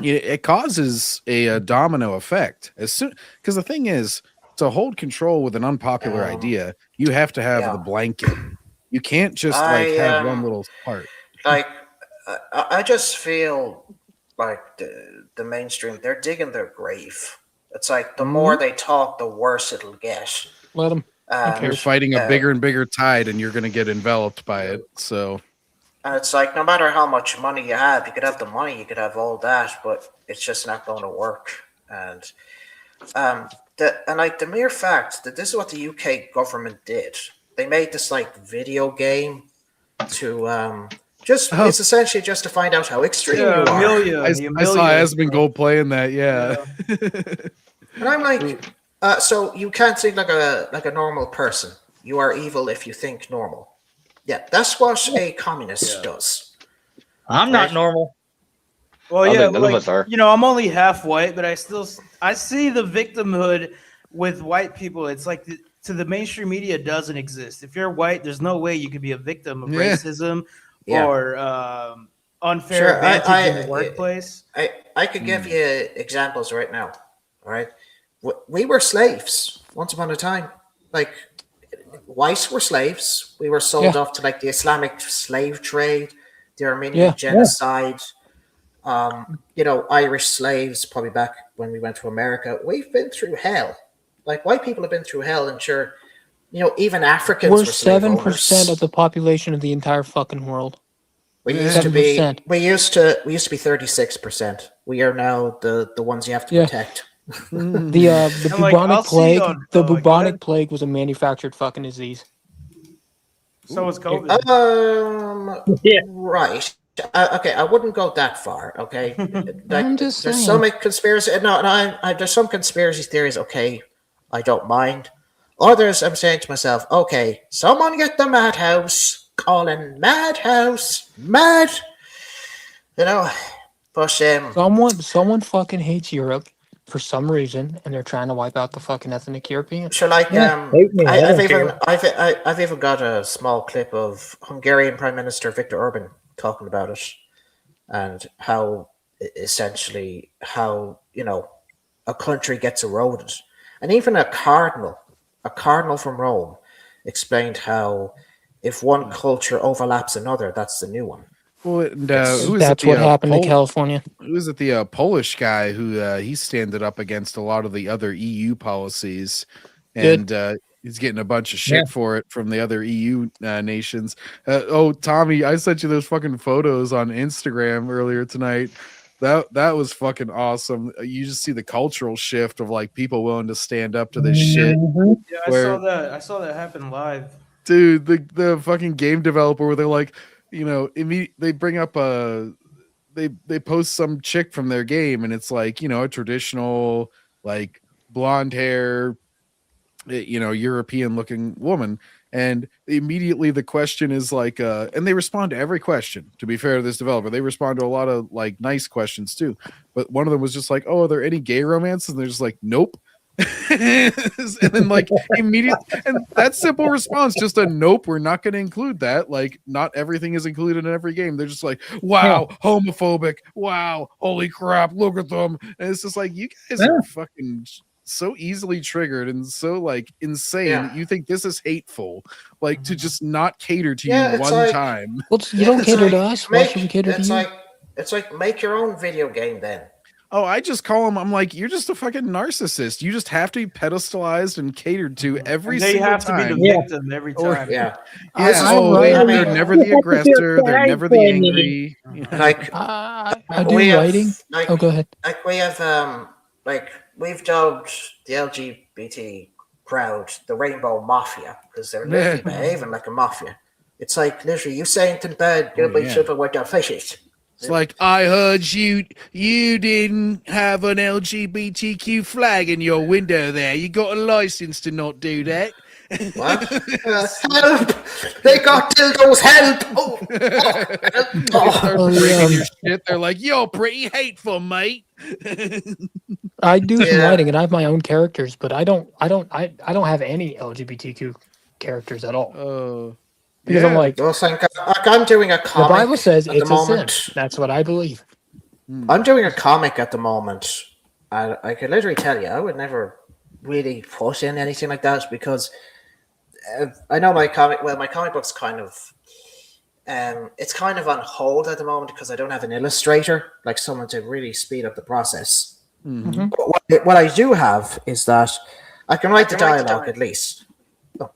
it causes a domino effect as soon, because the thing is, to hold control with an unpopular idea, you have to have the blanket. You can't just have one little part. Like, I just feel like the mainstream, they're digging their grave. It's like the more they talk, the worse it'll get. Let them. You're fighting a bigger and bigger tide, and you're going to get enveloped by it. So. And it's like, no matter how much money you have, you could have the money, you could have all that, but it's just not going to work. And the mere fact that this is what the UK government did. They made this like video game to it's essentially just to find out how extreme you are. I saw Asmongold playing that, And I'm like, so you can't think like a normal person. You are evil if you think normal. Yeah, that's what a communist does. I'm not normal. Well, none of us are. I'm only half white, but I see the victimhood with white people. It's like to the mainstream media doesn't exist. If you're white, there's no way you could be a victim of racism or unfair advantage in the workplace. I could give you examples right now. All right, we were slaves once upon a time. Like, whites were slaves. We were sold off to like the Islamic slave trade, the Armenian genocide. Irish slaves, probably back when we went to America. We've been through hell. Like, white people have been through hell, and sure, even Africans We're were slave 7% of the population of the entire fucking world. We used to be 36%. We are now the ones you have to protect. The bubonic plague. The bubonic plague was a manufactured fucking disease. So was COVID. Right. Okay, I wouldn't go that far. Okay, I'm just there's saying. some conspiracy. There's some conspiracy theories. Okay, I don't mind. Others, I'm saying to myself, okay, someone get the madhouse. Calling madhouse, mad. But someone fucking hates Europe for some reason, and they're trying to wipe out the fucking ethnic Europeans. So, like, I've even got a small clip of Hungarian Prime Minister Viktor Orban talking about it, and how essentially a country gets eroded, and even a cardinal from Rome explained how if one culture overlaps another, that's the new one. Well, and, that's what happened in California. Was it the Polish guy who he standed up against a lot of the other EU policies, and he's getting a bunch of shit for it from the other EU nations. Tommy, I sent you those fucking photos on Instagram earlier tonight That was fucking awesome. You just see the cultural shift of like people willing to stand up to this shit. Yeah, I where- saw that. I saw that happen live. Dude, the fucking game developer where they're like, you know, they bring up they post some chick from their game and it's like, you know, a traditional like blonde hair, you know, European looking woman. And immediately the question is like, and they respond to every question. To be fair to this developer, they respond to a lot of like nice questions too. But one of them was just like, "Oh, are there any gay romances?" And they're just like, "Nope." And then like immediately, and that simple response, just a nope. We're not going to include that. Like, not everything is included in every game. They're just like, "Wow, homophobic. Wow, holy crap, look at them." And it's just like, you guys are fucking so easily triggered and so like insane. Yeah. You think this is hateful, like to just not cater to Yeah, you it's one like- time. Well, you don't It's cater like, to us. Why should we cater to it's you? like make your own video game then. Oh, I just call him. I'm like, you're just a fucking narcissist. You just have to be pedestalized and catered to every They single have time. to be the victim every time. Yeah. They're never the aggressor. They're never the angry. Like I do we have- writing. like- Oh, go ahead. Like we have like we've dubbed the LGBT crowd the Rainbow Mafia because they're literally behaving like a mafia. It's like literally you say anything bad, you'll be super with their fishes. It's like, I heard you didn't have an LGBTQ flag in your window there. You got a license to not do that. What? Help! They got dildos. Help! Oh, They're breaking your shit. They're like, you're pretty hateful, mate. I do some Yeah. writing and I have my own characters, but I don't have any LGBTQ characters at all. Because I'm like, Well, I'm doing a the comic. Bible says at it's the a sin. moment. That's what I believe. I'm doing a comic at the moment. I could literally tell you, I would never really put in anything like that because I know my comic. Well, my comic book's kind of, it's kind of on hold at the moment because I don't have an illustrator, like someone to really speed up the process. Mm-hmm. But what I do have is that I can write the dialogue at least. Oh.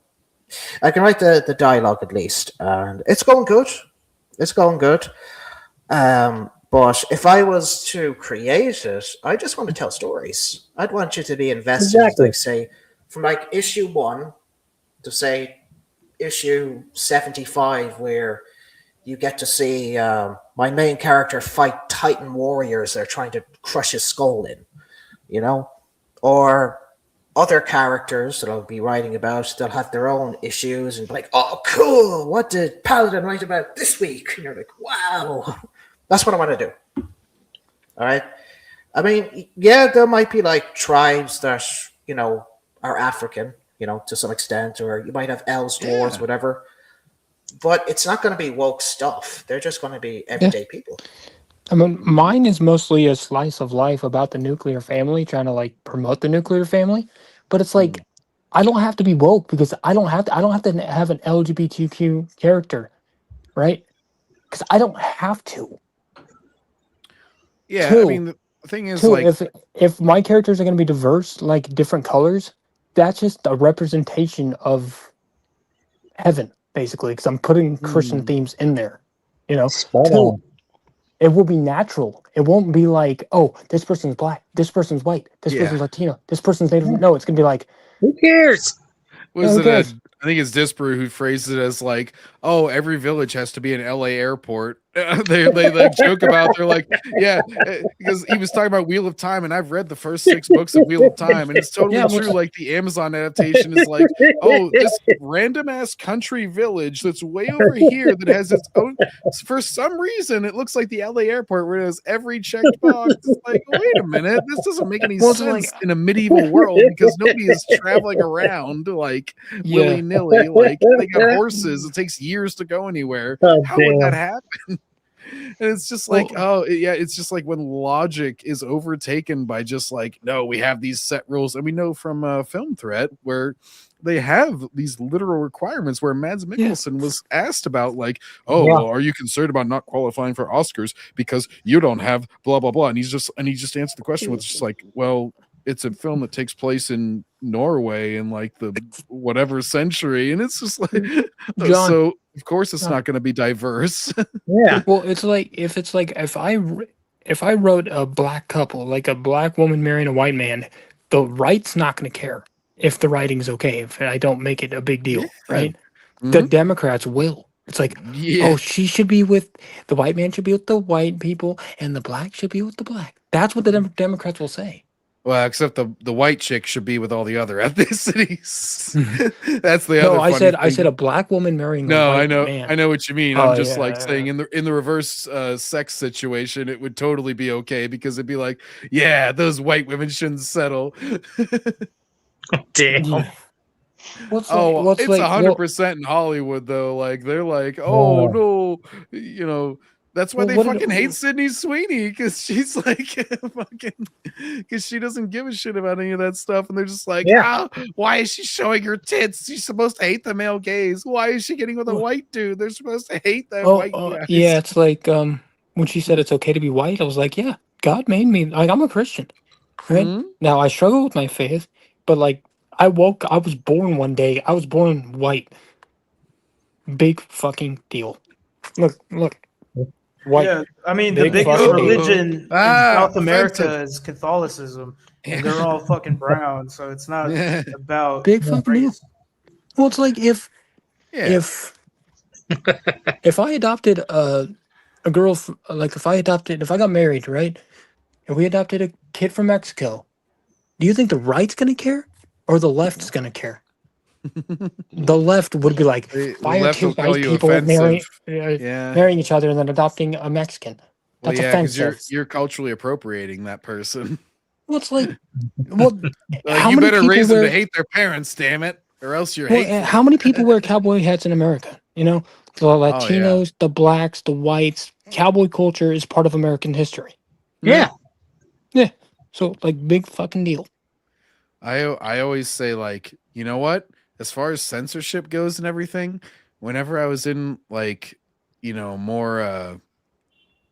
I can write the dialogue at least, and it's going good. It's going good. But if I was to create it, I just want to tell stories. I'd want you to be invested, like say, from like issue 1 to say issue 75, where you get to see my main character fight Titan warriors that are trying to crush his skull in, you know, or other characters that I'll be writing about, they'll have their own issues and be like, oh, cool, what did Paladin write about this week? And you're like, wow. That's what I want to do. All right. I mean, yeah, there might be like tribes that, you know, are African, you know, to some extent, or you might have elves, dwarves, whatever. But it's not going to be woke stuff. They're just going to be everyday people. I mean, mine is mostly a slice of life about the nuclear family, trying to like promote the nuclear family. But it's like, I don't have to be woke because I don't have to have an LGBTQ character, right? Because I don't have to. Yeah, Two. I mean, the thing is, Two, like, if my characters are going to be diverse, like different colors, that's just a representation of heaven, basically. Because I'm putting Christian themes in there, you know. Two, it will be natural. It won't be like, oh, this person's black, this person's white, this person's Latino, this person's Native. No, it's going to be like, who cares? Was Who it cares? I think it's Disparu who phrased it as like, oh, every village has to be an LA airport. they like joke about, they're like, yeah, because he was talking about Wheel of Time, and I've read the first 6 books of Wheel of Time, and it's totally true. Like the Amazon adaptation is like, oh, this random ass country village that's way over here that has its own. For some reason, it looks like the LA airport where it has every checked box. It's like, wait a minute, this doesn't make any sense in a medieval world because nobody is traveling around like willy nilly. Like they got horses. It takes years to go anywhere. How would that happen? And it's just like, it's just like when logic is overtaken by just like, no, we have these set rules. And we know from Film Threat where they have these literal requirements where Mads Mikkelsen was asked about like, well, are you concerned about not qualifying for Oscars because you don't have blah, blah, blah. And he just answered the question with just like, well, it's a film that takes place in Norway in like the whatever century. And it's just like, John, so of course it's not going to be diverse. Well, it's like if if I wrote a black couple, like a black woman marrying a white man, the right's not going to care if the writing's okay, if I don't make it a big deal, right? The Democrats will. It's like, oh, she should be with the white man should be with the white people, and the black should be with the black. That's what the Democrats will say. Well, except the white chick should be with all the other ethnicities. That's the other. No, I funny said thing. a black woman marrying. No, a white I know, man. I know what you mean. Oh, I'm just yeah, like saying in the reverse sex situation, it would totally be okay because it'd be like, yeah, those white women shouldn't settle. Damn. Yeah. What's It's like 100% in Hollywood though. Like they're like, oh no, you know. That's why Well, they what fucking did- hate Sydney Sweeney because she's like fucking because she doesn't give a shit about any of that stuff, and they're just like, why is she showing her tits? She's supposed to hate the male gaze. Why is she getting with a white dude? They're supposed to hate that white guy. Yeah, it's like when she said it's okay to be white, I was like, yeah, God made me. Like I'm a Christian, right? Now I struggle with my faith, but like I was born one day. I was born white. Big fucking deal. Look. White. Yeah, I mean the biggest fucking religion in South America offensive. is Catholicism, and they're all fucking brown. So it's not about Big fucking deal. race. Well, it's like if I adopted a girl, like if I got married, right, and we adopted a kid from Mexico, do you think the right's gonna care or the left's gonna care? The left would be like, why are left two will call white you people offensive. marrying each other and then adopting a Mexican? Well, That's yeah, because offensive. you're culturally appropriating that person. Well, it's like, well, how you many better people raise them to wear- hate their parents, damn it, or else you're Well, hateful. how many people wear cowboy hats in America? You know, the Latinos, the blacks, the whites. Cowboy culture is part of American history. Yeah. Yeah. So, like, big fucking deal. I always say, like, you know what? As far as censorship goes and everything, whenever I was in like, you know, more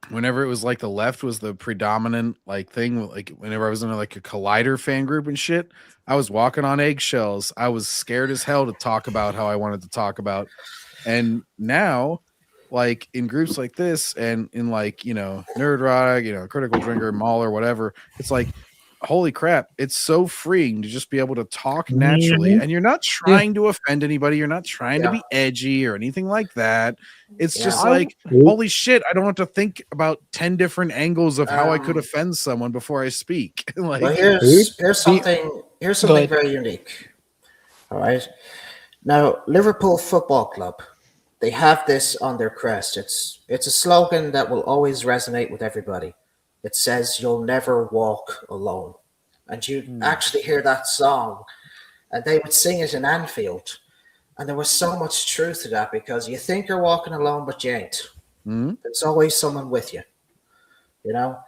whenever it was like the left was the predominant like thing, like whenever I was in like a Collider fan group and shit, I was walking on eggshells. I was scared as hell to talk about how I wanted to talk about. And now, like in groups like this and in like, you know, Nerd Rock, you know, Critical Drinker, Maul or whatever, it's like, holy crap, it's so freeing to just be able to talk naturally, and you're not trying to offend anybody, you're not trying to be edgy or anything like that. It's just like, holy shit, I don't have to think about 10 different angles of how I could offend someone before I speak. Like, Well, here's something very unique. All right. Now, Liverpool Football Club, they have this on their crest. It's a slogan that will always resonate with everybody. It says, "You'll never walk alone." And you actually hear that song, and they would sing it in Anfield. And there was so much truth to that because you think you're walking alone, but you ain't. There's always someone with you, you know?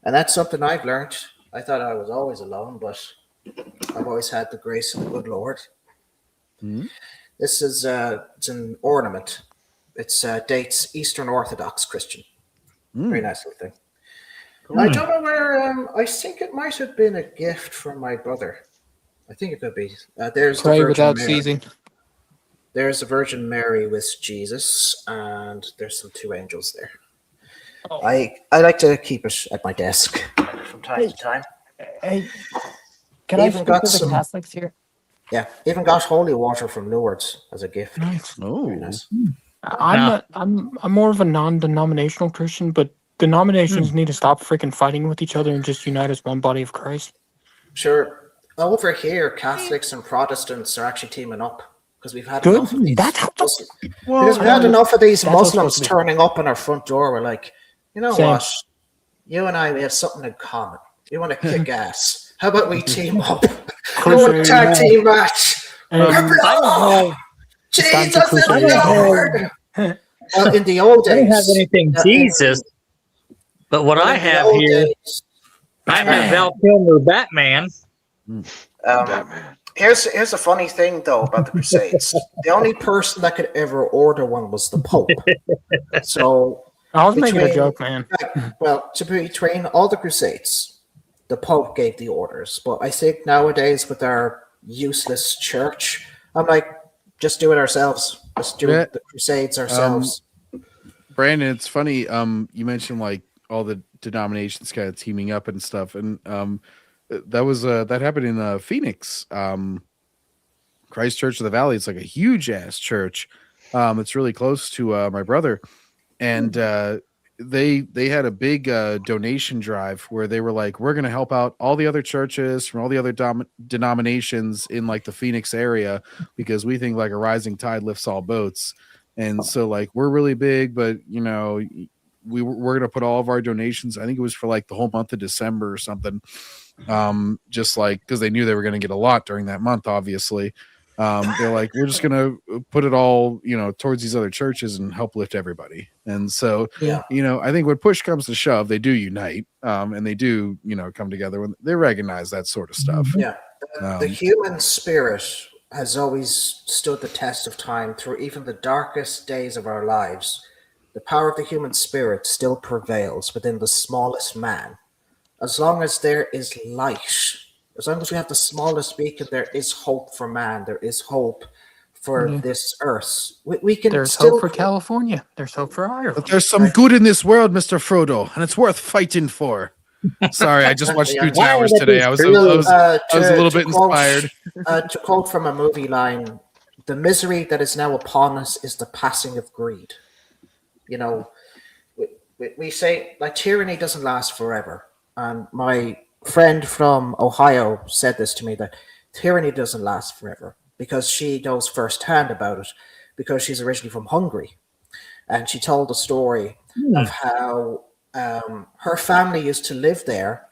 And that's something I've learned. I thought I was always alone, but I've always had the grace of the good Lord. This is it's an ornament. It's dates Eastern Orthodox Christian. Very nice little thing. I don't know where. I think it might have been a gift from my brother. I think it could be. There's Pray the Virgin without Mary. ceasing. There's the Virgin Mary with Jesus, and there's some two angels there. I like to keep it at my desk from time to time. Hey, can I Even speak got to the some- Catholics here? Yeah, even got holy water from Lourdes as a gift. Nice. Oh, nice. I'm more of a non-denominational Christian, but denominations need to stop freaking fighting with each other and just unite as one body of Christ. Sure. Over here, Catholics and Protestants are actually teaming up because we've had Good. enough of these. That's how- Because we've had enough of these That's what's Muslims supposed to be. turning up on our front door. We're like, you know Same. what? You and I, we have something in common. You want to kick ass? How about we team up? You want a tag team match? Jesus is Lord! Well, in the old I days, don't have anything Jesus, but what I in the have old here, days, I have Val Kilmer Batman. Here's the funny thing though about the Crusades. The only person that could ever order one was the Pope. So I was making a between- joke, man. Well, between all the Crusades, the Pope gave the orders. But I think nowadays with our useless church, I'm like, just do it ourselves. Just do the Crusades ourselves. Brandon, it's funny. You mentioned like all the denominations kind of teaming up and stuff. And that happened in Phoenix, Christ Church of the Valley. It's like a huge ass church. It's really close to my brother, and they had a big donation drive where they were like, we're going to help out all the other churches from all the other denominations in like the Phoenix area, because we think like a rising tide lifts all boats. And so like, we're really big, but you know, we're going to put all of our donations, I think it was for like the whole month of December or something. Just like, cause they knew they were going to get a lot during that month, obviously. They're like, we're just gonna put it all, you know, towards these other churches and help lift everybody. And so, you know, I think when push comes to shove, they do unite, and they do, you know, come together when they recognize that sort of stuff. Yeah, the human spirit has always stood the test of time through even the darkest days of our lives. The power of the human spirit still prevails within the smallest man. As long as there is light, as long as we have the smallest beacon, there is hope for man. There is hope for this earth. We can. There's still hope for California. There's hope for Ireland. But there's some good in this world, Mr. Frodo, and it's worth fighting for. Sorry, I just watched Two Towers today. I was a little bit inspired. To quote from a movie line, "The misery that is now upon us is the passing of greed." You know, we say like tyranny doesn't last forever, and my friend from Ohio said this to me, that tyranny doesn't last forever, because she knows firsthand about it, because she's originally from Hungary. And she told a story of how her family used to live there,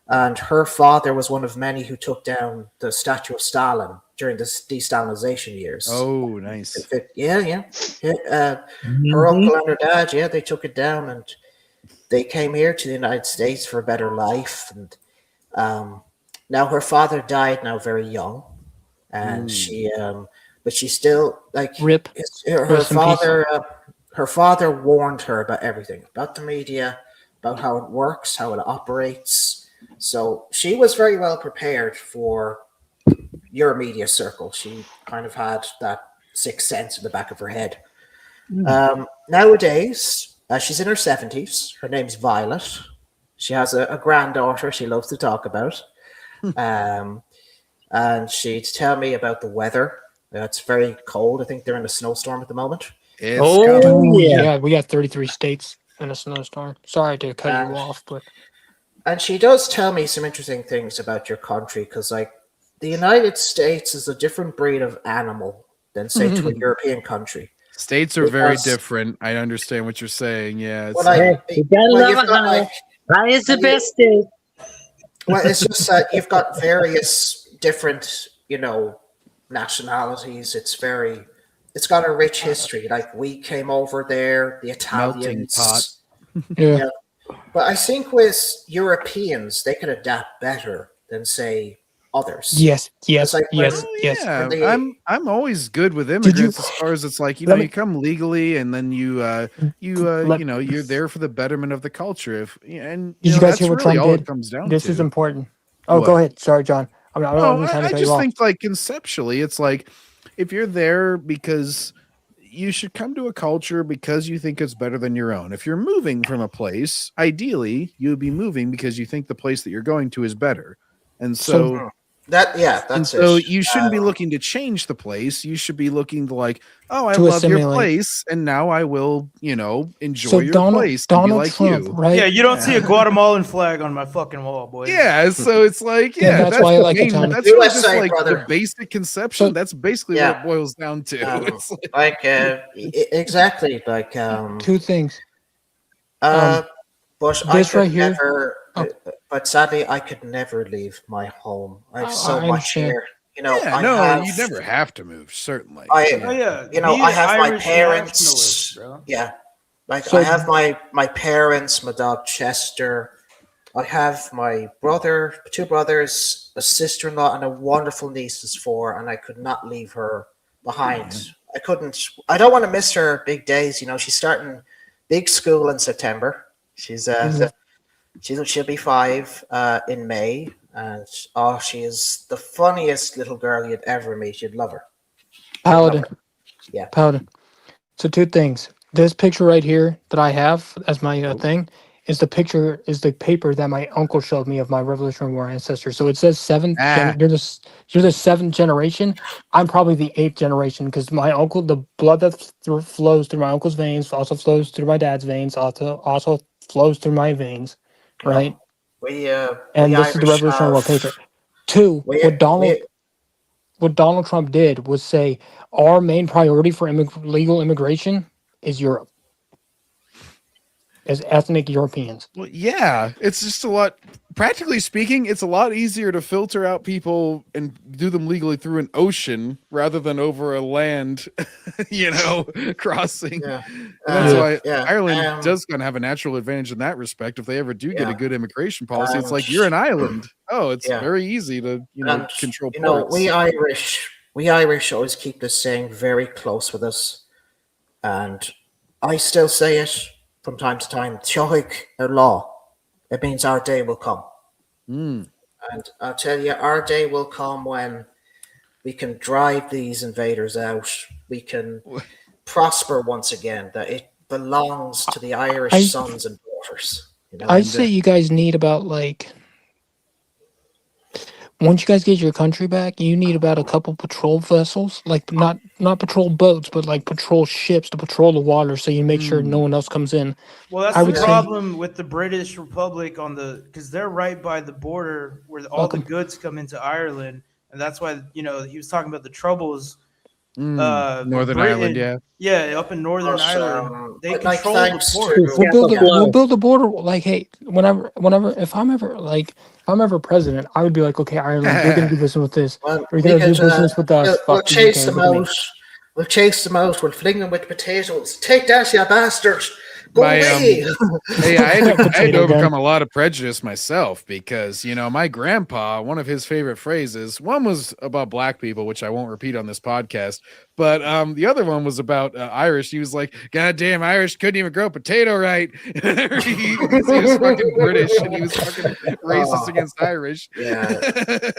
and her father was one of many who took down the statue of Stalin during the de-Stalinization years. Oh, nice. Yeah. Her uncle and her dad, they took it down, and they came here to the United States for a better life. And now her father died now very young, and but she still like rip. Her father warned her about everything, about the media, about how it works, how it operates. So she was very well prepared for your media circle. She kind of had that sixth sense in the back of her head. Nowadays, she's in her 70s. Her name's Violet. She has a granddaughter she loves to talk about. And she'd tell me about the weather. It's very cold. I think they're in a snowstorm at the moment. Yeah, we got 33 states in a snowstorm. Sorry to cut you off, but and she does tell me some interesting things about your country, because like the United States is a different breed of animal than say to a European country. States are very different. I understand what you're saying. Yeah, it's that is the best state. Well, it's just that you've got various different, you know, nationalities. It's got a rich history. Like we came over there, the Italians. Melting pot. But I think with Europeans, they could adapt better than say others. Yes. I'm always good with immigrants as far as it's like, you know, you come legally and then you know, you're there for the betterment of the culture. Did you guys hear what Trump did? It comes down this to. is important. Oh, go ahead. Sorry, John. I just think like conceptually, it's like if you're there because you should come to a culture because you think it's better than your own. If you're moving from a place, ideally you would be moving because you think the place that you're going to is better. And so you shouldn't be looking to change the place. You should be looking to like, oh, I love your place, and now I will, you know, enjoy your place. Donald like Trump, you. right? Yeah, you don't see a Guatemalan flag on my fucking wall, boy. Yeah, so it's like, that's why I like it, Tommy. That's really just like the basic conception. That's basically what it boils down to. It's exactly like two things. Bush, this right here. But sadly, I could never leave my home. I have so much here. You know, you never have to move. Certainly, I have my parents. I have my parents, my dog Chester. I have my brother, two brothers, a sister-in-law, and a wonderful niece is 4, and I could not leave her behind. I couldn't. I don't want to miss her big days. You know, she's starting big school in September. She'll be 5 in May, and she is the funniest little girl you'd ever meet. You'd love her. Paladin. Yeah. Paladin. So 2 things. This picture right here that I have as my thing is the paper that my uncle showed me of my Revolutionary War ancestors. So it says you're the seventh generation. I'm probably the 8th generation because my uncle, the blood that flows through my uncle's veins also flows through my dad's veins, also flows through my veins, right? And this is the Revolutionary War paper. 2, what Donald Trump did was say our main priority for legal immigration is Europe, as ethnic Europeans. Well, yeah, it's just a lot. Practically speaking, it's a lot easier to filter out people and do them legally through an ocean rather than over a land, crossing. Yeah. That's why Ireland does kind of have a natural advantage in that respect. If they ever do get a good immigration policy, it's like you're an island. Oh, it's very easy to control. We Irish always keep this saying very close with us, and I still say it from time to time. Teoig law. It means our day will come. And I'll tell you, our day will come when we can drive these invaders out. We can prosper once again. That it belongs to the Irish sons and daughters. I'd say you guys need about once you guys get your country back, you need about a couple patrol vessels, like not patrol boats, but like patrol ships to patrol the water, so you make sure no one else comes in. Well, that's the problem with the British Republic because they're right by the border where all the goods come into Ireland, and that's why he was talking about the troubles. Northern Ireland, up in Northern Ireland, they control the port. We'll build a border. Like, hey, whenever, if I'm ever president, I would be like, okay, Ireland, you're gonna do business with this. You're gonna do business with us. We'll chase them out. We'll chase them out. We'll fling them with potatoes. Take that, you bastards. Go away. Hey, I had to overcome a lot of prejudice myself because, my grandpa, one of his favorite phrases, one was about black people, which I won't repeat on this podcast, but the other one was about Irish. He was like, God damn, Irish couldn't even grow a potato right. he was fucking British and he was fucking racist against Irish. Yeah.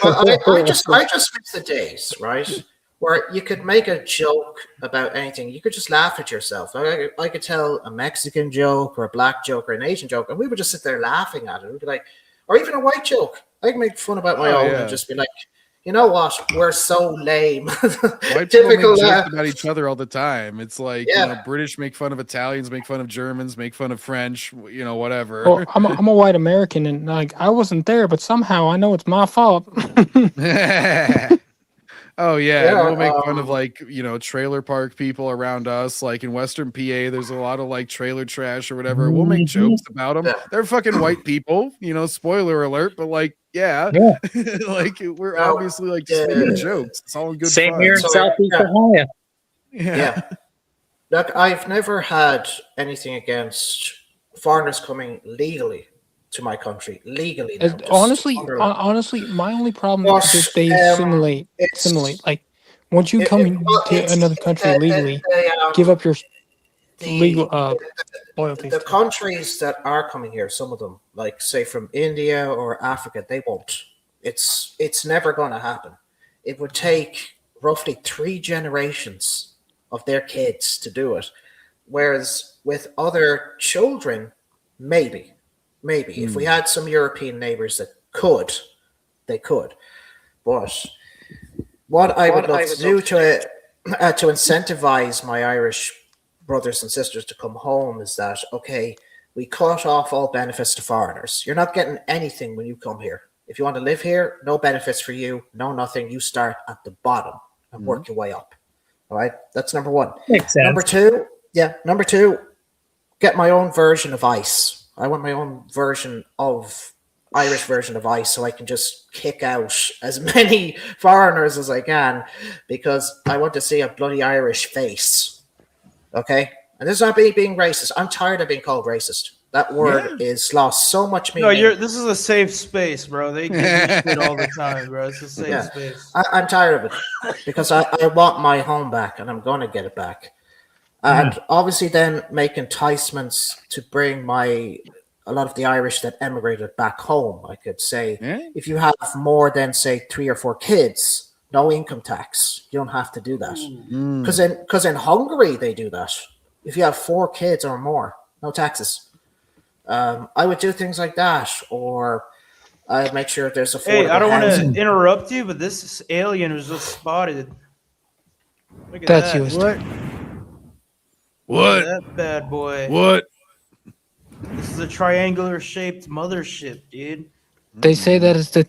I just miss the days, right? Where you could make a joke about anything. You could just laugh at yourself. I could tell a Mexican joke or a black joke or an Asian joke, and we would just sit there laughing at it. We'd be like, or even a white joke. I could make fun about my own and just be like, you know what? We're so lame. White people make jokes about each other all the time. It's like, British make fun of Italians, make fun of Germans, make fun of French, whatever. Well, I'm a white American, and I wasn't there, but somehow I know it's my fault. Oh yeah, we'll make fun of trailer park people around us. Like in Western PA, there's a lot of trailer trash or whatever. We'll make jokes about them. They're fucking white people, spoiler alert. But we're obviously just making jokes. It's all in good Same fun. here in Southeast Ohio. Yeah. Look, I've never had anything against foreigners coming legally to my country legally. Now, honestly, my only problem is if they simulate. Like, once you come to another country legally, give up your legal loyalties. The countries that are coming here, some of them, like say from India or Africa, they won't. It's never going to happen. It would take roughly 3 generations of their kids to do it, whereas with other children, maybe. If we had some European neighbors that could, they could. But what I would love to do to incentivize my Irish brothers and sisters to come home is that, okay, we cut off all benefits to foreigners. You're not getting anything when you come here. If you want to live here, no benefits for you, no nothing. You start at the bottom and work your way up. All right, that's number 1. Makes sense. Number two, get my own version of ICE. I want my own Irish version of ICE, so I can just kick out as many foreigners as I can, because I want to see a bloody Irish face. Okay? And this is not me being racist. I'm tired of being called racist. That word is lost so much meaning. No, this is a safe space, bro. They get shit all the time, bro. It's a safe space. I'm tired of it because I want my home back, and I'm going to get it back. And obviously then make enticements to bring a lot of the Irish that emigrated back home. I could say, if you have more than, say, 3 or 4 kids, no income tax. You don't have to do that. Because in Hungary, they do that. If you have 4 kids or more, no taxes. I would do things like that, or I'd make sure there's affordable Hey, I don't want housing. to interrupt you, but this alien was just spotted. Look at That's that. used. What? What? That bad boy. What? This is a triangular shaped mothership, dude. They say that is the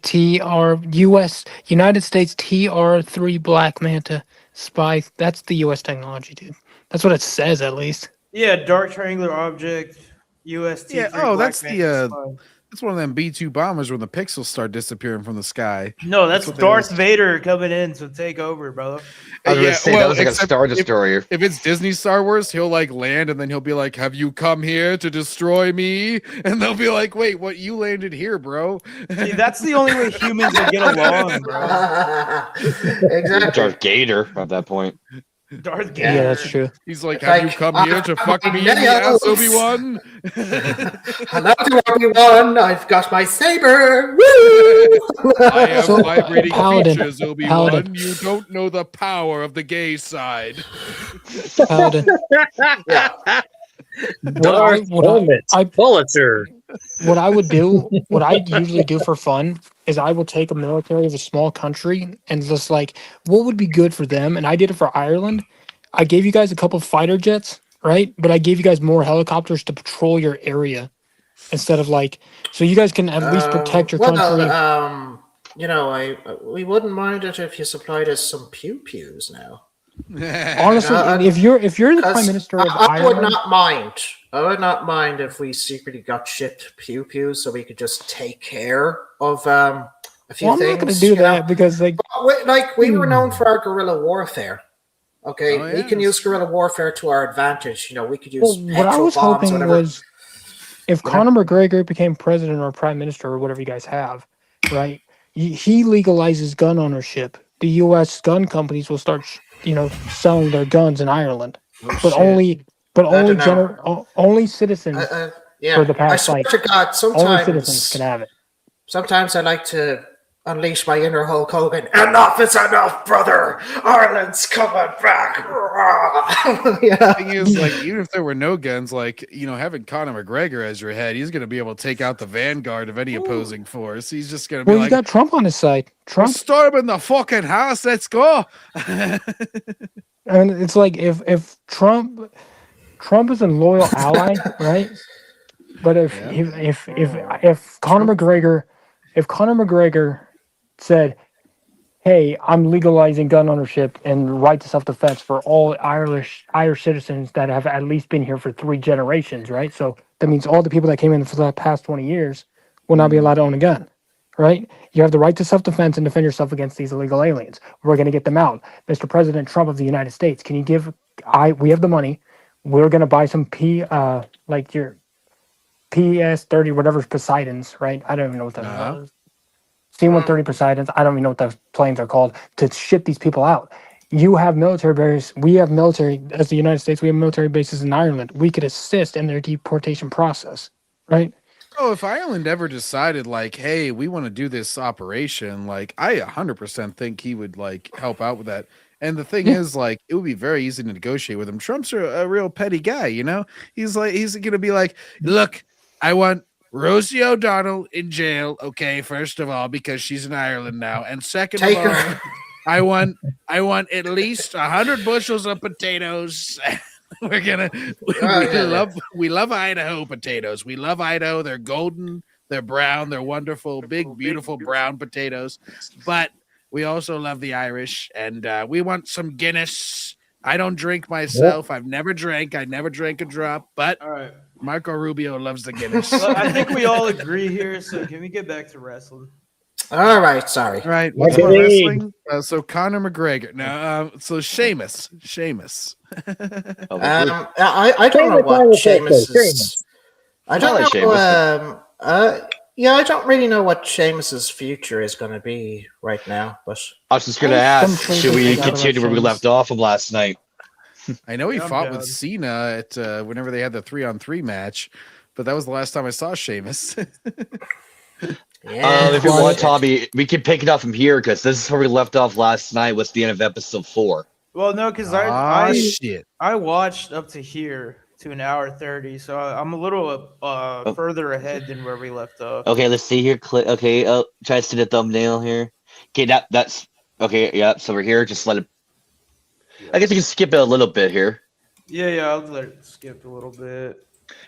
United States TR-3 Black Manta spy. That's the U.S. technology, dude. That's what it says, at least. Yeah, dark triangular object. UST. Yeah. Oh, that's that's one of them B-2 bombers when the pixels start disappearing from the sky. No, that's what they Darth was- Vader coming in to take over, bro. I was gonna say that was like a except Star Destroyer. If it's Disney Star Wars, he'll like land and then he'll be like, "Have you come here to destroy me?" And they'll be like, "Wait, what? You landed here, bro?" See, that's the only way humans will get along, bro. Exactly. Darth Gator at that point. Darth Gator. Yeah, that's true. He's like, It's "Have you like, come here to fuck me in the nails. ass, Obi-Wan?" Hello to Obi-Wan. I've got my saber. Woo! I have So, vibrating Paladin, features, Obi-Wan. Paladin. You don't know the power of the gay side. Paladin. Darth Pulitzer. What I would do, what I usually do for fun, is I will take a military of a small country and just like, what would be good for them? And I did it for Ireland. I gave you guys a couple fighter jets, right? But I gave you guys more helicopters to patrol your area instead of like, so you guys can at least protect your country. You know, we wouldn't mind it if you supplied us some pew-pews now. Honestly, if you're the prime minister of I would Ireland, not mind. I would not mind if we secretly got shipped pew-pews so we could just take care of a few well, I'm things. not going to do you know? that because like, We were known for our guerrilla warfare. Okay, Oh, we can use guerrilla warfare to our advantage. You know, we could use well, what I petrol was bombs, hoping whatever. was if Conor McGregor became president or prime minister or whatever you guys have, right? He legalizes gun ownership. The U.S. gun companies will start, selling their guns in Ireland, but shit. only don't know. only citizens Yeah, for the I past swear like to God, only citizens sometimes can have it. Sometimes I like to unleash my inner Hulk Hogan. Enough is enough, brother. Ireland's coming back. The thing is, like, even if there were no guns, like, having Conor McGregor as your head, he's going to be able to take out the vanguard of any opposing force. He's just going to be Well, like, you got Trump on his side. "We're Trump, storming the fucking house. Let's go." and it's like if Trump is a loyal ally, right? But if Conor McGregor said, "Hey, I'm legalizing gun ownership and right to self-defense for all Irish citizens that have at least been here for 3 generations," right? So that means all the people that came in for the past 20 years will not be allowed to own a gun, right? You have the right to self-defense and defend yourself against these illegal aliens. We're going to get them out. Mr. President Trump of the United States, can you we have the money. We're going to buy some your PS-30, whatever's Poseidons, right? I don't even know what that is. C-130 Poseidons. I don't even know what those planes are called to ship these people out. You have military bases. We have military, as the United States, we have military bases in Ireland. We could assist in their deportation process, right? Oh, if Ireland ever decided, like, "Hey, we want to do this operation," like, I 100% think he would, like, help out with that. And the thing is, like, it would be very easy to negotiate with him. Trump's a real petty guy, He's going to be like, "Look, I want Rosie O'Donnell in jail, okay, first of all, because she's in Ireland now. And second of all, I want at least 100 bushels of potatoes." We love Idaho potatoes. We love Idaho. They're golden, they're brown, they're wonderful, big, beautiful brown potatoes. But we also love the Irish, and we want some Guinness. I don't drink myself. I've never drank. I never drank a drop. But all right, Marco Rubio loves the Guinness. Well, I think we all agree here. So can we get back to wrestling? All right, sorry. All right, what's about wrestling? So Conor McGregor. Now, so Sheamus. I don't know what Sheamus is. I don't know. I don't really know what Sheamus's future is going to be right now. But I was just going to ask, should we continue where we left off of last night? I know he fought with Cena at whenever they had the 3-on-3 match, but that was the last time I saw Sheamus. If you want, Tommy, we can pick it up from here because this is where we left off last night. Was the end of episode 4? Well, no, because I watched up to here, to an hour 30. So I'm a little further ahead than where we left off. Okay, let's see here. Okay, try to see the thumbnail here. Okay, that's okay. Yeah, so we're here. Just let it. I guess you can skip it a little bit here. Yeah, I'll let it skip a little bit.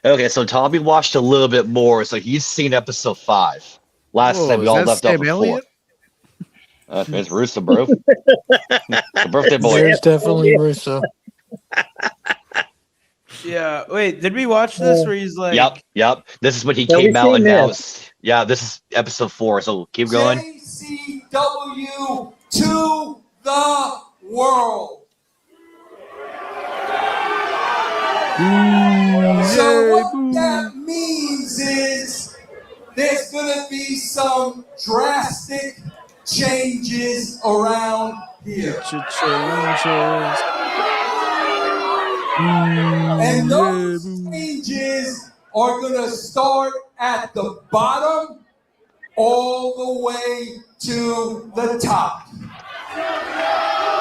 Okay, so Tommy watched a little bit more, so he's seen episode 5. Last time we all left off with 4. It's Russo, bro. The birthday boy. There's definitely Russo. Yeah, wait, did we watch this where he's like... Yep. This is when he Yeah, came we've out and seen announced. Yeah, this is episode 4, so keep going. JCW to the world. So what that means is there's going to be some drastic changes around here. And those changes are going to start at the bottom all the way to the top.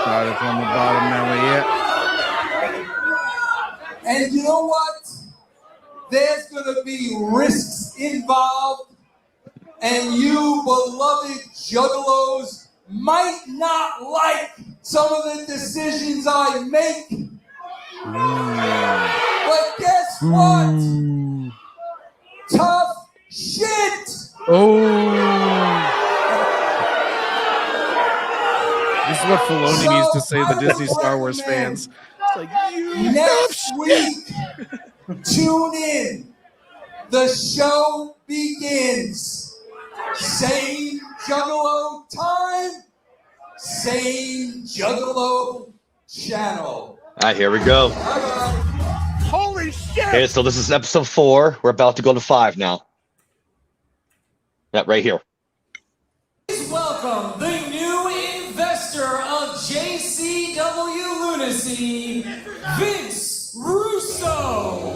Started from the bottom, now we're here. And you know what? There's going to be risks involved, and you beloved juggalos might not like some of the decisions I make. But guess what? Tough shit. This is what Filoni needs to say to the Disney Star Wars fans. It's like, Next week, tune in. The show begins. Same Juggalo time, same Juggalo channel. All right, here we go. Holy shit! Okay, so this is episode 4. We're about to go to 5 now. Yeah, right here. Please welcome the new investor of JCW Lunacy, Vince Russo.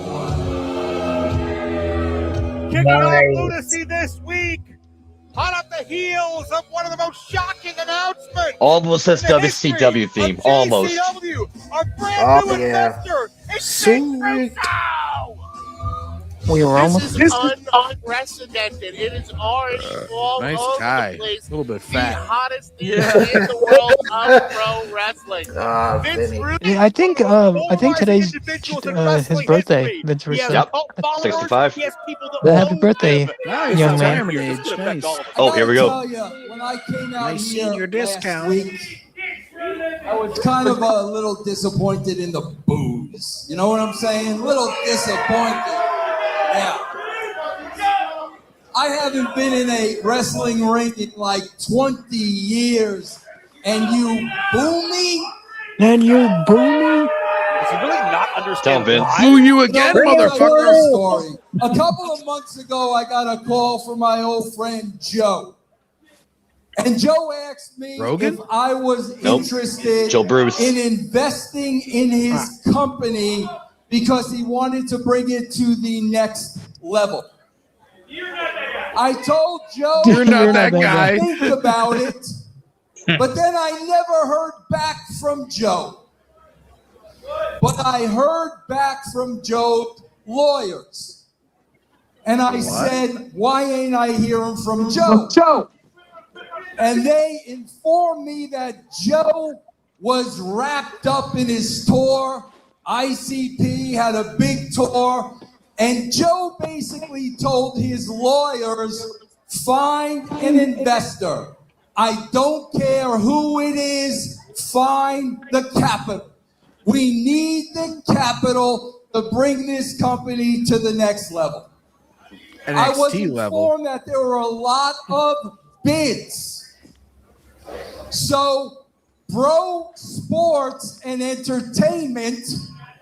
Kicking off Lunacy this week, hot off the heels of one of the most shocking announcements. Almost says WCW theme. Almost. JCW, our brand new investor, Sweet. We were almost. This is unprecedented. It is already all nice over tie. the place. A little bit The fat. hottest thing in the world of pro wrestling. Vince Russo, Yeah, I think today's his birthday. Vince Russo. Yep. 65. Happy birthday, Nice young man. retirement age. Nice. Oh, here we go. When I came out Nice here senior last discount. week, I was kind of a little disappointed in the booze. You know what I'm saying? A little disappointed. Yeah. I haven't been in a wrestling ring in like 20 years, and you boo me? And you boo me? Does he really not understand Vince. why? Boo you again, You know, motherfucker. story. A couple of months ago, I got a call from my old friend Joe. And Joe asked me Rogan? if I was Nope. interested Joe Bruce. in investing in his company because he wanted to bring it to the next level. I told Joe You're not that I guy. would think about it, but then I never heard back from Joe. But I heard back from Joe's lawyers. And I said, why ain't I hearing from Joe? And they informed me that Joe was wrapped up in his tour. ICP had a big tour. And Joe basically told his lawyers, find an investor. I don't care who it is, find the capital. We need the capital to bring this company to the next level. I was NXT level. informed that there were a lot of bids. So, Bro Sports and Entertainment,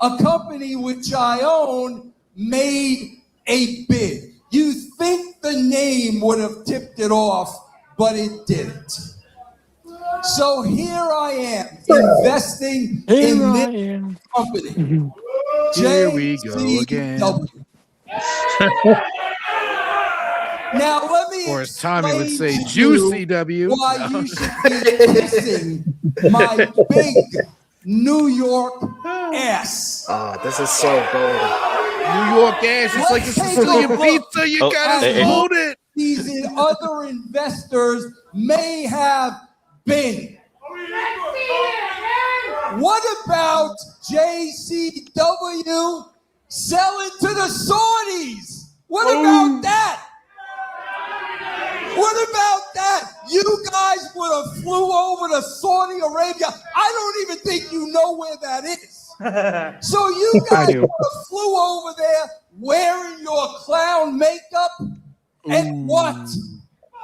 a company which I own, made a bid. You think the name would have tipped it off, but it didn't. So here I am investing in this company. Here we go again. Now let me Or as Tommy would say, explain to Juicy you W. why No. you should be kissing my big New York ass. Oh, this is so golden. New York ass. It's like the Sicilian pizza. You gotta hold it. These other investors may have been. What about JCW selling to the Saudis? What about that? What about that? You guys would have flew over to Saudi Arabia. I don't even think you know where that is. So you guys would have flew over there wearing your clown makeup, and what?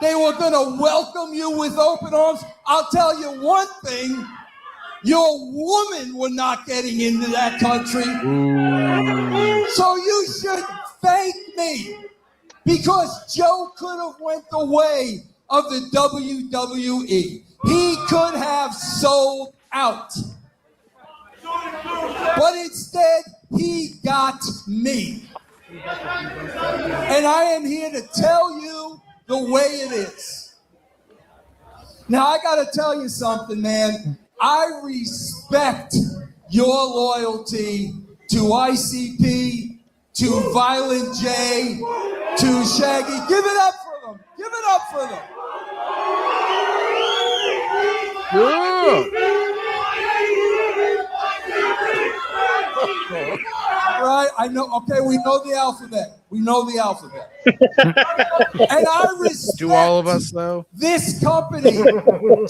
They were going to welcome you with open arms. I'll tell you one thing. Your woman were not getting into that country. So you should thank me, because Joe could have went the way of the WWE. He could have sold out. But instead, he got me. And I am here to tell you the way it is. Now, I got to tell you something, man. I respect your loyalty to ICP, to Violent J, to Shaggy. Give it up for them. Give it up for them. Right? I know. Okay, we know the alphabet. We know the alphabet. And I respect. Do all of us though? This company.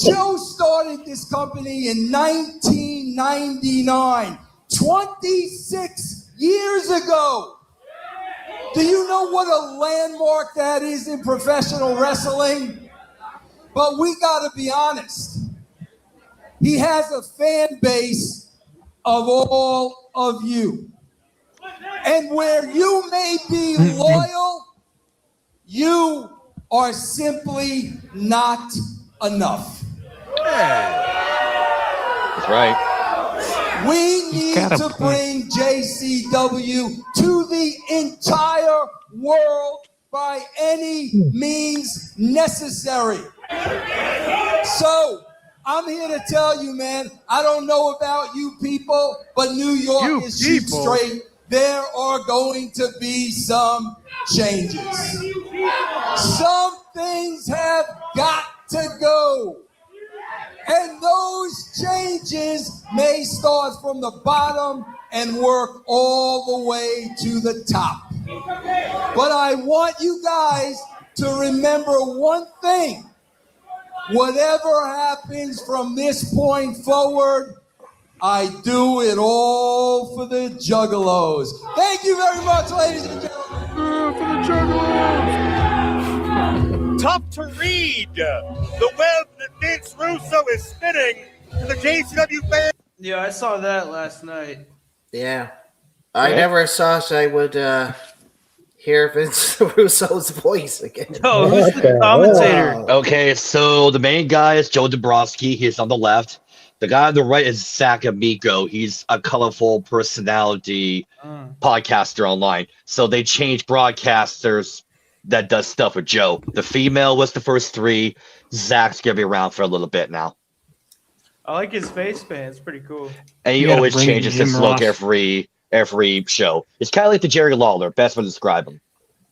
Joe started this company in 1999, 26 years ago. Do you know what a landmark that is in professional wrestling? But we got to be honest. He has a fan base of all of you. And where you may be loyal, you are simply not enough. That's right. We need to bring JCW to the entire world by any means necessary. So, I'm here to tell you, man, I don't know about you people, but New York is cheap straight. There are going to be some changes. Some things have got to go. And those changes may start from the bottom and work all the way to the top. But I want you guys to remember one thing. Whatever happens from this point forward, I do it all for the Juggalos. Thank you very much, ladies and gentlemen. For the Juggalos. Tough to read. The web that Vince Russo is spinning to the JCW fans. Yeah, I saw that last night. Yeah. I never thought I would hear Vince Russo's voice again. Oh, who's the commentator? Okay, so the main guy is Joe Dabrowski. He's on the left. The guy on the right is Zach Amico. He's a colorful personality podcaster online. So they changed broadcasters that does stuff with Joe. The female was the first three. Zach's gonna be around for a little bit now. I like his face paint. It's pretty cool. And he always changes his look every show. It's kind of like the Jerry Lawler. Best way to describe him.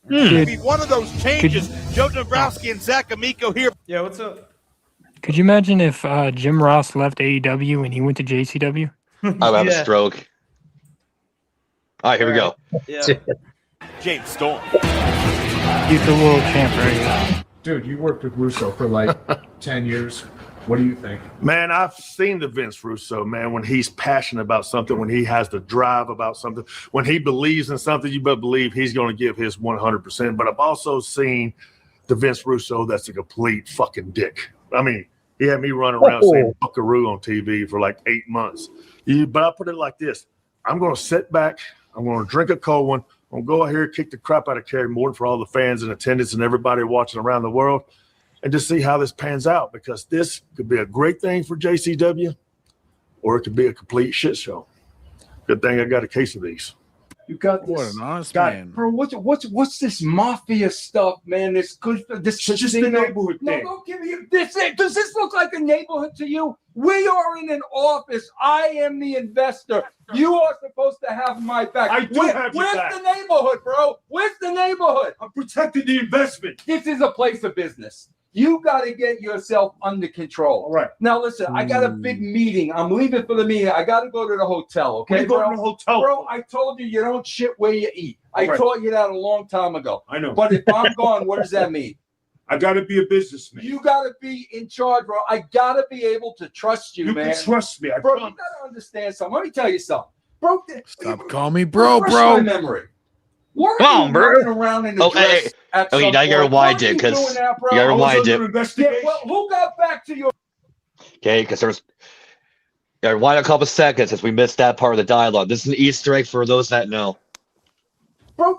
Maybe one of those changes. Joe Dabrowski and Zach Amico here. Yeah, what's up? Could you imagine if Jim Ross left AEW and he went to JCW? I would have a stroke. All right, here we go. Yeah. James Storm. He's the world champ right now. Dude, you worked with Russo for like 10 years. What do you think? Man, I've seen the Vince Russo, man, when he's passionate about something, when he has the drive about something, when he believes in something, you better believe he's going to give his 100%. But I've also seen the Vince Russo that's a complete fucking dick. I mean, he had me running around saying buckaroo on TV for like 8 months. But I put it like this. I'm going to sit back. I'm going to drink a cold one. I'm going to go out here, kick the crap out of Kerry Morton for all the fans in attendance and everybody watching around the world, and just see how this pans out, because this could be a great thing for JCW or it could be a complete shit show. Good thing I got a case of these. You got What this. an honest Got man. it. Bro, what's this mafia stuff, man? This good this It's just a neighborhood No, thing. don't give me this. Does this look like a neighborhood to you? We are in an office. I am the investor. You are supposed to have my back. I do have your Where's back. the neighborhood, bro? Where's the neighborhood? I'm protecting the investment. This is a place of business. You got to get yourself under control. All right. Now, listen, I got a big meeting. I'm leaving for the meeting. I got to go to the hotel, okay, Where you going bro? to the hotel? Bro, I told you you don't shit where you eat. I Right. taught you that a long time ago. I know. But if I'm gone, what does that mean? I got to be a businessman. You got to be in charge, bro. I got to be able to trust you, You man. can trust me. I Bro, you promise. got to understand something. Let me tell you something. Bro, Stop calling me bro, refresh bro. my memory. Weren't Come on, you bro. running around in the Oh, dress hey. at Oh, you some now you gotta point? rewind Weren't it, you 'cause doing that, bro? you gotta I was rewind under it. investigation. Yeah, well, who got back to your Okay, because there was. Yeah, rewind a couple seconds as we missed that part of the dialogue. This is an Easter egg for those that know. bro?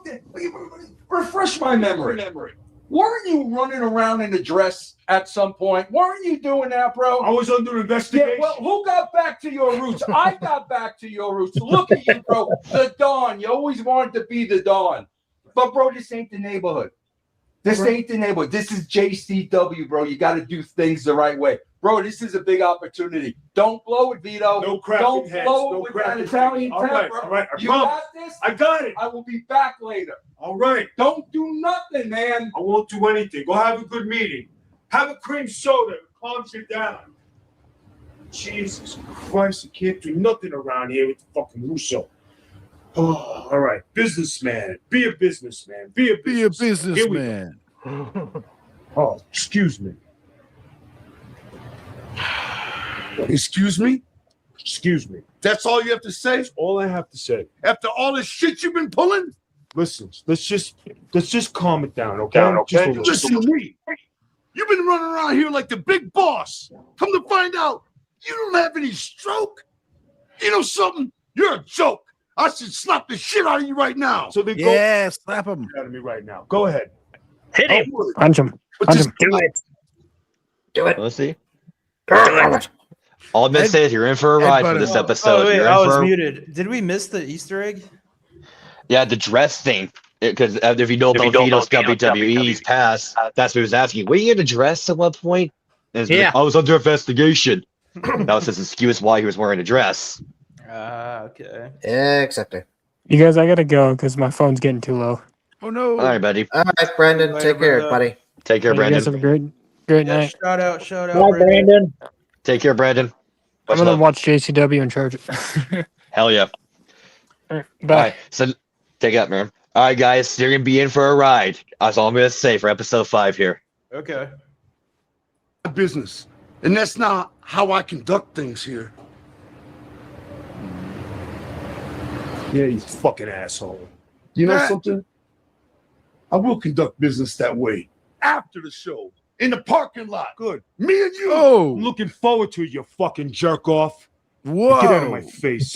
Refresh my memory. Weren't you running around in a dress at some point? Weren't you doing that, bro? I was under investigation. Yeah, well, who got back to your roots? I got back to your roots. Look at you, bro. The Don. You always wanted to be the Don. But, bro, this ain't the neighborhood. This ain't the neighborhood. This is JCW, bro. You got to do things the right way. Bro, this is a big opportunity. Don't blow it, Vito. No cracking Don't heads. blow it No with cracking that Italian heads. All right, temper. all right, I You promise. got this? I got it. I will be back later. All right. Don't do nothing, man. I won't do anything. Go have a good meeting. Have a cream soda. It calms you down. Jesus Christ, I can't do nothing around here with the fucking Russo. Oh, all right. Businessman. Be a businessman. Be a businessman. Here we go. businessman. Oh, excuse me. Excuse me? Excuse me. That's all you have to say? That's all I have to say. After all this shit you've been pulling? Listen, let's just calm it down, okay? Just a little. Listen to me. You've been running around here like the big boss. Come to find out, you don't have any stroke. You know something? You're a joke. I should slap the shit out of you right now. So then Yeah, slap him. go out of me right now. Go ahead. Hit him. Punch him. Punch him. Do it. Do it. Let's see. Do it. All I'm gonna say is you're in for a ride for Headbutt this him. episode. Oh wait, You're in I was for a- muted. Did we miss the Easter egg? Yeah, the dress thing. Because if you know about Vito's WWE's past, that's what he was asking. Were you in a dress at one point? And it's Yeah. like, I was under investigation. That was his excuse why he was wearing a dress. Okay. Exactly. You guys, I gotta go because my phone's getting too low. Oh no. All right, buddy. All right, Brandon. Later, Take care, brother. buddy. Take care, You guys have Brandon. a great Yeah, night. shout out, Bye, Brandon. Take care, Brandon. I'm Much gonna love. watch JCW and charge it. Hell yeah. All right, All bye. right, so take it up, man. All right, guys, you're gonna be in for a ride. That's all I'm gonna say for episode 5 here. Okay. Business. And that's not how I conduct things here. Yeah, you fucking asshole. You know Matt. something? I will conduct business that way. After the show. In the parking lot. Good. Me and you. Oh, I'm looking forward to you fucking jerk off. whoa. Get out of my face.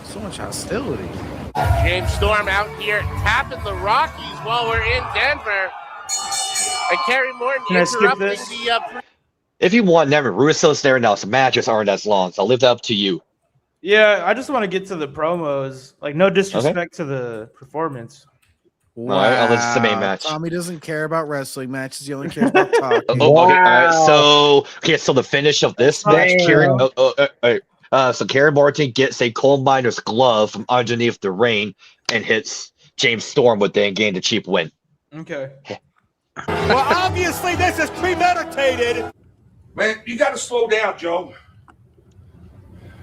So much hostility. James Storm out here tapping the Rockies while we're in Denver. And Kerry Morton Can I skip interrupting this? the If you want, never. Russo's there now, so matches aren't as long, so I'll leave that up to you. Yeah, I just want to get to the promos. Like, no disrespect to the performance. Wow. All right, I'll listen to the main match. Tommy doesn't care about wrestling matches. He only cares about talking. Oh, okay, all right. So the finish of this match, Wow. Kieran. So Karen Morton gets a coal miner's glove from underneath the ring and hits James Storm with it and gained a cheap win. Okay. Well, obviously, this is premeditated. Man, you got to slow down, Joe.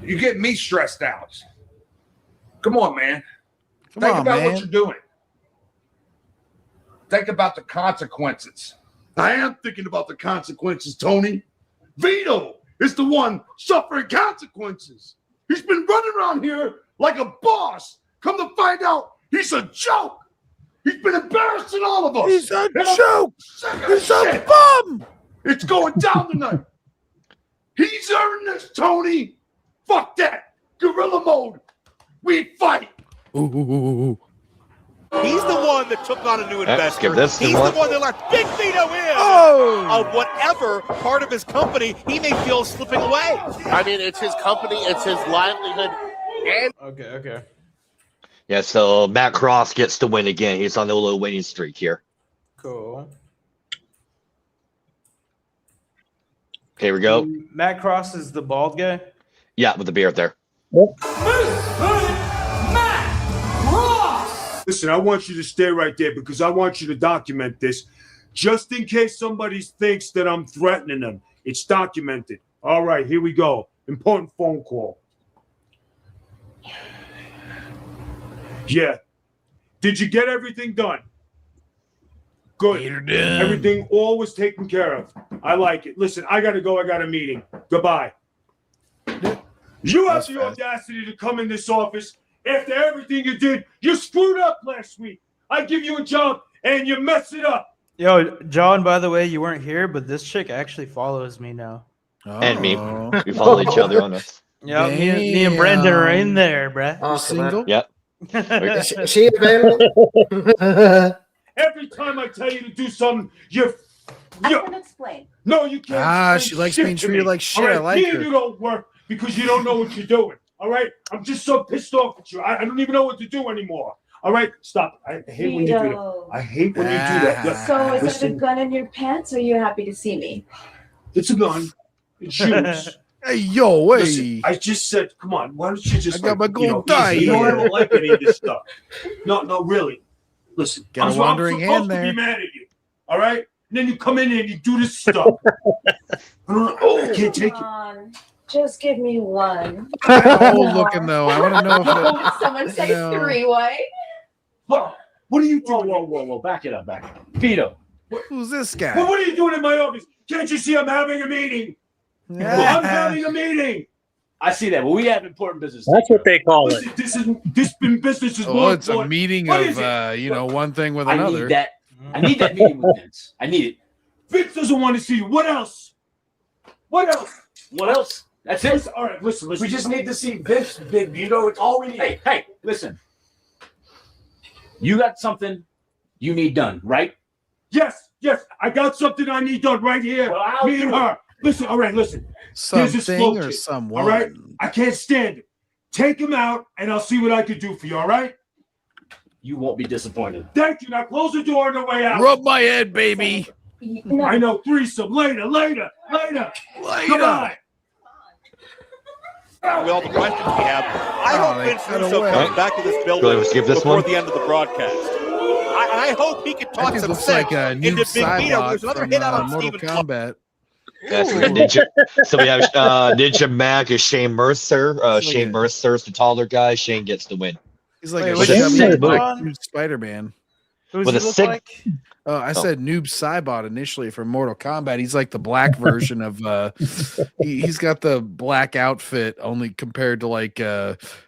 You get me stressed out. Come on, man. Come Think on, about man. what you're doing. Think about the consequences. I am thinking about the consequences, Tony. Vito is the one suffering consequences. He's been running around here like a boss. Come to find out, he's a joke. He's been embarrassing all of us. He's a And I'm joke. sick of He's a shit. bum. It's going down tonight. He's earned this, Tony. Fuck that. Gorilla mode. We fight. Ooh. He's the one that took on a new investor. skip this. He's the one that let Big Vito in Oh. of whatever part of his company he may feel slipping away. I mean, it's his company, it's his livelihood, and Okay. Yeah, so Matt Cross gets the win again. He's on a little winning streak here. Cool. Here we go. Matt Cross is the bald guy. Yeah, with the beard there. Listen, I want you to stay right there because I want you to document this just in case somebody thinks that I'm threatening them. It's documented. All right, here we go. Important phone call. Yeah. Did you get everything done? Good. Everything all was taken care of. I like it. Listen, I got to go. I got a meeting. Goodbye. You have the audacity to come in this office after everything you did. You screwed up last week. I give you a job and you mess it up. Yo, John, by the way, you weren't here, but this chick actually follows me now. And me. We follow each other on this. Yeah, me and Brendan are in there, bruh. Single? Yep. Is she available? Every time I tell you to do something, I can explain. No, you can't. Ah, explain she likes shit being to treated me. like shit. All right, I like me and her. you don't work because you don't know what you're doing. All right, I'm just so pissed off at you. I don't even know what to do anymore. All right, stop. I hate when you do that. Vito. I hate when you do that. Look, So is listen, it a gun in your pants, or are you happy to see me? it's a gun. It's shoes. Hey, yo, wait. Listen, I just said, come on. Why don't you just? I got my gold tie You know I here. don't like any of this stuff. No, really. Listen, Got a I'm wandering supposed hand to there. be mad at you. All right, and then you come in and you do this stuff. I can't take it. Come on, just give me one. Oh, looking though. I want to know if it, Someone say No. 3 white. What are you doing? Whoa! Back it up, Vito. who's this guy? Well, what are you doing in my office? Can't you see I'm having a meeting? Well, I'm having a meeting. I see that, but we have important business. That's what they call it. Listen, this business is Oh, more it's a important. meeting What of is it? one thing with I another. need that. I need that meeting with Vince. I need it. Vince doesn't want to see you. What else? What else? What else? That's it. Listen, all right, listen. We just need to see Vince, Big Vito. It's all we need. Hey, listen. You got something you need done, right? Yes. I got something I need done right here. Well, I'll Me and do it. her. Listen, all right, listen. Here's this Something slow or kid, someone. All right? I can't stand it. Take him out, and I'll see what I can do for you, all right? You won't be disappointed. Thank you. Now close the door on the way out. Rub my head, baby. I know. Threesome. Later. Goodbye. With all the questions we have, I Oh, hope they Vince cut Russo away. comes back to this Really, building let's give this before one? the end of the broadcast. I hope he can That talk dude some looks sense like a into Noob Big Vito. Saibot There's another from hit out on Mortal Stephen Clark. Kombat. That's we got Ninja. So we have Ninja Mac is Shane Mercer. Shane Mercer's the taller guy. Shane gets the win. He's like Wait, a what'd you chubby say, black John? dude Spider-Man. Who With does a he look sick- like? Oh, I said Noob Saibot initially from Mortal Kombat. He's like the black version of he's got the black outfit only compared to like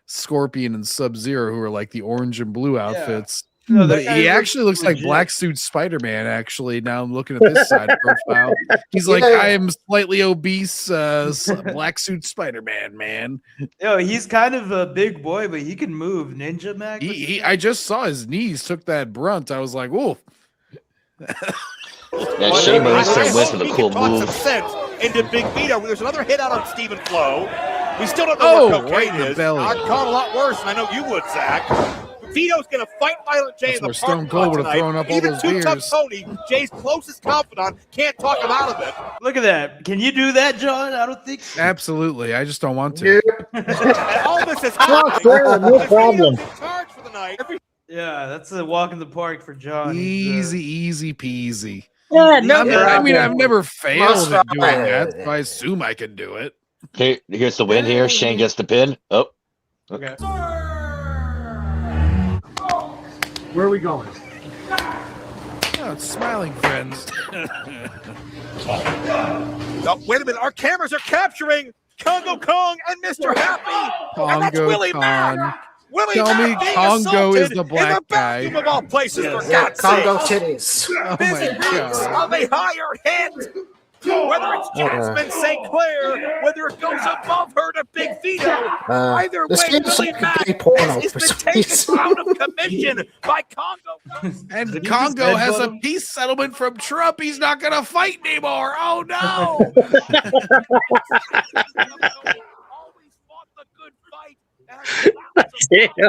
Scorpion and Sub-Zero, who are like the orange and blue outfits. No, But that guy he looks actually looks like legit. Black Suit Spider-Man. Actually, now I'm looking at this side profile. He's like, Yeah. I am slightly obese, Black Suit Spider-Man. Man, Yo, he's kind of a big boy, but he can move. Ninja Mac. I just saw his knees took that brunt. I was like, whoa. That Shane Mercer I wins hope with he a cool can talk move. some sense into Big Vito. There's another hit out on Stephen Flo. We still don't know what Oh, right cocaine in the is. belly. I'd call it a lot worse, and I know you would, Zach. Vito's going to fight Violent J That's in the where Stone parking Cold lot would've tonight. thrown up all Even those Two Tough beers. Tony, Jay's closest confidant, can't talk him out of it. Look at that. Can you do that, John? I don't think so. Absolutely, I just don't want to. And all this is Oh, happening. sure, no Vito's problem. in charge for the night. Yeah, that's a walk in the park for John. Easy peasy. Yeah, no I mean, I've problem. never failed Must at doing try. that, so I assume I can do it. Okay, here's the win here. Shane gets the pin. Oh, Okay. Where are we going? Oh, it's smiling friends. Oh, wait a minute. Our cameras are capturing Congo Kong and Mr. Happy. And that's Congo Willie Kong. Mack. Willie Tell me Mack being Congo is assaulted the black in the bathroom guy. of all places, for Yeah, God's Congo sake. titties. Oh Busy my weeks god. of a hired hand. Whether it's Jasmine St. Clair, whether it goes above her to Big Vito, either this way, seems Willie like a Mack gay porno has for been some taken reason. out of commission by Congo. And Did he Congo just has headbutt a him? peace settlement from Trump. He's not going to fight anymore. Oh no. Always fought the good fight. And Yeah.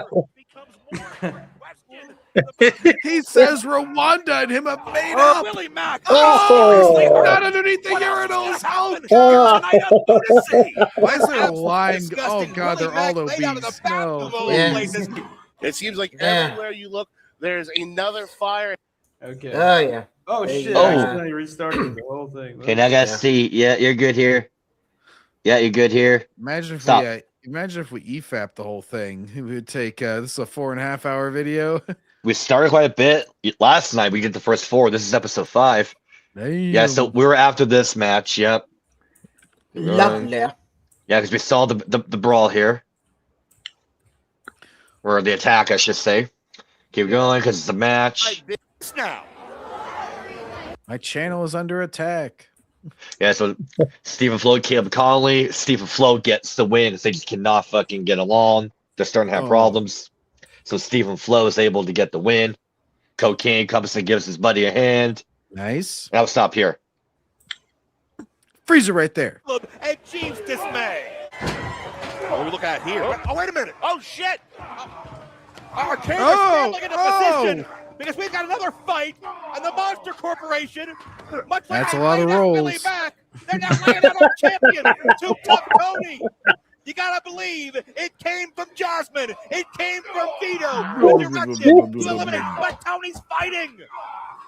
He says Rwanda and him have made up. Willie Mack. Oh, he's not underneath the urinals. Oh, God. Why is there a line? Oh, God, they're all obese. No. It seems like everywhere you look, there's another fire. Okay. Oh, yeah. Oh, shit. Oh. I accidentally restarted the whole thing. Okay, now I gotta see. Yeah, you're good here. Yeah, you're good here. Imagine if Stop. imagine if we EFAP the whole thing. It would take this is a 4.5 hour video. We started quite a bit last night. We did the first 4. This is episode 5. Yeah, so we were after this match. Yep. Lovely. Yeah, because we saw the brawl here, or the attack, I should say. Keep going because it's a match. Now. My channel is under attack. Yeah, so Stephen Flo, Caleb Conley. Stephen Flo gets the win. They just cannot fucking get along. They're starting to have problems. So Stephen Flo is able to get the win. Cocaine comes and gives his buddy a hand. Nice. And I'll stop here. Freezer right there. And Gene's dismay. What are we looking at here? Oh, wait a minute. Oh, shit. Our team is scrambling into position because we've got another fight, and the Monster Corporation, much like That's a lot of rolls. Willie Mack, they're now laying out our champion, Too Tough Tony. You gotta believe it came from Jasmine. It came from Vito. Redirection to eliminate, but Tony's fighting.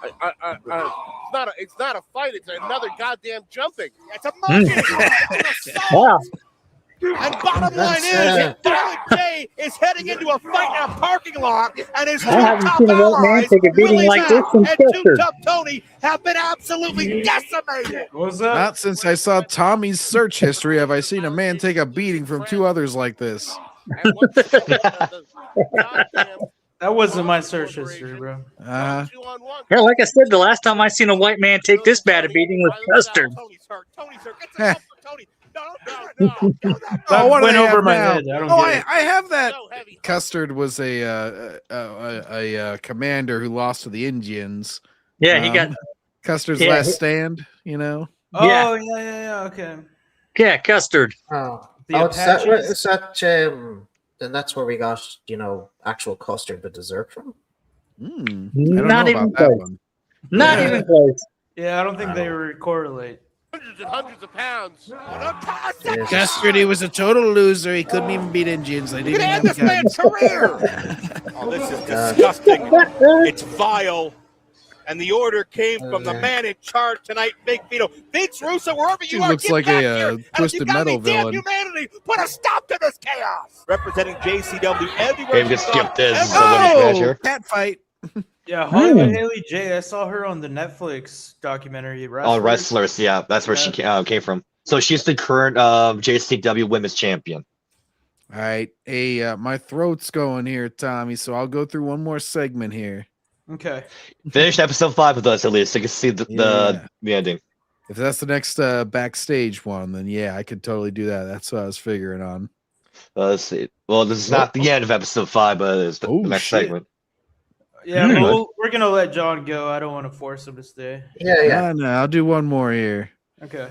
It's not a fight. It's another goddamn jumping. It's a monkey. Wow. And bottom line is, Violent J is heading into a fight in a parking lot, and his two I haven't top seen a white man allies, take a beating Willie like Mack this since and Too Chester. Tough Tony, have been absolutely decimated. What was that? Not since I saw Tommy's search history have I seen a man take a beating from 2 others like this. That wasn't my search history, bro. Uh, Yeah, like I said, the last time I seen a white man take this bad a beating was Custer. Tony's hurt. Tony's hurt. Get Heh. the Tony. No. That what do went they over have my now? head. I don't Oh, get it. I have that. Custard was a commander who lost to the Indians. Yeah, he got. Custard's Yeah, last he- stand. You know. Oh, Yeah. yeah. Okay. Yeah, Custard. Oh, The it's that, Apaches? is that then that's where we got, actual custard with dessert from. I don't Not know even about that close. one. Not even close. Yeah, I don't think they correlate. Hundreds and hundreds of pounds. Custard, he was a total loser. He couldn't even beat Indians. They You didn't can even end have this man's guns. career. Oh, this is disgusting. It's vile. And the order came from the man in charge tonight, Big Vito. Vince Russo, wherever you He are, looks get like back a here. And if Twisted you got Metal any damn villain. humanity, put a stop to this chaos. Representing JCW everywhere. Maybe you just go. skip this. Oh, cat fight. Yeah, Hollywood Haley J. I saw her on the Netflix documentary. Oh, wrestlers. Yeah, that's where she came from. So she's the current JCW Women's Champion. All right. Hey, my throat's going here, Tommy. So I'll go through one more segment here. Okay. Finish episode 5 with us at least, so you can see the ending. If that's the next backstage one, then yeah, I could totally do that. That's what I was figuring on. Let's see. Well, this is not the end of episode 5, but it's the next shit. segment. Yeah, well, we're gonna let John go. I don't want to force him to stay. No, I'll do one more here. Okay.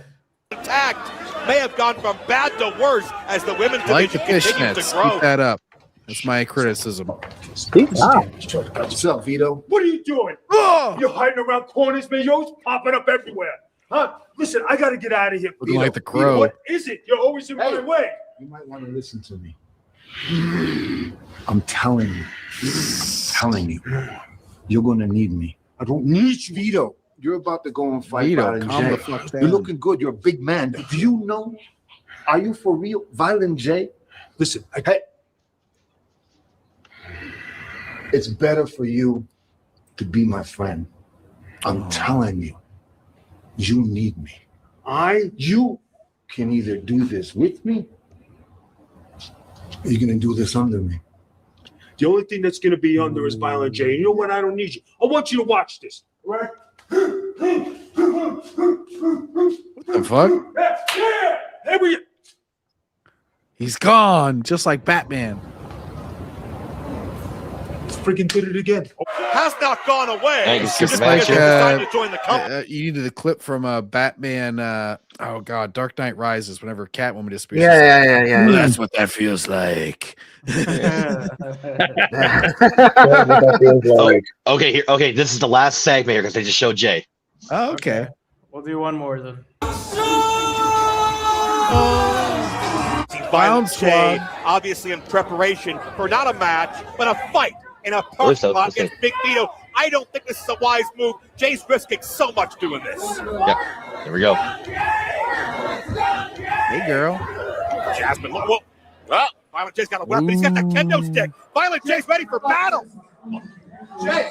Attacked may have gone from bad to worse as the women's I like the division continues fishnets. to grow. Keep that up. That's my criticism. What's up, Vito? What are you doing? You're hiding around corners, man. You're always popping up everywhere. Huh? Listen, I got to get out of here. Looking Vito. like the Crow. What is it? You're always in my way. You might want to listen to me. I'm telling you, you're going to need me. I don't need you, Vito. You're about to go and fight Vito, Violent calm J. the fuck down. You're looking good. You're a big man. Do you know? Are you for real? Violent J? Listen, hey. It's better for you to be my friend. I'm telling you, you need me. You can either do this with me, or you're gonna do this under me. The only thing that's gonna be under is Violent J. You know what? I don't need you. I want you to watch this. Right? What the fuck? Yeah. Here we. He's gone, just like Batman. Freaking did it again. Has not gone away. Thanks, Just Mr. because he Manager. decided to join the company. You needed the clip from Batman. Oh God, Dark Knight Rises. Whenever Catwoman disappears. Yeah. Well, that's what that feels like. Okay, here. Okay, this is the last segment here because they just showed Jay. Oh, okay. We'll do one more then. Violent Squad. J, obviously in preparation for not a match, but a fight in a parking lot against Big Vito. I don't think this is a wise move. Jay's risking so much doing this. Yep. Here we go. Hey, girl. Jasmine, look. Whoa. Well, Violent J's got a weapon. He's got the kendo stick. Violent J's ready for battle. Jay,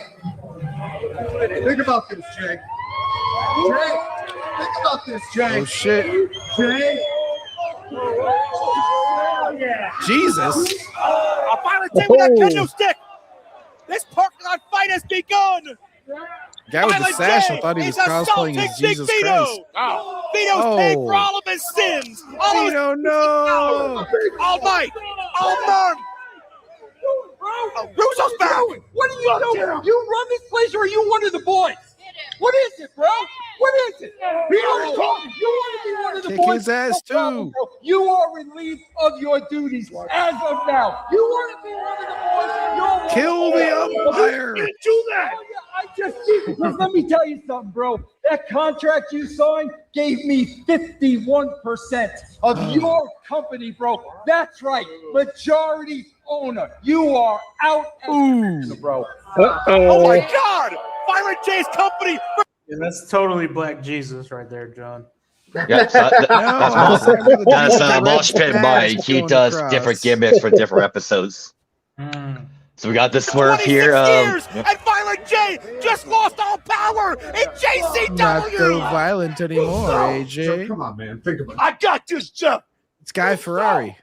think about this, Jay. Jay, think about this, Jay. Oh shit. Jay. Jesus. A Violent J with that kendo stick. This parking lot fight has begun. Guy with the Violent sash, I J thought he was is cosplaying assaulting as Big Jesus Vito. Christ. Vito's paying for all of his sins. All of his no. all night, all month. Russo's back. What are you doing? You run this place, or are you one of the boys? What is it, bro? What is it? You want to be one of the Kick boys? his ass, No problem, too. bro. You are relieved of your duties as of now. You want to be one of the boys? Kill the umpire. You do that. Oh, yeah, I just did. Because let me tell you something, bro. That contract you signed gave me 51% of your company, bro. That's right. Majority owner. You are out as a bro. Oh my God! Violent J's company. Yeah, that's totally Black Jesus right there, John. Yeah, that's Mosh Pit Mike. He does different gimmicks for different episodes. So we got this swerve here. Years, and Violent J just lost all power in JCW. Not so violent anymore, AJ. Come on, man. Think about it. I got this, Jeff. It's Guy Ferrari.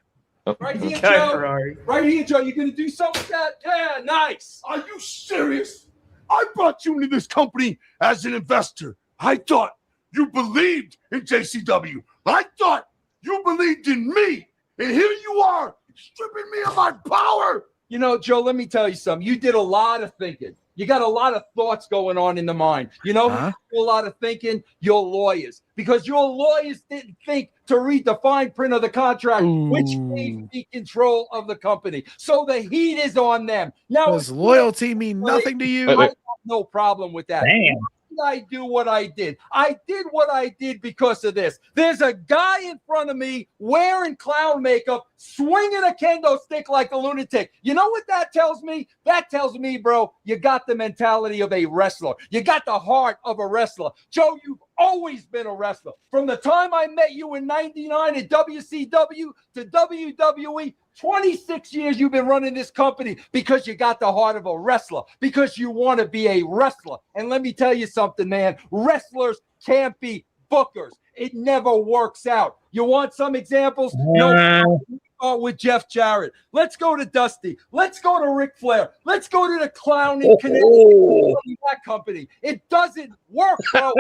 Right here, Guy Joe. Ferrari. Right here, Joe. You gonna do something with that? Yeah, nice. Are you serious? I brought you into this company as an investor. I thought you believed in JCW. I thought you believed in me. And here you are, stripping me of my power. You know, Joe, let me tell you something. You did a lot of thinking. You got a lot of thoughts going on in the mind. You know, who do a lot of thinking? Your lawyers. Because your lawyers didn't think to read the fine print of the contract, which gave me control of the company. So the heat is on them. Now, Does loyalty mean nothing to you? I have no problem with that. Damn. Why did I do what I did? I did what I did because of this. There's a guy in front of me wearing clown makeup, swinging a kendo stick like a lunatic. You know what that tells me? That tells me, bro, you got the mentality of a wrestler. You got the heart of a wrestler. Joe, you've always been a wrestler. From the time I met you in 99 at WCW to WWE, 26 years you've been running this company because you got the heart of a wrestler, because you want to be a wrestler. And let me tell you something, man. Wrestlers can't be bookers. It never works out. You want some examples? No. With Jeff Jarrett. Let's go to Dusty. Let's go to Ric Flair. Let's go to the clown in Connecticut. That company. It doesn't work, bro.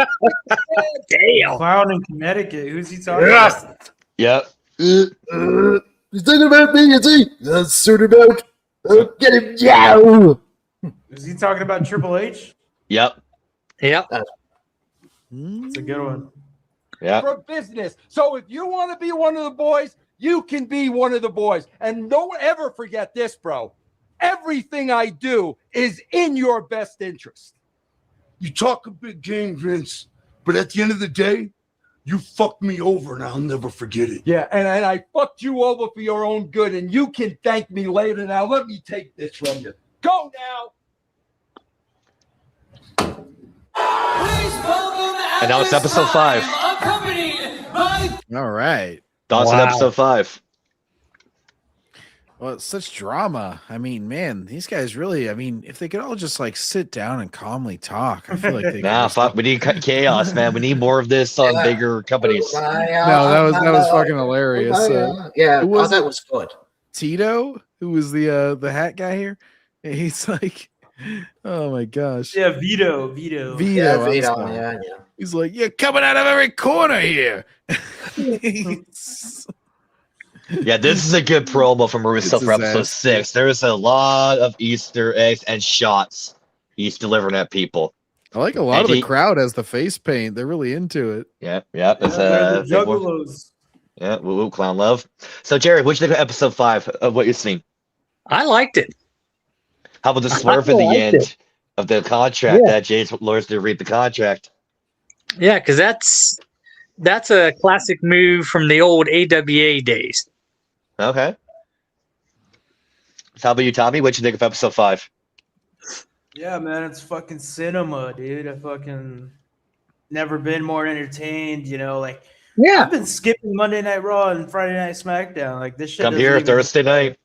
Damn. Clown in Connecticut. Who's he talking about? Yep. He's talking about me, is he? That's sort about. Get him now. Is he talking about Triple H? Yep. Yep. It's a good one. Yeah. For business. So if you want to be one of the boys, you can be one of the boys. And don't ever forget this, bro. Everything I do is in your best interest. You talk a big game, Vince, but at the end of the day, you fucked me over and I'll never forget it. Yeah, and I fucked you over for your own good, and you can thank me later. Now, let me take this from you. Go now. And now it's episode 5. All right. Dawson episode 5. Well, it's such drama. I mean, man, these guys really, I mean, if they could all just like sit down and calmly talk, I feel like they Nah, fuck. We need chaos, man. We need more of this on bigger companies. No, that was fucking hilarious. Yeah, who was that it? was good. Tito, who was the hat guy here. He's like, oh my gosh. Yeah, Vito. Vito. Yeah, I'm Vito, sorry. yeah. He's like, you're coming out of every corner here. Yeah, this is a good promo from Russo It's for his episode ass. 6. There's a lot of Easter eggs and shots he's delivering at people. I like a lot And of the he- crowd as the face paint. They're really into it. Yeah, yeah. It's they're the big one. juggalos. Yeah, woo woo, clown love. So, Jared, what'd you think of episode 5 of what you've seen? I liked it. How about the I swerve at the liked end it. of the contract Yeah. that Jay's lawyers to read the contract? Yeah, because that's a classic move from the old AWA days. Okay. So how about you, Tommy? What'd you think of episode 5? Yeah, man, it's fucking cinema, dude. I fucking never been more entertained. You know, like yeah, I've been skipping Monday Night Raw and Friday Night SmackDown. Like this shit. Come doesn't here even- Thursday night.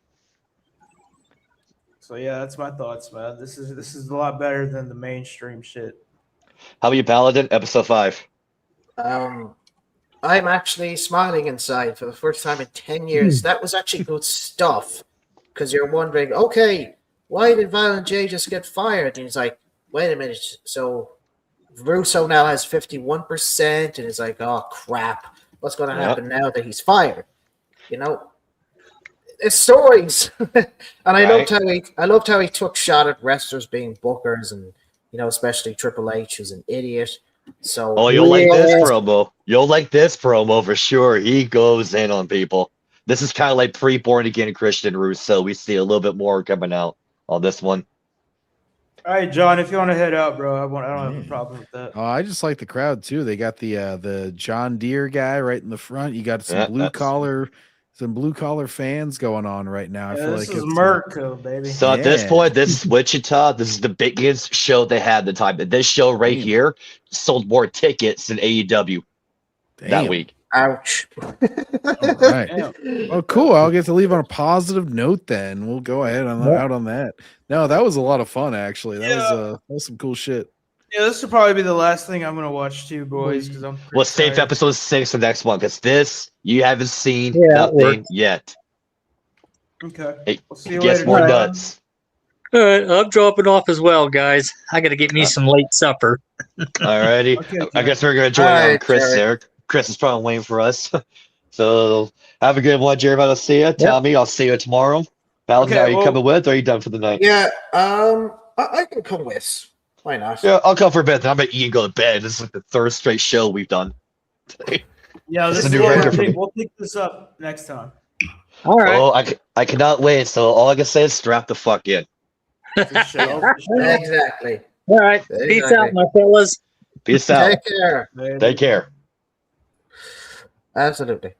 So yeah, that's my thoughts, man. This is a lot better than the mainstream shit. How about you, Paladin? Episode 5. I'm actually smiling inside for the first time in 10 years. That was actually good stuff. Because you're wondering, okay, why did Val and Jay just get fired? And he's like, wait a minute. So Russo now has 51%. And it's like, oh, crap. What's going to happen now that he's fired? You know, it's stories. And I loved how he took shot at wrestlers being bookers and, you know, especially Triple H, who's an idiot. So Oh, you'll like this promo. You'll like this promo for sure. He goes in on people. This is kind of like pre-born again Christian Russo. We see a little bit more coming out on this one. All right, John, if you want to head out, bro, I don't have a problem with that. Oh, I just like the crowd too. They got the John Deere guy right in the front. You got some Yeah, blue collar fans going on right now. I Yeah, feel this like is it's Merco, baby. So at this point, this is Wichita. This is the biggest show they had at the time. This show right here sold more tickets than AEW that Damn. week. Ouch. All right. Oh, cool. I'll get to leave on a positive note then. We'll go ahead out on that. No, that was a lot of fun actually. That was some cool shit. Yeah, this will probably be the last thing I'm gonna watch too, boys, because I'm. Well, save episode 6 for next one because this you haven't seen Yeah, that nothing works. yet. Okay. It We'll see you gets later, more John. nuts. All right, I'm dropping off as well, guys. I got to get me some late supper. Alrighty. I guess we're gonna join Alright, Chris Jared. there. Chris is probably waiting for us. So have a good one, Jeremy. I'll see you. Tommy, I'll see you tomorrow. Paladin, are you coming with or are you done for the night? Yeah, I can come with. Why not? Yeah, I'll come for a bit. Then I'm gonna eat and go to bed. This is like the 3rd straight show we've done today. Yeah, This this is is a new what record for me. we'll pick this up next time. All right. Oh, I cannot wait. So all I can say is strap the fuck in. Exactly. All right. Peace out, my fellas. Peace out. Take care. Take care. Absolutely.